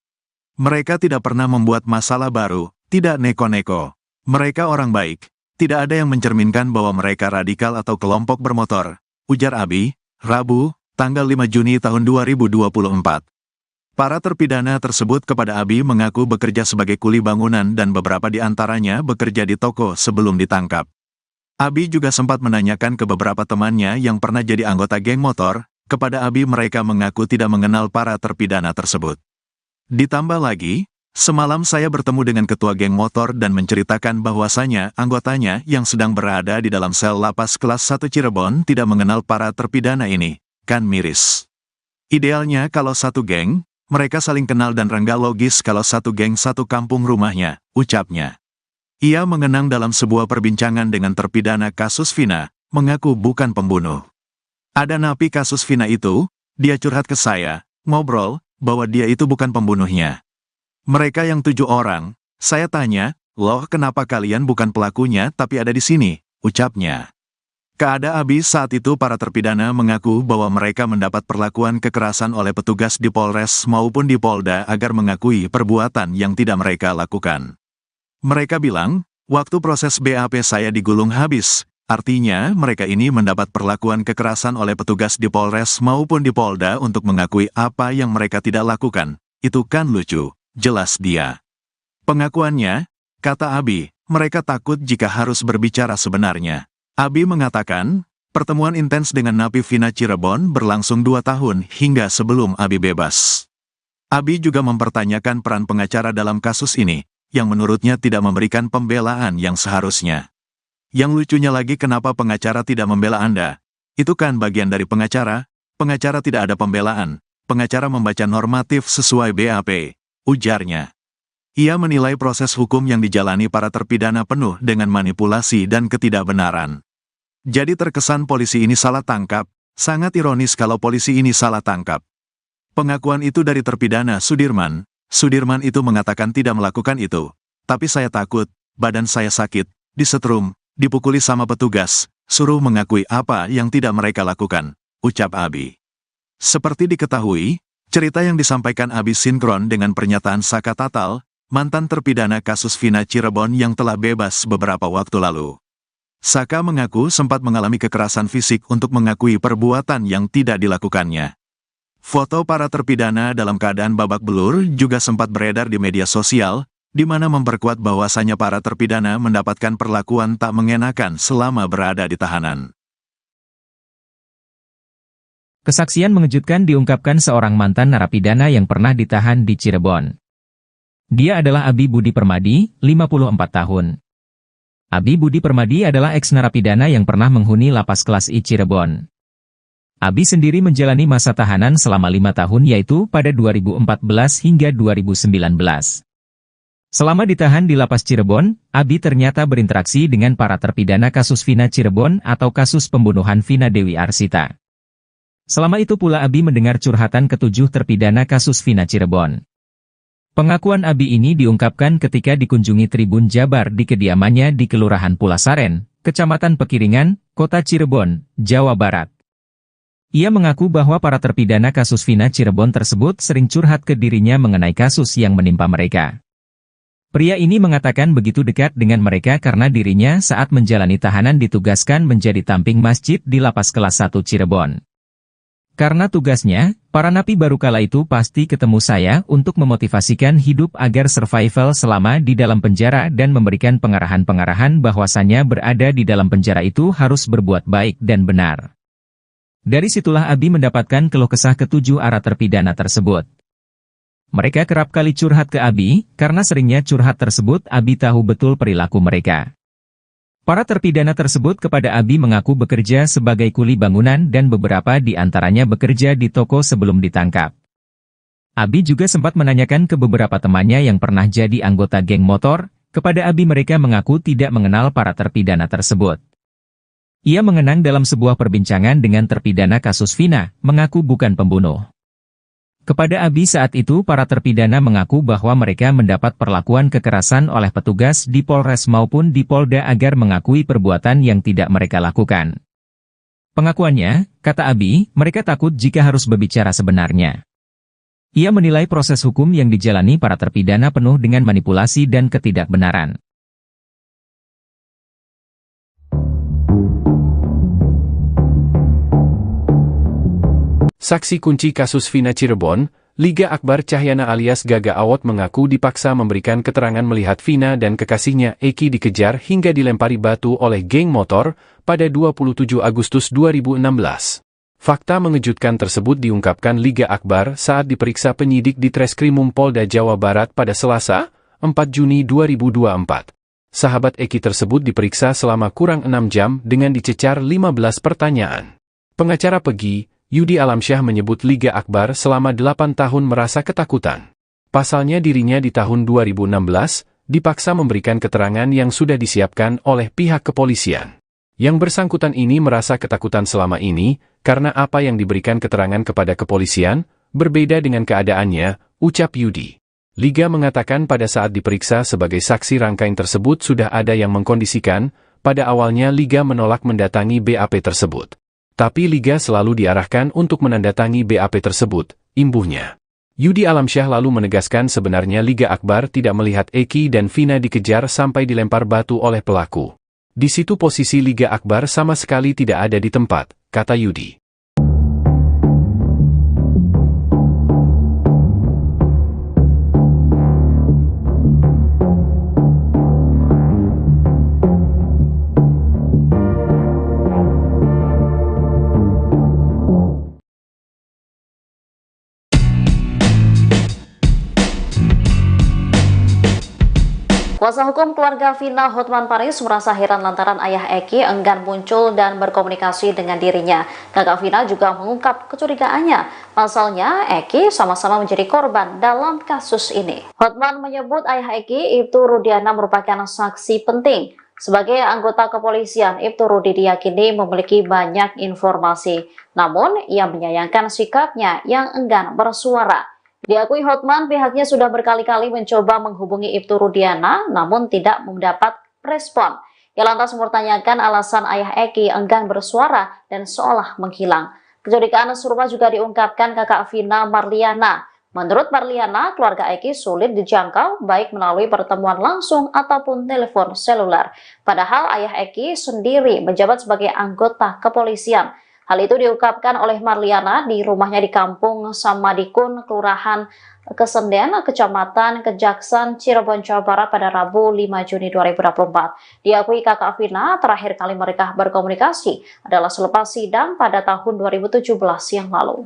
Mereka tidak pernah membuat masalah baru, tidak neko-neko. Mereka orang baik, tidak ada yang mencerminkan bahwa mereka radikal atau kelompok bermotor, ujar Abi, Rabu, tanggal 5 Juni tahun 2024. Para terpidana tersebut kepada Abi mengaku bekerja sebagai kuli bangunan dan beberapa di antaranya bekerja di toko sebelum ditangkap. Abi juga sempat menanyakan ke beberapa temannya yang pernah jadi anggota geng motor, kepada Abi mereka mengaku tidak mengenal para terpidana tersebut. Ditambah lagi, semalam saya bertemu dengan ketua geng motor dan menceritakan bahwasanya anggotanya yang sedang berada di dalam sel lapas kelas 1 Cirebon tidak mengenal para terpidana ini, kan miris. Idealnya kalau satu geng, mereka saling kenal dan rengga logis kalau satu geng satu kampung rumahnya, ucapnya. Ia mengenang dalam sebuah perbincangan dengan terpidana kasus Vina, mengaku bukan pembunuh. Ada napi kasus Vina itu, dia curhat ke saya, ngobrol, bahwa dia itu bukan pembunuhnya. Mereka yang 7 orang, saya tanya, loh kenapa kalian bukan pelakunya tapi ada di sini, ucapnya. Keada Abi saat itu para terpidana mengaku bahwa mereka mendapat perlakuan kekerasan oleh petugas di Polres maupun di Polda agar mengakui perbuatan yang tidak mereka lakukan. Mereka bilang, waktu proses BAP saya digulung habis. Artinya, mereka ini mendapat perlakuan kekerasan oleh petugas di Polres maupun di Polda untuk mengakui apa yang mereka tidak lakukan. Itu kan lucu, jelas dia. Pengakuannya, kata Abi, mereka takut jika harus berbicara sebenarnya. Abi mengatakan, pertemuan intens dengan napi Vina Cirebon berlangsung 2 tahun hingga sebelum Abi bebas. Abi juga mempertanyakan peran pengacara dalam kasus ini, yang menurutnya tidak memberikan pembelaan yang seharusnya. Yang lucunya lagi kenapa pengacara tidak membela Anda? Itu kan bagian dari pengacara tidak ada pembelaan, pengacara membaca normatif sesuai BAP, ujarnya. Ia menilai proses hukum yang dijalani para terpidana penuh dengan manipulasi dan ketidakbenaran. Jadi terkesan polisi ini salah tangkap, sangat ironis kalau polisi ini salah tangkap. Pengakuan itu dari terpidana Sudirman itu mengatakan tidak melakukan itu, tapi saya takut, badan saya sakit, disetrum, dipukuli sama petugas, suruh mengakui apa yang tidak mereka lakukan, ucap Abi. Seperti diketahui, cerita yang disampaikan Abi sinkron dengan pernyataan Saka Tatal, mantan terpidana kasus Vina Cirebon yang telah bebas beberapa waktu lalu. Saka mengaku sempat mengalami kekerasan fisik untuk mengakui perbuatan yang tidak dilakukannya. Foto para terpidana dalam keadaan babak belur juga sempat beredar di media sosial, di mana memperkuat bahwasanya para terpidana mendapatkan perlakuan tak mengenakan selama berada di tahanan. Kesaksian mengejutkan diungkapkan seorang mantan narapidana yang pernah ditahan di Cirebon. Dia adalah Abi Budi Permadi, 54 tahun. Abi Budi Permadi adalah eks-narapidana yang pernah menghuni lapas kelas I Cirebon. Abi sendiri menjalani masa tahanan selama 5 tahun yaitu pada 2014 hingga 2019. Selama ditahan di lapas Cirebon, Abi ternyata berinteraksi dengan para terpidana kasus Vina Cirebon atau kasus pembunuhan Vina Dewi Arsita. Selama itu pula Abi mendengar curhatan ketujuh terpidana kasus Vina Cirebon. Pengakuan Abi ini diungkapkan ketika dikunjungi Tribun Jabar di kediamannya di Kelurahan Pulasaren, Kecamatan Pekiringan, Kota Cirebon, Jawa Barat. Ia mengaku bahwa para terpidana kasus Vina Cirebon tersebut sering curhat ke dirinya mengenai kasus yang menimpa mereka. Pria ini mengatakan begitu dekat dengan mereka karena dirinya saat menjalani tahanan ditugaskan menjadi tamping masjid di Lapas Kelas 1 Cirebon. Karena tugasnya, para napi baru kala itu pasti ketemu saya untuk memotivasikan hidup agar survival selama di dalam penjara dan memberikan pengarahan-pengarahan bahwasannya berada di dalam penjara itu harus berbuat baik dan benar. Dari situlah Abi mendapatkan keluh kesah ketujuh arah terpidana tersebut. Mereka kerap kali curhat ke Abi, karena seringnya curhat tersebut Abi tahu betul perilaku mereka. Para terpidana tersebut kepada Abi mengaku bekerja sebagai kuli bangunan dan beberapa di antaranya bekerja di toko sebelum ditangkap. Abi juga sempat menanyakan ke beberapa temannya yang pernah jadi anggota geng motor, kepada Abi mereka mengaku tidak mengenal para terpidana tersebut. Ia mengenang dalam sebuah perbincangan dengan terpidana kasus Vina, mengaku bukan pembunuh. Kepada Abi saat itu para terpidana mengaku bahwa mereka mendapat perlakuan kekerasan oleh petugas di Polres maupun di Polda agar mengakui perbuatan yang tidak mereka lakukan. Pengakuannya, kata Abi, mereka takut jika harus berbicara sebenarnya. Ia menilai proses hukum yang dijalani para terpidana penuh dengan manipulasi dan ketidakbenaran. Saksi kunci kasus Vina Cirebon, Liga Akbar Cahyana alias Gaga Awot mengaku dipaksa memberikan keterangan melihat Vina dan kekasihnya Eki dikejar hingga dilempari batu oleh geng motor pada 27 Agustus 2016. Fakta mengejutkan tersebut diungkapkan Liga Akbar saat diperiksa penyidik di Treskrimum Polda Jawa Barat pada Selasa, 4 Juni 2024. Sahabat Eki tersebut diperiksa selama kurang 6 jam dengan dicecar 15 pertanyaan. Pengacara Pegi, Yudi Alamsyah menyebut Liga Akbar selama 8 tahun merasa ketakutan. Pasalnya dirinya di tahun 2016, dipaksa memberikan keterangan yang sudah disiapkan oleh pihak kepolisian. Yang bersangkutan ini merasa ketakutan selama ini, karena apa yang diberikan keterangan kepada kepolisian, berbeda dengan keadaannya, ucap Yudi. Liga mengatakan pada saat diperiksa sebagai saksi rangkaian tersebut sudah ada yang mengkondisikan, pada awalnya Liga menolak mendatangi BAP tersebut. Tapi Liga selalu diarahkan untuk menandatangi BAP tersebut, imbuhnya. Yudi Alamsyah lalu menegaskan sebenarnya Liga Akbar tidak melihat Eki dan Vina dikejar sampai dilempar batu oleh pelaku. Di situ posisi Liga Akbar sama sekali tidak ada di tempat, kata Yudi. Kuasa hukum keluarga Vina Hotman Paris merasa heran lantaran ayah Eki enggan muncul dan berkomunikasi dengan dirinya. Kakak Vina juga mengungkap kecurigaannya. Pasalnya, Eki sama-sama menjadi korban dalam kasus ini. Hotman menyebut ayah Eki, Ibtu Rudiana, merupakan saksi penting. Sebagai anggota kepolisian, Ibtu Rudi diyakini memiliki banyak informasi. Namun, ia menyayangkan sikapnya yang enggan bersuara. Diakui Hotman, pihaknya sudah berkali-kali mencoba menghubungi Ibtu Rudiana, namun tidak mendapat respon. Ia lantas mempertanyakan alasan ayah Eki enggan bersuara dan seolah menghilang. Kecurigaan serupa juga diungkapkan kakak Vina, Marliana. Menurut Marliana, keluarga Eki sulit dijangkau baik melalui pertemuan langsung ataupun telepon seluler. Padahal ayah Eki sendiri menjabat sebagai anggota kepolisian. Hal itu diungkapkan oleh Marliana di rumahnya di Kampung Samadikun, Kelurahan Kesenden, Kecamatan Kejaksan, Cirebon, Jawa Barat pada Rabu 5 Juni 2024. Diakui kakak Vina, terakhir kali mereka berkomunikasi adalah selepas sidang pada tahun 2017 yang lalu.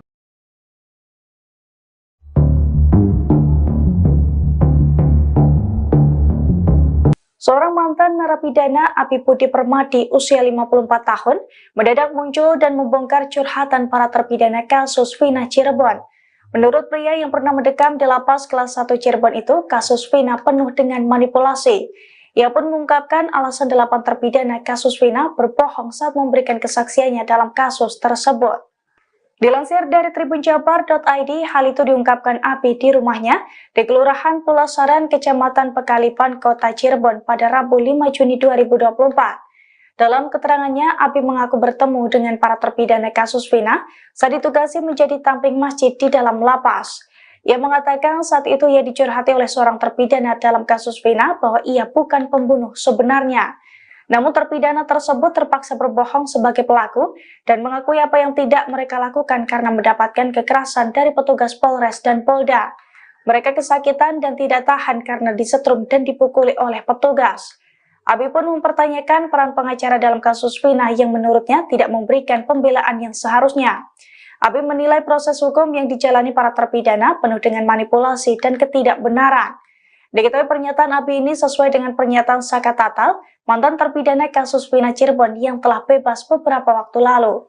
Seorang mantan narapidana Abi Budi Permadi usia 54 tahun mendadak muncul dan membongkar curhatan para terpidana kasus Vina Cirebon. Menurut pria yang pernah mendekam di Lapas Kelas 1 Cirebon itu, kasus Vina penuh dengan manipulasi. Ia pun mengungkapkan alasan 8 terpidana kasus Vina berbohong saat memberikan kesaksiannya dalam kasus tersebut. Dilansir dari tribunjabar.id, hal itu diungkapkan Abi di rumahnya di Kelurahan Pulau Saran, Kecamatan Pekalipan, Kota Cirebon pada Rabu 5 Juni 2024. Dalam keterangannya, Abi mengaku bertemu dengan para terpidana kasus Vina saat ditugasi menjadi tamping masjid di dalam lapas. Ia mengatakan saat itu ia dicurhati oleh seorang terpidana dalam kasus Vina bahwa ia bukan pembunuh sebenarnya. Namun terpidana tersebut terpaksa berbohong sebagai pelaku dan mengakui apa yang tidak mereka lakukan karena mendapatkan kekerasan dari petugas Polres dan Polda. Mereka kesakitan dan tidak tahan karena disetrum dan dipukuli oleh petugas. Abi pun mempertanyakan peran pengacara dalam kasus Vina yang menurutnya tidak memberikan pembelaan yang seharusnya. Abi menilai proses hukum yang dijalani para terpidana penuh dengan manipulasi dan ketidakbenaran. Diketahui pernyataan Abi ini sesuai dengan pernyataan Saka Tatal, mantan terpidana kasus Vina Cirebon yang telah bebas beberapa waktu lalu.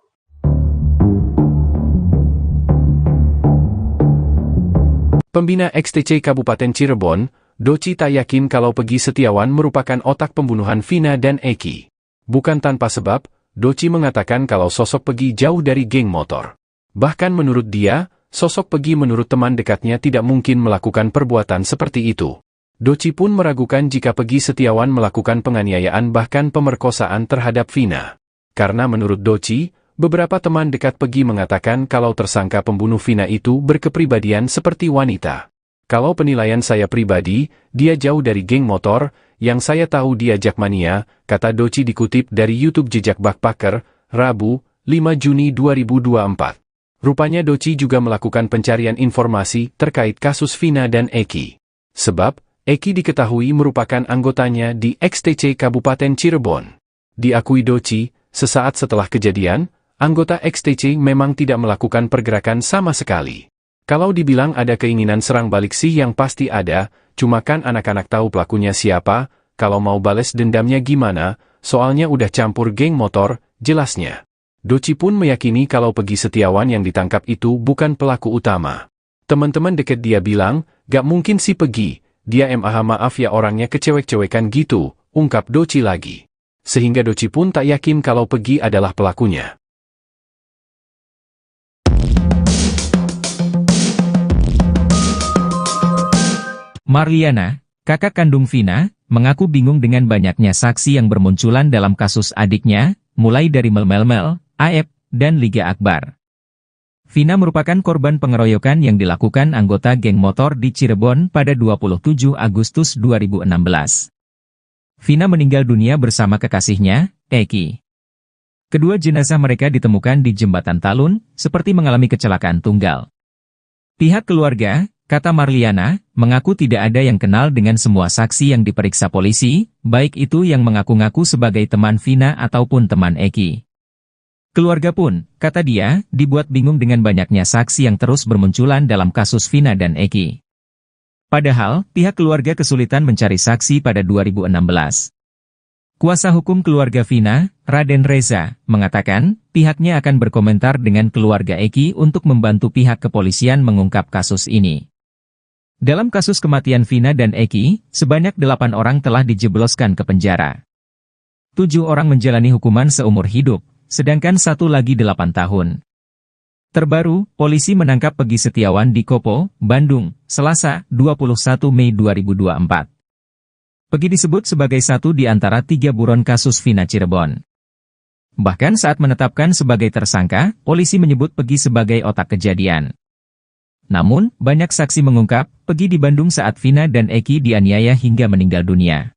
Pembina XTC Kabupaten Cirebon, Doci tak yakin kalau Peggy Setiawan merupakan otak pembunuhan Vina dan Eki. Bukan tanpa sebab, Doci mengatakan kalau sosok Peggy jauh dari geng motor. Bahkan menurut dia, sosok Peggy menurut teman dekatnya tidak mungkin melakukan perbuatan seperti itu. Doci pun meragukan jika Peggy Setiawan melakukan penganiayaan bahkan pemerkosaan terhadap Vina. Karena menurut Doci, beberapa teman dekat Peggy mengatakan kalau tersangka pembunuh Vina itu berkepribadian seperti wanita. Kalau penilaian saya pribadi, dia jauh dari geng motor, yang saya tahu dia jakmania, kata Doci dikutip dari YouTube Jejak Backpacker, Rabu, 5 Juni 2024. Rupanya Doci juga melakukan pencarian informasi terkait kasus Vina dan Eki. Sebab, Eki diketahui merupakan anggotanya di XTC Kabupaten Cirebon. Diakui Doci, sesaat setelah kejadian, anggota XTC memang tidak melakukan pergerakan sama sekali. Kalau dibilang ada keinginan serang balik sih yang pasti ada, cuma kan anak-anak tahu pelakunya siapa, kalau mau bales dendamnya gimana, soalnya udah campur geng motor, jelasnya. Doci pun meyakini kalau Peggy Setiawan yang ditangkap itu bukan pelaku utama. Teman-teman deket dia bilang, gak mungkin si Peggy. Dia maaf ya orangnya kecewek-cewekan gitu, ungkap Doci lagi. Sehingga Doci pun tak yakin kalau Peggy adalah pelakunya. Marliana, kakak kandung Vina, mengaku bingung dengan banyaknya saksi yang bermunculan dalam kasus adiknya, mulai dari Mel, Aep, dan Liga Akbar. Vina merupakan korban pengeroyokan yang dilakukan anggota geng motor di Cirebon pada 27 Agustus 2016. Vina meninggal dunia bersama kekasihnya, Eki. Kedua jenazah mereka ditemukan di Jembatan Talun, seperti mengalami kecelakaan tunggal. Pihak keluarga, kata Marliana, mengaku tidak ada yang kenal dengan semua saksi yang diperiksa polisi, baik itu yang mengaku-ngaku sebagai teman Vina ataupun teman Eki. Keluarga pun, kata dia, dibuat bingung dengan banyaknya saksi yang terus bermunculan dalam kasus Vina dan Eki. Padahal, pihak keluarga kesulitan mencari saksi pada 2016. Kuasa hukum keluarga Vina, Raden Reza, mengatakan, pihaknya akan berkomentar dengan keluarga Eki untuk membantu pihak kepolisian mengungkap kasus ini. Dalam kasus kematian Vina dan Eki, sebanyak 8 orang telah dijebloskan ke penjara. 7 orang menjalani hukuman seumur hidup, sedangkan 1 lagi 8 tahun. Terbaru, polisi menangkap Peggy Setiawan di Kopo, Bandung, Selasa, 21 Mei 2024. Peggy disebut sebagai satu di antara 3 buron kasus Vina Cirebon. Bahkan saat menetapkan sebagai tersangka, polisi menyebut Peggy sebagai otak kejadian. Namun, banyak saksi mengungkap, Peggy di Bandung saat Vina dan Eki dianiaya hingga meninggal dunia.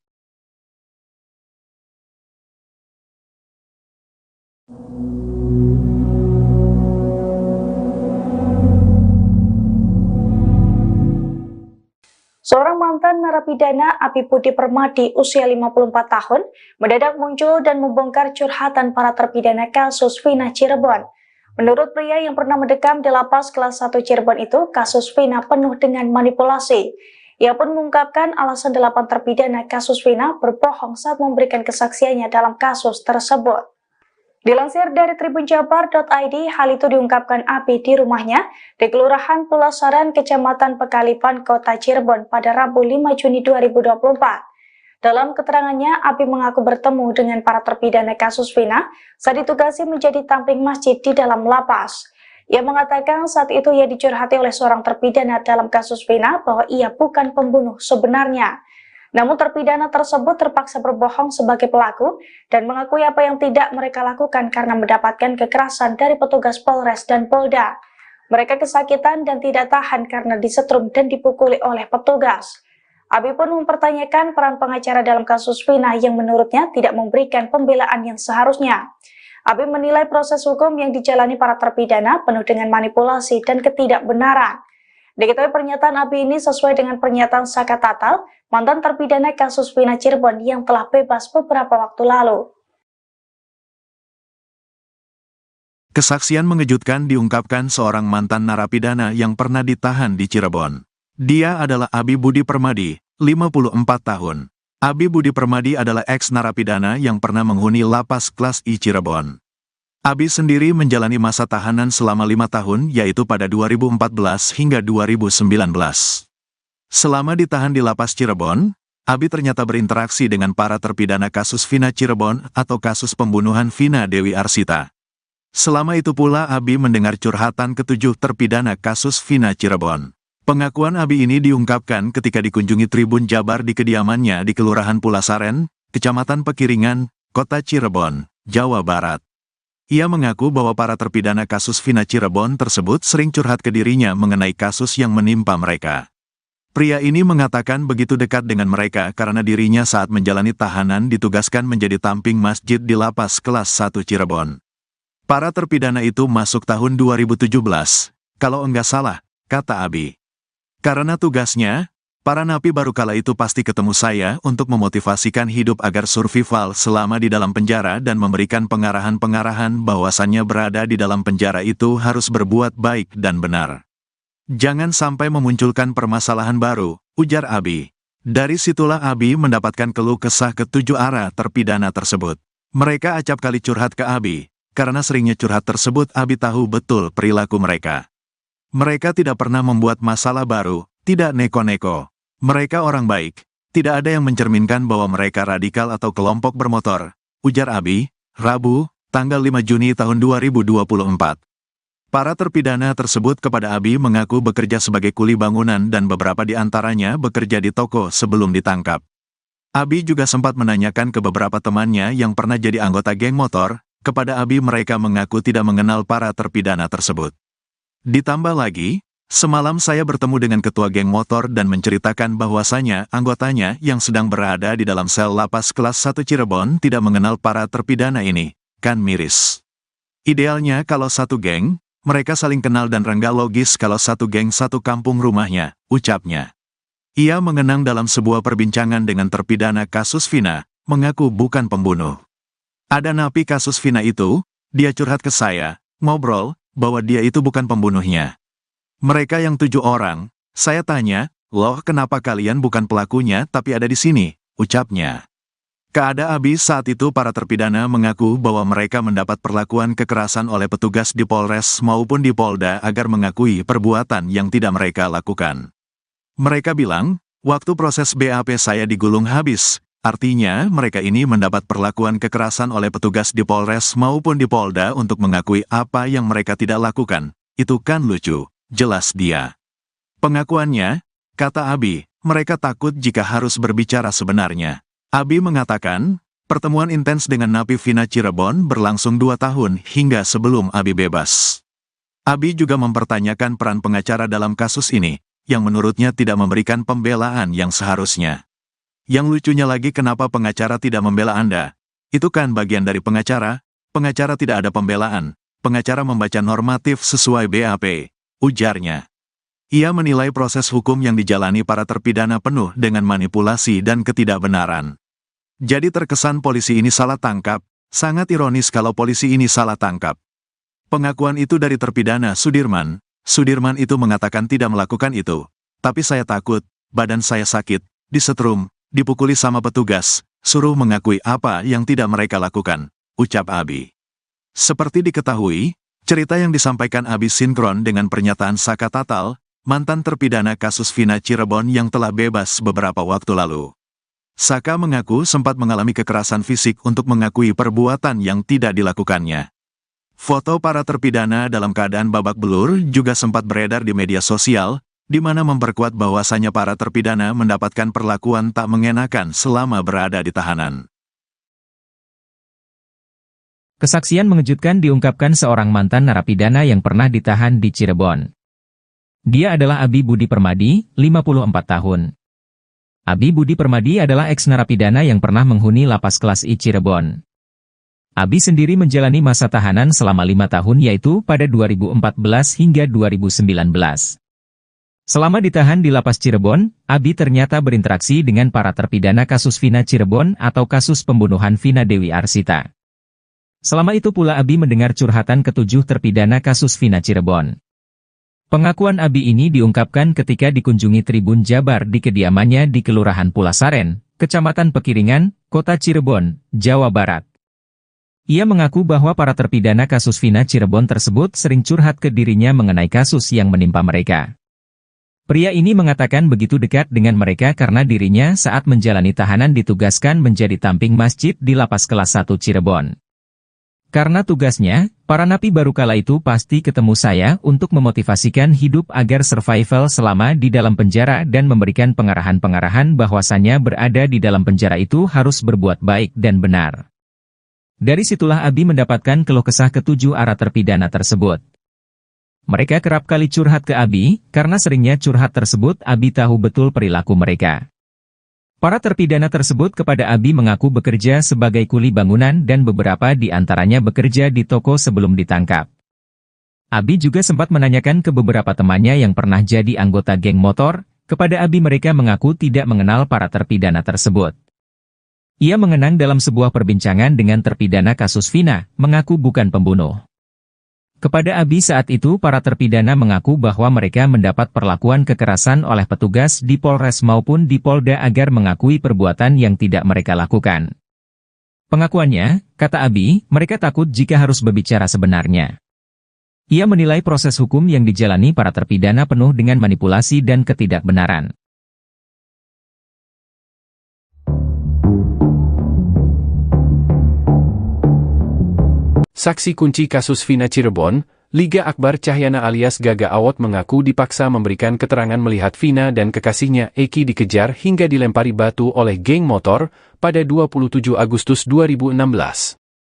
Seorang mantan narapidana Abi Budi Permadi usia 54 tahun mendadak muncul dan membongkar curhatan para terpidana kasus Vina Cirebon. Menurut pria yang pernah mendekam di lapas kelas 1 Cirebon itu, kasus Vina penuh dengan manipulasi. Ia pun mengungkapkan alasan 8 terpidana kasus Vina berbohong saat memberikan kesaksiannya dalam kasus tersebut. Dilansir dari tribunjabar.id, hal itu diungkapkan Abi di rumahnya di Kelurahan Pulau Saran, Kecamatan Pekalipan, Kota Cirebon pada Rabu 5 Juni 2024. Dalam keterangannya, Abi mengaku bertemu dengan para terpidana kasus Vina saat ditugasi menjadi tamping masjid di dalam lapas. Ia mengatakan saat itu ia dicurhati oleh seorang terpidana dalam kasus Vina bahwa ia bukan pembunuh sebenarnya. Namun terpidana tersebut terpaksa berbohong sebagai pelaku dan mengakui apa yang tidak mereka lakukan karena mendapatkan kekerasan dari petugas Polres dan Polda. Mereka kesakitan dan tidak tahan karena disetrum dan dipukuli oleh petugas. Abi pun mempertanyakan peran pengacara dalam kasus Vina yang menurutnya tidak memberikan pembelaan yang seharusnya. Abi menilai proses hukum yang dijalani para terpidana penuh dengan manipulasi dan ketidakbenaran. Diketahui pernyataan Abi ini sesuai dengan pernyataan Saka Tatal, mantan terpidana kasus Vina Cirebon yang telah bebas beberapa waktu lalu. Kesaksian mengejutkan diungkapkan seorang mantan narapidana yang pernah ditahan di Cirebon. Dia adalah Abi Budi Permadi, 54 tahun. Abi Budi Permadi adalah ex-narapidana yang pernah menghuni lapas kelas I Cirebon. Abi sendiri menjalani masa tahanan selama 5 tahun yaitu pada 2014 hingga 2019. Selama ditahan di lapas Cirebon, Abi ternyata berinteraksi dengan para terpidana kasus Vina Cirebon atau kasus pembunuhan Vina Dewi Arsita. Selama itu pula Abi mendengar curhatan ketujuh terpidana kasus Vina Cirebon. Pengakuan Abi ini diungkapkan ketika dikunjungi Tribun Jabar di kediamannya di Kelurahan Pulasaren, Kecamatan Pekiringan, Kota Cirebon, Jawa Barat. Ia mengaku bahwa para terpidana kasus Vina Cirebon tersebut sering curhat ke dirinya mengenai kasus yang menimpa mereka. Pria ini mengatakan begitu dekat dengan mereka karena dirinya saat menjalani tahanan ditugaskan menjadi tamping masjid di lapas kelas 1 Cirebon. Para terpidana itu masuk tahun 2017, kalau enggak salah, kata Abi. Karena tugasnya, para napi baru kala itu pasti ketemu saya untuk memotivasikan hidup agar survival selama di dalam penjara dan memberikan pengarahan-pengarahan bahwasannya berada di dalam penjara itu harus berbuat baik dan benar. Jangan sampai memunculkan permasalahan baru, ujar Abi. Dari situlah Abi mendapatkan keluh kesah ketujuh arah terpidana tersebut. Mereka acap kali curhat ke Abi, karena seringnya curhat tersebut Abi tahu betul perilaku mereka. Mereka tidak pernah membuat masalah baru, tidak neko-neko. Mereka orang baik, tidak ada yang mencerminkan bahwa mereka radikal atau kelompok bermotor, ujar Abi, Rabu, tanggal 5 Juni tahun 2024. Para terpidana tersebut kepada Abi mengaku bekerja sebagai kuli bangunan dan beberapa di antaranya bekerja di toko sebelum ditangkap. Abi juga sempat menanyakan ke beberapa temannya yang pernah jadi anggota geng motor, kepada Abi mereka mengaku tidak mengenal para terpidana tersebut. Ditambah lagi, semalam saya bertemu dengan ketua geng motor dan menceritakan bahwasanya anggotanya yang sedang berada di dalam sel lapas kelas 1 Cirebon tidak mengenal para terpidana ini, kan miris. Idealnya kalau satu geng, mereka saling kenal dan rengga logis kalau satu geng satu kampung rumahnya, ucapnya. Ia mengenang dalam sebuah perbincangan dengan terpidana kasus Vina, mengaku bukan pembunuh. Ada napi kasus Vina itu, dia curhat ke saya, ngobrol, bahwa dia itu bukan pembunuhnya. Mereka yang 7 orang, saya tanya, loh kenapa kalian bukan pelakunya tapi ada di sini, ucapnya. Keada Abi saat itu para terpidana mengaku bahwa mereka mendapat perlakuan kekerasan oleh petugas di Polres maupun di Polda agar mengakui perbuatan yang tidak mereka lakukan. Mereka bilang, waktu proses BAP saya digulung habis. Artinya, mereka ini mendapat perlakuan kekerasan oleh petugas di Polres maupun di Polda untuk mengakui apa yang mereka tidak lakukan. Itu kan lucu, jelas dia. Pengakuannya, kata Abi, mereka takut jika harus berbicara sebenarnya. Abi mengatakan, pertemuan intens dengan napi Vina Cirebon berlangsung 2 tahun hingga sebelum Abi bebas. Abi juga mempertanyakan peran pengacara dalam kasus ini, yang menurutnya tidak memberikan pembelaan yang seharusnya. Yang lucunya lagi kenapa pengacara tidak membela Anda? Itu kan bagian dari pengacara tidak ada pembelaan, pengacara membaca normatif sesuai BAP, ujarnya. Ia menilai proses hukum yang dijalani para terpidana penuh dengan manipulasi dan ketidakbenaran. Jadi terkesan polisi ini salah tangkap, sangat ironis kalau polisi ini salah tangkap. Pengakuan itu dari terpidana Sudirman itu mengatakan tidak melakukan itu, tapi saya takut, badan saya sakit, disetrum, dipukuli sama petugas, suruh mengakui apa yang tidak mereka lakukan, ucap Abi. Seperti diketahui, cerita yang disampaikan Abi sinkron dengan pernyataan Saka Tatal, mantan terpidana kasus Vina Cirebon yang telah bebas beberapa waktu lalu. Saka mengaku sempat mengalami kekerasan fisik untuk mengakui perbuatan yang tidak dilakukannya. Foto para terpidana dalam keadaan babak belur juga sempat beredar di media sosial, di mana memperkuat bahwasannya para terpidana mendapatkan perlakuan tak mengenakan selama berada di tahanan. Kesaksian mengejutkan diungkapkan seorang mantan narapidana yang pernah ditahan di Cirebon. Dia adalah Abi Budi Permadi, 54 tahun. Abi Budi Permadi adalah eks-narapidana yang pernah menghuni lapas kelas I Cirebon. Abi sendiri menjalani masa tahanan selama 5 tahun yaitu pada 2014 hingga 2019. Selama ditahan di lapas Cirebon, Abi ternyata berinteraksi dengan para terpidana kasus Vina Cirebon atau kasus pembunuhan Vina Dewi Arsita. Selama itu pula Abi mendengar curhatan ketujuh terpidana kasus Vina Cirebon. Pengakuan Abi ini diungkapkan ketika dikunjungi Tribun Jabar di kediamannya di Kelurahan Pulasaren, Kecamatan Pekiringan, Kota Cirebon, Jawa Barat. Ia mengaku bahwa para terpidana kasus Vina Cirebon tersebut sering curhat ke dirinya mengenai kasus yang menimpa mereka. Pria ini mengatakan begitu dekat dengan mereka karena dirinya saat menjalani tahanan ditugaskan menjadi tamping masjid di Lapas Kelas 1 Cirebon. Karena tugasnya, para napi baru kala itu pasti ketemu saya untuk memotivasikan hidup agar survival selama di dalam penjara dan memberikan pengarahan-pengarahan bahwasannya berada di dalam penjara itu harus berbuat baik dan benar. Dari situlah Abi mendapatkan keluh kesah ketujuh arah terpidana tersebut. Mereka kerap kali curhat ke Abi, karena seringnya curhat tersebut Abi tahu betul perilaku mereka. Para terpidana tersebut kepada Abi mengaku bekerja sebagai kuli bangunan dan beberapa di antaranya bekerja di toko sebelum ditangkap. Abi juga sempat menanyakan ke beberapa temannya yang pernah jadi anggota geng motor, kepada Abi mereka mengaku tidak mengenal para terpidana tersebut. Ia mengenang dalam sebuah perbincangan dengan terpidana kasus Vina, mengaku bukan pembunuh. Kepada Abi saat itu para terpidana mengaku bahwa mereka mendapat perlakuan kekerasan oleh petugas di Polres maupun di Polda agar mengakui perbuatan yang tidak mereka lakukan. Pengakuannya, kata Abi, mereka takut jika harus berbicara sebenarnya. Ia menilai proses hukum yang dijalani para terpidana penuh dengan manipulasi dan ketidakbenaran. Saksi kunci kasus Vina Cirebon, Liga Akbar Cahyana alias Gaga Awot mengaku dipaksa memberikan keterangan melihat Vina dan kekasihnya Eki dikejar hingga dilempari batu oleh geng motor pada 27 Agustus 2016.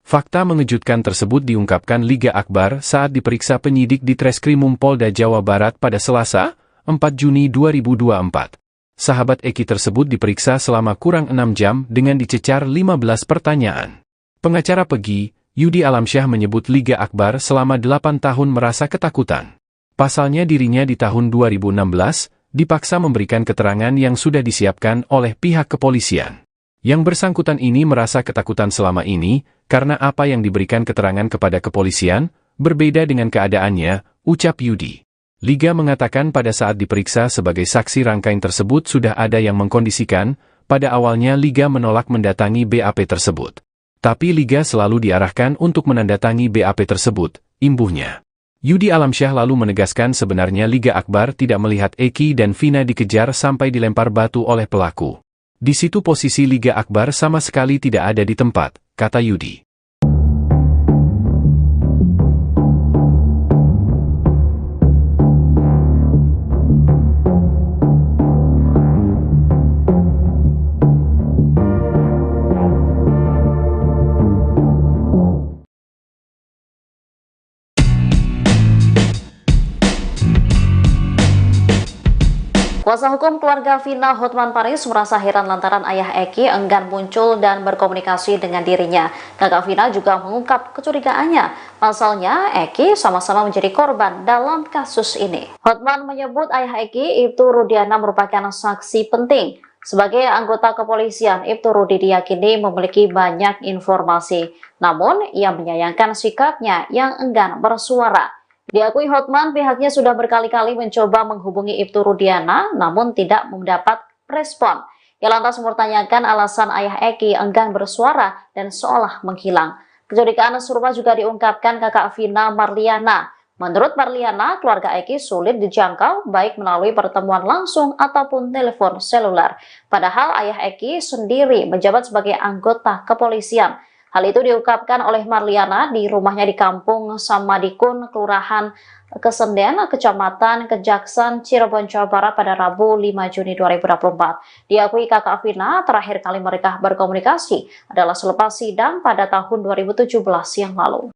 Fakta mengejutkan tersebut diungkapkan Liga Akbar saat diperiksa penyidik di Treskrimum Polda Jawa Barat pada Selasa, 4 Juni 2024. Sahabat Eki tersebut diperiksa selama kurang 6 jam dengan dicecar 15 pertanyaan. Pengacara Pegi, Yudi Alamsyah menyebut Liga Akbar selama 8 tahun merasa ketakutan. Pasalnya dirinya di tahun 2016, dipaksa memberikan keterangan yang sudah disiapkan oleh pihak kepolisian. Yang bersangkutan ini merasa ketakutan selama ini, karena apa yang diberikan keterangan kepada kepolisian, berbeda dengan keadaannya, ucap Yudi. Liga mengatakan pada saat diperiksa sebagai saksi rangkaian tersebut sudah ada yang mengkondisikan, pada awalnya Liga menolak mendatangi BAP tersebut. Tapi Liga selalu diarahkan untuk menandatangi BAP tersebut, imbuhnya. Yudi Alamsyah lalu menegaskan sebenarnya Liga Akbar tidak melihat Eki dan Vina dikejar sampai dilempar batu oleh pelaku. Di situ posisi Liga Akbar sama sekali tidak ada di tempat, kata Yudi. Kuasa hukum keluarga Vina Hotman Paris merasa heran lantaran ayah Eki enggan muncul dan berkomunikasi dengan dirinya. Kakak Vina juga mengungkap kecurigaannya. Pasalnya, Eki sama-sama menjadi korban dalam kasus ini. Hotman menyebut ayah Eki, Ibtu Rudiana, merupakan saksi penting. Sebagai anggota kepolisian, Ibtu Rudi diyakini memiliki banyak informasi. Namun, ia menyayangkan sikapnya yang enggan bersuara. Diakui Hotman, pihaknya sudah berkali-kali mencoba menghubungi Ibtu Rudiana, namun tidak mendapat respon. Ia lantas mempertanyakan alasan ayah Eki enggan bersuara dan seolah menghilang. Kecurigaan serupa juga diungkapkan kakak Vina, Marliana. Menurut Marliana, keluarga Eki sulit dijangkau baik melalui pertemuan langsung ataupun telepon seluler. Padahal ayah Eki sendiri menjabat sebagai anggota kepolisian. Hal itu diungkapkan oleh Marliana di rumahnya di Kampung Samadikun, Kelurahan Kesenden, Kecamatan Kejaksan, Cirebon, Jawa Barat pada Rabu 5 Juni 2024. Diakui kakak Vina terakhir kali mereka berkomunikasi adalah selepas sidang pada tahun 2017 yang lalu.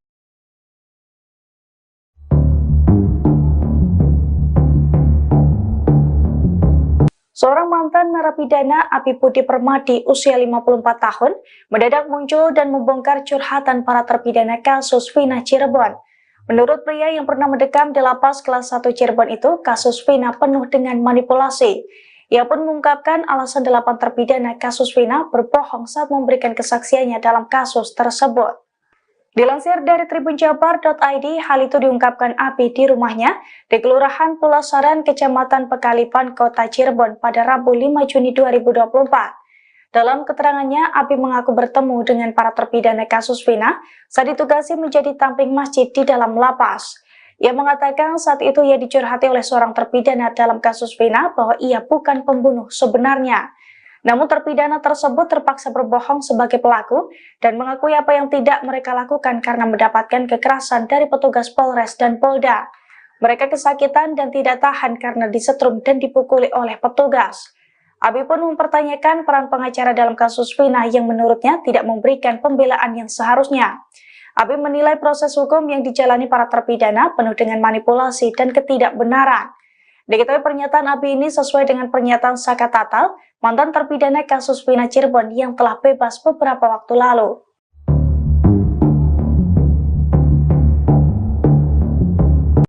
Seorang mantan narapidana Abi Budi Permadi usia 54 tahun mendadak muncul dan membongkar curhatan para terpidana kasus Vina Cirebon. Menurut pria yang pernah mendekam di lapas kelas 1 Cirebon itu, kasus Vina penuh dengan manipulasi. Ia pun mengungkapkan alasan 8 terpidana kasus Vina berbohong saat memberikan kesaksiannya dalam kasus tersebut. Dilansir dari tribunjabar.id, hal itu diungkapkan Abi di rumahnya di Kelurahan Pulau Saran, Kecamatan Pekalipan, Kota Cirebon pada Rabu 5 Juni 2024. Dalam keterangannya, Abi mengaku bertemu dengan para terpidana kasus Vina saat ditugasi menjadi tamping masjid di dalam lapas. Ia mengatakan saat itu ia dicurhati oleh seorang terpidana dalam kasus Vina bahwa ia bukan pembunuh sebenarnya. Namun terpidana tersebut terpaksa berbohong sebagai pelaku dan mengakui apa yang tidak mereka lakukan karena mendapatkan kekerasan dari petugas Polres dan Polda. Mereka kesakitan dan tidak tahan karena disetrum dan dipukuli oleh petugas. Abi pun mempertanyakan peran pengacara dalam kasus Vina yang menurutnya tidak memberikan pembelaan yang seharusnya. Abi menilai proses hukum yang dijalani para terpidana penuh dengan manipulasi dan ketidakbenaran. Diketahui pernyataan Abi ini sesuai dengan pernyataan Saka Tatal, mantan terpidana kasus Vina Cirebon yang telah bebas beberapa waktu lalu.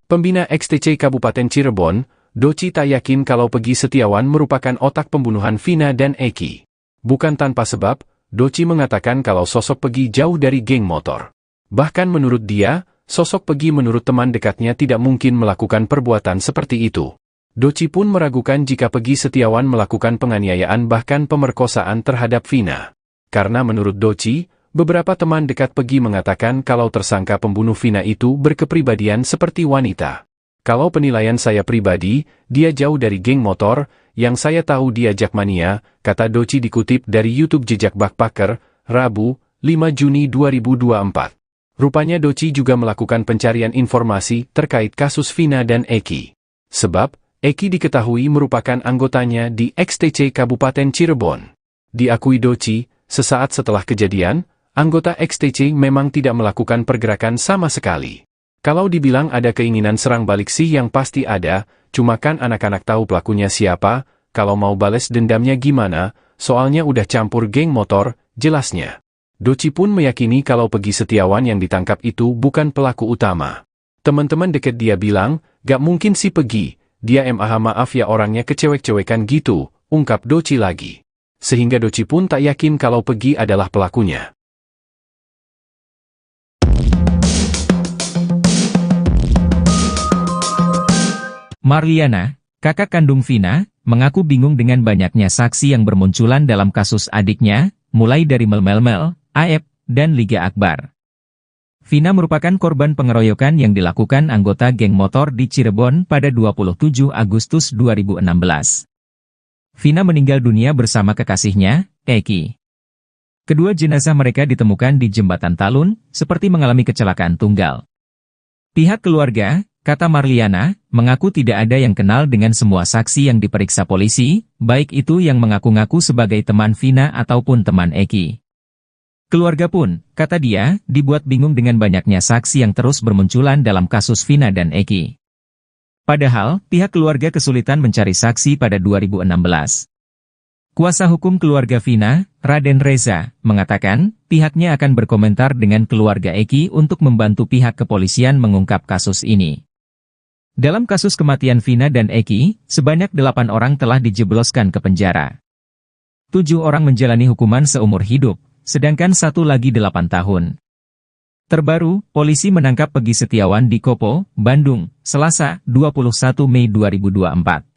Pembina XTC Kabupaten Cirebon, Doci tak yakin kalau Pegi Setiawan merupakan otak pembunuhan Vina dan Eki. Bukan tanpa sebab, Doci mengatakan kalau sosok Pegi jauh dari geng motor. Bahkan menurut dia, sosok Pegi menurut teman dekatnya tidak mungkin melakukan perbuatan seperti itu. Doci pun meragukan jika Pegi Setiawan melakukan penganiayaan bahkan pemerkosaan terhadap Vina. Karena menurut Doci, beberapa teman dekat Pegi mengatakan kalau tersangka pembunuh Vina itu berkepribadian seperti wanita. Kalau penilaian saya pribadi, dia jauh dari geng motor, yang saya tahu dia jakmania, kata Doci dikutip dari YouTube Jejak Backpacker, Rabu, 5 Juni 2024. Rupanya Doci juga melakukan pencarian informasi terkait kasus Vina dan Eki. Sebab, Eki diketahui merupakan anggotanya di XTC Kabupaten Cirebon. Diakui Doci, sesaat setelah kejadian, anggota XTC memang tidak melakukan pergerakan sama sekali. Kalau dibilang ada keinginan serang balik sih yang pasti ada, cuma kan anak-anak tahu pelakunya siapa, kalau mau bales dendamnya gimana, soalnya udah campur geng motor, jelasnya. Doci pun meyakini kalau Pegi Setiawan yang ditangkap itu bukan pelaku utama. Teman-teman deket dia bilang, gak mungkin si Pegi, dia maaf ya orangnya kecewek-cewekan gitu, ungkap Doci lagi. Sehingga Doci pun tak yakin kalau Pegi adalah pelakunya. Marliana, kakak kandung Vina, mengaku bingung dengan banyaknya saksi yang bermunculan dalam kasus adiknya, mulai dari Mel-Mel, Aep, dan Liga Akbar. Vina merupakan korban pengeroyokan yang dilakukan anggota geng motor di Cirebon pada 27 Agustus 2016. Vina meninggal dunia bersama kekasihnya, Eki. Kedua jenazah mereka ditemukan di Jembatan Talun, seperti mengalami kecelakaan tunggal. Pihak keluarga, kata Marliana, mengaku tidak ada yang kenal dengan semua saksi yang diperiksa polisi, baik itu yang mengaku-ngaku sebagai teman Vina ataupun teman Eki. Keluarga pun, kata dia, dibuat bingung dengan banyaknya saksi yang terus bermunculan dalam kasus Vina dan Eki. Padahal, pihak keluarga kesulitan mencari saksi pada 2016. Kuasa hukum keluarga Vina, Raden Reza, mengatakan, pihaknya akan berkomentar dengan keluarga Eki untuk membantu pihak kepolisian mengungkap kasus ini. Dalam kasus kematian Vina dan Eki, sebanyak 8 orang telah dijebloskan ke penjara. 7 orang menjalani hukuman seumur hidup, sedangkan 1 lagi 8 tahun. Terbaru, polisi menangkap Pegi Setiawan di Kopo, Bandung, Selasa, 21 Mei 2024.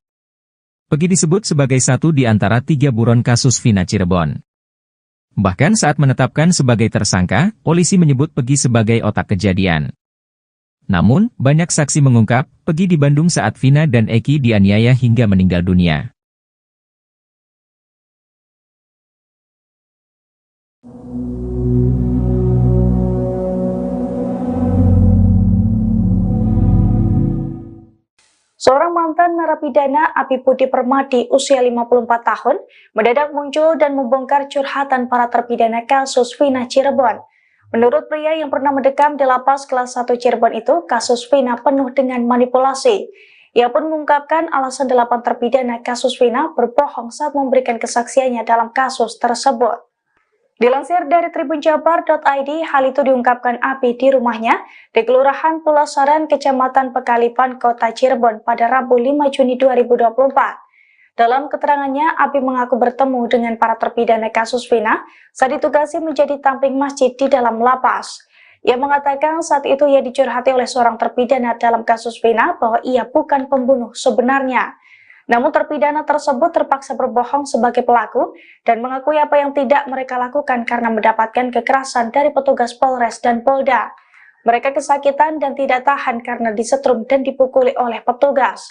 Pegi disebut sebagai satu di antara 3 buron kasus Vina Cirebon. Bahkan saat menetapkan sebagai tersangka, polisi menyebut Pegi sebagai otak kejadian. Namun, banyak saksi mengungkap, Pegi di Bandung saat Vina dan Eki dianiaya hingga meninggal dunia. narapidana Abi Budi Permadi usia 54 tahun mendadak muncul dan membongkar curhatan para terpidana kasus Vina Cirebon. Menurut pria yang pernah mendekam di lapas kelas 1 Cirebon itu, kasus Vina penuh dengan manipulasi. Ia pun mengungkapkan alasan 8 terpidana kasus Vina berbohong saat memberikan kesaksiannya dalam kasus tersebut. Dilansir dari tribunjabar.id, hal itu diungkapkan Abi di rumahnya di Kelurahan Pulau Saran, Kecamatan Pekalipan, Kota Cirebon pada Rabu 5 Juni 2024. Dalam keterangannya, Abi mengaku bertemu dengan para terpidana kasus Vina saat ditugasi menjadi tamping masjid di dalam lapas. Ia mengatakan saat itu ia dicurhati oleh seorang terpidana dalam kasus Vina bahwa ia bukan pembunuh sebenarnya. Namun terpidana tersebut terpaksa berbohong sebagai pelaku dan mengakui apa yang tidak mereka lakukan karena mendapatkan kekerasan dari petugas Polres dan Polda. Mereka kesakitan dan tidak tahan karena disetrum dan dipukuli oleh petugas.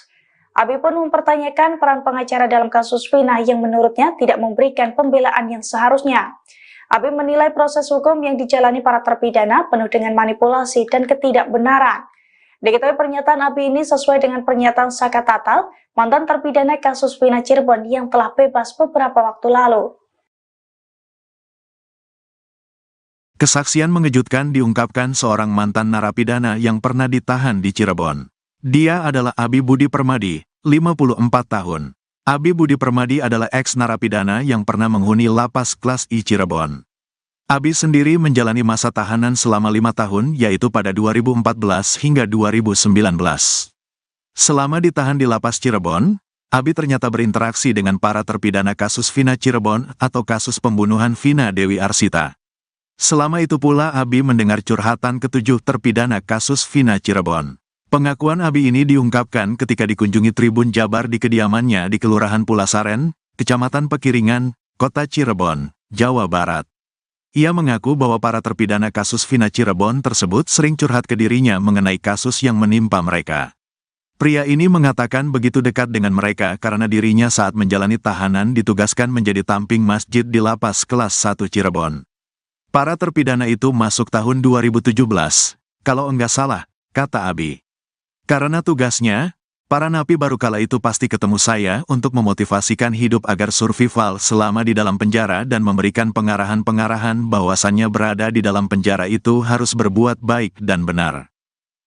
Abi pun mempertanyakan peran pengacara dalam kasus Vina yang menurutnya tidak memberikan pembelaan yang seharusnya. Abi menilai proses hukum yang dijalani para terpidana penuh dengan manipulasi dan ketidakbenaran. Diketahui pernyataan Abi ini sesuai dengan pernyataan Saka Tatal, mantan terpidana kasus Vina Cirebon yang telah bebas beberapa waktu lalu. Kesaksian mengejutkan diungkapkan seorang mantan narapidana yang pernah ditahan di Cirebon. Dia adalah Abi Budi Permadi, 54 tahun. Abi Budi Permadi adalah ex-narapidana yang pernah menghuni lapas kelas I Cirebon. Abi sendiri menjalani masa tahanan selama 5 tahun, yaitu pada 2014 hingga 2019. Selama ditahan di lapas Cirebon, Abi ternyata berinteraksi dengan para terpidana kasus Vina Cirebon atau kasus pembunuhan Vina Dewi Arsita. Selama itu pula Abi mendengar curhatan ketujuh terpidana kasus Vina Cirebon. Pengakuan Abi ini diungkapkan ketika dikunjungi Tribun Jabar di kediamannya di Kelurahan Pulasaren, Kecamatan Pekiringan, Kota Cirebon, Jawa Barat. Ia mengaku bahwa para terpidana kasus Vina Cirebon tersebut sering curhat ke dirinya mengenai kasus yang menimpa mereka. Pria ini mengatakan begitu dekat dengan mereka karena dirinya saat menjalani tahanan ditugaskan menjadi tamping masjid di lapas kelas 1 Cirebon. Para terpidana itu masuk tahun 2017, kalau enggak salah, kata Abi. Karena tugasnya, para napi baru kala itu pasti ketemu saya untuk memotivasikan hidup agar survival selama di dalam penjara dan memberikan pengarahan-pengarahan bahwasannya berada di dalam penjara itu harus berbuat baik dan benar.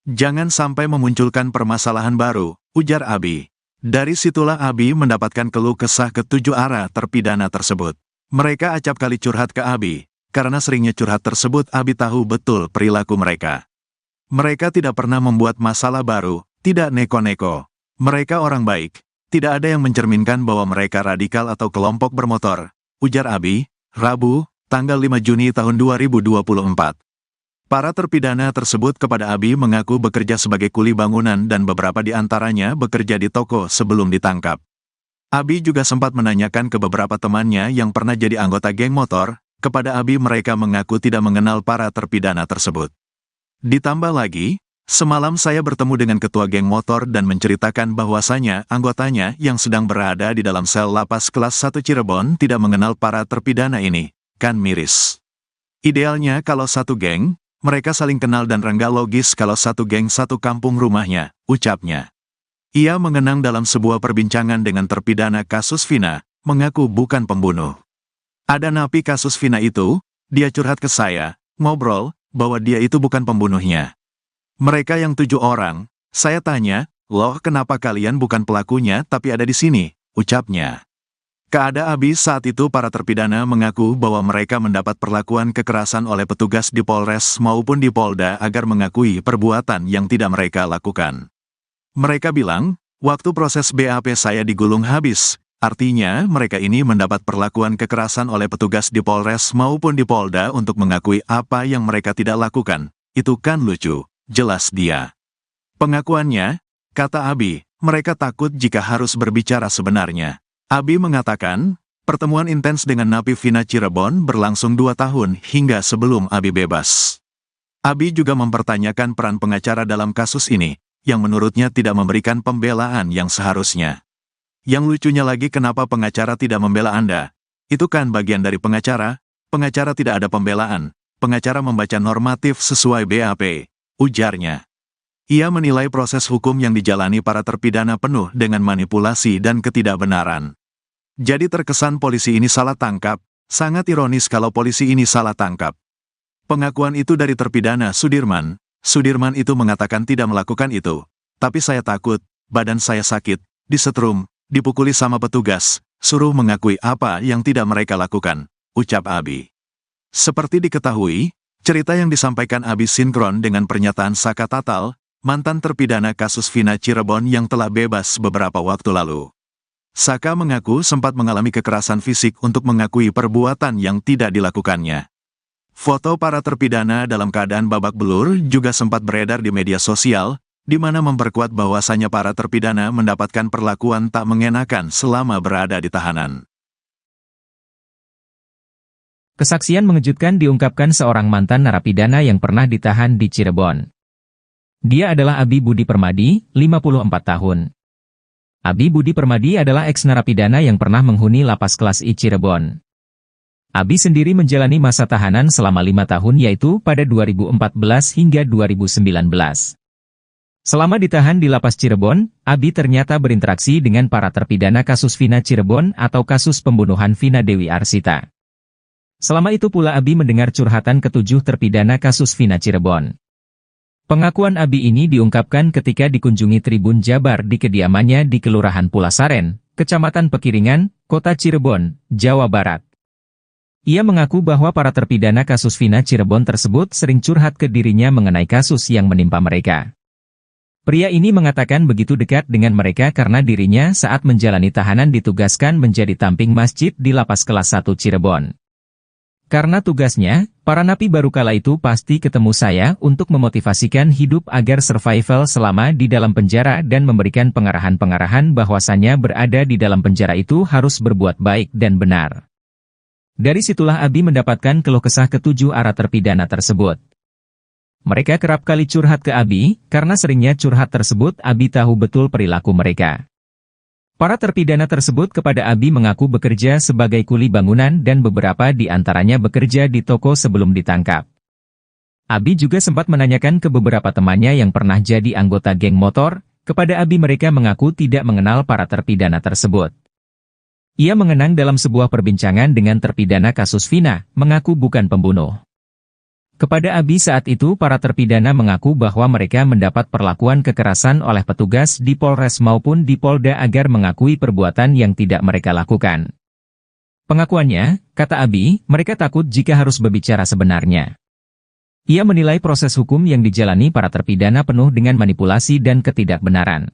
Jangan sampai memunculkan permasalahan baru, ujar Abi. Dari situlah Abi mendapatkan keluh kesah ketujuh arah terpidana tersebut. Mereka acap kali curhat ke Abi, karena seringnya curhat tersebut Abi tahu betul perilaku mereka. Mereka tidak pernah membuat masalah baru, tidak neko-neko. Mereka orang baik, tidak ada yang mencerminkan bahwa mereka radikal atau kelompok bermotor, ujar Abi, Rabu, tanggal 5 Juni tahun 2024. Para terpidana tersebut kepada Abi mengaku bekerja sebagai kuli bangunan dan beberapa di antaranya bekerja di toko sebelum ditangkap. Abi juga sempat menanyakan ke beberapa temannya yang pernah jadi anggota geng motor, kepada Abi mereka mengaku tidak mengenal para terpidana tersebut. Ditambah lagi, semalam saya bertemu dengan ketua geng motor dan menceritakan bahwasanya anggotanya yang sedang berada di dalam sel lapas kelas 1 Cirebon tidak mengenal para terpidana ini, kan miris. Idealnya kalau satu geng, mereka saling kenal dan rengga logis kalau satu geng satu kampung rumahnya, ucapnya. Ia mengenang dalam sebuah perbincangan dengan terpidana kasus Vina, mengaku bukan pembunuh. Ada napi kasus Vina itu, dia curhat ke saya, ngobrol, bahwa dia itu bukan pembunuhnya. Mereka yang 7 orang, saya tanya, loh kenapa kalian bukan pelakunya tapi ada di sini, ucapnya. Keada Abi saat itu para terpidana mengaku bahwa mereka mendapat perlakuan kekerasan oleh petugas di Polres maupun di Polda agar mengakui perbuatan yang tidak mereka lakukan. Mereka bilang, waktu proses BAP saya digulung habis, artinya mereka ini mendapat perlakuan kekerasan oleh petugas di Polres maupun di Polda untuk mengakui apa yang mereka tidak lakukan. Itu kan lucu, jelas dia. Pengakuannya, kata Abi, mereka takut jika harus berbicara sebenarnya. Abi mengatakan, pertemuan intens dengan napi Vina Cirebon berlangsung 2 tahun hingga sebelum Abi bebas. Abi juga mempertanyakan peran pengacara dalam kasus ini, yang menurutnya tidak memberikan pembelaan yang seharusnya. Yang lucunya lagi kenapa pengacara tidak membela Anda? Itu kan bagian dari pengacara tidak ada pembelaan, pengacara membaca normatif sesuai BAP, ujarnya. Ia menilai proses hukum yang dijalani para terpidana penuh dengan manipulasi dan ketidakbenaran. Jadi terkesan polisi ini salah tangkap, sangat ironis kalau polisi ini salah tangkap. Pengakuan itu dari terpidana Sudirman. Sudirman itu mengatakan tidak melakukan itu. Tapi saya takut, badan saya sakit, disetrum, dipukuli sama petugas, suruh mengakui apa yang tidak mereka lakukan, ucap Abi. Seperti diketahui, cerita yang disampaikan Abi sinkron dengan pernyataan Saka Tatal, mantan terpidana kasus Vina Cirebon yang telah bebas beberapa waktu lalu. Saka mengaku sempat mengalami kekerasan fisik untuk mengakui perbuatan yang tidak dilakukannya. Foto para terpidana dalam keadaan babak belur juga sempat beredar di media sosial, di mana memperkuat bahwasannya para terpidana mendapatkan perlakuan tak mengenakan selama berada di tahanan. Kesaksian mengejutkan diungkapkan seorang mantan narapidana yang pernah ditahan di Cirebon. Dia adalah Abi Budi Permadi, 54 tahun. Abi Budi Permadi adalah eks-narapidana yang pernah menghuni lapas kelas I Cirebon. Abi sendiri menjalani masa tahanan selama 5 tahun yaitu pada 2014 hingga 2019. Selama ditahan di lapas Cirebon, Abi ternyata berinteraksi dengan para terpidana kasus Vina Cirebon atau kasus pembunuhan Vina Dewi Arsita. Selama itu pula Abi mendengar curhatan ketujuh terpidana kasus Vina Cirebon. Pengakuan Abi ini diungkapkan ketika dikunjungi Tribun Jabar di kediamannya di Kelurahan Pulasaren, Kecamatan Pekiringan, Kota Cirebon, Jawa Barat. Ia mengaku bahwa para terpidana kasus Vina Cirebon tersebut sering curhat ke dirinya mengenai kasus yang menimpa mereka. Pria ini mengatakan begitu dekat dengan mereka karena dirinya saat menjalani tahanan ditugaskan menjadi tamping masjid di lapas kelas 1 Cirebon. Karena tugasnya, para napi baru kala itu pasti ketemu saya untuk memotivasikan hidup agar survival selama di dalam penjara dan memberikan pengarahan-pengarahan bahwasannya berada di dalam penjara itu harus berbuat baik dan benar. Dari situlah Abi mendapatkan keluh kesah ketujuh arah terpidana tersebut. Mereka kerap kali curhat ke Abi, karena seringnya curhat tersebut Abi tahu betul perilaku mereka. Para terpidana tersebut kepada Abi mengaku bekerja sebagai kuli bangunan dan beberapa di antaranya bekerja di toko sebelum ditangkap. Abi juga sempat menanyakan ke beberapa temannya yang pernah jadi anggota geng motor, kepada Abi mereka mengaku tidak mengenal para terpidana tersebut. Ia mengenang dalam sebuah perbincangan dengan terpidana kasus Vina, mengaku bukan pembunuh. Kepada Abi saat itu para terpidana mengaku bahwa mereka mendapat perlakuan kekerasan oleh petugas di Polres maupun di Polda agar mengakui perbuatan yang tidak mereka lakukan. Pengakuannya, kata Abi, mereka takut jika harus berbicara sebenarnya. Ia menilai proses hukum yang dijalani para terpidana penuh dengan manipulasi dan ketidakbenaran.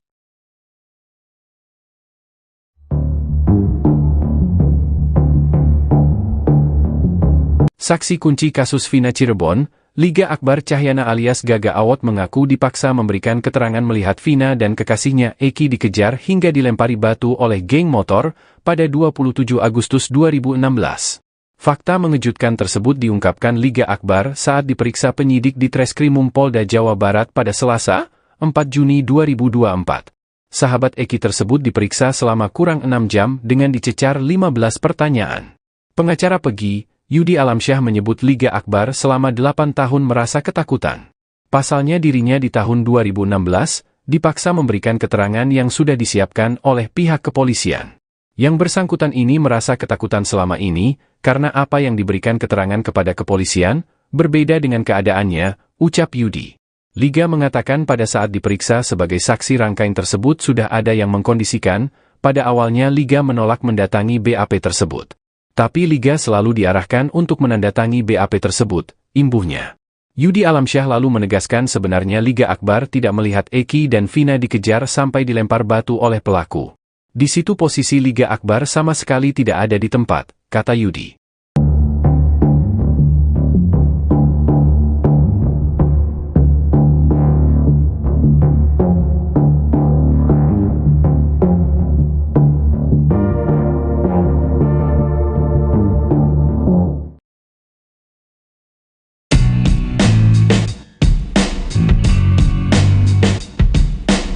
Saksi kunci kasus Vina Cirebon, Liga Akbar Cahyana alias Gaga Awot mengaku dipaksa memberikan keterangan melihat Vina dan kekasihnya Eki dikejar hingga dilempari batu oleh geng motor pada 27 Agustus 2016. Fakta mengejutkan tersebut diungkapkan Liga Akbar saat diperiksa penyidik di Treskrimum Polda Jawa Barat pada Selasa, 4 Juni 2024. Sahabat Eki tersebut diperiksa selama kurang 6 jam dengan dicecar 15 pertanyaan. Pengacara Pegi, Yudi Alamsyah menyebut Liga Akbar selama 8 tahun merasa ketakutan. Pasalnya dirinya di tahun 2016, dipaksa memberikan keterangan yang sudah disiapkan oleh pihak kepolisian. Yang bersangkutan ini merasa ketakutan selama ini, karena apa yang diberikan keterangan kepada kepolisian, berbeda dengan keadaannya, ucap Yudi. Liga mengatakan pada saat diperiksa sebagai saksi rangkaian tersebut sudah ada yang mengkondisikan, pada awalnya Liga menolak mendatangi BAP tersebut. Tapi Liga selalu diarahkan untuk menandatangi BAP tersebut, imbuhnya. Yudi Alamsyah lalu menegaskan sebenarnya Liga Akbar tidak melihat Eki dan Vina dikejar sampai dilempar batu oleh pelaku. Di situ posisi Liga Akbar sama sekali tidak ada di tempat, kata Yudi.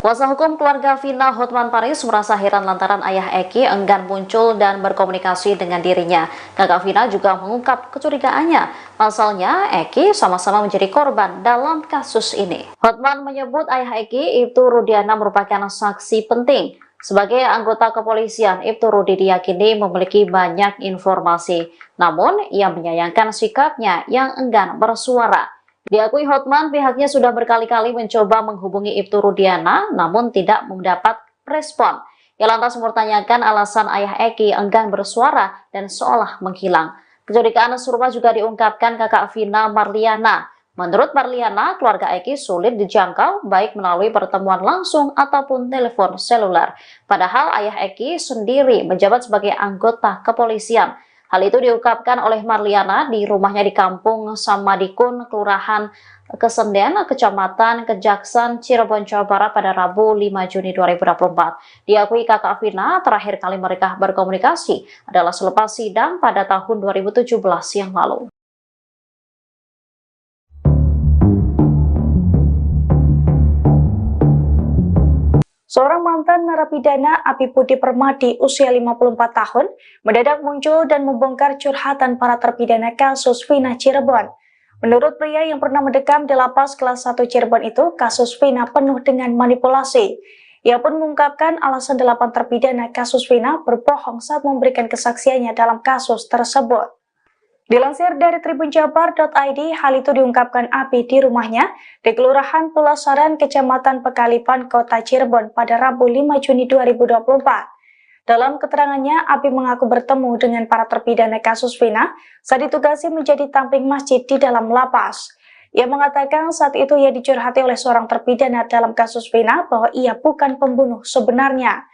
Kuasa hukum keluarga Vina Hotman Paris merasa heran lantaran ayah Eki enggan muncul dan berkomunikasi dengan dirinya. Kakak Vina juga mengungkap kecurigaannya. Pasalnya, Eki sama-sama menjadi korban dalam kasus ini. Hotman menyebut ayah Eki, Ibtu Rudiana, merupakan saksi penting. Sebagai anggota kepolisian, Ibtu Rudi diyakini memiliki banyak informasi. Namun, ia menyayangkan sikapnya yang enggan bersuara. Diakui Hotman, pihaknya sudah berkali-kali mencoba menghubungi Ibtu Rudiana, namun tidak mendapat respon. Ia lantas mempertanyakan alasan ayah Eki enggan bersuara dan seolah menghilang. Kecurigaan serupa juga diungkapkan kakak Vina, Marliana. Menurut Marliana, keluarga Eki sulit dijangkau baik melalui pertemuan langsung ataupun telepon seluler. Padahal ayah Eki sendiri menjabat sebagai anggota kepolisian. Hal itu diungkapkan oleh Marliana di rumahnya di Kampung Samadikun, Kelurahan Kesenden, Kecamatan Kejaksan, Cirebon, Jawa Barat pada Rabu 5 Juni 2024. Diakui kakak Vina, terakhir kali mereka berkomunikasi adalah selepas sidang pada tahun 2017 yang lalu. Seorang mantan narapidana Abi Budi Permadi usia 54 tahun mendadak muncul dan membongkar curhatan para terpidana kasus Vina Cirebon. Menurut pria yang pernah mendekam di lapas kelas 1 Cirebon itu, kasus Vina penuh dengan manipulasi. Ia pun mengungkapkan alasan 8 terpidana kasus Vina berbohong saat memberikan kesaksiannya dalam kasus tersebut. Dilansir dari tribunjabar.id, hal itu diungkapkan Abi di rumahnya di Kelurahan Pulasaran, Kecamatan Pekalipan, Kota Cirebon pada Rabu 5 Juni 2024. Dalam keterangannya, Abi mengaku bertemu dengan para terpidana kasus Vina saat ditugasi menjadi tamping masjid di dalam lapas. Ia mengatakan saat itu ia dicurhati oleh seorang terpidana dalam kasus Vina bahwa ia bukan pembunuh sebenarnya.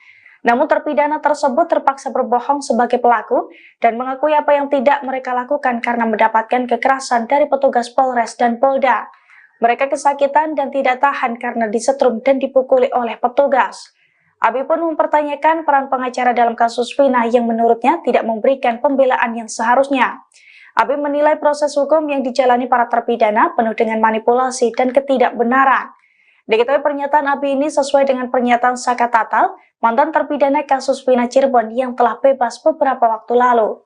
Namun terpidana tersebut terpaksa berbohong sebagai pelaku dan mengakui apa yang tidak mereka lakukan karena mendapatkan kekerasan dari petugas Polres dan Polda. Mereka kesakitan dan tidak tahan karena disetrum dan dipukuli oleh petugas. Abi pun mempertanyakan peran pengacara dalam kasus Vina yang menurutnya tidak memberikan pembelaan yang seharusnya. Abi menilai proses hukum yang dijalani para terpidana penuh dengan manipulasi dan ketidakbenaran. Diketahui pernyataan Abi ini sesuai dengan pernyataan Saka Tatal, mantan terpidana kasus Vina Cirebon yang telah bebas beberapa waktu lalu.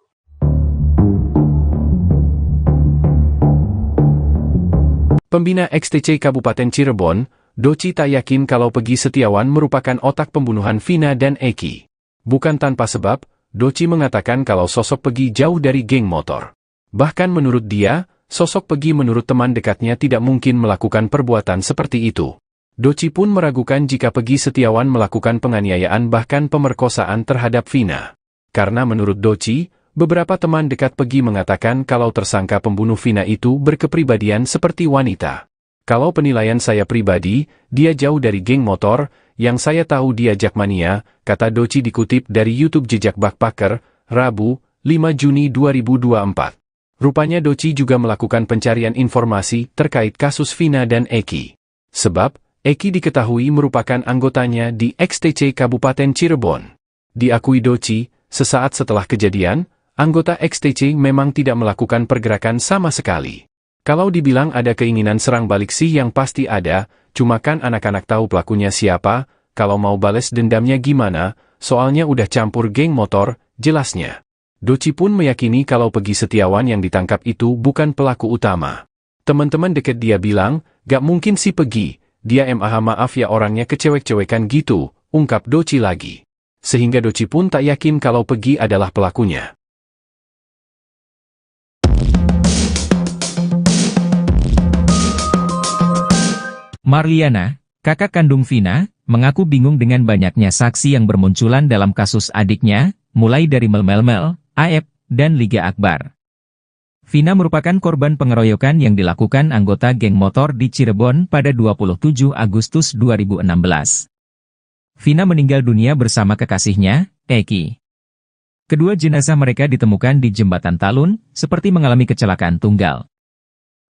Pembina XTC Kabupaten Cirebon, Doci tak yakin kalau Pegi Setiawan merupakan otak pembunuhan Vina dan Eki. Bukan tanpa sebab, Doci mengatakan kalau sosok Pegi jauh dari geng motor. Bahkan menurut dia, sosok Pegi menurut teman dekatnya tidak mungkin melakukan perbuatan seperti itu. Doci pun meragukan jika Pegi Setiawan melakukan penganiayaan bahkan pemerkosaan terhadap Vina. Karena menurut Doci, beberapa teman dekat Pegi mengatakan kalau tersangka pembunuh Vina itu berkepribadian seperti wanita. Kalau penilaian saya pribadi, dia jauh dari geng motor, yang saya tahu dia jakmania, kata Doci dikutip dari YouTube Jejak Backpacker, Rabu, 5 Juni 2024. Rupanya Doci juga melakukan pencarian informasi terkait kasus Vina dan Eki. Sebab, Eki diketahui merupakan anggotanya di XTC Kabupaten Cirebon. Diakui Doci, sesaat setelah kejadian, anggota XTC memang tidak melakukan pergerakan sama sekali. Kalau dibilang ada keinginan serang balik sih yang pasti ada, cuma kan anak-anak tahu pelakunya siapa, kalau mau bales dendamnya gimana, soalnya udah campur geng motor, jelasnya. Doci pun meyakini kalau Pegi Setiawan yang ditangkap itu bukan pelaku utama. Teman-teman deket dia bilang, gak mungkin si Pegi. Dia maaf ya orangnya kecewek-cewekan gitu, ungkap Doci lagi. Sehingga Doci pun tak yakin kalau Pegi adalah pelakunya. Marliana, kakak kandung Vina, mengaku bingung dengan banyaknya saksi yang bermunculan dalam kasus adiknya, mulai dari Mel-Mel, Aep, dan Liga Akbar. Vina merupakan korban pengeroyokan yang dilakukan anggota geng motor di Cirebon pada 27 Agustus 2016. Vina meninggal dunia bersama kekasihnya, Eki. Kedua jenazah mereka ditemukan di Jembatan Talun, seperti mengalami kecelakaan tunggal.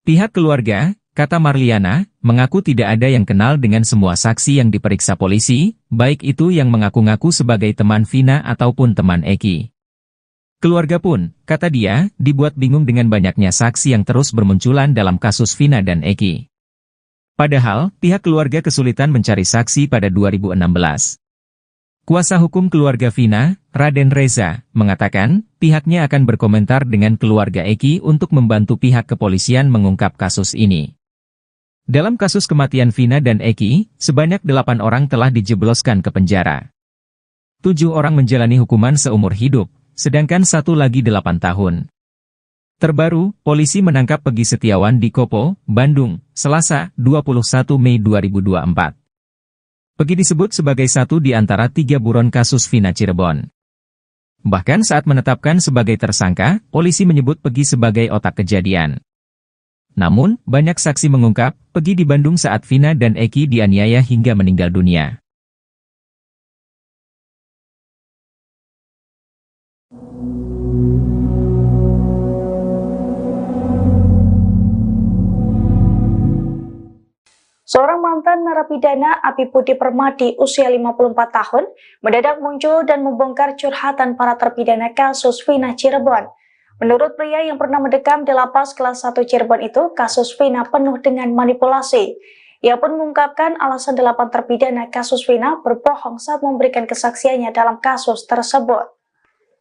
Pihak keluarga, kata Marliana, mengaku tidak ada yang kenal dengan semua saksi yang diperiksa polisi, baik itu yang mengaku-ngaku sebagai teman Vina ataupun teman Eki. Keluarga pun, kata dia, dibuat bingung dengan banyaknya saksi yang terus bermunculan dalam kasus Vina dan Eki. Padahal, pihak keluarga kesulitan mencari saksi pada 2016. Kuasa hukum keluarga Vina, Raden Reza, mengatakan, pihaknya akan berkomentar dengan keluarga Eki untuk membantu pihak kepolisian mengungkap kasus ini. Dalam kasus kematian Vina dan Eki, sebanyak 8 orang telah dijebloskan ke penjara. 7 orang menjalani hukuman seumur hidup, sedangkan 1 lagi 8 tahun. Terbaru, polisi menangkap Pegi Setiawan di Kopo, Bandung, Selasa, 21 Mei 2024. Pegi disebut sebagai satu di antara 3 buron kasus Vina Cirebon. Bahkan saat menetapkan sebagai tersangka, polisi menyebut Pegi sebagai otak kejadian. Namun, banyak saksi mengungkap, Pegi di Bandung saat Vina dan Eki dianiaya hingga meninggal dunia. Seorang mantan narapidana Abi Budi Permadi usia 54 tahun mendadak muncul dan membongkar curhatan para terpidana kasus Vina Cirebon. Menurut pria yang pernah mendekam di lapas kelas 1 Cirebon itu, kasus Vina penuh dengan manipulasi. Ia pun mengungkapkan alasan 8 terpidana kasus Vina berbohong saat memberikan kesaksiannya dalam kasus tersebut.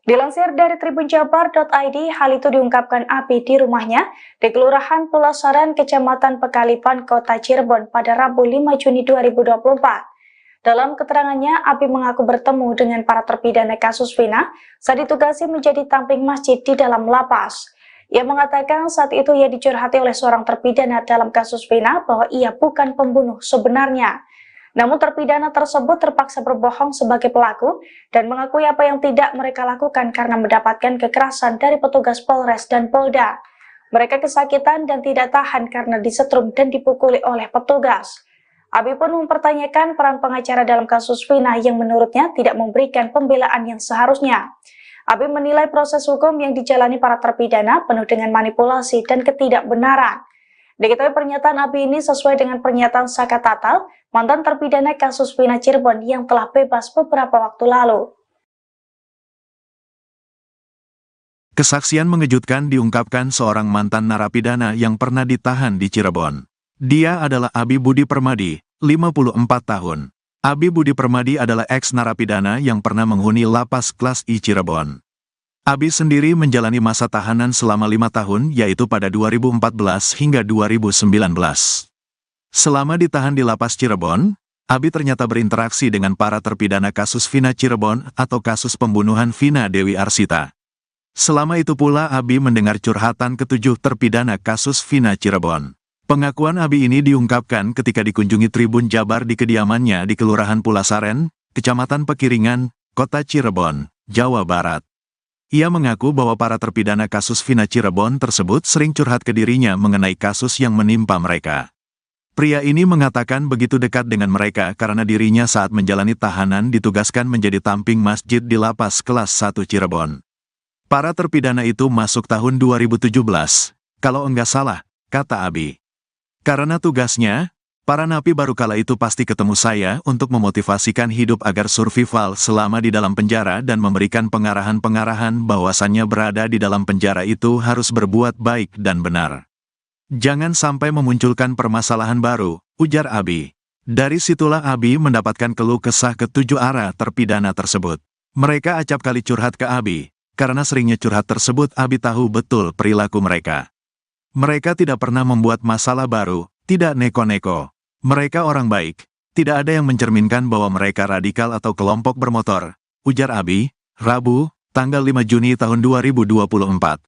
Dilansir dari tribunjabar.id, hal itu diungkapkan Abi di rumahnya di Kelurahan Pulasaran, Kecamatan Pekalipan, Kota Cirebon pada Rabu 5 Juni 2024. Dalam keterangannya, Abi mengaku bertemu dengan para terpidana kasus Vina saat ditugasi menjadi tamping masjid di dalam lapas. Ia mengatakan saat itu ia dicurhati oleh seorang terpidana dalam kasus Vina bahwa ia bukan pembunuh sebenarnya. Namun terpidana tersebut terpaksa berbohong sebagai pelaku dan mengakui apa yang tidak mereka lakukan karena mendapatkan kekerasan dari petugas Polres dan Polda. Mereka kesakitan dan tidak tahan karena disetrum dan dipukuli oleh petugas. Abi pun mempertanyakan peran pengacara dalam kasus Vina yang menurutnya tidak memberikan pembelaan yang seharusnya. Abi menilai proses hukum yang dijalani para terpidana penuh dengan manipulasi dan ketidakbenaran. Diketahui pernyataan Abi ini sesuai dengan pernyataan Saka Tatal, mantan terpidana kasus Vina Cirebon yang telah bebas beberapa waktu lalu. Kesaksian mengejutkan diungkapkan seorang mantan narapidana yang pernah ditahan di Cirebon. Dia adalah Abi Budi Permadi, 54 tahun. Abi Budi Permadi adalah eks-narapidana yang pernah menghuni lapas kelas I Cirebon. Abi sendiri menjalani masa tahanan selama 5 tahun, yaitu pada 2014 hingga 2019. Selama ditahan di lapas Cirebon, Abi ternyata berinteraksi dengan para terpidana kasus Vina Cirebon atau kasus pembunuhan Vina Dewi Arsita. Selama itu pula Abi mendengar curhatan ke-7 terpidana kasus Vina Cirebon. Pengakuan Abi ini diungkapkan ketika dikunjungi Tribun Jabar di kediamannya di Kelurahan Pulasaren, Kecamatan Pekiringan, Kota Cirebon, Jawa Barat. Ia mengaku bahwa para terpidana kasus Vina Cirebon tersebut sering curhat ke dirinya mengenai kasus yang menimpa mereka. Pria ini mengatakan begitu dekat dengan mereka karena dirinya saat menjalani tahanan ditugaskan menjadi tamping masjid di lapas kelas 1 Cirebon. Para terpidana itu masuk tahun 2017, kalau enggak salah, kata Abi. Karena tugasnya, para napi baru kala itu pasti ketemu saya untuk memotivasikan hidup agar survival selama di dalam penjara dan memberikan pengarahan-pengarahan bahwasannya berada di dalam penjara itu harus berbuat baik dan benar. Jangan sampai memunculkan permasalahan baru, ujar Abi. Dari situlah Abi mendapatkan keluh kesah ke-7 arah terpidana tersebut. Mereka acap kali curhat ke Abi, karena seringnya curhat tersebut Abi tahu betul perilaku mereka. Mereka tidak pernah membuat masalah baru, tidak neko-neko. Mereka orang baik, tidak ada yang mencerminkan bahwa mereka radikal atau kelompok bermotor, ujar Abi, Rabu, tanggal 5 Juni tahun 2024.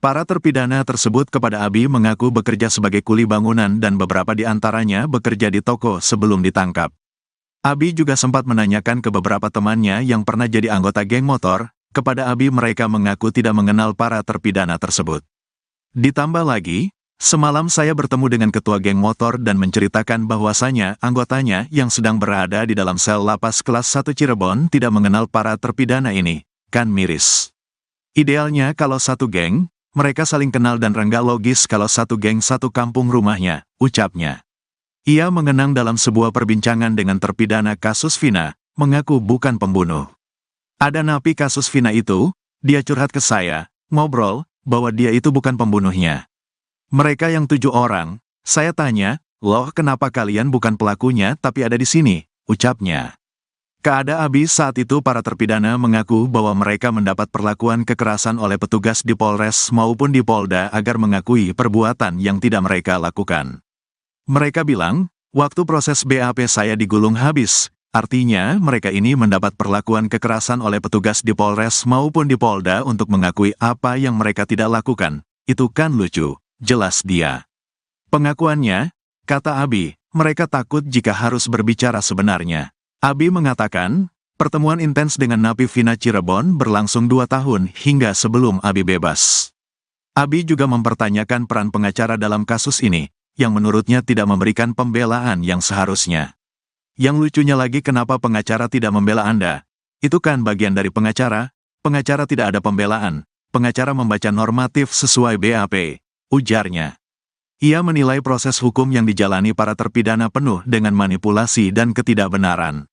Para terpidana tersebut kepada Abi mengaku bekerja sebagai kuli bangunan dan beberapa di antaranya bekerja di toko sebelum ditangkap. Abi juga sempat menanyakan ke beberapa temannya yang pernah jadi anggota geng motor, kepada Abi mereka mengaku tidak mengenal para terpidana tersebut. Ditambah lagi, semalam saya bertemu dengan ketua geng motor dan menceritakan bahwasanya anggotanya yang sedang berada di dalam sel lapas kelas 1 Cirebon tidak mengenal para terpidana ini, kan miris. Idealnya kalau satu geng, mereka saling kenal dan rengga logis kalau satu geng satu kampung rumahnya, ucapnya. Ia mengenang dalam sebuah perbincangan dengan terpidana kasus Vina, mengaku bukan pembunuh. Ada napi kasus Vina itu, dia curhat ke saya, ngobrol, bahwa dia itu bukan pembunuhnya. Mereka yang 7 orang, saya tanya, "Loh, kenapa kalian bukan pelakunya tapi ada di sini?" ucapnya. Keada Abi saat itu para terpidana mengaku bahwa mereka mendapat perlakuan kekerasan oleh petugas di Polres maupun di Polda agar mengakui perbuatan yang tidak mereka lakukan. Mereka bilang, "Waktu proses BAP saya digulung habis." Artinya, mereka ini mendapat perlakuan kekerasan oleh petugas di Polres maupun di Polda untuk mengakui apa yang mereka tidak lakukan. Itu kan lucu, jelas dia. Pengakuannya, kata Abi, mereka takut jika harus berbicara sebenarnya. Abi mengatakan, pertemuan intens dengan napi Vina Cirebon berlangsung 2 tahun hingga sebelum Abi bebas. Abi juga mempertanyakan peran pengacara dalam kasus ini, yang menurutnya tidak memberikan pembelaan yang seharusnya. Yang lucunya lagi, kenapa pengacara tidak membela Anda? Itu kan bagian dari pengacara tidak ada pembelaan, pengacara membaca normatif sesuai BAP, ujarnya. Ia menilai proses hukum yang dijalani para terpidana penuh dengan manipulasi dan ketidakbenaran.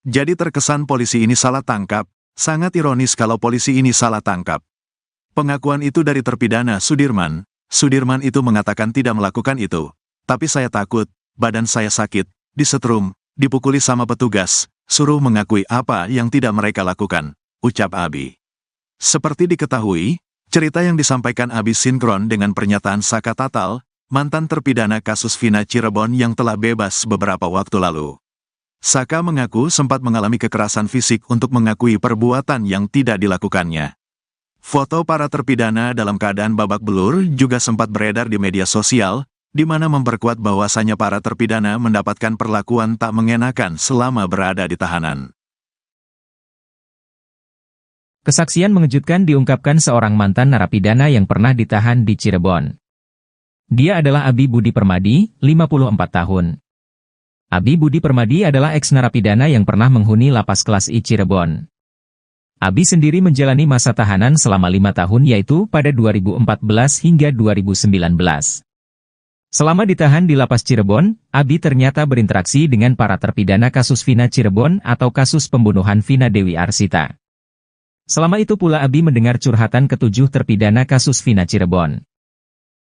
Jadi terkesan polisi ini salah tangkap, sangat ironis kalau polisi ini salah tangkap. Pengakuan itu dari terpidana Sudirman. Sudirman itu mengatakan tidak melakukan itu. Tapi saya takut, badan saya sakit, disetrum, dipukuli sama petugas, suruh mengakui apa yang tidak mereka lakukan, ucap Abi. Seperti diketahui, cerita yang disampaikan Abi sinkron dengan pernyataan Saka Tatal, mantan terpidana kasus Vina Cirebon yang telah bebas beberapa waktu lalu. Saka mengaku sempat mengalami kekerasan fisik untuk mengakui perbuatan yang tidak dilakukannya. Foto para terpidana dalam keadaan babak belur juga sempat beredar di media sosial, di mana memperkuat bahwasannya para terpidana mendapatkan perlakuan tak mengenakan selama berada di tahanan. Kesaksian mengejutkan diungkapkan seorang mantan narapidana yang pernah ditahan di Cirebon. Dia adalah Abi Budi Permadi, 54 tahun. Abi Budi Permadi adalah eks-narapidana yang pernah menghuni lapas kelas I Cirebon. Abi sendiri menjalani masa tahanan selama 5 tahun yaitu pada 2014 hingga 2019. Selama ditahan di lapas Cirebon, Abi ternyata berinteraksi dengan para terpidana kasus Vina Cirebon atau kasus pembunuhan Vina Dewi Arsita. Selama itu pula Abi mendengar curhatan ketujuh terpidana kasus Vina Cirebon.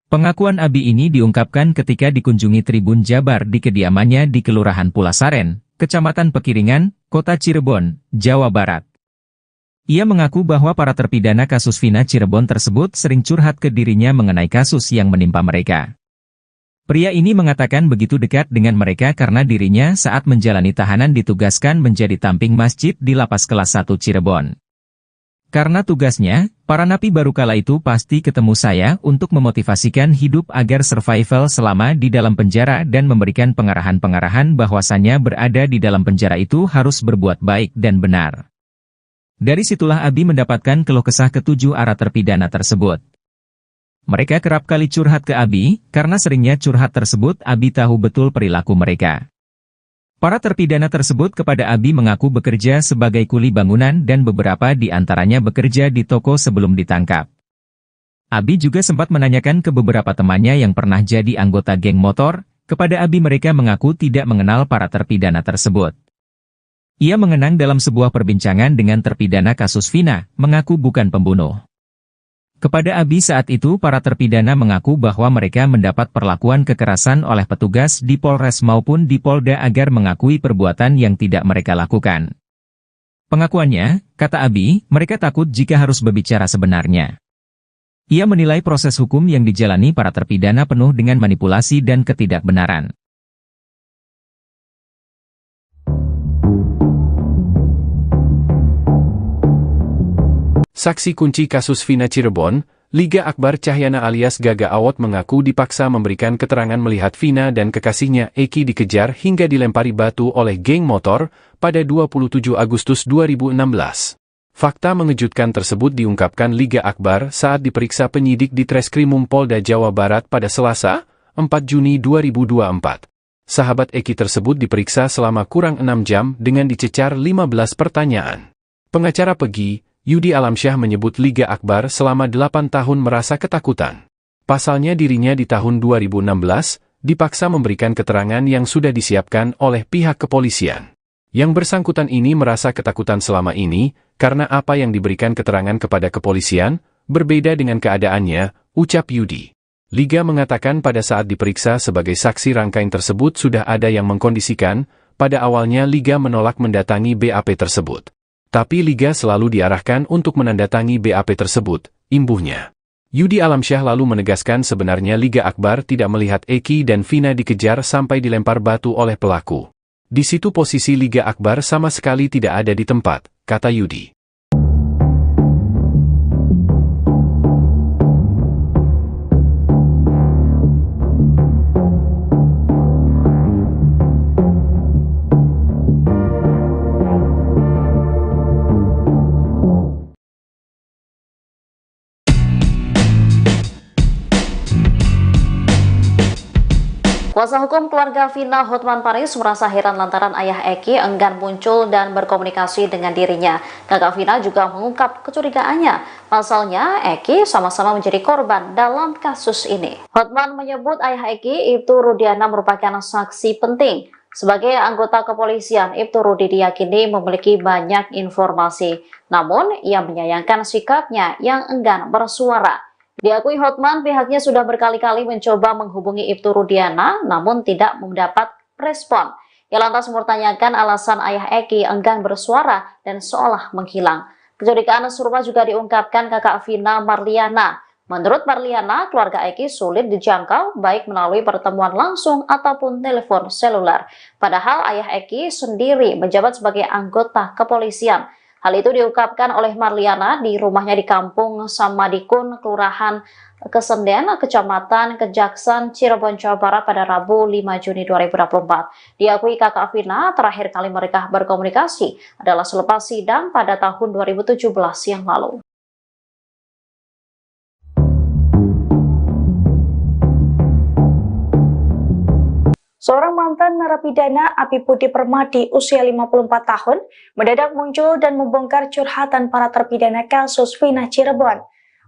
Pengakuan Abi ini diungkapkan ketika dikunjungi Tribun Jabar di kediamannya di Kelurahan Pulasaren, Kecamatan Pekiringan, Kota Cirebon, Jawa Barat. Ia mengaku bahwa para terpidana kasus Vina Cirebon tersebut sering curhat ke dirinya mengenai kasus yang menimpa mereka. Pria ini mengatakan begitu dekat dengan mereka karena dirinya saat menjalani tahanan ditugaskan menjadi tamping masjid di Lapas Kelas 1 Cirebon. Karena tugasnya, para napi baru kala itu pasti ketemu saya untuk memotivasikan hidup agar survival selama di dalam penjara dan memberikan pengarahan-pengarahan bahwasannya berada di dalam penjara itu harus berbuat baik dan benar. Dari situlah Abi mendapatkan keluh kesah ketujuh arah terpidana tersebut. Mereka kerap kali curhat ke Abi, karena seringnya curhat tersebut Abi tahu betul perilaku mereka. Para terpidana tersebut kepada Abi mengaku bekerja sebagai kuli bangunan dan beberapa di antaranya bekerja di toko sebelum ditangkap. Abi juga sempat menanyakan ke beberapa temannya yang pernah jadi anggota geng motor, kepada Abi mereka mengaku tidak mengenal para terpidana tersebut. Ia mengenang dalam sebuah perbincangan dengan terpidana kasus Vina, mengaku bukan pembunuh. Kepada Abi saat itu para terpidana mengaku bahwa mereka mendapat perlakuan kekerasan oleh petugas di Polres maupun di Polda agar mengakui perbuatan yang tidak mereka lakukan. Pengakuannya, kata Abi, mereka takut jika harus berbicara sebenarnya. Ia menilai proses hukum yang dijalani para terpidana penuh dengan manipulasi dan ketidakbenaran. Saksi kunci kasus Vina Cirebon, Liga Akbar Cahyana alias Gaga Awot mengaku dipaksa memberikan keterangan melihat Vina dan kekasihnya Eki dikejar hingga dilempari batu oleh geng motor pada 27 Agustus 2016. Fakta mengejutkan tersebut diungkapkan Liga Akbar saat diperiksa penyidik di Treskrimum Polda Jawa Barat pada Selasa, 4 Juni 2024. Sahabat Eki tersebut diperiksa selama kurang 6 jam dengan dicecar 15 pertanyaan. Pengacara Pegi, Yudi Alamsyah menyebut Liga Akbar selama 8 tahun merasa ketakutan. Pasalnya dirinya di tahun 2016, dipaksa memberikan keterangan yang sudah disiapkan oleh pihak kepolisian. Yang bersangkutan ini merasa ketakutan selama ini, karena apa yang diberikan keterangan kepada kepolisian, berbeda dengan keadaannya, ucap Yudi. Liga mengatakan pada saat diperiksa sebagai saksi rangkaian tersebut sudah ada yang mengkondisikan, pada awalnya Liga menolak mendatangi BAP tersebut. Tapi Liga selalu diarahkan untuk menandatangi BAP tersebut, imbuhnya. Yudi Alamsyah lalu menegaskan sebenarnya Liga Akbar tidak melihat Eki dan Vina dikejar sampai dilempar batu oleh pelaku. Di situ posisi Liga Akbar sama sekali tidak ada di tempat, kata Yudi. Kuasa hukum keluarga Vina Hotman Paris merasa heran lantaran ayah Eki enggan muncul dan berkomunikasi dengan dirinya. Kakak Vina juga mengungkap kecurigaannya. Pasalnya, Eki sama-sama menjadi korban dalam kasus ini. Hotman menyebut ayah Eki, Ibtu Rudiana, merupakan saksi penting. Sebagai anggota kepolisian, Ibtu Rudi diyakini memiliki banyak informasi. Namun, ia menyayangkan sikapnya yang enggan bersuara. Diakui Hotman, pihaknya sudah berkali-kali mencoba menghubungi Ibtu Rudiana, namun tidak mendapat respon. Ia lantas mempertanyakan alasan ayah Eki enggan bersuara dan seolah menghilang. Kecurigaan serupa juga diungkapkan kakak Vina, Marliana. Menurut Marliana, keluarga Eki sulit dijangkau baik melalui pertemuan langsung ataupun telepon seluler. Padahal ayah Eki sendiri menjabat sebagai anggota kepolisian. Hal itu diungkapkan oleh Marliana di rumahnya di Kampung Samadikun, Kelurahan Kesenden, Kecamatan Kejaksan, Cirebon, Jawa Barat pada Rabu 5 Juni 2024. Diakui kakak Vina, terakhir kali mereka berkomunikasi adalah selepas sidang pada tahun 2017 yang lalu. Seorang mantan narapidana Abi Budi Permadi usia 54 tahun mendadak muncul dan membongkar curhatan para terpidana kasus Vina Cirebon.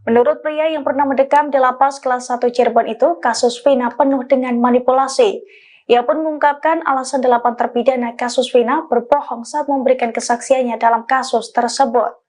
Menurut pria yang pernah mendekam di lapas kelas 1 Cirebon itu, kasus Vina penuh dengan manipulasi. Ia pun mengungkapkan alasan 8 terpidana kasus Vina berbohong saat memberikan kesaksiannya dalam kasus tersebut.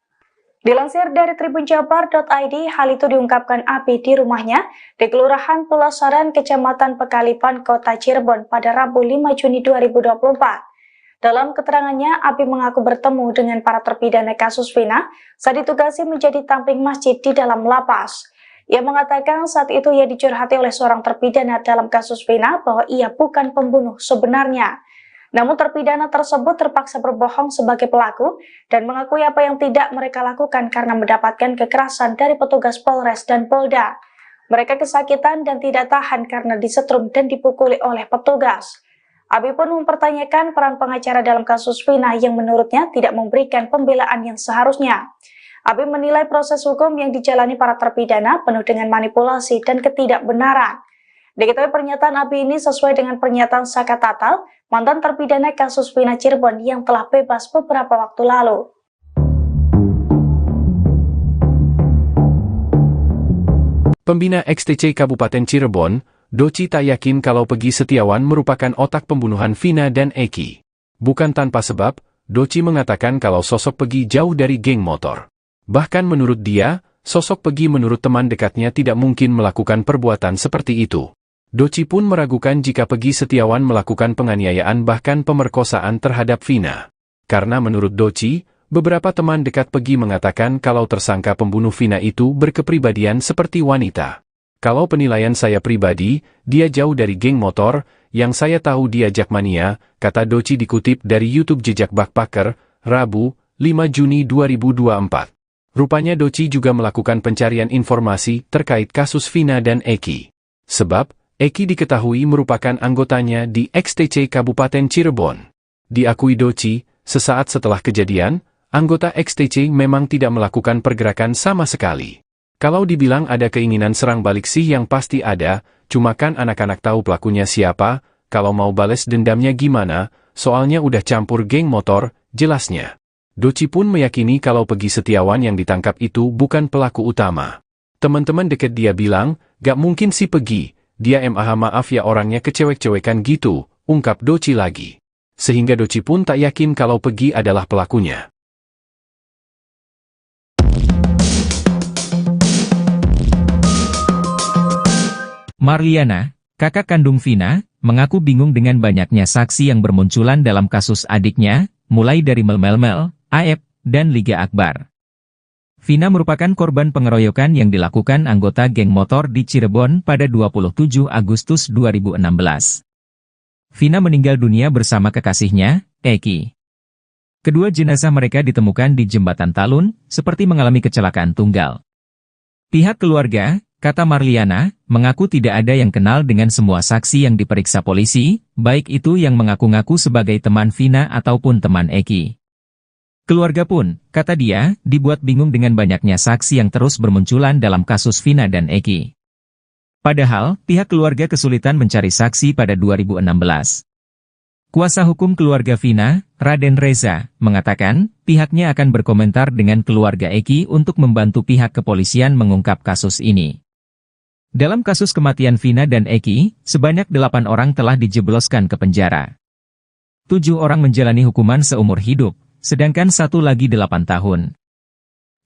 Dilansir dari tribunjabar.id, hal itu diungkapkan Abi di rumahnya di Kelurahan Pulasaran, Kecamatan Pekalipan, Kota Cirebon pada Rabu 5 Juni 2024. Dalam keterangannya, Abi mengaku bertemu dengan para terpidana kasus Vina saat ditugasi menjadi tamping masjid di dalam lapas. Ia mengatakan saat itu ia dicurhati oleh seorang terpidana dalam kasus Vina bahwa ia bukan pembunuh sebenarnya. Namun terpidana tersebut terpaksa berbohong sebagai pelaku dan mengakui apa yang tidak mereka lakukan karena mendapatkan kekerasan dari petugas Polres dan Polda. Mereka kesakitan dan tidak tahan karena disetrum dan dipukuli oleh petugas. Abi pun mempertanyakan peran pengacara dalam kasus Vina yang menurutnya tidak memberikan pembelaan yang seharusnya. Abi menilai proses hukum yang dijalani para terpidana penuh dengan manipulasi dan ketidakbenaran. Diketahui pernyataan Abi ini sesuai dengan pernyataan Saka Tatal, mantan terpidana kasus Vina Cirebon yang telah bebas beberapa waktu lalu. Pembina XTC Kabupaten Cirebon, Doci tak yakin kalau Pegi Setiawan merupakan otak pembunuhan Vina dan Eki. Bukan tanpa sebab, Doci mengatakan kalau sosok Pegi jauh dari geng motor. Bahkan menurut dia, sosok Pegi menurut teman dekatnya tidak mungkin melakukan perbuatan seperti itu. Doci pun meragukan jika Pegi Setiawan melakukan penganiayaan bahkan pemerkosaan terhadap Vina. Karena menurut Doci, beberapa teman dekat Pegi mengatakan kalau tersangka pembunuh Vina itu berkepribadian seperti wanita. Kalau penilaian saya pribadi, dia jauh dari geng motor, yang saya tahu dia jakmania, kata Doci dikutip dari YouTube Jejak Backpacker, Rabu, 5 Juni 2024. Rupanya Doci juga melakukan pencarian informasi terkait kasus Vina dan Eki. Sebab, Eki diketahui merupakan anggotanya di XTC Kabupaten Cirebon. Diakui Doci, sesaat setelah kejadian, anggota XTC memang tidak melakukan pergerakan sama sekali. Kalau dibilang ada keinginan serang balik sih yang pasti ada, cuma kan anak-anak tahu pelakunya siapa, kalau mau bales dendamnya gimana, soalnya udah campur geng motor, jelasnya. Doci pun meyakini kalau Pegi Setiawan yang ditangkap itu bukan pelaku utama. Teman-teman deket dia bilang, gak mungkin si Pegi. Dia maaf ya orangnya kecewek-cewekan gitu, ungkap Doci lagi. Sehingga Doci pun tak yakin kalau Pegi adalah pelakunya. Marliana, kakak kandung Vina, mengaku bingung dengan banyaknya saksi yang bermunculan dalam kasus adiknya, mulai dari Mel, Aep, dan Liga Akbar. Vina merupakan korban pengeroyokan yang dilakukan anggota geng motor di Cirebon pada 27 Agustus 2016. Vina meninggal dunia bersama kekasihnya, Eki. Kedua jenazah mereka ditemukan di Jembatan Talun, seperti mengalami kecelakaan tunggal. Pihak keluarga, kata Marliana, mengaku tidak ada yang kenal dengan semua saksi yang diperiksa polisi, baik itu yang mengaku-ngaku sebagai teman Vina ataupun teman Eki. Keluarga pun, kata dia, dibuat bingung dengan banyaknya saksi yang terus bermunculan dalam kasus Vina dan Eki. Padahal, pihak keluarga kesulitan mencari saksi pada 2016. Kuasa hukum keluarga Vina, Raden Reza, mengatakan, pihaknya akan berkomentar dengan keluarga Eki untuk membantu pihak kepolisian mengungkap kasus ini. Dalam kasus kematian Vina dan Eki, sebanyak 8 orang telah dijebloskan ke penjara. 7 orang menjalani hukuman seumur hidup, sedangkan 1 lagi 8 tahun.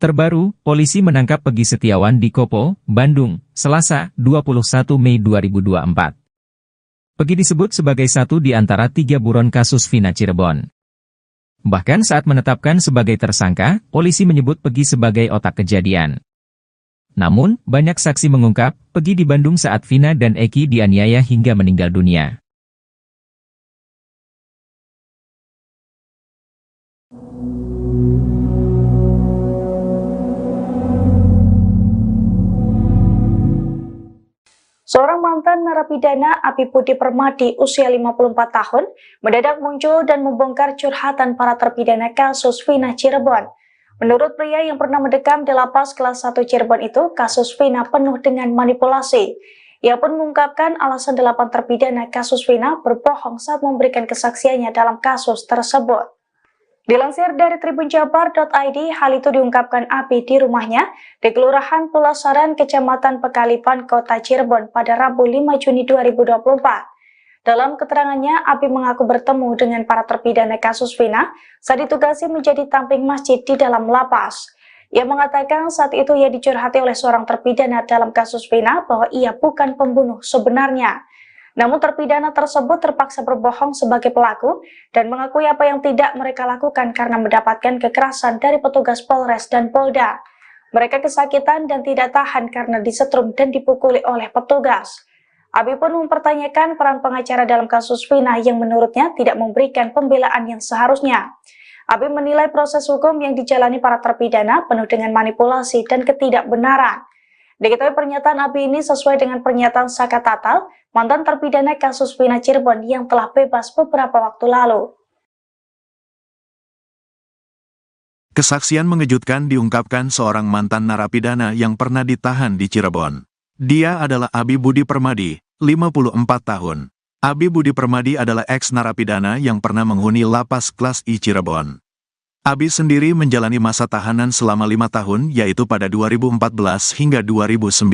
Terbaru, polisi menangkap Pegi Setiawan di Kopo, Bandung, Selasa, 21 Mei 2024. Pegi disebut sebagai satu di antara 3 buron kasus Vina Cirebon. Bahkan saat menetapkan sebagai tersangka, polisi menyebut Pegi sebagai otak kejadian. Namun, banyak saksi mengungkap, Pegi di Bandung saat Vina dan Eki dianiaya hingga meninggal dunia. Seorang mantan narapidana Abi Budi Permadi usia 54 tahun mendadak muncul dan membongkar curhatan para terpidana kasus Vina Cirebon. Menurut pria yang pernah mendekam di lapas kelas 1 Cirebon itu, kasus Vina penuh dengan manipulasi. Ia pun mengungkapkan alasan 8 terpidana kasus Vina berbohong saat memberikan kesaksiannya dalam kasus tersebut. Dilansir dari tribunjabar.id, hal itu diungkapkan Abi di rumahnya di Kelurahan Pulasaran, Kecamatan Pekalipan, Kota Cirebon pada Rabu 5 Juni 2024. Dalam keterangannya, Abi mengaku bertemu dengan para terpidana kasus Vina saat ditugasi menjadi tamping masjid di dalam lapas. Ia mengatakan saat itu ia dicurhati oleh seorang terpidana dalam kasus Vina bahwa ia bukan pembunuh sebenarnya. Namun terpidana tersebut terpaksa berbohong sebagai pelaku dan mengakui apa yang tidak mereka lakukan karena mendapatkan kekerasan dari petugas Polres dan Polda. Mereka kesakitan dan tidak tahan karena disetrum dan dipukuli oleh petugas. Abi pun mempertanyakan peran pengacara dalam kasus Vina yang menurutnya tidak memberikan pembelaan yang seharusnya. Abi menilai proses hukum yang dijalani para terpidana penuh dengan manipulasi dan ketidakbenaran. Diketahui pernyataan Abi ini sesuai dengan pernyataan Saka Tatal, mantan terpidana kasus Vina Cirebon yang telah bebas beberapa waktu lalu. Kesaksian mengejutkan diungkapkan seorang mantan narapidana yang pernah ditahan di Cirebon. Dia adalah Abi Budi Permadi, 54 tahun. Abi Budi Permadi adalah ex-narapidana yang pernah menghuni lapas kelas I Cirebon. Abi sendiri menjalani masa tahanan selama 5 tahun, yaitu pada 2014 hingga 2019.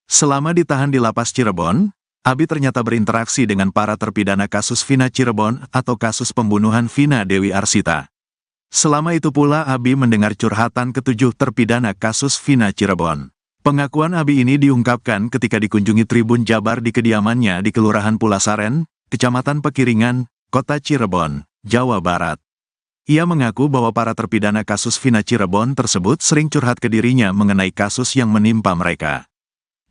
Selama ditahan di lapas Cirebon, Abi ternyata berinteraksi dengan para terpidana kasus Vina Cirebon atau kasus pembunuhan Vina Dewi Arsita. Selama itu pula Abi mendengar curhatan ke-7 terpidana kasus Vina Cirebon. Pengakuan Abi ini diungkapkan ketika dikunjungi Tribun Jabar di kediamannya di Kelurahan Pulasaren, Kecamatan Pekiringan, Kota Cirebon, Jawa Barat. Ia mengaku bahwa para terpidana kasus Vina Cirebon tersebut sering curhat ke dirinya mengenai kasus yang menimpa mereka.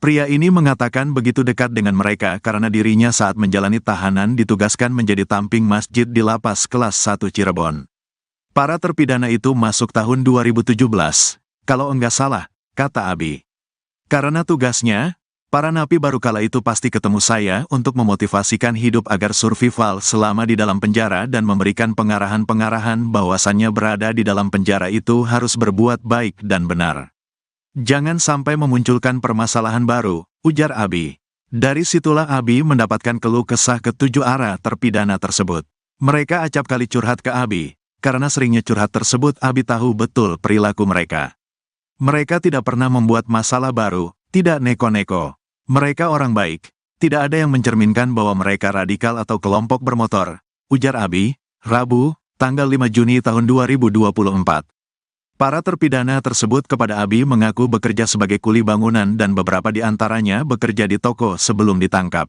Pria ini mengatakan begitu dekat dengan mereka karena dirinya saat menjalani tahanan ditugaskan menjadi tamping masjid di lapas kelas 1 Cirebon. Para terpidana itu masuk tahun 2017, kalau enggak salah, kata Abi. Karena tugasnya, para napi baru kala itu pasti ketemu saya untuk memotivasikan hidup agar survival selama di dalam penjara dan memberikan pengarahan-pengarahan bahwasannya berada di dalam penjara itu harus berbuat baik dan benar. Jangan sampai memunculkan permasalahan baru, ujar Abi. Dari situlah Abi mendapatkan keluh kesah ke-7 arah terpidana tersebut. Mereka acap kali curhat ke Abi, karena seringnya curhat tersebut Abi tahu betul perilaku mereka. Mereka tidak pernah membuat masalah baru, tidak neko-neko. Mereka orang baik, tidak ada yang mencerminkan bahwa mereka radikal atau kelompok bermotor, ujar Abi, Rabu, tanggal 5 Juni tahun 2024. Para terpidana tersebut kepada Abi mengaku bekerja sebagai kuli bangunan dan beberapa di antaranya bekerja di toko sebelum ditangkap.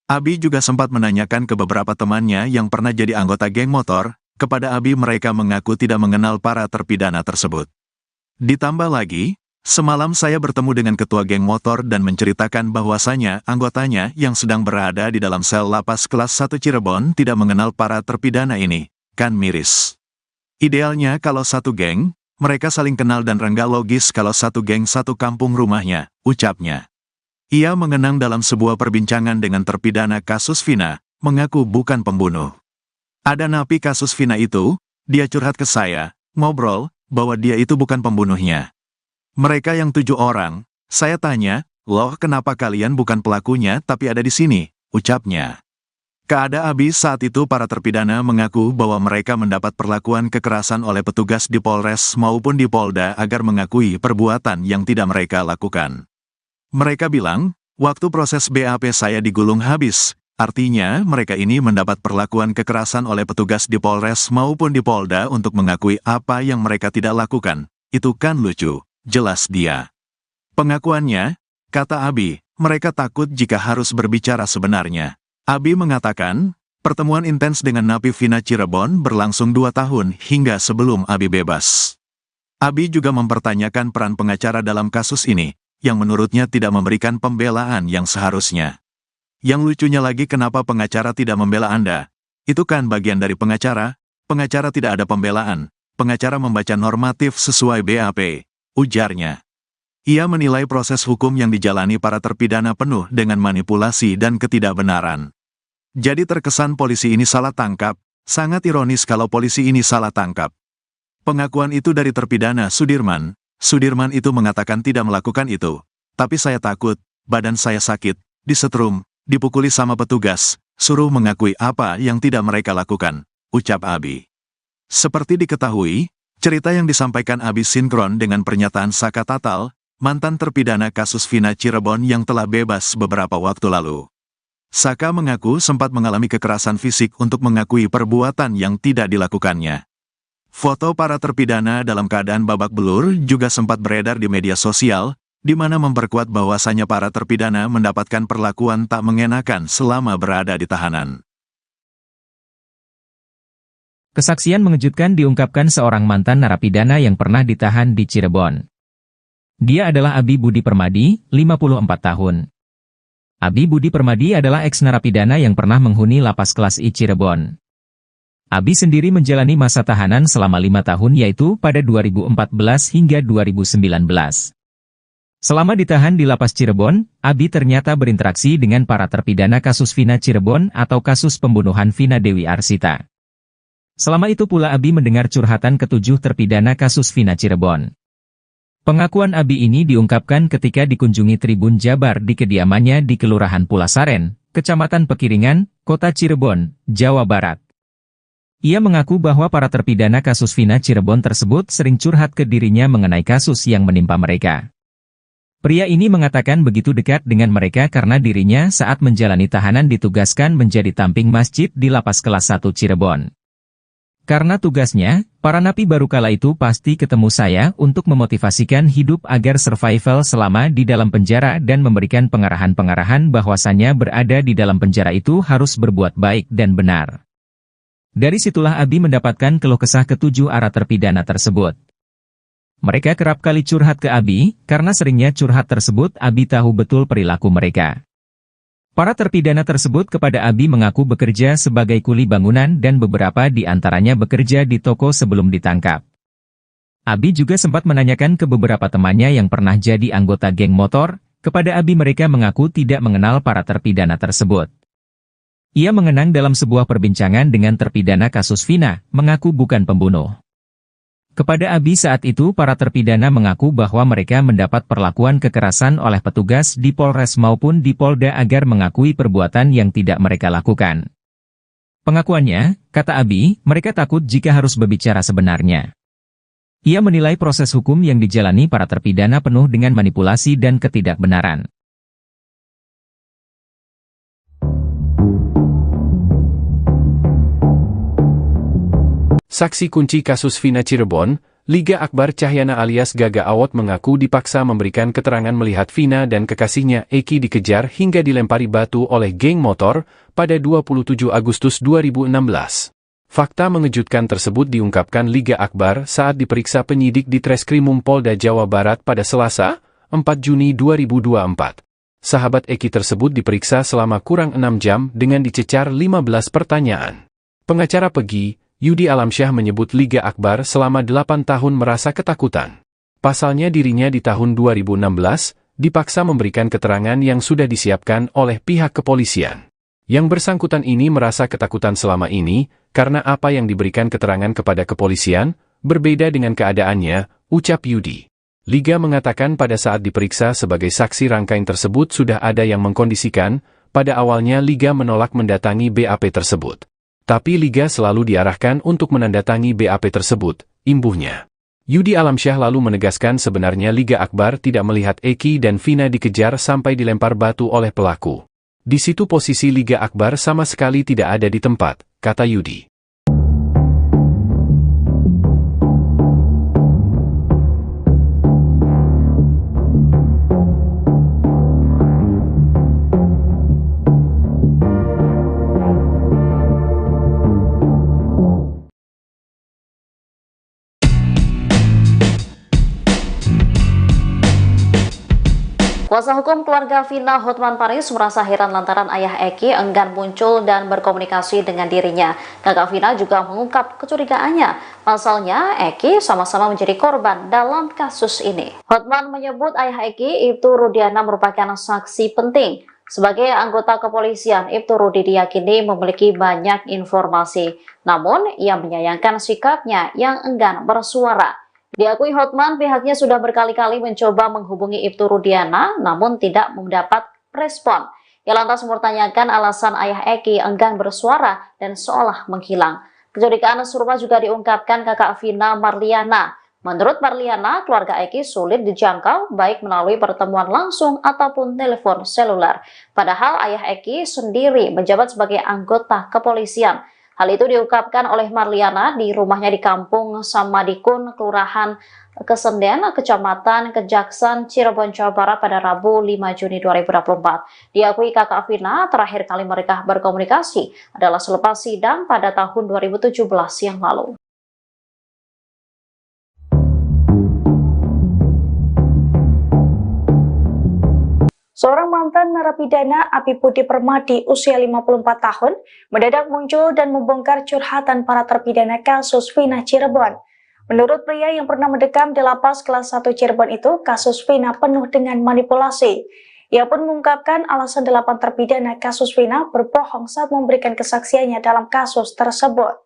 Abi juga sempat menanyakan ke beberapa temannya yang pernah jadi anggota geng motor. Kepada Abi mereka mengaku tidak mengenal para terpidana tersebut. Ditambah lagi, semalam saya bertemu dengan ketua geng motor dan menceritakan bahwasanya anggotanya yang sedang berada di dalam sel lapas kelas 1 Cirebon tidak mengenal para terpidana ini. Kan miris. Idealnya kalau satu geng, mereka saling kenal dan rengga logis kalau satu geng satu kampung rumahnya, ucapnya. Ia mengenang dalam sebuah perbincangan dengan terpidana kasus Vina, mengaku bukan pembunuh. Ada napi kasus Vina itu, dia curhat ke saya, ngobrol, bahwa dia itu bukan pembunuhnya. Mereka yang 7 orang, saya tanya, loh kenapa kalian bukan pelakunya tapi ada di sini, ucapnya. Keada Abi saat itu para terpidana mengaku bahwa mereka mendapat perlakuan kekerasan oleh petugas di Polres maupun di Polda agar mengakui perbuatan yang tidak mereka lakukan. Mereka bilang, waktu proses BAP saya digulung habis, artinya mereka ini mendapat perlakuan kekerasan oleh petugas di Polres maupun di Polda untuk mengakui apa yang mereka tidak lakukan. Itu kan lucu, jelas dia. Pengakuannya, kata Abi, mereka takut jika harus berbicara sebenarnya. Abi mengatakan, pertemuan intens dengan napi Vina Cirebon berlangsung 2 tahun hingga sebelum Abi bebas. Abi juga mempertanyakan peran pengacara dalam kasus ini, yang menurutnya tidak memberikan pembelaan yang seharusnya. Yang lucunya lagi kenapa pengacara tidak membela Anda? Itu kan bagian dari pengacara tidak ada pembelaan, pengacara membaca normatif sesuai BAP, ujarnya. Ia menilai proses hukum yang dijalani para terpidana penuh dengan manipulasi dan ketidakbenaran. Jadi terkesan polisi ini salah tangkap, sangat ironis kalau polisi ini salah tangkap. Pengakuan itu dari terpidana Sudirman itu mengatakan tidak melakukan itu. Tapi saya takut, badan saya sakit, disetrum, dipukuli sama petugas, suruh mengakui apa yang tidak mereka lakukan, ucap Abi. Seperti diketahui, cerita yang disampaikan Abi sinkron dengan pernyataan Saka Tatal, mantan terpidana kasus Vina Cirebon yang telah bebas beberapa waktu lalu. Saka mengaku sempat mengalami kekerasan fisik untuk mengakui perbuatan yang tidak dilakukannya. Foto para terpidana dalam keadaan babak belur juga sempat beredar di media sosial, di mana memperkuat bahwasannya para terpidana mendapatkan perlakuan tak mengenakan selama berada di tahanan. Kesaksian mengejutkan diungkapkan seorang mantan narapidana yang pernah ditahan di Cirebon. Dia adalah Abi Budi Permadi, 54 tahun. Abi Budi Permadi adalah eks-narapidana yang pernah menghuni lapas kelas I Cirebon. Abi sendiri menjalani masa tahanan selama 5 tahun yaitu pada 2014 hingga 2019. Selama ditahan di lapas Cirebon, Abi ternyata berinteraksi dengan para terpidana kasus Vina Cirebon atau kasus pembunuhan Vina Dewi Arsita. Selama itu pula Abi mendengar curhatan ke-7 terpidana kasus Vina Cirebon. Pengakuan Abi ini diungkapkan ketika dikunjungi Tribun Jabar di kediamannya di Kelurahan Pulasaren, Kecamatan Pekiringan, Kota Cirebon, Jawa Barat. Ia mengaku bahwa para terpidana kasus Vina Cirebon tersebut sering curhat ke dirinya mengenai kasus yang menimpa mereka. Pria ini mengatakan begitu dekat dengan mereka karena dirinya saat menjalani tahanan ditugaskan menjadi tamping masjid di lapas kelas 1 Cirebon. Karena tugasnya, para napi baru kala itu pasti ketemu saya untuk memotivasikan hidup agar survival selama di dalam penjara dan memberikan pengarahan-pengarahan bahwasannya berada di dalam penjara itu harus berbuat baik dan benar. Dari situlah Abi mendapatkan keluh kesah ke-7 arah terpidana tersebut. Mereka kerap kali curhat ke Abi, karena seringnya curhat tersebut Abi tahu betul perilaku mereka. Para terpidana tersebut kepada Abi mengaku bekerja sebagai kuli bangunan dan beberapa di antaranya bekerja di toko sebelum ditangkap. Abi juga sempat menanyakan ke beberapa temannya yang pernah jadi anggota geng motor, kepada Abi mereka mengaku tidak mengenal para terpidana tersebut. Ia mengenang dalam sebuah perbincangan dengan terpidana kasus Vina, mengaku bukan pembunuh. Kepada Abi saat itu para terpidana mengaku bahwa mereka mendapat perlakuan kekerasan oleh petugas di Polres maupun di Polda agar mengakui perbuatan yang tidak mereka lakukan. Pengakuannya, kata Abi, mereka takut jika harus berbicara sebenarnya. Ia menilai proses hukum yang dijalani para terpidana penuh dengan manipulasi dan ketidakbenaran. Saksi kunci kasus Vina Cirebon, Liga Akbar Cahyana alias Gaga Awot mengaku dipaksa memberikan keterangan melihat Vina dan kekasihnya Eki dikejar hingga dilempari batu oleh geng motor pada 27 Agustus 2016. Fakta mengejutkan tersebut diungkapkan Liga Akbar saat diperiksa penyidik di Treskrimum Polda Jawa Barat pada Selasa, 4 Juni 2024. Sahabat Eki tersebut diperiksa selama kurang 6 jam dengan dicecar 15 pertanyaan. Pengacara Pegi, Yudi Alamsyah menyebut Liga Akbar selama 8 tahun merasa ketakutan. Pasalnya dirinya di tahun 2016 dipaksa memberikan keterangan yang sudah disiapkan oleh pihak kepolisian. Yang bersangkutan ini merasa ketakutan selama ini karena apa yang diberikan keterangan kepada kepolisian berbeda dengan keadaannya, ucap Yudi. Liga mengatakan pada saat diperiksa sebagai saksi rangkaian tersebut sudah ada yang mengkondisikan, pada awalnya Liga menolak mendatangi BAP tersebut. Tapi Liga selalu diarahkan untuk menandatangi BAP tersebut, imbuhnya. Yudi Alamsyah lalu menegaskan sebenarnya Liga Akbar tidak melihat Eki dan Vina dikejar sampai dilempar batu oleh pelaku. Di situ posisi Liga Akbar sama sekali tidak ada di tempat, kata Yudi. Kuasa hukum keluarga Vina Hotman Paris merasa heran lantaran ayah Eki enggan muncul dan berkomunikasi dengan dirinya. Kakak Vina juga mengungkap kecurigaannya. Pasalnya, Eki sama-sama menjadi korban dalam kasus ini. Hotman menyebut ayah Eki, Ibtu Rudiana, merupakan saksi penting. Sebagai anggota kepolisian, Ibtu Rudi diyakini memiliki banyak informasi. Namun, ia menyayangkan sikapnya yang enggan bersuara. Diakui Hotman, pihaknya sudah berkali-kali mencoba menghubungi Ibtu Rudiana, namun tidak mendapat respon. Ia lantas mempertanyakan alasan ayah Eki enggan bersuara dan seolah menghilang. Kecurigaan serupa juga diungkapkan kakak Vina, Marliana. Menurut Marliana, keluarga Eki sulit dijangkau baik melalui pertemuan langsung ataupun telepon seluler. Padahal ayah Eki sendiri menjabat sebagai anggota kepolisian. Hal itu diungkapkan oleh Marliana di rumahnya di Kampung Samadikun, Kelurahan Kesenden, Kecamatan Kejaksan, Cirebon, Jawa Barat pada Rabu 5 Juni 2024. Diakui kakak Vina, terakhir kali mereka berkomunikasi adalah selepas sidang pada tahun 2017 yang lalu. Seorang mantan narapidana Abi Budi Permadi usia 54 tahun mendadak muncul dan membongkar curhatan para terpidana kasus Vina Cirebon. Menurut pria yang pernah mendekam di lapas kelas 1 Cirebon itu, kasus Vina penuh dengan manipulasi. Ia pun mengungkapkan alasan 8 terpidana kasus Vina berbohong saat memberikan kesaksiannya dalam kasus tersebut.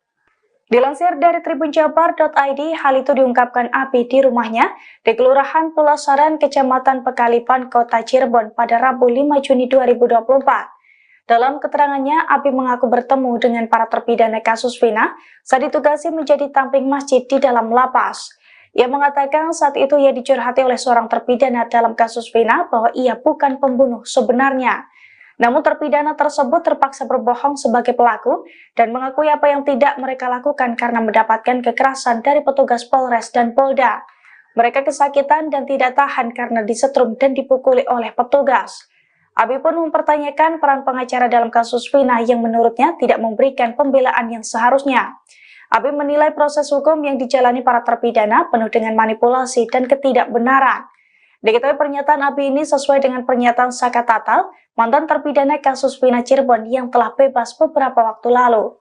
Dilansir dari tribunjabar.id, hal itu diungkapkan Abi di rumahnya di Kelurahan Pulasaran, Kecamatan Pekalipan, Kota Cirebon pada Rabu 5 Juni 2024. Dalam keterangannya, Abi mengaku bertemu dengan para terpidana kasus Vina saat ditugasi menjadi tamping masjid di dalam lapas. Ia mengatakan saat itu ia dicurhati oleh seorang terpidana dalam kasus Vina bahwa ia bukan pembunuh sebenarnya. Namun terpidana tersebut terpaksa berbohong sebagai pelaku dan mengakui apa yang tidak mereka lakukan karena mendapatkan kekerasan dari petugas Polres dan Polda. Mereka kesakitan dan tidak tahan karena disetrum dan dipukuli oleh petugas. Abi pun mempertanyakan peran pengacara dalam kasus Vina yang menurutnya tidak memberikan pembelaan yang seharusnya. Abi menilai proses hukum yang dijalani para terpidana penuh dengan manipulasi dan ketidakbenaran. Diketahui pernyataan Abi ini sesuai dengan pernyataan Saka Tatal, mantan terpidana kasus Vina Cirebon yang telah bebas beberapa waktu lalu.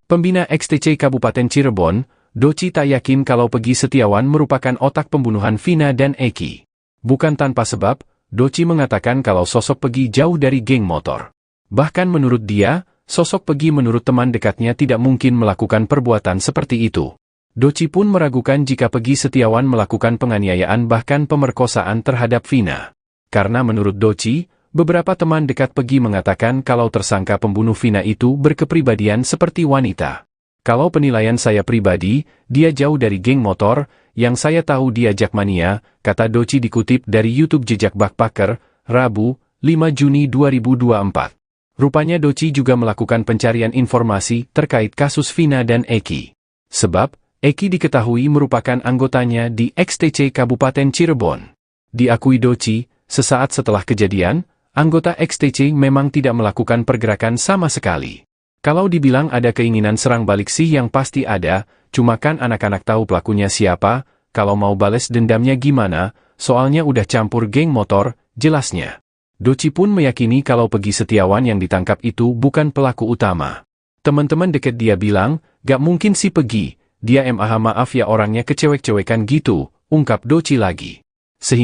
Pembina XTC Kabupaten Cirebon, Doci tak yakin kalau Pegi Setiawan merupakan otak pembunuhan Vina dan Eki. Bukan tanpa sebab, Doci mengatakan kalau sosok Pegi jauh dari geng motor. Bahkan menurut dia, sosok Pegi menurut teman dekatnya tidak mungkin melakukan perbuatan seperti itu. Doci pun meragukan jika Pegi Setiawan melakukan penganiayaan bahkan pemerkosaan terhadap Vina. Karena menurut Doci, beberapa teman dekat Pegi mengatakan kalau tersangka pembunuh Vina itu berkepribadian seperti wanita. Kalau penilaian saya pribadi, dia jauh dari geng motor, yang saya tahu dia jakmania, kata Doci dikutip dari YouTube Jejak Backpacker, Rabu, 5 Juni 2024. Rupanya Doci juga melakukan pencarian informasi terkait kasus Vina dan Eki. Sebab, Eki diketahui merupakan anggotanya di XTC Kabupaten Cirebon. Diakui Doci, sesaat setelah kejadian, anggota XTC memang tidak melakukan pergerakan sama sekali. Kalau dibilang ada keinginan serang balik sih yang pasti ada, cuma kan anak-anak tahu pelakunya siapa, kalau mau bales dendamnya gimana, soalnya udah campur geng motor, jelasnya. Doci pun meyakini kalau Pegi Setiawan yang ditangkap itu bukan pelaku utama. Teman-teman deket dia bilang, gak mungkin si Pegi, dia maaf ya orangnya kecewek-cewekan gitu, ungkap Doci lagi.